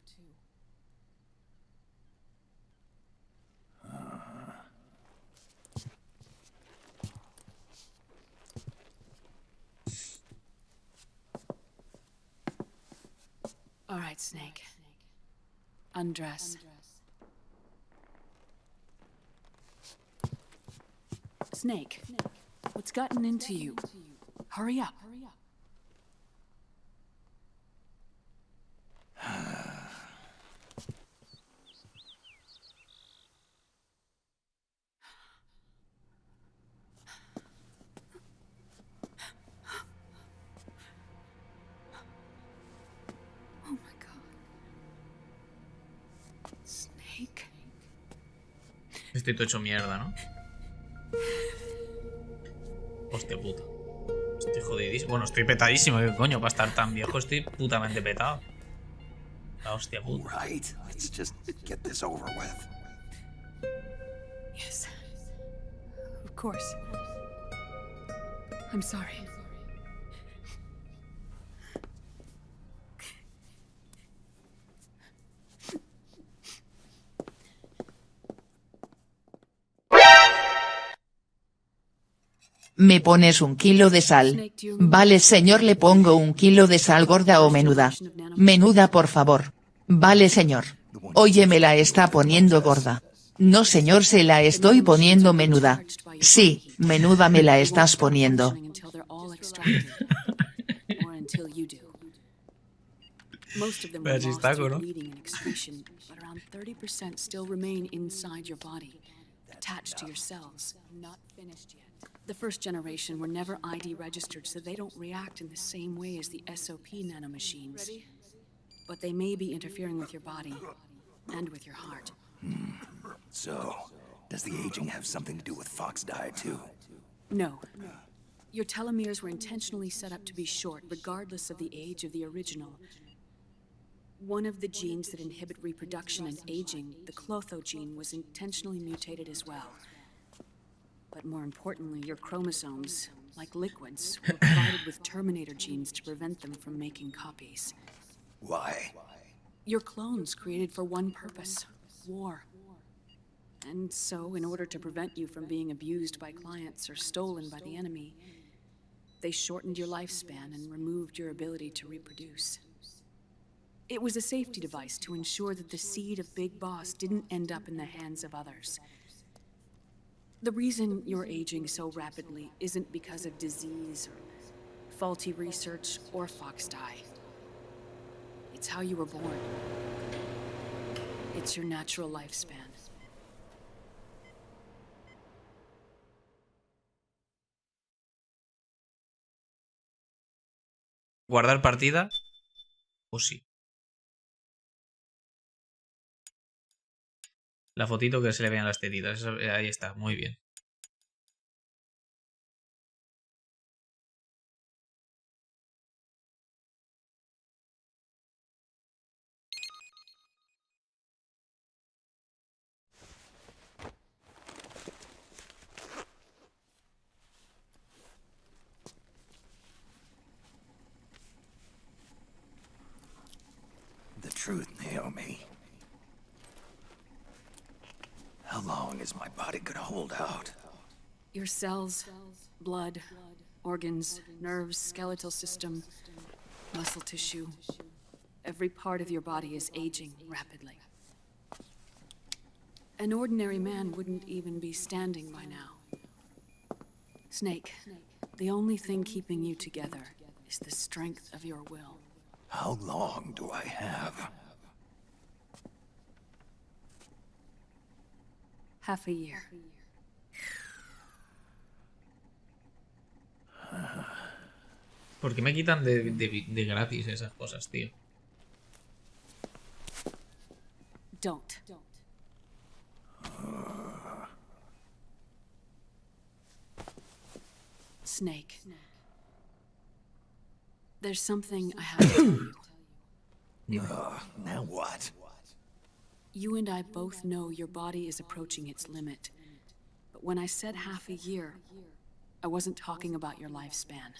All right, Snake. Undress. Snake, What's gotten into you? Hurry up. Oh my God. Snake. Estoy todo hecho mierda, ¿no? Hostia puta. Estoy jodidísimo. Bueno, estoy petadísimo. ¿Qué coño? Para estar tan viejo estoy putamente petado. La hostia puta. Right, let's just get this over with. Yes. Of course. I'm sorry. Me pones 1 kilo de sal. Vale señor, le pongo 1 kilo de sal gorda o menuda. Menuda por favor. Vale señor. Oye, me la está poniendo gorda. No señor, se la estoy poniendo menuda. Sí, menuda me la estás poniendo. Most of them Pero were si lost está, through ¿no? bleeding and excretion, but around 30% still remain inside your body, attached to your cells, not finished yet. The first generation were never ID registered, so they don't react in the same way as the SOP nanomachines. But they may be interfering with your body and with your heart. So, does the aging have something to do with fox diet too? No. Your telomeres were intentionally set up to be short, regardless of the age of the original. One of the genes that inhibit reproduction and aging, the clotho gene, was intentionally mutated as well. But more importantly, your chromosomes, like liquids, were provided with terminator genes to prevent them from making copies. Why? Your clones created for one purpose: war. And so, in order to prevent you from being abused by clients or stolen by the enemy, they shortened your lifespan and removed your ability to reproduce. It was a safety device to ensure that the seed of Big Boss didn't end up in the hands of others. The reason you're aging so rapidly isn't because of disease or faulty research or fox dye. It's how you were born. It's your natural lifespan. ¿Guardar partida? Pues sí. La fotito que se le vean las tetitas. Eso, ahí está, muy bien. The truth, Naomi. How long is my body gonna hold out? Your cells, blood, organs, nerves, skeletal system, muscle tissue. Every part of your body is aging rapidly. An ordinary man wouldn't even be standing by now. Snake, the only thing keeping you together is the strength of your will. How long do I have? Half a year. ¿Por qué me quitan de gratis esas cosas, tío? Don't. Snake. There's something I have to tell you. Now what? You and I both know your body is approaching its limit. But when I said half a year, I wasn't talking about your lifespan.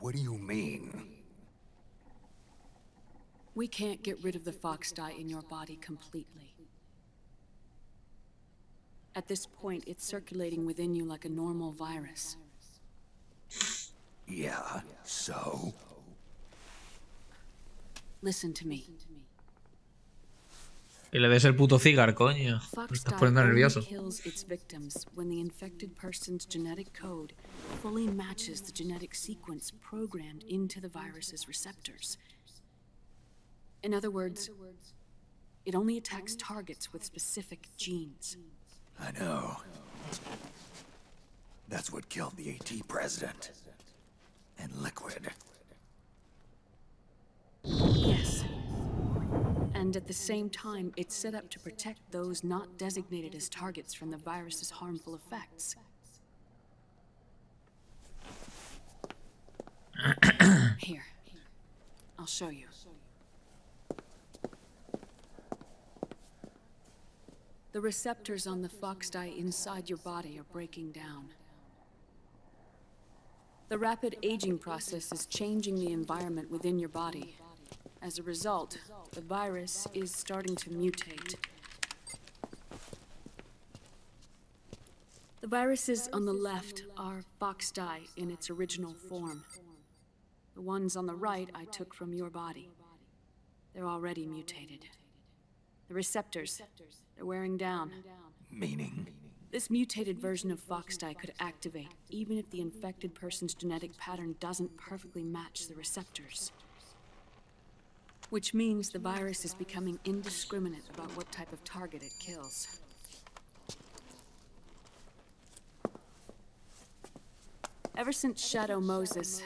What do you mean? We can't get rid of the fox dye in your body completely. At this point, it's circulating within you like a normal virus. Yeah, so? Listen to me. Que le des el puto cigar, coño. Me estás poniendo nervioso. Kills its victims when the infected person's genetic code fully matches the genetic sequence programmed into the virus's receptors. In other words, it only attacks targets with specific genes. I know. That's what killed the AT president. And Liquid. Yes. And at the same time, it's set up to protect those not designated as targets from the virus's harmful effects. Here, I'll show you. The receptors on the fox dye inside your body are breaking down. The rapid aging process is changing the environment within your body. As a result, the virus is starting to mutate. The viruses on the left are fox dye in its original form. The ones on the right I took from your body. They're already mutated. The receptors, they're wearing down. Meaning? This mutated version of fox dye could activate even if the infected person's genetic pattern doesn't perfectly match the receptors. Which means the virus is becoming indiscriminate about what type of target it kills. Ever since Shadow Moses,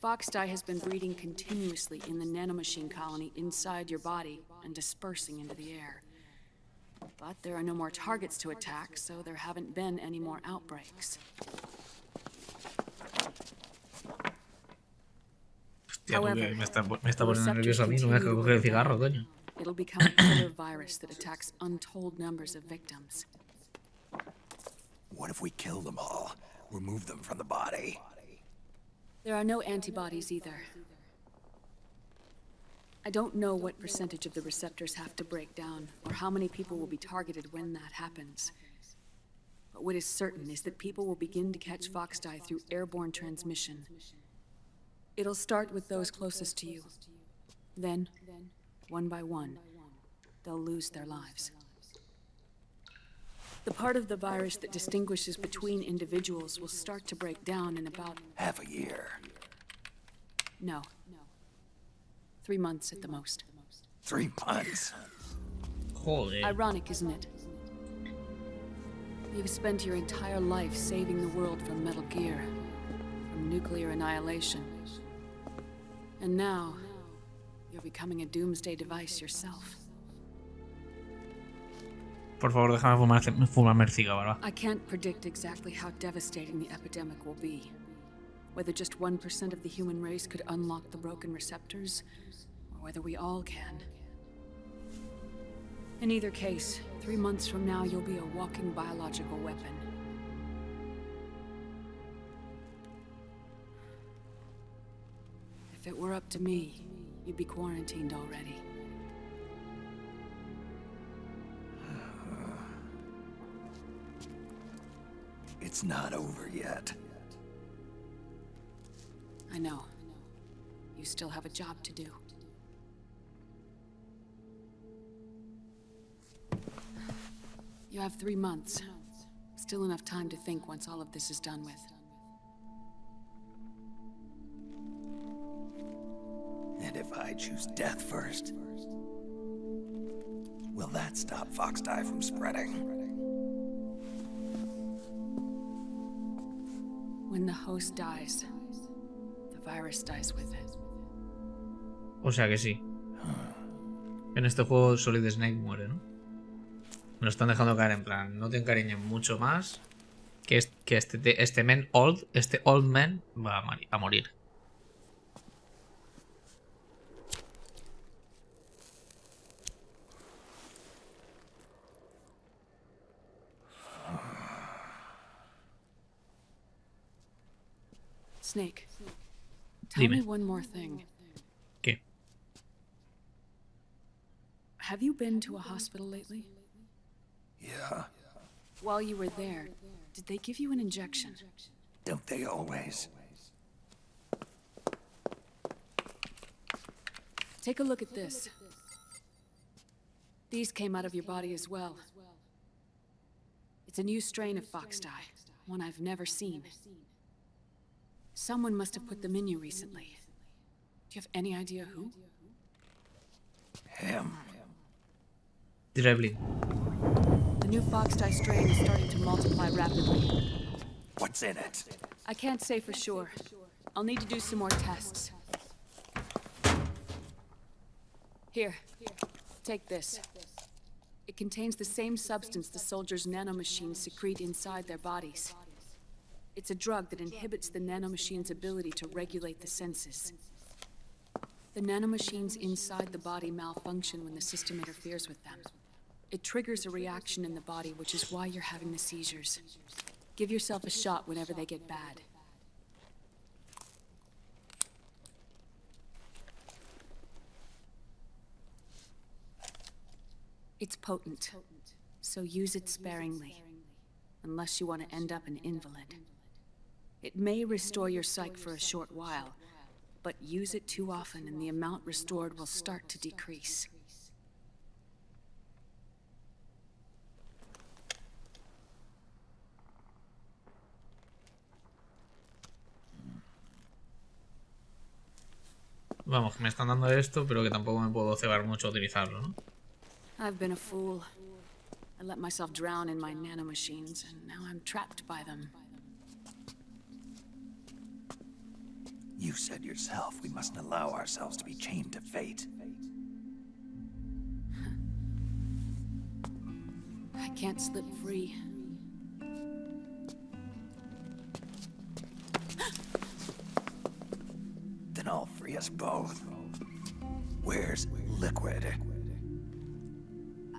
fox dye has been breeding continuously in the nanomachine colony inside your body and dispersing into the air. But there are no more targets to attack, so there haven't been any more outbreaks. Hostia, me está poniendo nervioso a mí, no me deja coger el cigarro, coño. It'll become a killer virus that attacks untold numbers of victims. What if we kill them all? Remove them from the body? There are no antibodies either. I don't know what percentage of the receptors have to break down, or how many people will be targeted when that happens. But what is certain is that people will begin to catch fox dye through airborne transmission. It'll start with those closest to you. Then, one by one, they'll lose their lives. The part of the virus that distinguishes between individuals will start to break down in about... half a year. No. 3 months at the most. 3 months? Joder. Ironic, isn't it? You've spent your entire life saving the world from Metal Gear, from nuclear annihilation. And now, you're becoming a doomsday device yourself. Por favor, déjame fumarme el cigarro, ¿verdad? I can't predict exactly how devastating the epidemic will be. Whether just 1% of the human race could unlock the broken receptors, or whether we all can. In either case, 3 months from now, you'll be a walking biological weapon. If it were up to me, you'd be quarantined already. It's not over yet. I know. You still have a job to do. You have 3 months. Still enough time to think once all of this is done with. And if I choose death first, will that stop fox dye from spreading? When the host dies, the virus dies with it. O sea que sí. En este juego Solid Snake muere, ¿no? Me lo están dejando caer en plan, no te encariñen mucho más. Que este old man va a morir. Snake, tell me one more thing. ¿Qué? Have you been to a hospital lately? Yeah. While you were there, did they give you an injection? Don't they always? Take a look at this. These came out of your body as well. It's a new strain of fox dye, one I've never seen. Someone must have put them in you recently. Do you have any idea who? Him. Dribbling. The new fox dye strain is starting to multiply rapidly. What's in it? I can't say for sure. I'll need to do some more tests. Here, take this. It contains the same substance the soldiers' nanomachines secrete inside their bodies. It's a drug that inhibits the nanomachine's ability to regulate the senses. The nanomachines inside the body malfunction when the system interferes with them. It triggers a reaction in the body, which is why you're having the seizures. Give yourself a shot whenever they get bad. It's potent, so use it sparingly, unless you want to end up an invalid. It may restore your psyche for a short while, but use it too often and the amount restored will start to decrease. Vamos, que me están dando esto, pero que tampoco me puedo cebar mucho a utilizarlo, ¿no? I've been a fool. I let myself drown in my nanomachines, and now I'm trapped by them. You said yourself we mustn't allow ourselves to be chained to fate. I can't slip free. Then I'll free us both. Where's Liquid?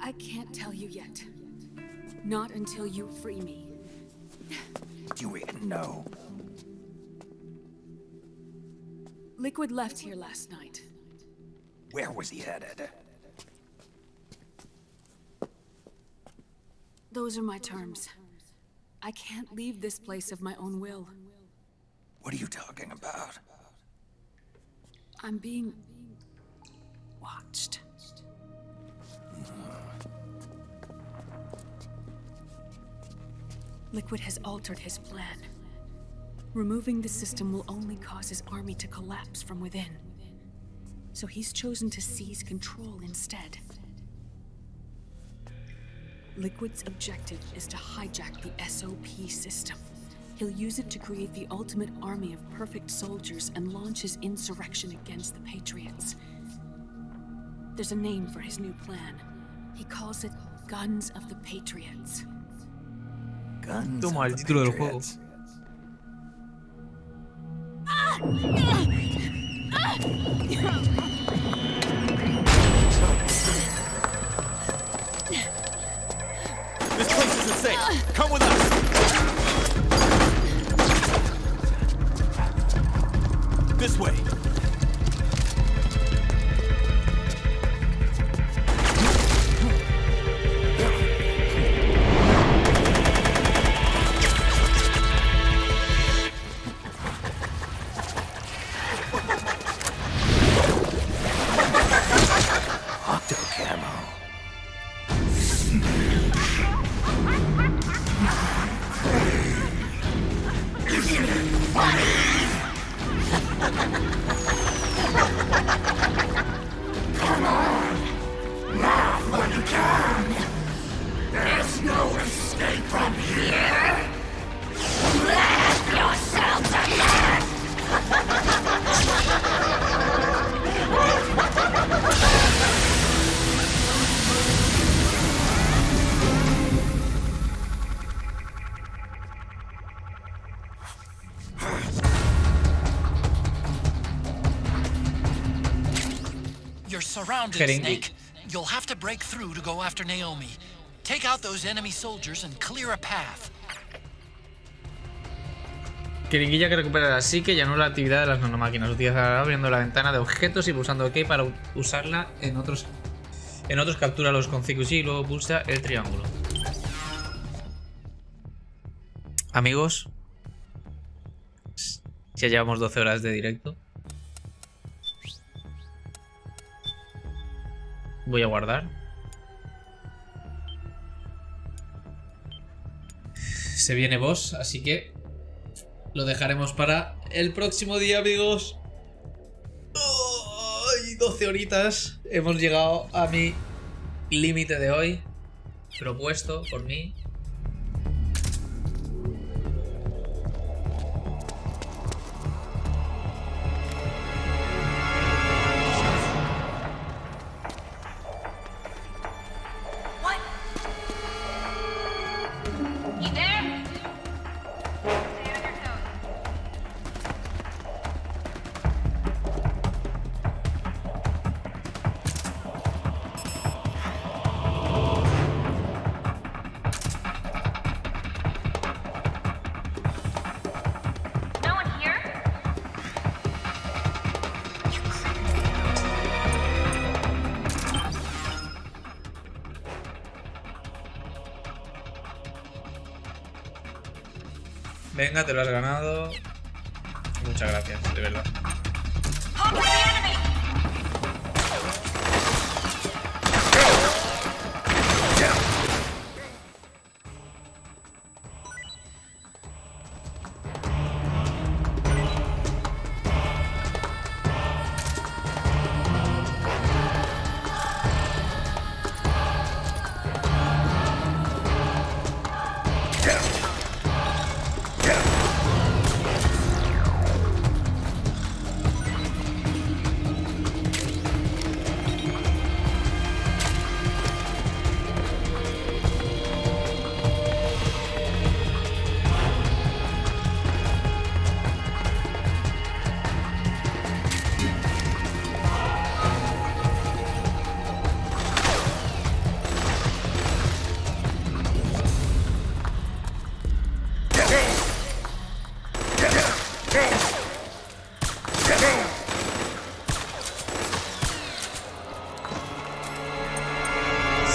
I can't tell you yet. Not until you free me. Do we know? Liquid left here last night. Where was he headed? Those are my terms. I can't leave this place of my own will. What are you talking about? I'm being watched. Liquid has altered his plan. Removing the system will only cause his army to collapse from within. So he's chosen to seize control instead. Liquid's objective is to hijack the SOP system. He'll use it to create the ultimate army of perfect soldiers and launch his insurrection against the Patriots. There's a name for his new plan. He calls it Guns of the Patriots. Guns Toma of el the título del juego. Patriots. This place isn't safe. Come with us. This way. You're surrounded, Getting- Snake. You'll have to break through to go after Naomi. Take out those enemy soldiers and clear a path. Jeringuilla que recupera la psique y anula la actividad de las nanomáquinas. Utilizará abriendo la ventana de objetos y pulsando OK para usarla en otros. En otros captúralos con CQC y luego pulsa el triángulo. Amigos, ya llevamos 12 horas de directo. Voy a guardar. se viene boss, así que lo dejaremos para el próximo día, amigos. ¡Ay! 12 horitas. Hemos llegado a mi límite de hoy, propuesto por mí. Venga, te lo has ganado. Muchas gracias, de verdad.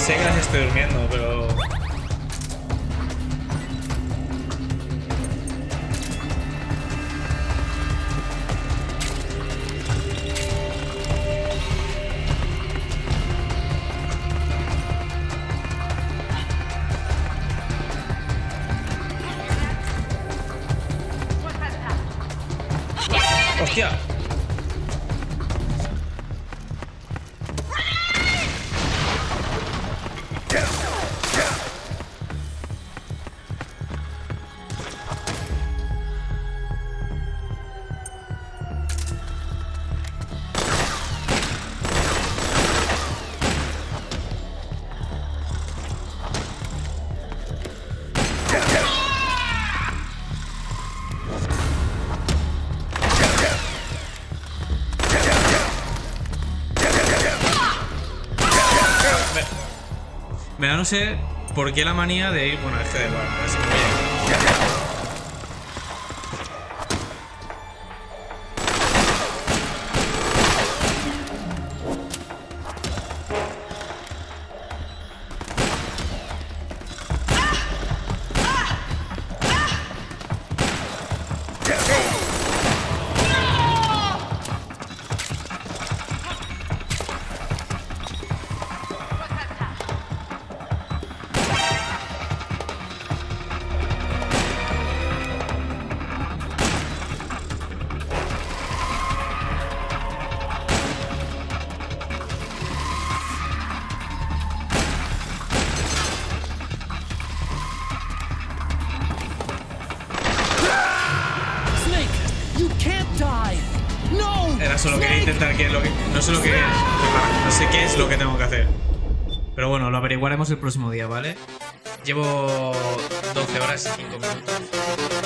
Sé que las estoy durmiendo, pero... ¡Hostia! Me da no sé por qué la manía de ir... Bueno, es que da igual, a ver si me voy a ir. Era solo quería intentar que lo que... No sé lo que es. No sé qué es lo que tengo que hacer. Pero bueno, lo averiguaremos el próximo día, ¿vale? Llevo 12 horas y 5 minutos.